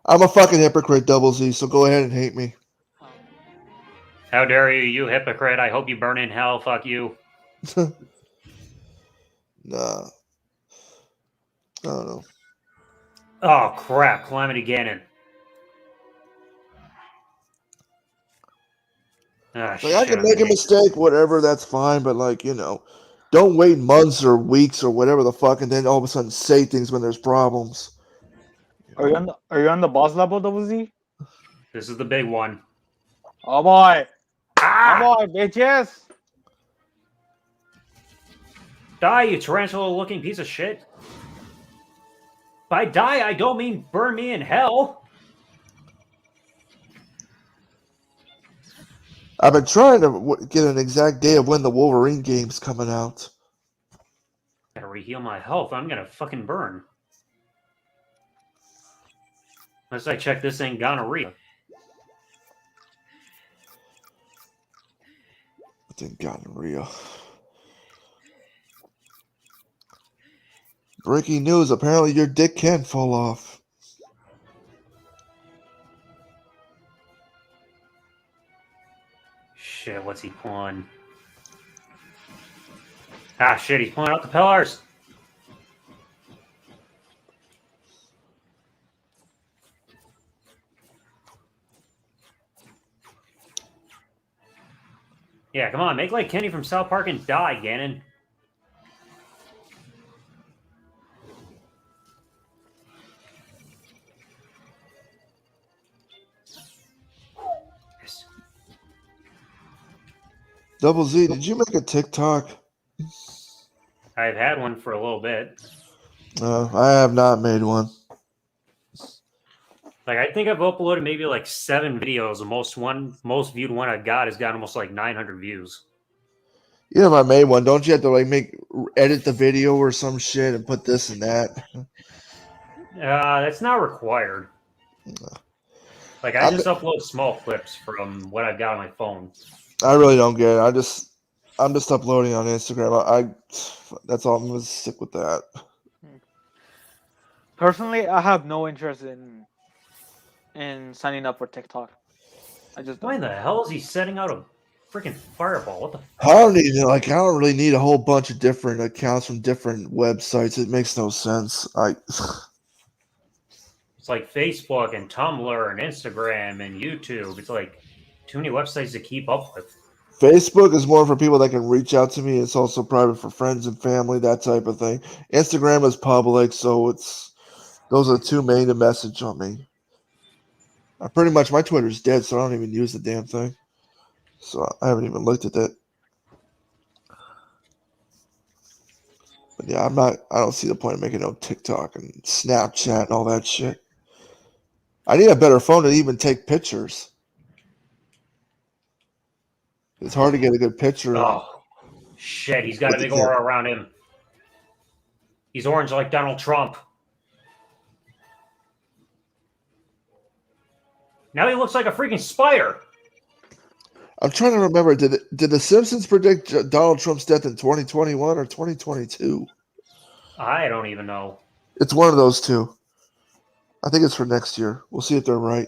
H: I'm a fucking hypocrite, Double Z, so go ahead and hate me.
A: How dare you, you hypocrite. I hope you burn in hell. Fuck you.
H: Nah. I don't know.
A: Oh, crap. Calamity Ganon. Ah,
H: Like, I can make a mistake, whatever, that's fine, but, like, you know, don't wait months or weeks or whatever the fuck and then all of a sudden say things when there's problems.
F: Are you on the boss level, Double Z?
A: This is the big one.
F: Oh boy.
A: Ah!
F: Oh boy, bitches.
A: Die, you tarantula-looking piece of shit. By die, I don't mean burn me in hell.
H: I've been trying to get an exact day of when the Wolverine game's coming out.
A: Gotta reheal my health. I'm gonna fucking burn. Unless I check this thing gonorrhea.
H: I think gonorrhea. Breaking news, apparently your dick can fall off.
A: Shit, what's he pulling? Ah, shit, he's pulling out the pillars. Yeah, come on, make like Kenny from South Park and die, Ganon. Yes.
H: Double Z, did you make a TikTok?
A: I've had one for a little bit.
H: I have not made one.
A: Like, I think I've uploaded maybe like 7 videos. The most viewed one I've got has got almost like 900 views.
H: You know, if I made one, don't you have to like edit the video or some shit and put this and that?
A: That's not required. Like, I just upload small clips from what I've got on my phone.
H: I really don't get it. I'm just uploading on Instagram. That's all. I'm gonna stick with that.
F: Personally, I have no interest in signing up for TikTok.
A: Why the hell is he setting out a freaking fireball? What the fuck?
H: I don't really need a whole bunch of different accounts from different websites. It makes no sense.
A: It's like Facebook and Tumblr and Instagram and YouTube. It's like too many websites to keep up with.
H: Facebook is more for people that can reach out to me. It's also private for friends and family, that type of thing. Instagram is public, so those are the two main to message on me. My Twitter's dead, so I don't even use the damn thing. So I haven't even looked at that. But yeah, I don't see the point of making no TikTok and Snapchat and all that shit. I need a better phone to even take pictures. It's hard to get a good picture.
A: Oh, shit. He's got a
H: with the
A: big
H: kid.
A: aura around him. He's orange like Donald Trump. Now he looks like a freaking spider.
H: I'm trying to remember. Did the Simpsons predict Donald Trump's death in 2021 or 2022?
A: I don't even know.
H: It's one of those two. I think it's for next year. We'll see if they're right.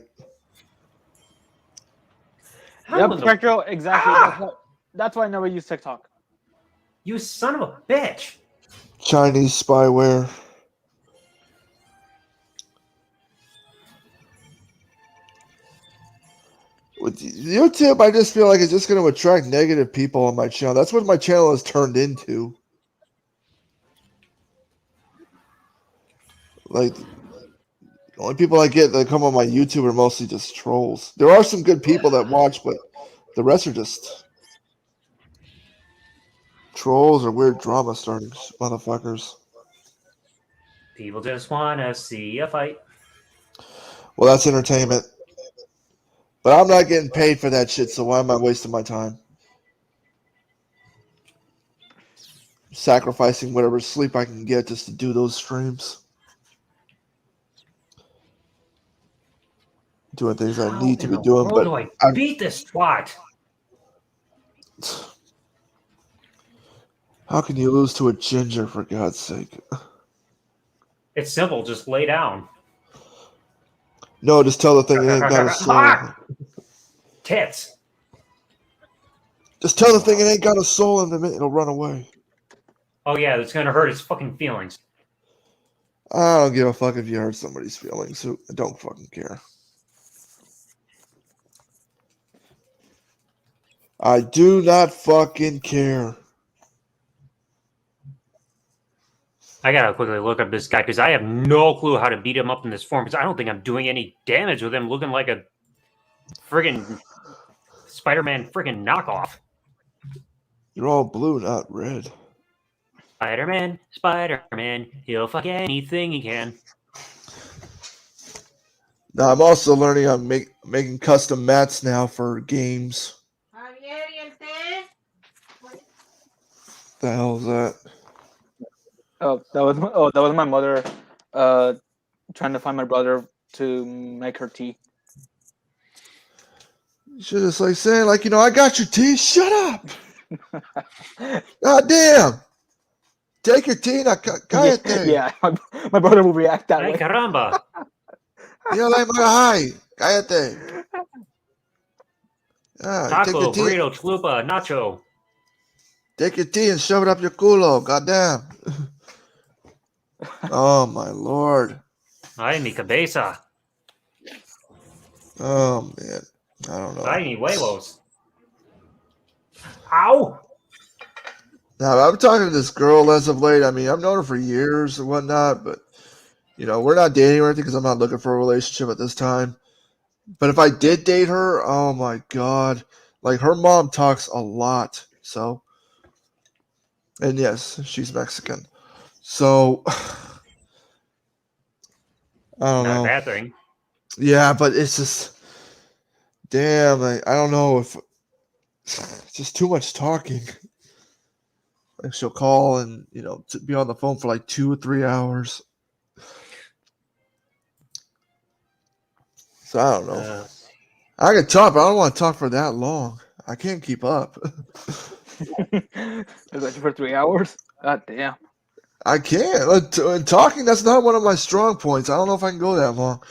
A: How in
F: Yep,
A: the-
F: Spectral, exactly.
A: Ah!
F: That's why I never use TikTok.
A: You son of a bitch.
H: Chinese spyware. With YouTube, I just feel like it's just going to attract negative people on my channel. That's what my channel has turned into. Like, the only people I get that come on my YouTube are mostly just trolls. There are some good people that watch, but the rest are just trolls or weird drama starting motherfuckers.
A: People just want to see a fight.
H: Well, that's entertainment. But I'm not getting paid for that shit, so why am I wasting my time? Sacrificing whatever sleep I can get just to do those streams. Doing things I need to be doing,
A: How
H: but
A: do I beat this twat?
H: How can you lose to a ginger, for God's sake?
A: It's simple. Just lay down.
H: No, just tell the thing it ain't got a soul.
A: Ah! Tits.
H: Just tell the thing it ain't got a soul in it, it'll run away.
A: Oh, yeah, that's going to hurt its fucking feelings.
H: I don't give a fuck if you hurt somebody's feelings. I don't fucking care. I do not fucking care.
A: I gotta quickly look up this guy because I have no clue how to beat him up in this form because I don't think I'm doing any damage with him looking like a friggin' Spider-Man friggin' knockoff.
H: You're all blue, not red.
A: Spider-Man, he'll fuck anything he can.
H: Now, I'm also learning on making custom mats now for games. The hell is that?
F: Oh, that was my mother trying to find my brother to make her tea.
H: You should just like saying, like, I got your tea. Shut up. God damn. Take your tea. Now, cállate.
F: Yeah, my brother will react that
A: Ay,
F: way.
A: caramba.
H: You're like, hi. Cállate. Yeah, take
A: Taco,
H: your tea.
A: burrito, chalupa, nacho.
H: Take your tea and shove it up your culo. Goddamn. Oh, my Lord.
A: Ay, mi cabeza.
H: Oh, man. I don't know.
A: Ay, mi huevos. Ow!
H: Now, I'm talking to this girl as of late. I mean, I've known her for years and whatnot, but, we're not dating or anything because I'm not looking for a relationship at this time. But if I did date her, oh, my God. Like, her mom talks a lot, so. And yes, she's Mexican. So, I don't
A: Not
H: know.
A: a bad thing.
H: Yeah, but it's just, damn, I don't know if, it's just too much talking. Like she'll call and, to be on the phone for like 2 or 3 hours. So I don't know. I can talk, but I don't want to talk for that long. I can't keep up.
F: Is that for 3 hours? God damn.
H: I can't. And talking, that's not one of my strong points. I don't know if I can go that long.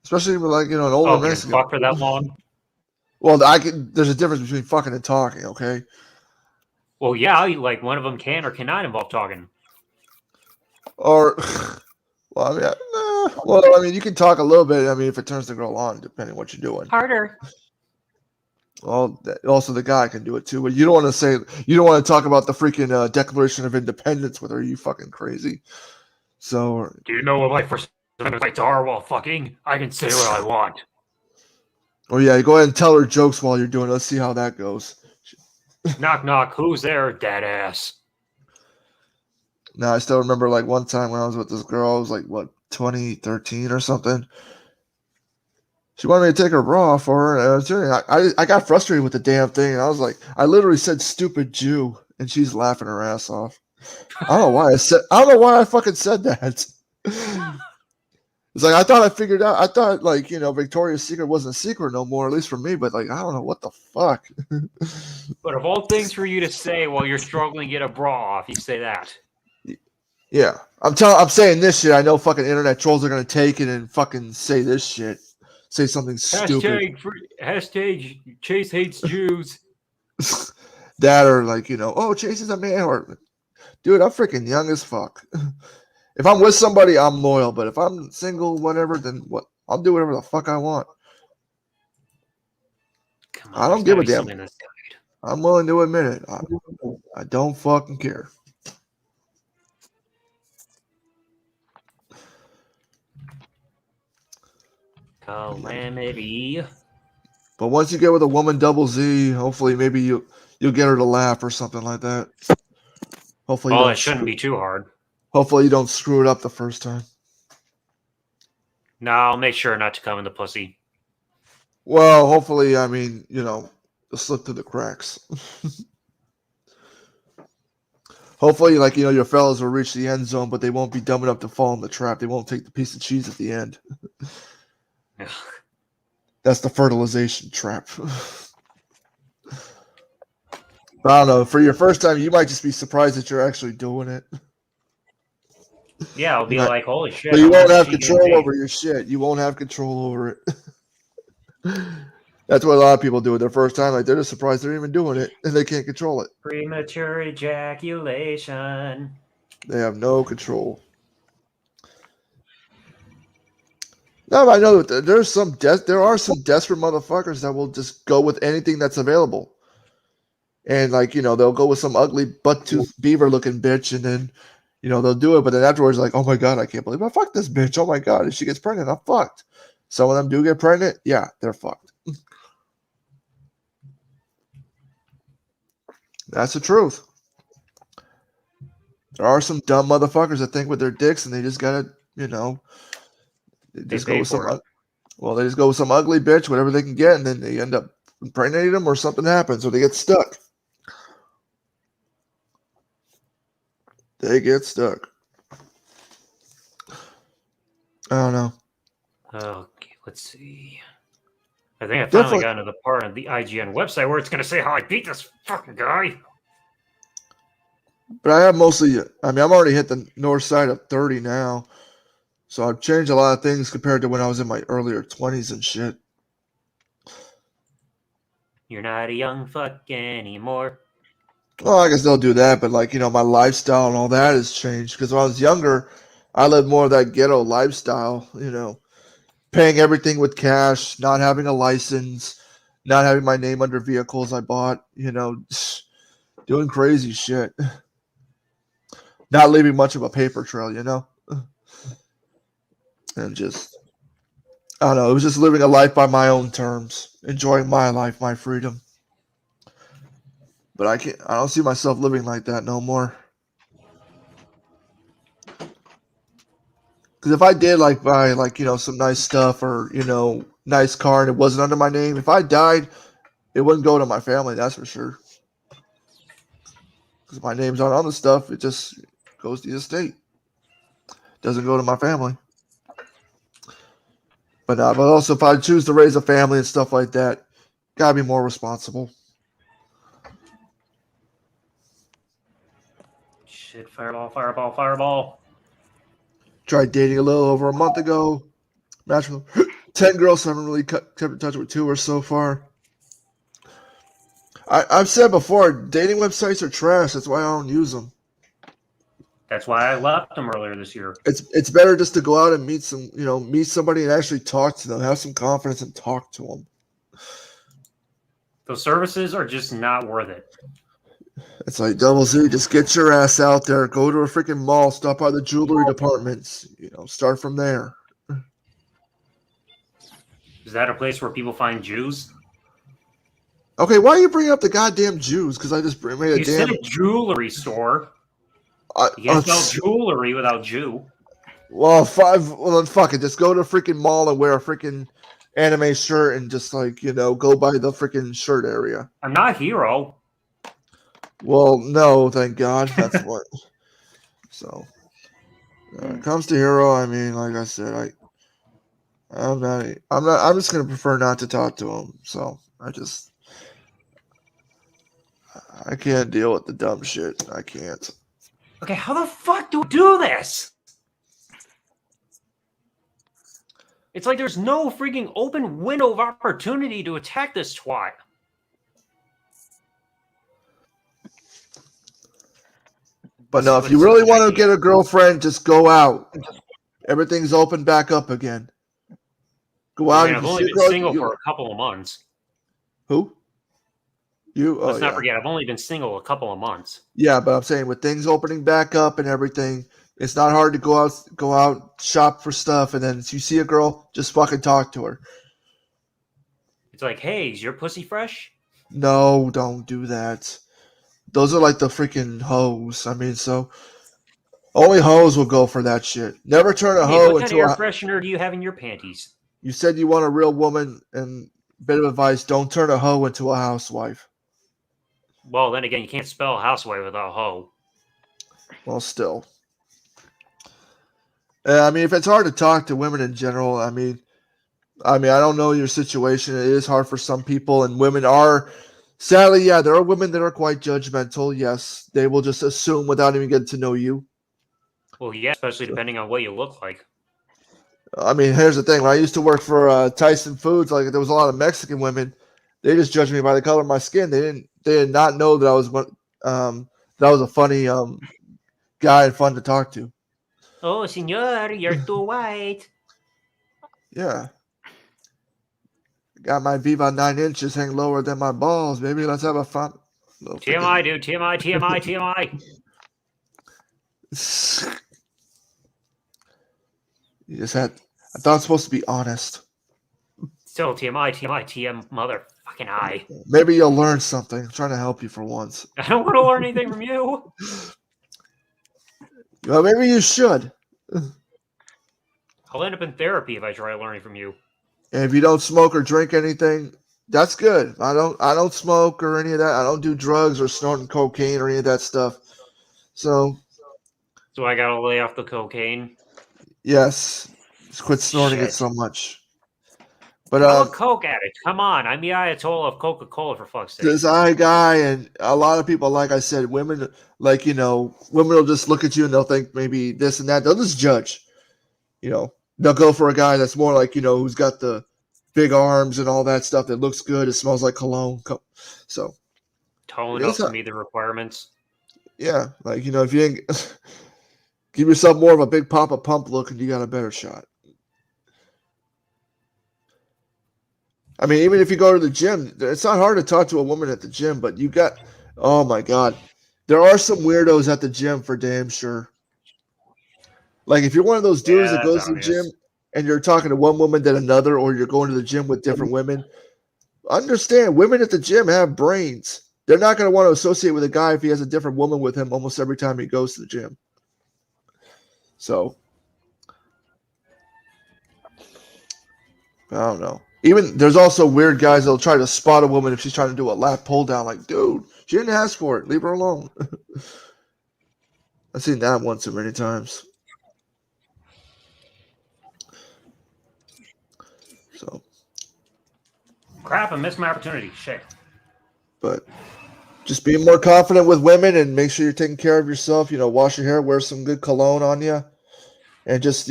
H: Especially with like, an older
A: Can
H: Mexican.
A: fuck for that long?
H: Well, there's a difference between fucking and talking, okay?
A: Well, yeah, like one of them can or cannot involve talking.
H: Or, well, I mean, you can talk a little bit. I mean, if it turns the girl on, depending on what you're doing.
A: Harder.
H: Well, also the guy can do it too, but you don't want to talk about the freaking Declaration of Independence with her. You fucking crazy. So,
A: Do you know what my first rights are while fucking? I can say what I want.
H: oh yeah, go ahead and tell her jokes while you're doing it. Let's see how that goes.
A: Knock, knock. Who's there? Dead ass.
H: Now, I still remember like one time when I was with this girl, I was like, what, 2013 or something? She wanted me to take her bra for her. And I got frustrated with the damn thing. And I was like, I literally said "stupid Jew," and she's laughing her ass off. I don't know why I don't know why I fucking said that. It's like I thought I figured out. I thought like Victoria's Secret wasn't a secret no more, at least for me. But like I don't know what the fuck.
A: But of all things for you to say while you're struggling to get a bra off, you say that.
H: Yeah, I'm saying this shit. I know fucking internet trolls are gonna take it and fucking say this shit. Say something stupid.
A: Hashtag Chase hates Jews.
H: That or like oh Chase is a man, or dude, I'm freaking young as fuck. If I'm with somebody, I'm loyal. But if I'm single, whatever, then what? I'll do whatever the fuck I want.
A: Come on,
H: I don't give a damn.
A: something that's
H: I'm willing to admit it. I don't fucking care.
A: Calamity.
H: But once you get with a woman double Z, hopefully maybe you'll get her to laugh or something like that. Hopefully,
A: Oh, it shouldn't be too hard.
H: Hopefully you don't screw it up the first time.
A: No, I'll make sure not to come in the pussy.
H: Well, hopefully, I mean, it'll slip through the cracks. Hopefully, like, your fellas will reach the end zone, but they won't be dumb enough to fall in the trap. They won't take the piece of cheese at the end. That's the fertilization trap. But I don't know. For your first time, you might just be surprised that you're actually doing it.
A: Yeah, I'll be like, holy shit.
H: But you won't have control over your shit. You won't have control over it. That's what a lot of people do with their first time. Like, they're just surprised they're even doing it, and they can't control it.
A: Premature ejaculation.
H: They have no control. No, I know that there are some desperate motherfuckers that will just go with anything that's available. And like, they'll go with some ugly butt-tooth beaver-looking bitch, and then, they'll do it. But then afterwards, like, oh my God, I can't believe I fucked this bitch. Oh my God, if she gets pregnant, I'm fucked. Some of them do get pregnant. Yeah, they're fucked. That's the truth. There are some dumb motherfuckers that think with their dicks, and they just gotta, they just go with some. Well, they just go with some ugly bitch, whatever they can get, and then they end up impregnating them, or something happens, or they get stuck. They get stuck. I don't know.
A: Okay, let's see. I think I finally got to the part of the IGN website where it's going to say how I beat this fucking guy.
H: But I have I'm already hit the north side of 30 now. So I've changed a lot of things compared to when I was in my earlier 20s and shit.
A: You're not a young fuck anymore.
H: Well, I guess they'll do that, but like, my lifestyle and all that has changed. Because when I was younger, I lived more of that ghetto lifestyle, paying everything with cash, not having a license, not having my name under vehicles I bought, doing crazy shit. Not leaving much of a paper trail, And just, I don't know, it was just living a life by my own terms, enjoying my life, my freedom. But I don't see myself living like that no more. Because if I did buy some nice stuff or, nice car and it wasn't under my name, if I died, it wouldn't go to my family, that's for sure. Because my name's not on the stuff, it just goes to the estate. Doesn't go to my family. But also if I choose to raise a family and stuff like that, gotta be more responsible.
A: Shit, fireball, fireball.
H: Tried dating a little over a month ago. Matched with 10 girls, so I haven't really kept in touch with 2 or so far. I've said before, dating websites are trash. That's why I don't use them.
A: That's why I left them earlier this year.
H: It's better just to go out and meet somebody and actually talk to them. Have some confidence and talk to them.
A: Those services are just not worth it.
H: It's like Double Z, just get your ass out there, go to a freaking mall, stop by the jewelry departments, start from there.
A: Is that a place where people find Jews?
H: Okay, why are you bringing up the goddamn Jews? Because I just made a
A: You said a jewelry store. You can't sell jewelry without Jew.
H: Well, then fuck it. Just go to a freaking mall and wear a freaking anime shirt and just like, go by the freaking shirt area.
A: I'm not Hero.
H: Well, no, thank God. That's what. So, when it comes to Hero, I mean, like I said, I'm just gonna prefer not to talk to him. So I can't deal with the dumb shit. I can't.
A: Okay, how the fuck do we do this? It's like there's no freaking open window of opportunity to attack this twat.
H: But no, if you really want to get a girlfriend, just go out. Everything's open back up again. Go out.
A: I mean, I've only been single for a couple of months.
H: Who? You?
A: Let's not forget, I've only been single a couple of months.
H: Yeah, but I'm saying with things opening back up and everything, it's not hard to go out, shop for stuff, and then if you see a girl, just fucking talk to her.
A: It's like, hey, is your pussy fresh?
H: No, don't do that. Those are like the freaking hoes. I mean, so only hoes will go for that shit. Never turn a hoe
A: what
H: into
A: kind of air freshener do you have in your panties?
H: You said you want a real woman, and bit of advice: don't turn a hoe into a housewife.
A: Well, then again, you can't spell housewife without hoe.
H: Well, still. I mean, if it's hard to talk to women in general, I mean, I don't know your situation. It is hard for some people, and women are, sadly, yeah, there are women that are quite judgmental. Yes, they will just assume without even getting to know you.
A: Well, yeah, especially depending on what you look like.
H: I mean, here's the thing. When I used to work for Tyson Foods, like there was a lot of Mexican women. They just judged me by the color of my skin. They did not know that I was a funny guy and fun to talk to.
A: Oh, senor, you're too white.
H: Yeah. Got my Viva 9 inches hang lower than my balls, baby. Let's have a fun.
A: TMI, dude. TMI.
H: You just had. I thought I was supposed to be honest.
A: Still TMI, TM motherfucking I.
H: Maybe you'll learn something. I'm trying to help you for once.
A: I don't want to learn anything from you.
H: Well, maybe you should.
A: I'll end up in therapy if I try learning from you.
H: And if you don't smoke or drink anything, that's good. I don't smoke or any of that. I don't do drugs or snorting cocaine or any of that stuff. So
A: I gotta lay off the cocaine.
H: Yes, just quit snorting it so much. But
A: I'm a Coke addict. Come on, I'm the Ayatollah of Coca-Cola for fuck's sake.
H: This guy and a lot of people, like I said, women, like women will just look at you and they'll think maybe this and that. They'll just judge. They'll go for a guy that's more like who's got the big arms and all that stuff that looks good. It smells like cologne. So
A: tone up to meet the requirements.
H: Yeah, like if you ain't give yourself more of a big Papa Pump look, and you got a better shot. I mean, even if you go to the gym, it's not hard to talk to a woman at the gym, but oh my God, there are some weirdos at the gym for damn sure. Like if you're one of those dudes that goes to the gym and you're talking to one woman than another, or you're going to the gym with different women, understand women at the gym have brains. They're not going to want to associate with a guy if he has a different woman with him almost every time he goes to the gym. So, I don't know. Even there's also weird guys that'll try to spot a woman if she's trying to do a lap pull down. Like, dude, she didn't ask for it. Leave her alone. I've seen that one too many times. So,
A: crap! I missed my opportunity. Shit.
H: But just be more confident with women and make sure you're taking care of yourself. Wash your hair, wear some good cologne on you, and just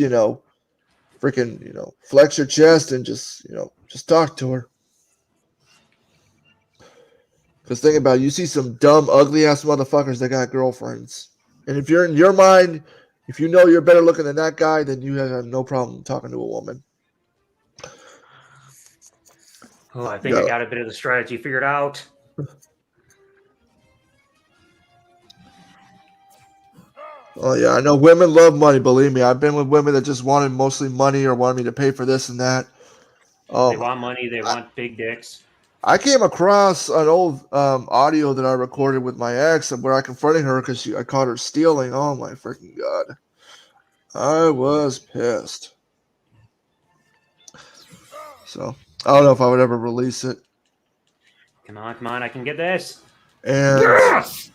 H: freaking flex your chest and just talk to her. Because think about it, you see some dumb, ugly ass motherfuckers that got girlfriends, and if you're in your mind, if you know you're better looking than that guy, then you have no problem talking to a woman.
A: Oh, I think I got a bit of the strategy figured out.
H: Oh yeah, I know women love money. Believe me, I've been with women that just wanted mostly money or wanted me to pay for this and that.
A: They want money. They want big dicks.
H: I came across an old audio that I recorded with my ex where I confronted her because I caught her stealing. Oh my freaking God, I was pissed. So I don't know if I would ever release it.
A: Come on, I can get this.
H: And
A: Yes!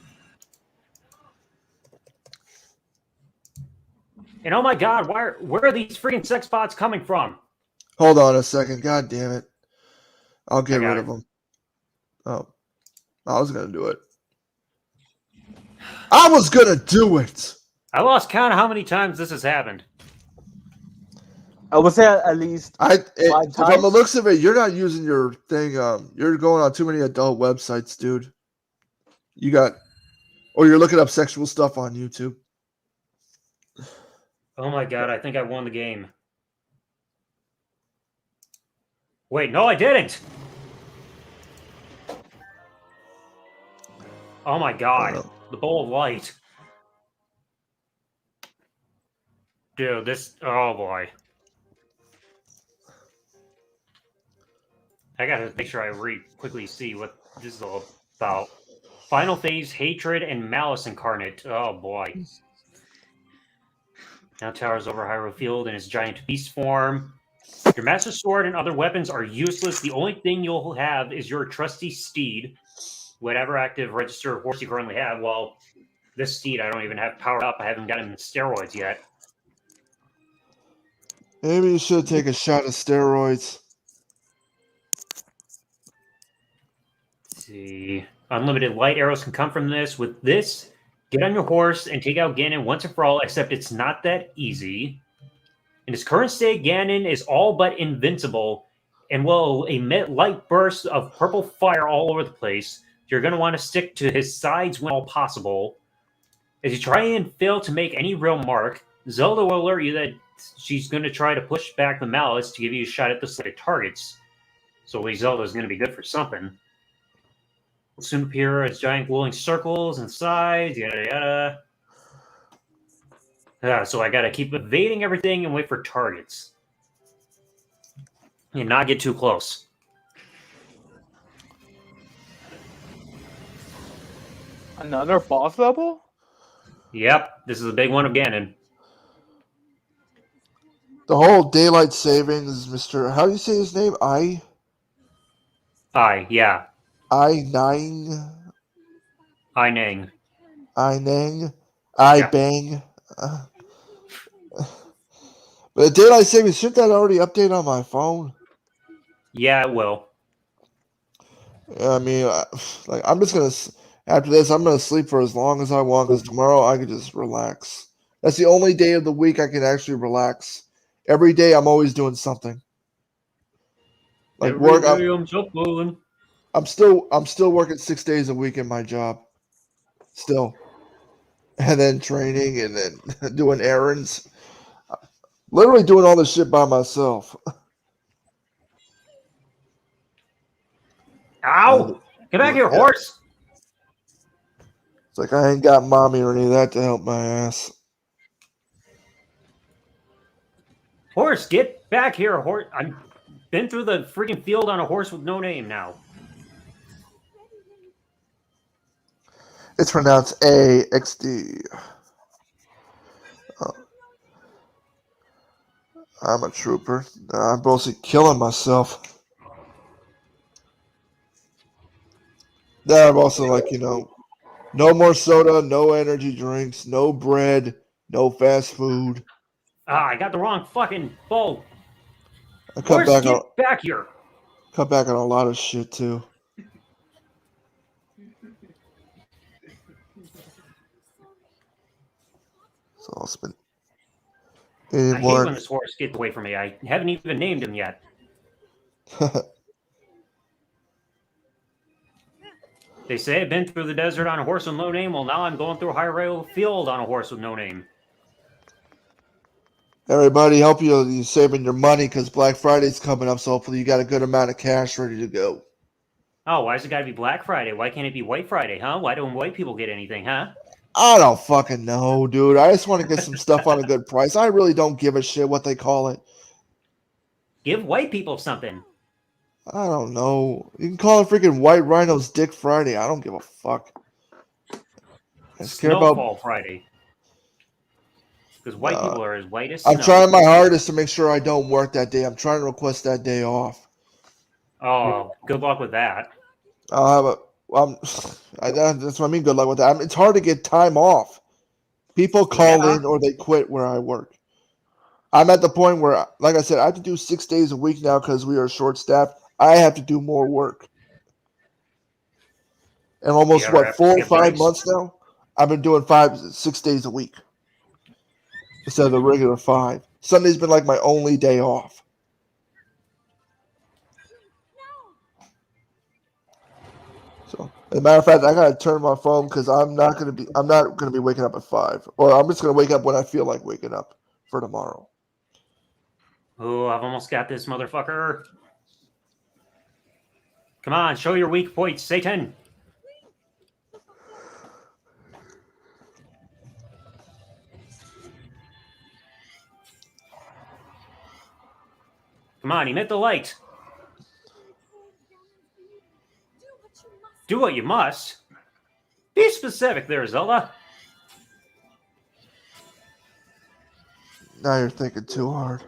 A: And oh my god, where are these freaking sex bots coming from?
H: hold on a second. God damn it. I'll get
A: I got
H: rid
A: it.
H: of them. Oh, I was going to do it. I was going to do it.
A: I lost count of how many times this has happened.
F: I would say at least
H: From
F: times.
H: the looks of it, you're not using your thing. You're going on too many adult websites, dude. Or you're looking up sexual stuff on YouTube.
A: Oh my god, I think I won the game. Wait, no, I didn't. Oh my god, the bowl of light. Dude, oh boy. I gotta make sure I quickly see what this is all about. Final phase, hatred and malice incarnate. Oh boy. Now towers over Hyrule Field in his giant beast form. Your master sword and other weapons are useless. The only thing you'll have is your trusty steed. Whatever active registered horse you currently have. Well, this steed I don't even have powered up. I haven't gotten steroids yet.
H: Maybe you should take a shot of steroids.
A: Let's see. Unlimited light arrows can come from this. With this, get on your horse and take out Ganon once and for all, except it's not that easy. In its current state, Ganon is all but invincible and will emit light bursts of purple fire all over the place. You're going to want to stick to his sides when all possible. As you try and fail to make any real mark, Zelda will alert you that she's going to try to push back the malice to give you a shot at the selected targets. So at least Zelda's going to be good for something. Will soon appear as giant glowing circles and sides, yada yada. So I gotta keep evading everything and wait for targets. And not get too close.
F: Another boss level?
A: Yep, this is a big one of Ganon.
H: The whole daylight savings, Mr. How do you say his name?
A: Yeah.
H: I9?
A: Nang.
H: I-Nang?
A: Yeah.
H: Bang? But the daylight savings, shouldn't that already update on my phone?
A: Yeah, it will.
H: I mean, I'm just going to, after this, I'm going to sleep for as long as I want because tomorrow I can just relax. That's the only day of the week I can actually relax. Every day I'm always doing something. Like work. I'm still working 6 days a week in my job. Still. And then training and then doing errands. Literally doing all this shit by myself.
A: Ow! Get back here, horse!
H: It's like I ain't got mommy or any of that to help my ass.
A: Horse, get back here, horse! I've been through the freaking field on a horse with no name now.
H: It's pronounced AXD. I'm a trooper. I'm mostly killing myself. Then I'm also like, no more soda, no energy drinks, no bread, no fast food.
A: I got the wrong fucking bow.
H: I cut
A: Horse, get back here.
H: Cut back on a lot of shit too. So I'll spend.
A: I hate when this horse gets away from me. I haven't even named him yet. They say I've been through the desert on a horse with no name. Well, now I'm going through Hyrule Field on a horse with no name.
H: Everybody, help you saving your money because Black Friday's coming up. So hopefully you got a good amount of cash ready to go.
A: Oh, why does it got to be Black Friday? Why can't it be White Friday, huh? Why don't white people get anything, huh?
H: I don't fucking know, dude. I just want to get some stuff on a good price. I really don't give a shit what they call it.
A: Give white people something.
H: I don't know. You can call it freaking White Rhino's Dick Friday. I don't give a fuck. I just care about
A: Snowfall Friday. Because white people are as white as
H: I'm
A: snow.
H: trying my hardest to make sure I don't work that day. I'm trying to request that day off.
A: Oh, good luck with that.
H: I'll have that's what I mean. Good luck with that. It's hard to get time off. People call
A: Yeah.
H: in or they quit where I work. I'm at the point where, like I said, I have to do 6 days a week now because we are short staffed. I have to do more work. And almost
A: You ever have to
H: 4 or
A: skip
H: 5
A: breaks?
H: months now, I've been doing 6 days a week instead of the regular 5. Sunday's been like my only day off. So, as a matter of fact, I gotta turn my phone because I'm not gonna be waking up at 5, or I'm just gonna wake up when I feel like waking up for tomorrow.
A: Oh, I've almost got this motherfucker. Come on, show your weak points, Satan. Come on, emit the light. Do what you must. Be specific there, Zelda.
H: Now you're thinking too hard.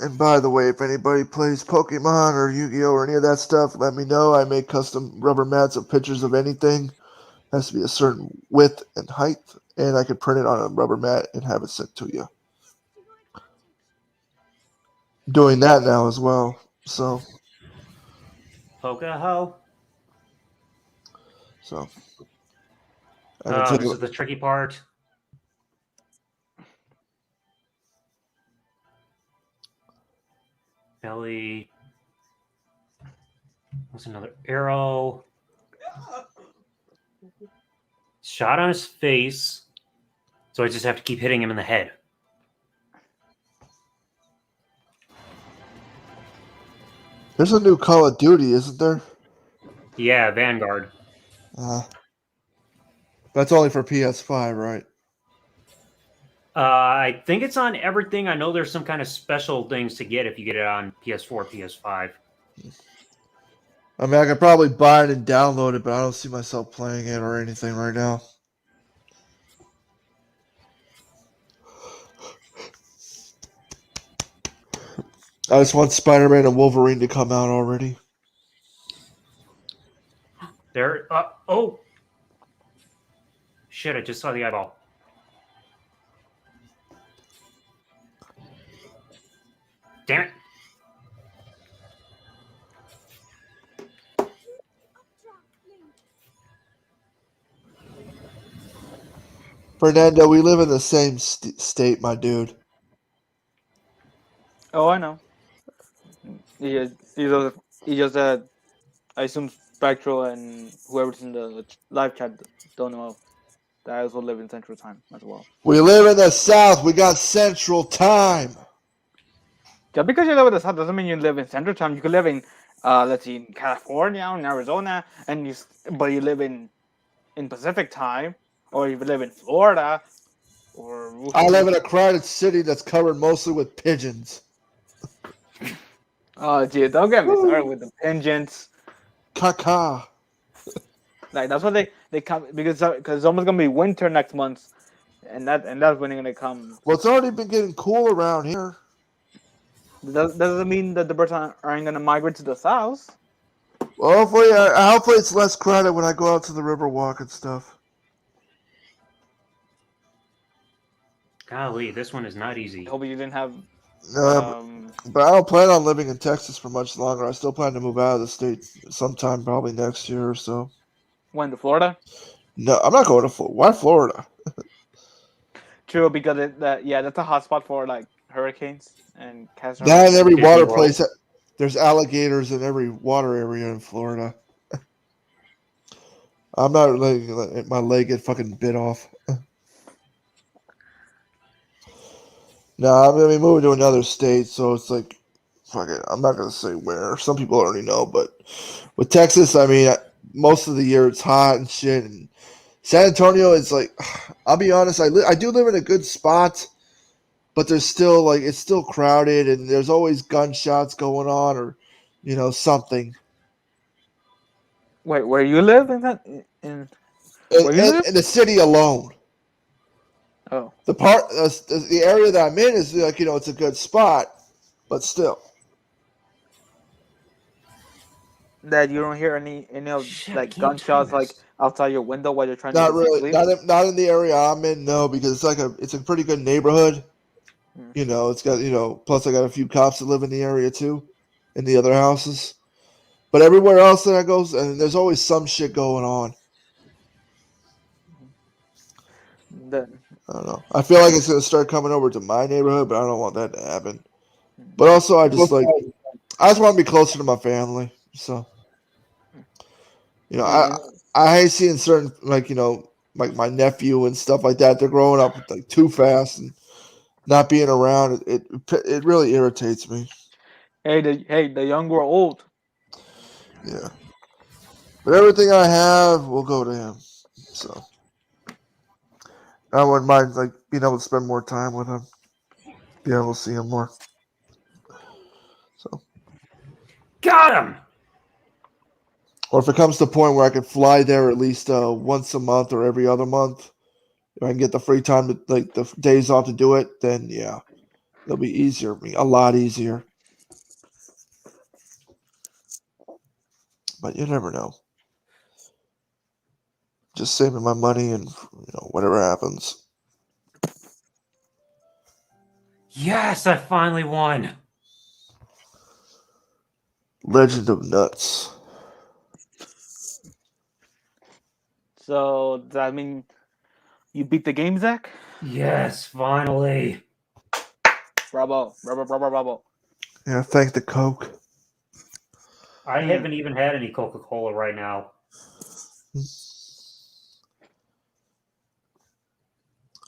H: And by the way, if anybody plays Pokemon or Yu-Gi-Oh or any of that stuff, let me know. I make custom rubber mats of pictures of anything. It has to be a certain width and height, and I can print it on a rubber mat and have it sent to you. Doing that now as well. So
A: Pokeho. This is the tricky part. Belly. What's another arrow? Shot on his face. So I just have to keep hitting him in the head.
H: there's a new Call of Duty, isn't there?
A: Yeah, Vanguard.
H: That's only for PS5, right?
A: I think it's on everything. I know there's some kind of special things to get if you get it on PS4, PS5.
H: I mean, I could probably buy it and download it, but I don't see myself playing it or anything right now. I just want Spider-Man and Wolverine to come out already.
A: There. Oh. Shit, I just saw the eyeball. Damn it.
H: Fernando, we live in the same state, my dude.
F: Oh, I know. He just I assume Spectral and whoever's in the live chat don't know that I also live in Central Time as well.
H: We live in the South. We got Central Time.
F: Just because you live in the South doesn't mean you live in Central Time. You could live in, let's see, in California, in Arizona, but you live in Pacific Time, or you live in Florida, or
H: I live in a crowded city that's covered mostly with pigeons.
F: Oh, gee, don't get me started with the pigeons.
H: Caca.
F: Like that's what they come because it's almost gonna be winter next month, and that's when they're gonna come.
H: Well, it's already been getting cool around here.
F: Doesn't mean that the birds aren't gonna migrate to the south.
H: Well, hopefully it's less crowded when I go out to the river walk and stuff.
A: Golly, this one is not easy.
F: I hope you didn't have.
H: But I don't plan on living in Texas for much longer. I still plan to move out of the state sometime, probably next year or so.
F: When to Florida?
H: No, I'm not going to Florida. Why Florida?
F: True, because that's a hot spot for like hurricanes and cats.
H: Not in every water place. There's alligators in every water area in Florida. I'm not letting my leg get fucking bit off. No, I'm gonna be moving to another state, so it's like, fuck it. I'm not gonna say where. Some people already know, but with Texas, I mean, most of the year it's hot and shit. And San Antonio is like, I'll be honest, I do live in a good spot, but there's still like it's still crowded, and there's always gunshots going on, or something.
F: Wait, where you live in that? Where you live?
H: In the city alone.
F: Oh,
H: The area that I'm in is like it's a good spot, but still.
F: that you don't hear any of
A: Shit,
F: like
A: can't
F: gunshots
A: turn
F: like
A: this.
F: outside your window while you're trying
H: Not
F: to
H: really.
F: sleep?
H: Not in the area I'm in. No, because it's a pretty good neighborhood.
F: Mm.
H: It's got plus I got a few cops that live in the area too, in the other houses. But everywhere else that I go, and there's always some shit going on.
F: Then
H: I don't know. I feel like it's gonna start coming over to my neighborhood, but I don't want that to happen. But also, I just want to be closer to my family. So,
F: and
H: I hate seeing certain like my nephew and stuff like that. They're growing up like too fast and not being around. It really irritates me.
F: hey, the young grow old.
H: Yeah. But everything I have will go to him. So I wouldn't mind like being able to spend more time with him, be able to see him more. So,
A: Got him.
H: or if it comes to the point where I can fly there at least once a month or every other month, if I can get the free time to like the days off to do it, then yeah, it'll be easier for me, a lot easier. But you never know. Just saving my money and whatever happens.
A: Yes, I finally won.
H: Legend of Nuts.
F: So does that mean you beat the game, Zach?
A: Yes, finally.
F: Bravo, bravo, bravo, bravo.
H: Yeah, thank the Coke.
A: I haven't even had any Coca-Cola right now.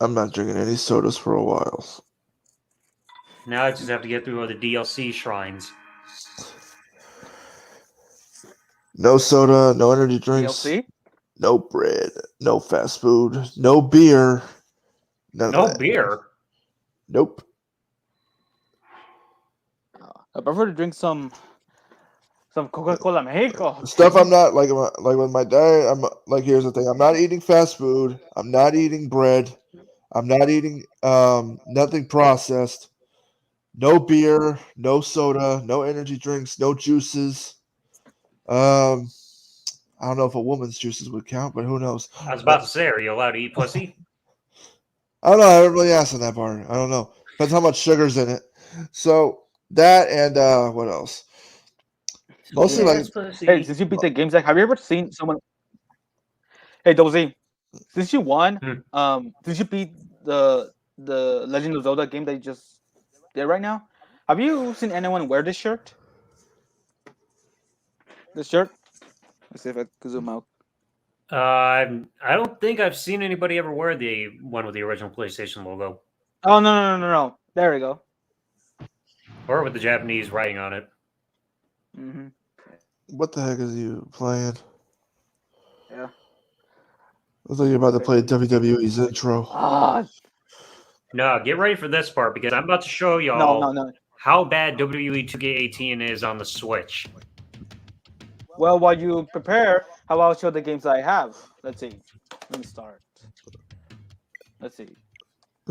H: I'm not drinking any sodas for a while.
A: Now I just have to get through all the DLC shrines.
H: No soda, no energy drinks,
F: DLC?
H: no bread, no fast food, no beer. None of
A: No
H: that.
A: beer.
H: Nope.
F: I prefer to drink some Coca-Cola Mexico.
H: Stuff I'm not like with my diet. I'm like, here's the thing: I'm not eating fast food. I'm not eating bread. I'm not eating nothing processed. No beer, no soda, no energy drinks, no juices. I don't know if a woman's juices would count, but who knows?
A: I was about to say, are you allowed to eat pussy?
H: I don't know. I haven't really asked on that part. I don't know. Depends how much sugar's in it. So that and what else? Mostly like
F: Hey, since you beat the game, Zach, have you ever seen someone? Hey, Dozy, since you won, since you beat the Legend of Zelda game that you just did right now, have you seen anyone wear this shirt? This shirt? Let's see if I can zoom out.
A: I don't think I've seen anybody ever wear the one with the original PlayStation logo.
F: Oh no! There we go.
A: Or with the Japanese writing on it.
F: Mm-hmm.
H: What the heck is you playing?
F: Yeah.
H: I thought you were about to play WWE's intro.
A: No, get ready for this part because I'm about to show y'all
F: No.
A: how bad WWE 2K18 is on the Switch.
F: Well, while you prepare, how about I show the games I have? Let's see. Let me start. Let's see.
H: It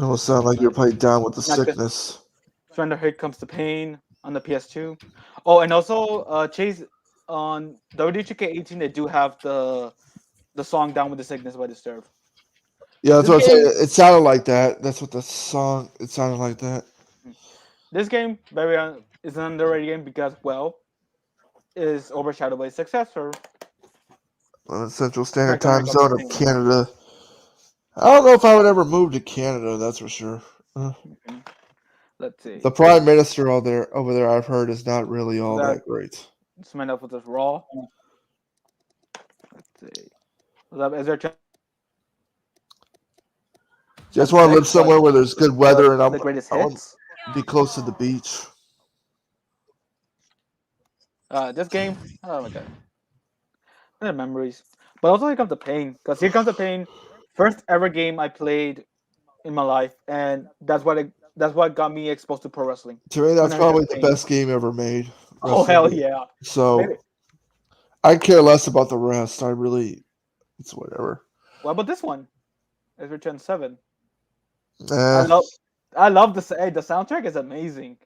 H: almost sound like you're playing down with the
F: Not good.
H: sickness.
F: Surrender Here Comes the Pain on the PS2. Oh, and also Chase on WWE 2K18 they do have the song Down with the Sickness by Disturbed.
H: Yeah, that's what I'm saying. It sounded like that. That's what the song. It sounded like that.
F: This game is an underrated game because is overshadowed by its successor.
H: On the Central Standard
F: American
H: Time Zone of
F: Campaign.
H: Canada. I don't know if I would ever move to Canada. That's for sure.
F: Let's see.
H: The Prime Minister over there, I've heard, is not really all that great.
F: It's made up with this Raw. Let's see. Is there
H: Just want to live somewhere where there's good weather and I want
F: hits?
H: to be close to the beach.
F: This game, oh my god, what are memories? But also Here Comes the Pain, because Here Comes the Pain, first ever game I played in my life, and that's what what got me exposed to pro wrestling.
H: To me, that's
F: When I was
H: probably
F: just
H: the
F: playing.
H: best game ever made.
F: Oh
H: wrestling
F: hell
H: game.
F: yeah!
H: So
F: Maybe.
H: I care less about the rest. It's whatever.
F: What about this one? It's Return 7.
H: Eh,
F: I love the hey, the soundtrack is amazing.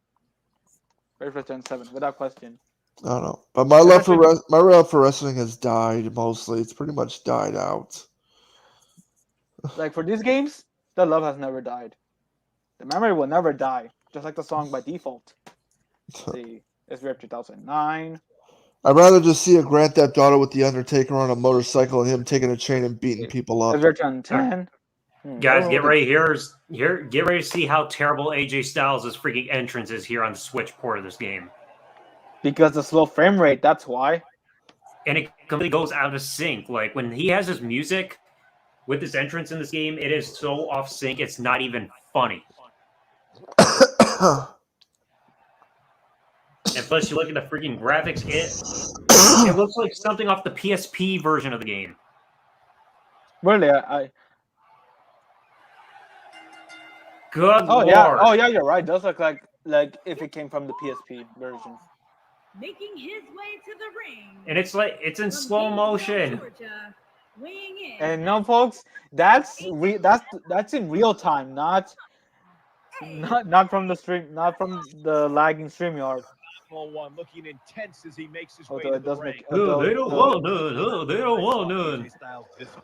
F: Return 7, without question.
H: I don't know, but my love for wrestling has died mostly. It's pretty much died out.
F: Like for these games, the love has never died. The memory will never die, just like the song by default. Let's see, it's Rip 2009.
H: I'd rather just see a Grand Theft Auto with the Undertaker on a motorcycle and him taking a chain and beating people up.
F: It's Return 10.
A: Guys, get ready. Get ready to see how terrible AJ Styles' freaking entrance is here on the Switch port of this game.
F: Because the slow frame rate, that's why.
A: And it completely goes out of sync. Like when he has his music with his entrance in this game, it is so off sync. It's not even funny. And plus, you look at the freaking graphics. It looks like something off the PSP version of the game.
F: Really,
A: Good Lord.
F: Yeah, you're right. It does look like if it came from the PSP version.
K: Making his way to the ring.
A: And it's like it's in slow motion.
K: Georgia, weighing in.
F: And no, folks, that's in real time, not from the stream, not from the lagging StreamYard.
L: One looking intense as he makes his way
F: Although
L: to
F: it
L: the
F: does
L: ring.
F: make.
A: They don't want none. They don't want none.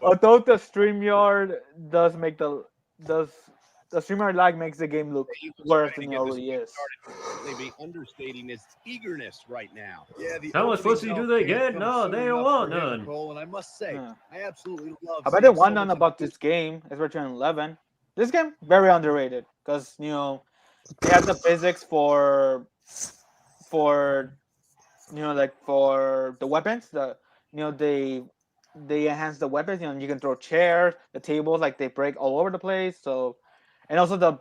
F: Although the StreamYard does make the StreamYard lag makes the game look worse than it already is.
L: Maybe understating his eagerness right now. Yeah,
A: How much pussy do they get? No, they don't want none.
L: And I must say, I absolutely love.
F: I bet one none about this game is Return 11. This game very underrated because it has the physics for for the weapons. They enhance the weapons. You can throw chairs, the tables, like they break all over the place. So, and also the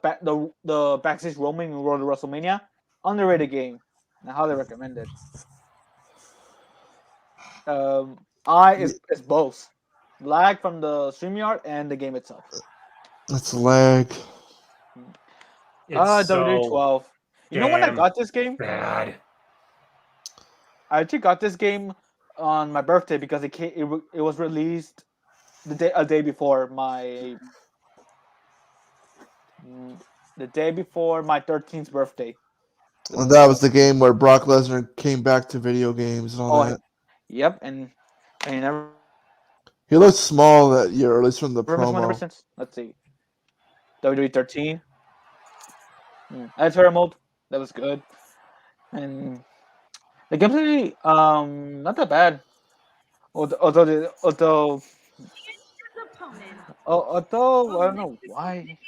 F: backstage roaming in Road to WrestleMania, underrated game. I highly recommend it. It's both lag from the StreamYard and the game itself.
H: It's lag.
F: WWE12. You know when I got this game?
A: Bad.
F: I actually got this game on my birthday because it was released a day before my 13th birthday.
H: And that was the game where Brock Lesnar came back to video games and all that.
F: Yep, and he never.
H: He looked small that year, at least from the promo.
F: Since. Let's see. WWE 13. Editorial mode. That was good. And the gameplay, not that bad. Although I don't know why.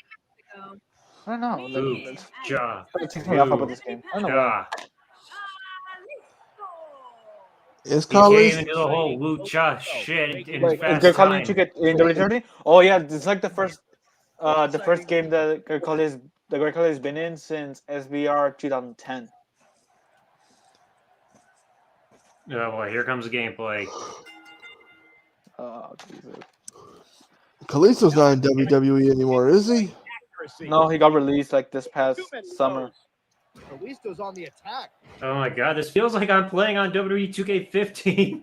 F: I don't know. It takes me off about this game. I don't know why.
H: Is
A: he came into the whole lucha shit in his fast time.
F: In WWE? Oh yeah, it's like the first game that the Great Khali has been in since SBR 2010.
A: Oh boy, here comes the gameplay.
F: Oh Jesus.
H: Kalisto's not in WWE anymore, is he?
F: No, he got released like this past summer.
L: Kalisto's on the attack.
A: Oh my god, this feels like I'm playing on WWE 2K15.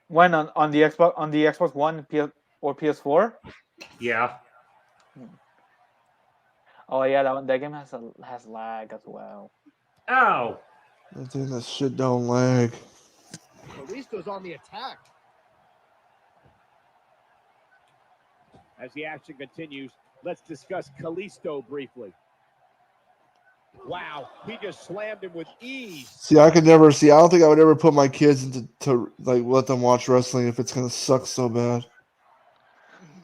F: When on the Xbox One or PS4?
A: Yeah.
F: Oh yeah, that game has lag as well.
A: Ow!
H: I think that shit don't lag.
L: Kalisto's on the attack. As the action continues, let's discuss Kalisto briefly. Wow, he just slammed him with ease.
H: See, I don't think I would ever put my kids to let them watch wrestling if it's gonna suck so bad.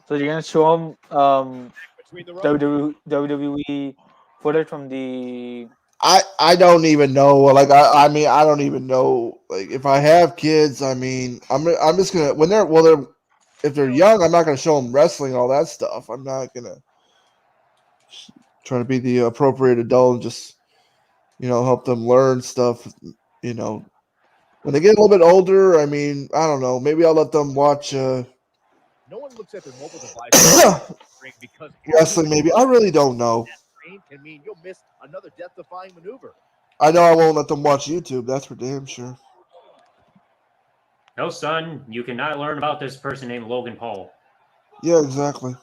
F: So you're gonna show them WWE footage from the.
H: I don't even know. Like I mean I don't even know. Like if I have kids, I mean I'm just gonna if they're young, I'm not gonna show them wrestling and all that stuff. I'm not gonna try to be the appropriate adult and just help them learn stuff. When they get a little bit older, I mean I don't know. Maybe I'll let them watch.
L: No one looks at their mobile device. because
H: Wrestling, maybe. I really don't know.
L: can mean you'll miss another death-defying maneuver.
H: I know I won't let them watch YouTube. That's for damn sure.
A: No, son, you cannot learn about this person named Logan Paul.
H: Yeah, exactly.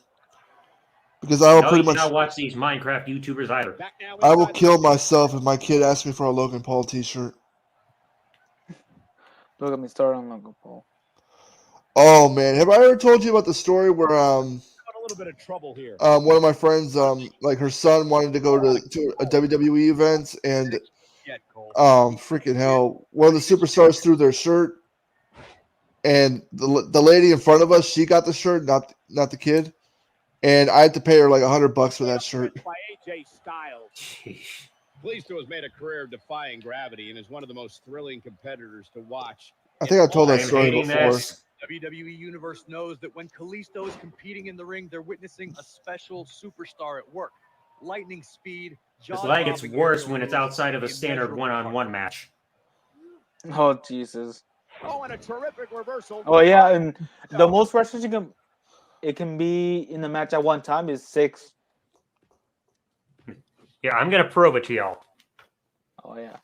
H: Because I will
A: No,
H: pretty
A: you
H: much.
A: cannot watch these Minecraft YouTubers either.
H: I will kill myself if my kid asks me for a Logan Paul T-shirt.
F: Look at me started on Logan Paul.
H: Oh man, have I ever told you about the story where
L: A little bit of trouble here.
H: one of my friends like her son wanted to go to a WWE event and freaking hell, one of the superstars threw their shirt and the lady in front of us, she got the shirt, not the kid, and I had to pay her like $100 for that shirt.
L: By AJ Styles. Kalisto has made a career of defying gravity and is one of the most thrilling competitors to watch.
H: I think I told that story
A: hating
H: before.
A: this.
L: WWE Universe knows that when Kalisto is competing in the ring, they're witnessing a special superstar at work. Lightning speed.
A: This lag gets worse when it's outside of a standard one-on-one match.
F: Oh Jesus.
L: Oh, and a terrific reversal.
F: Oh yeah, and the most wrestlers it can be in the match at one time is 6.
A: Yeah, I'm gonna prove it to y'all.
F: Oh yeah.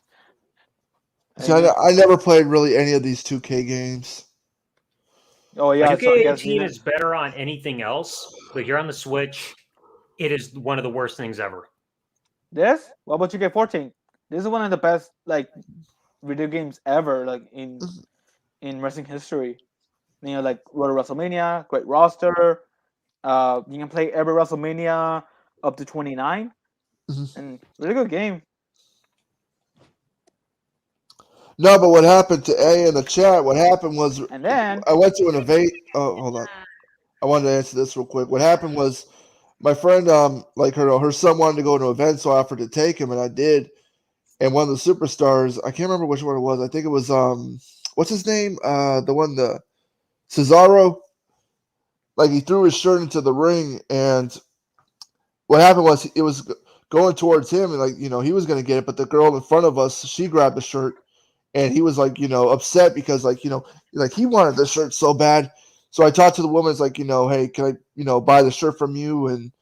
H: See, I never played really any of these 2K games.
F: Oh yeah.
A: 2K18 is better on anything else, but you're on the Switch. It is one of the worst things ever.
F: This? What about 2K14? This is one of the best like video games ever, like in wrestling history. You know, like Road to WrestleMania, great roster. You can play every WrestleMania up to 29, and really good game.
H: No, but what happened to A in the chat? What happened was,
F: and then
H: I went to an event. Oh, hold on. I wanted to answer this real quick. What happened was, my friend, like her son wanted to go to an event, so I offered to take him, and I did. And one of the superstars, I can't remember which one it was. I think it was what's his name? The Cesaro. Like he threw his shirt into the ring, and what happened was it was going towards him, and like he was gonna get it, but the girl in front of us, she grabbed the shirt. And he was like, upset because like he wanted the shirt so bad. So I talked to the woman, it's like, hey, can I, buy the shirt from you? And,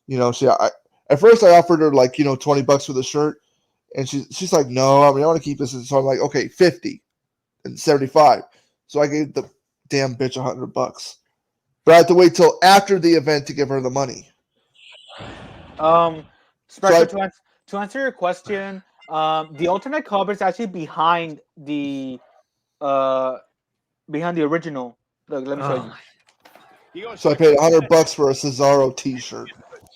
H: at first I offered her like, $20 for the shirt. And she's like, no, I want to keep this. And so I'm like, okay, 50 and 75. So I gave the damn bitch $100. But I had to wait till after the event to give her the money.
F: Special to answer your question, the alternate cover is actually behind the original. Look, let me show you.
H: So I paid $100 for a Cesaro T-shirt.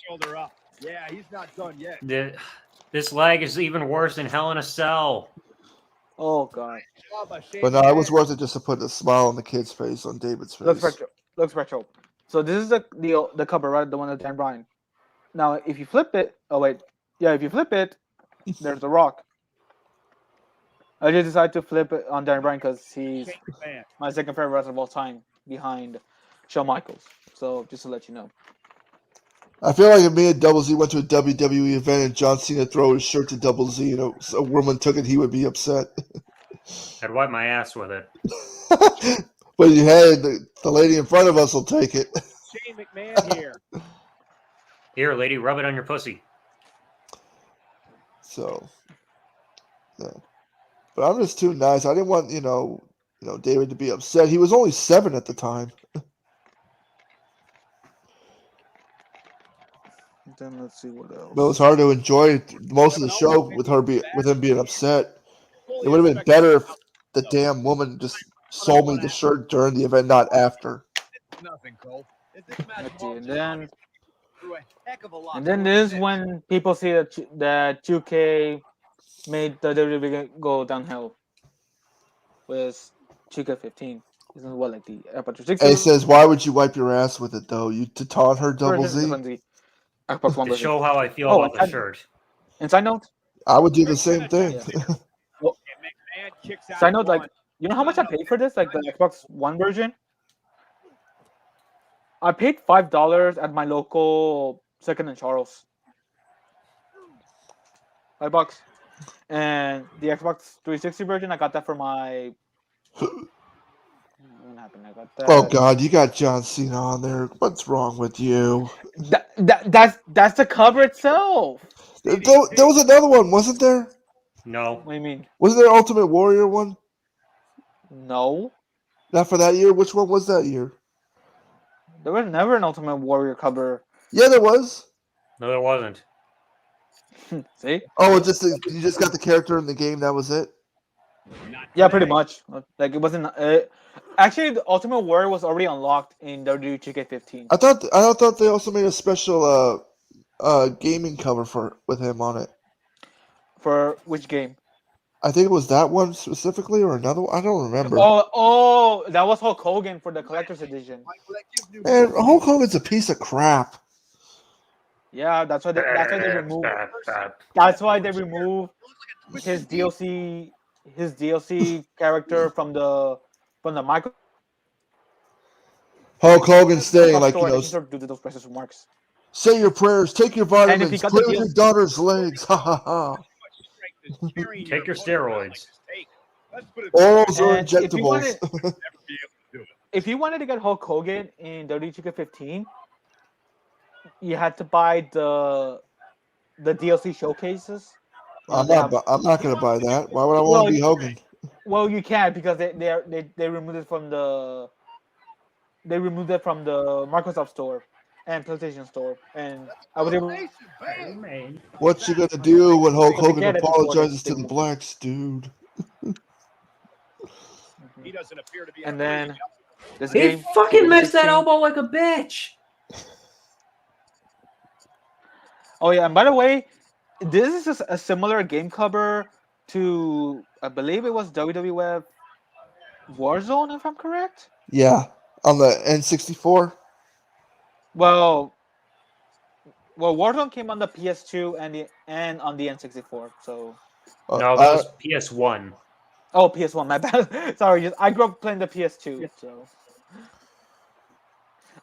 L: Shoulder up. Yeah, he's not done yet.
A: This lag is even worse than Hell in a Cell.
F: Oh god.
H: But no, it was worth it just to put a smile on the kid's face, on David's face.
F: Looks retro. So this is the cover, right? The one of Dan Bryan. Now, if you flip it, if you flip it, there's The Rock. I just decided to flip it on Dan Bryan because he's my second favorite wrestler of all time, behind Shawn Michaels. So just to let you know.
H: I feel like if me and Double Z went to a WWE event and John Cena throw his shirt to Double Z and a woman took it, he would be upset.
A: I'd wipe my ass with it.
H: But hey, the lady in front of us will take it.
L: Shane McMahon here.
A: Here, lady, rub it on your pussy.
H: So, yeah. But I'm just too nice. I didn't want, David to be upset. He was only 7 at the time.
F: Then let's see what else.
H: But it was hard to enjoy most of the show with him being upset. It would have been better if the damn woman just sold me the shirt during the event, not after.
L: Nothing, Cole.
F: And then this is when people see that 2K made the WWE go downhill with 2K15. Isn't what like the Xbox 360?
H: He says, "Why would you wipe your ass with it though? You to taunt her, Double Z."
F: Xbox One
A: to show how I feel about the shirt.
F: Inside note.
H: I would do the same thing.
F: Yeah. Well, side note, like, you know how much I paid for this? Like the Xbox One version? I paid $5 at my local Second and Charles. $5. And the Xbox 360 version, I got that for my What happened? I got that.
H: Oh God, you got John Cena on there. What's wrong with you?
F: That's the cover itself.
H: There was another one, wasn't there?
A: No.
F: What do you mean?
H: Wasn't there Ultimate Warrior one?
F: No.
H: Not for that year. Which one was that year?
F: There was never an Ultimate Warrior cover.
H: Yeah, there was.
A: No, there wasn't.
F: See?
H: Oh, you just got the character in the game. That was it.
F: Yeah, pretty much. Like it wasn't. Actually, the Ultimate Warrior was already unlocked in WWE 2K15.
H: I thought they also made a special gaming cover with him on it.
F: For which game?
H: I think it was that one specifically, or another one. I don't remember.
F: Oh, that was Hulk Hogan for the collector's edition.
H: Man, Hulk Hogan's a piece of crap.
F: Yeah, that's why they removed. That's why they removed his DLC character from the Microsoft
H: Hulk Hogan saying like,
F: store. Do those precious remarks.
H: Say your prayers, take your vitamins,
F: got
H: play
F: the
H: with your daughter's legs. Ha ha ha.
A: Take your steroids.
H: Orals or
F: And
H: injectables.
F: If you wanted to get Hulk Hogan in WWE 2K15, you had to buy the DLC showcases.
H: I'm not gonna buy that. Why would I want to be Hogan?
F: Well, you can because they removed it from the Microsoft store and PlayStation store, and I was able.
H: What you gonna do when Hulk Hogan
F: get it
H: apologizes
F: before
H: to the blacks, dude?
L: He doesn't appear to be.
F: And then this
M: He
F: game,
M: fucking missed that
F: 16.
M: elbow like a bitch.
F: Oh yeah, and by the way, this is a similar game cover to, I believe it was WWF Warzone, if I'm correct.
H: Yeah, on the N64.
F: Well, Warzone came on the PS2 and on the N64. So.
A: No, that was PS1.
F: Oh, PS1. My bad. Sorry, I grew up playing the PS2. So.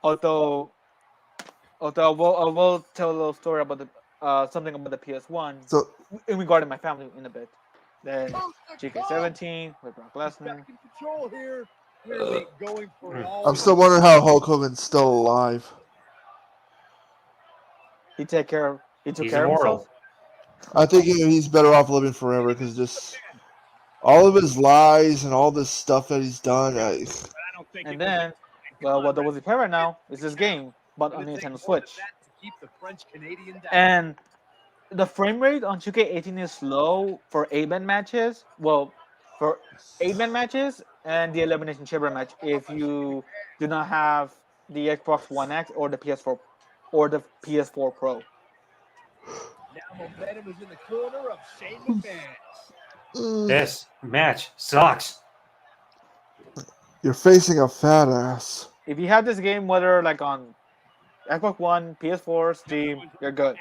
F: Although I will tell a little story about something about the PS1
H: So
F: in regarding my family in a bit. Then GK17 with Brock Lesnar.
H: I'm still wondering how Hulk Hogan's still alive.
F: He took care of
A: immortal.
F: himself.
H: I think he's better off living forever because just all of his lies and all this stuff that he's done.
F: And then, well, what we play right now is this game, but on Nintendo Switch. And the frame rate on 2K18 is low for 8-man matches. Well, for 8-man matches and the Elimination Chamber match, if you do not have the Xbox One X or the PS4 Pro.
L: Now momentum is in the corner of Shane McMahon.
A: This match sucks.
H: You're facing a fat ass.
F: If you have this game, whether like on Xbox One, PS4, Steam, you're good.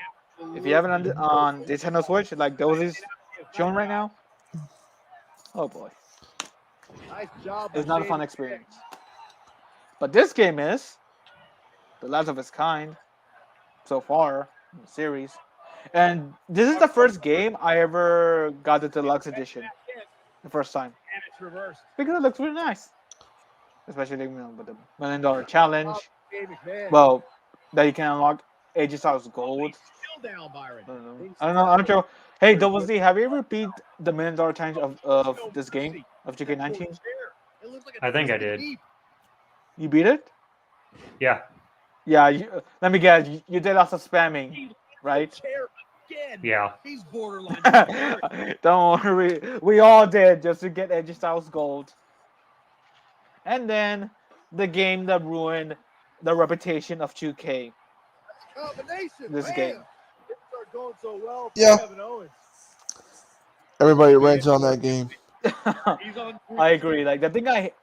F: If you have it on Nintendo Switch, like those is shown right now, oh boy, it's not a fun experience. But this game is the last of its kind so far in the series, and this is the first game I ever got the deluxe edition, the first time, because it looks really nice, especially with the $1 million challenge. Well, that you can unlock AJ Styles Gold. I don't know. I'm not sure. Hey, Double Z, have you ever beat the $1 million challenge of this game of 2K19?
A: I think I did.
F: You beat it?
A: Yeah.
F: Yeah. Let me guess. You did lots of spamming, right?
A: Yeah.
F: Don't worry. We all did just to get AJ Styles Gold. And then the game that ruined the reputation of 2K. This game.
H: Yeah. Everybody rants on that game.
F: I agree. Like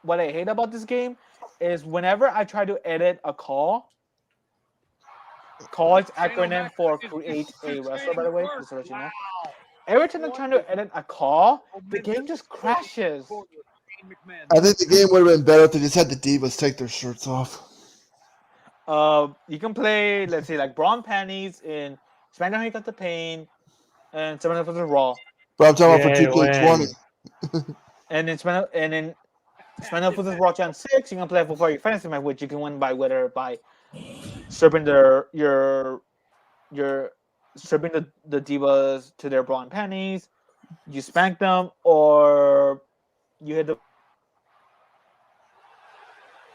F: what I hate about this game is whenever I try to edit a call is acronym for create a wrestler, by the way, just to let you know. Every time I'm trying to edit a call, the game just crashes.
H: I think the game would have been better if they just had the Divas take their shirts off.
F: You can play, let's say, like Braun Panties in SmackDown He Got the Pain and 7 vs. Raw.
H: But I'm talking about for 2K20.
F: And in Spend enough with this Raw Chance 6, you can play a full party fantasy match, which you can win by stripping stripping the divas to their bra and panties, you spank them, or you hit the.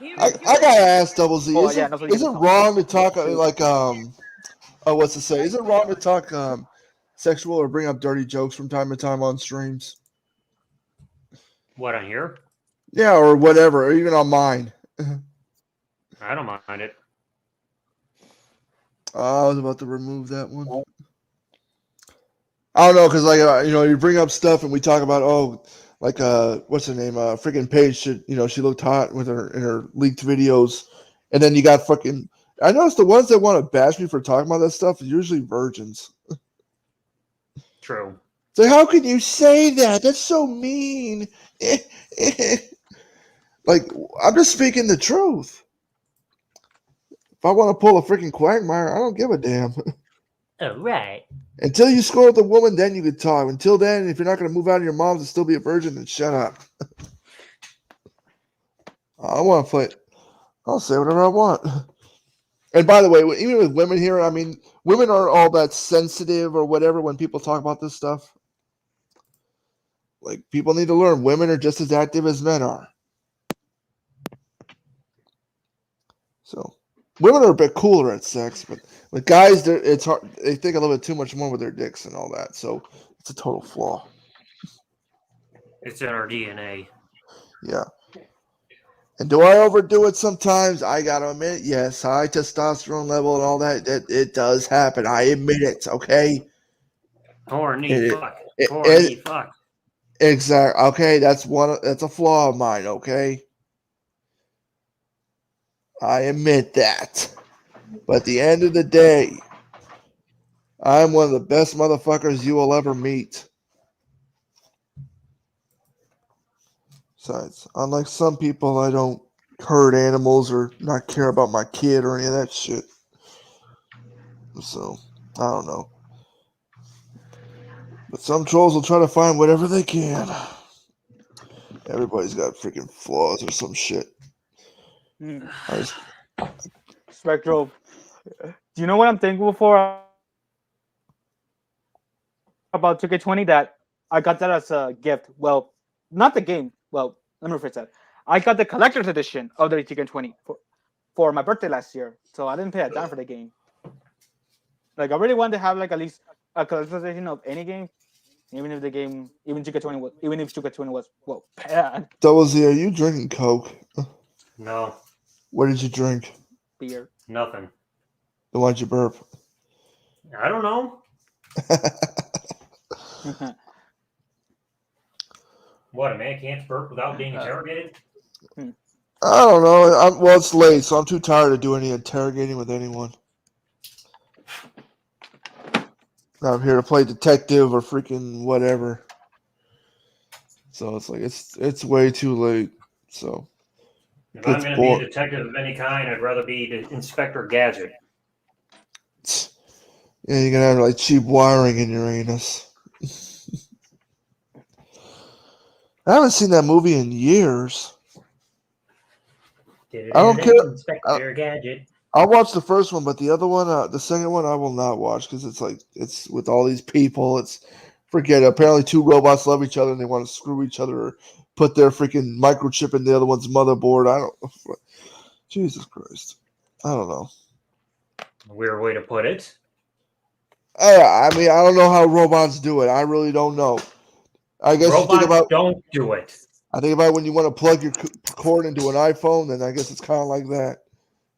H: I gotta ask Double Z.
F: Oh,
H: Is
F: yeah,
H: it
F: that's what you
H: is
F: get
H: it
F: the
H: wrong to talk like what's to say? Is it wrong to talk sexual or bring up dirty jokes from time to time on streams?
A: What, on here?
H: Yeah, or whatever, or even on mine.
A: I don't mind it.
H: I was about to remove that one. I don't know, because like you bring up stuff and we talk about like what's her name? Freaking Paige should she looked hot with her in her leaked videos, and then you got fucking. I noticed the ones that want to bash me for talking about that stuff are usually virgins.
A: True.
H: So how can you say that? That's so mean. Like I'm just speaking the truth. If I want to pull a freaking quagmire, I don't give a damn.
A: Oh, right.
H: Until you score with a woman, then you can talk. Until then, if you're not going to move out of your mom's and still be a virgin, then shut up. I want to play. I'll say whatever I want. And by the way, even with women here, I mean, women aren't all that sensitive or whatever when people talk about this stuff. Like, people need to learn women are just as active as men are. So, women are a bit cooler at sex, but with guys, it's hard. They think a little bit too much more with their dicks and all that. So, it's a total flaw.
A: It's in our DNA.
H: Yeah. And do I overdo it sometimes? I gotta admit, yes, high testosterone level and all that. It does happen. I admit it. Okay.
A: Horny fuck. Horny fuck.
H: Exactly. Okay, that's a flaw of mine. Okay. I admit that. But at the end of the day, I'm one of the best motherfuckers you will ever meet. Besides, unlike some people, I don't hurt animals or not care about my kid or any of that shit. So, I don't know. But some trolls will try to find whatever they can. Everybody's got freaking flaws or some shit.
F: Spectral. Do you know what I'm thankful for about 2K20? That I got that as a gift. Well, not the game. Well, let me rephrase that. I got the collector's edition of the 2K20 for my birthday last year, so I didn't pay a dime for the game. Like, I really wanted to have like at least a collector's edition of any game, even if 2K20 was bad.
H: Double Z, are you drinking Coke?
A: No.
H: What did you drink?
F: Beer.
A: Nothing.
H: Then why'd you burp?
A: I don't know. What, a man can't burp without being interrogated?
H: I don't know. Well, it's late, so I'm too tired to do any interrogating with anyone. I'm here to play detective or freaking whatever. So it's like it's way too late. So
A: if I'm going to be a detective of any kind, I'd rather be the Inspector Gadget.
H: Yeah, you're gonna have like cheap wiring in your anus. I haven't seen that movie in years. I don't care.
A: Inspector Gadget.
H: I'll watch the first one, but the other one, the second one, I will not watch because it's with all these people. Forget it. Apparently, two robots love each other and they want to screw each other or put their freaking microchip in the other one's motherboard. Jesus Christ. I don't know.
A: Weird way to put it.
H: I mean, I don't know how robots do it. I really don't know. I guess
A: robots don't do it.
H: I think about when you want to plug your cord into an iPhone, then I guess it's kind of like that.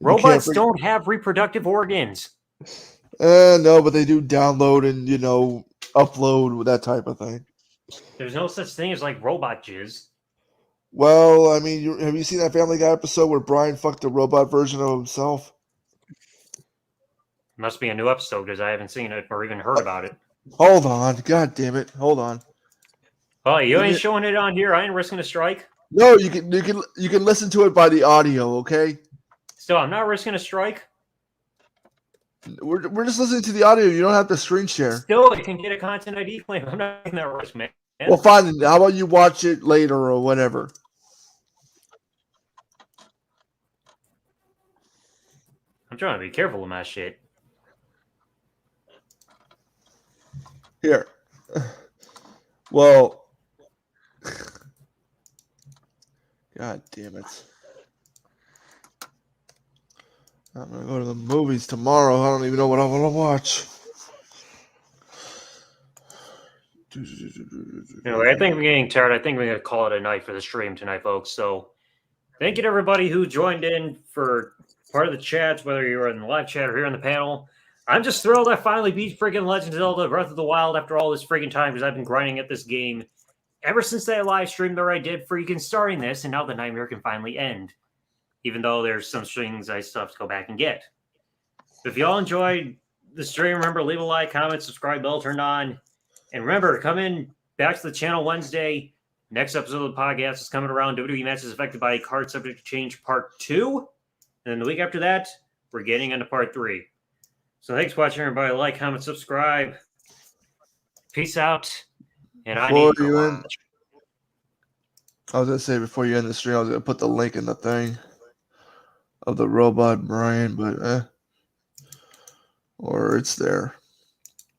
A: Robots don't have reproductive organs.
H: No, but they do download and, upload with that type of thing.
A: There's no such thing as like robot jizz.
H: Well, I mean, have you seen that Family Guy episode where Brian fucked a robot version of himself?
A: Must be a new episode because I haven't seen it or even heard about it.
H: Hold on. God damn it. Hold on.
A: Oh, you ain't showing it on here. I ain't risking a strike.
H: No, you can listen to it by the audio, okay?
A: Still, I'm not risking a strike.
H: We're just listening to the audio. You don't have to screen share.
A: Still, I can get a content ID claim. I'm not taking that risk, man.
H: Well, fine. How about you watch it later or whatever?
A: I'm trying to be careful with my shit.
H: Here. Well, God damn it. I'm going to go to the movies tomorrow. I don't even know what I want to watch.
A: Anyway, I think I'm getting tired. I think we're going to call it a night for the stream tonight, folks. So thank you to everybody who joined in for part of the chats, whether you were in the live chat or here on the panel. I'm just thrilled I finally beat friggin' Legend of Zelda Breath of the Wild after all this friggin' time because I've been grinding at this game ever since that live stream that I did freaking starting this, and now the nightmare can finally end. Even though there's some strings I still have to go back and get. But if y'all enjoyed the stream, remember, leave a like, comment, subscribe, bell turned on. And remember, come in back to the channel Wednesday. Next episode of the podcast is coming around. WWE matches affected by card subject to change part 2. And then the week after that, we're getting into part 3. So thanks for watching, everybody. Like, comment, subscribe. Peace out. And I need to watch.
H: I was going to say, before you end the stream, I was going to put the link in the thing of the robot brain, but or it's there.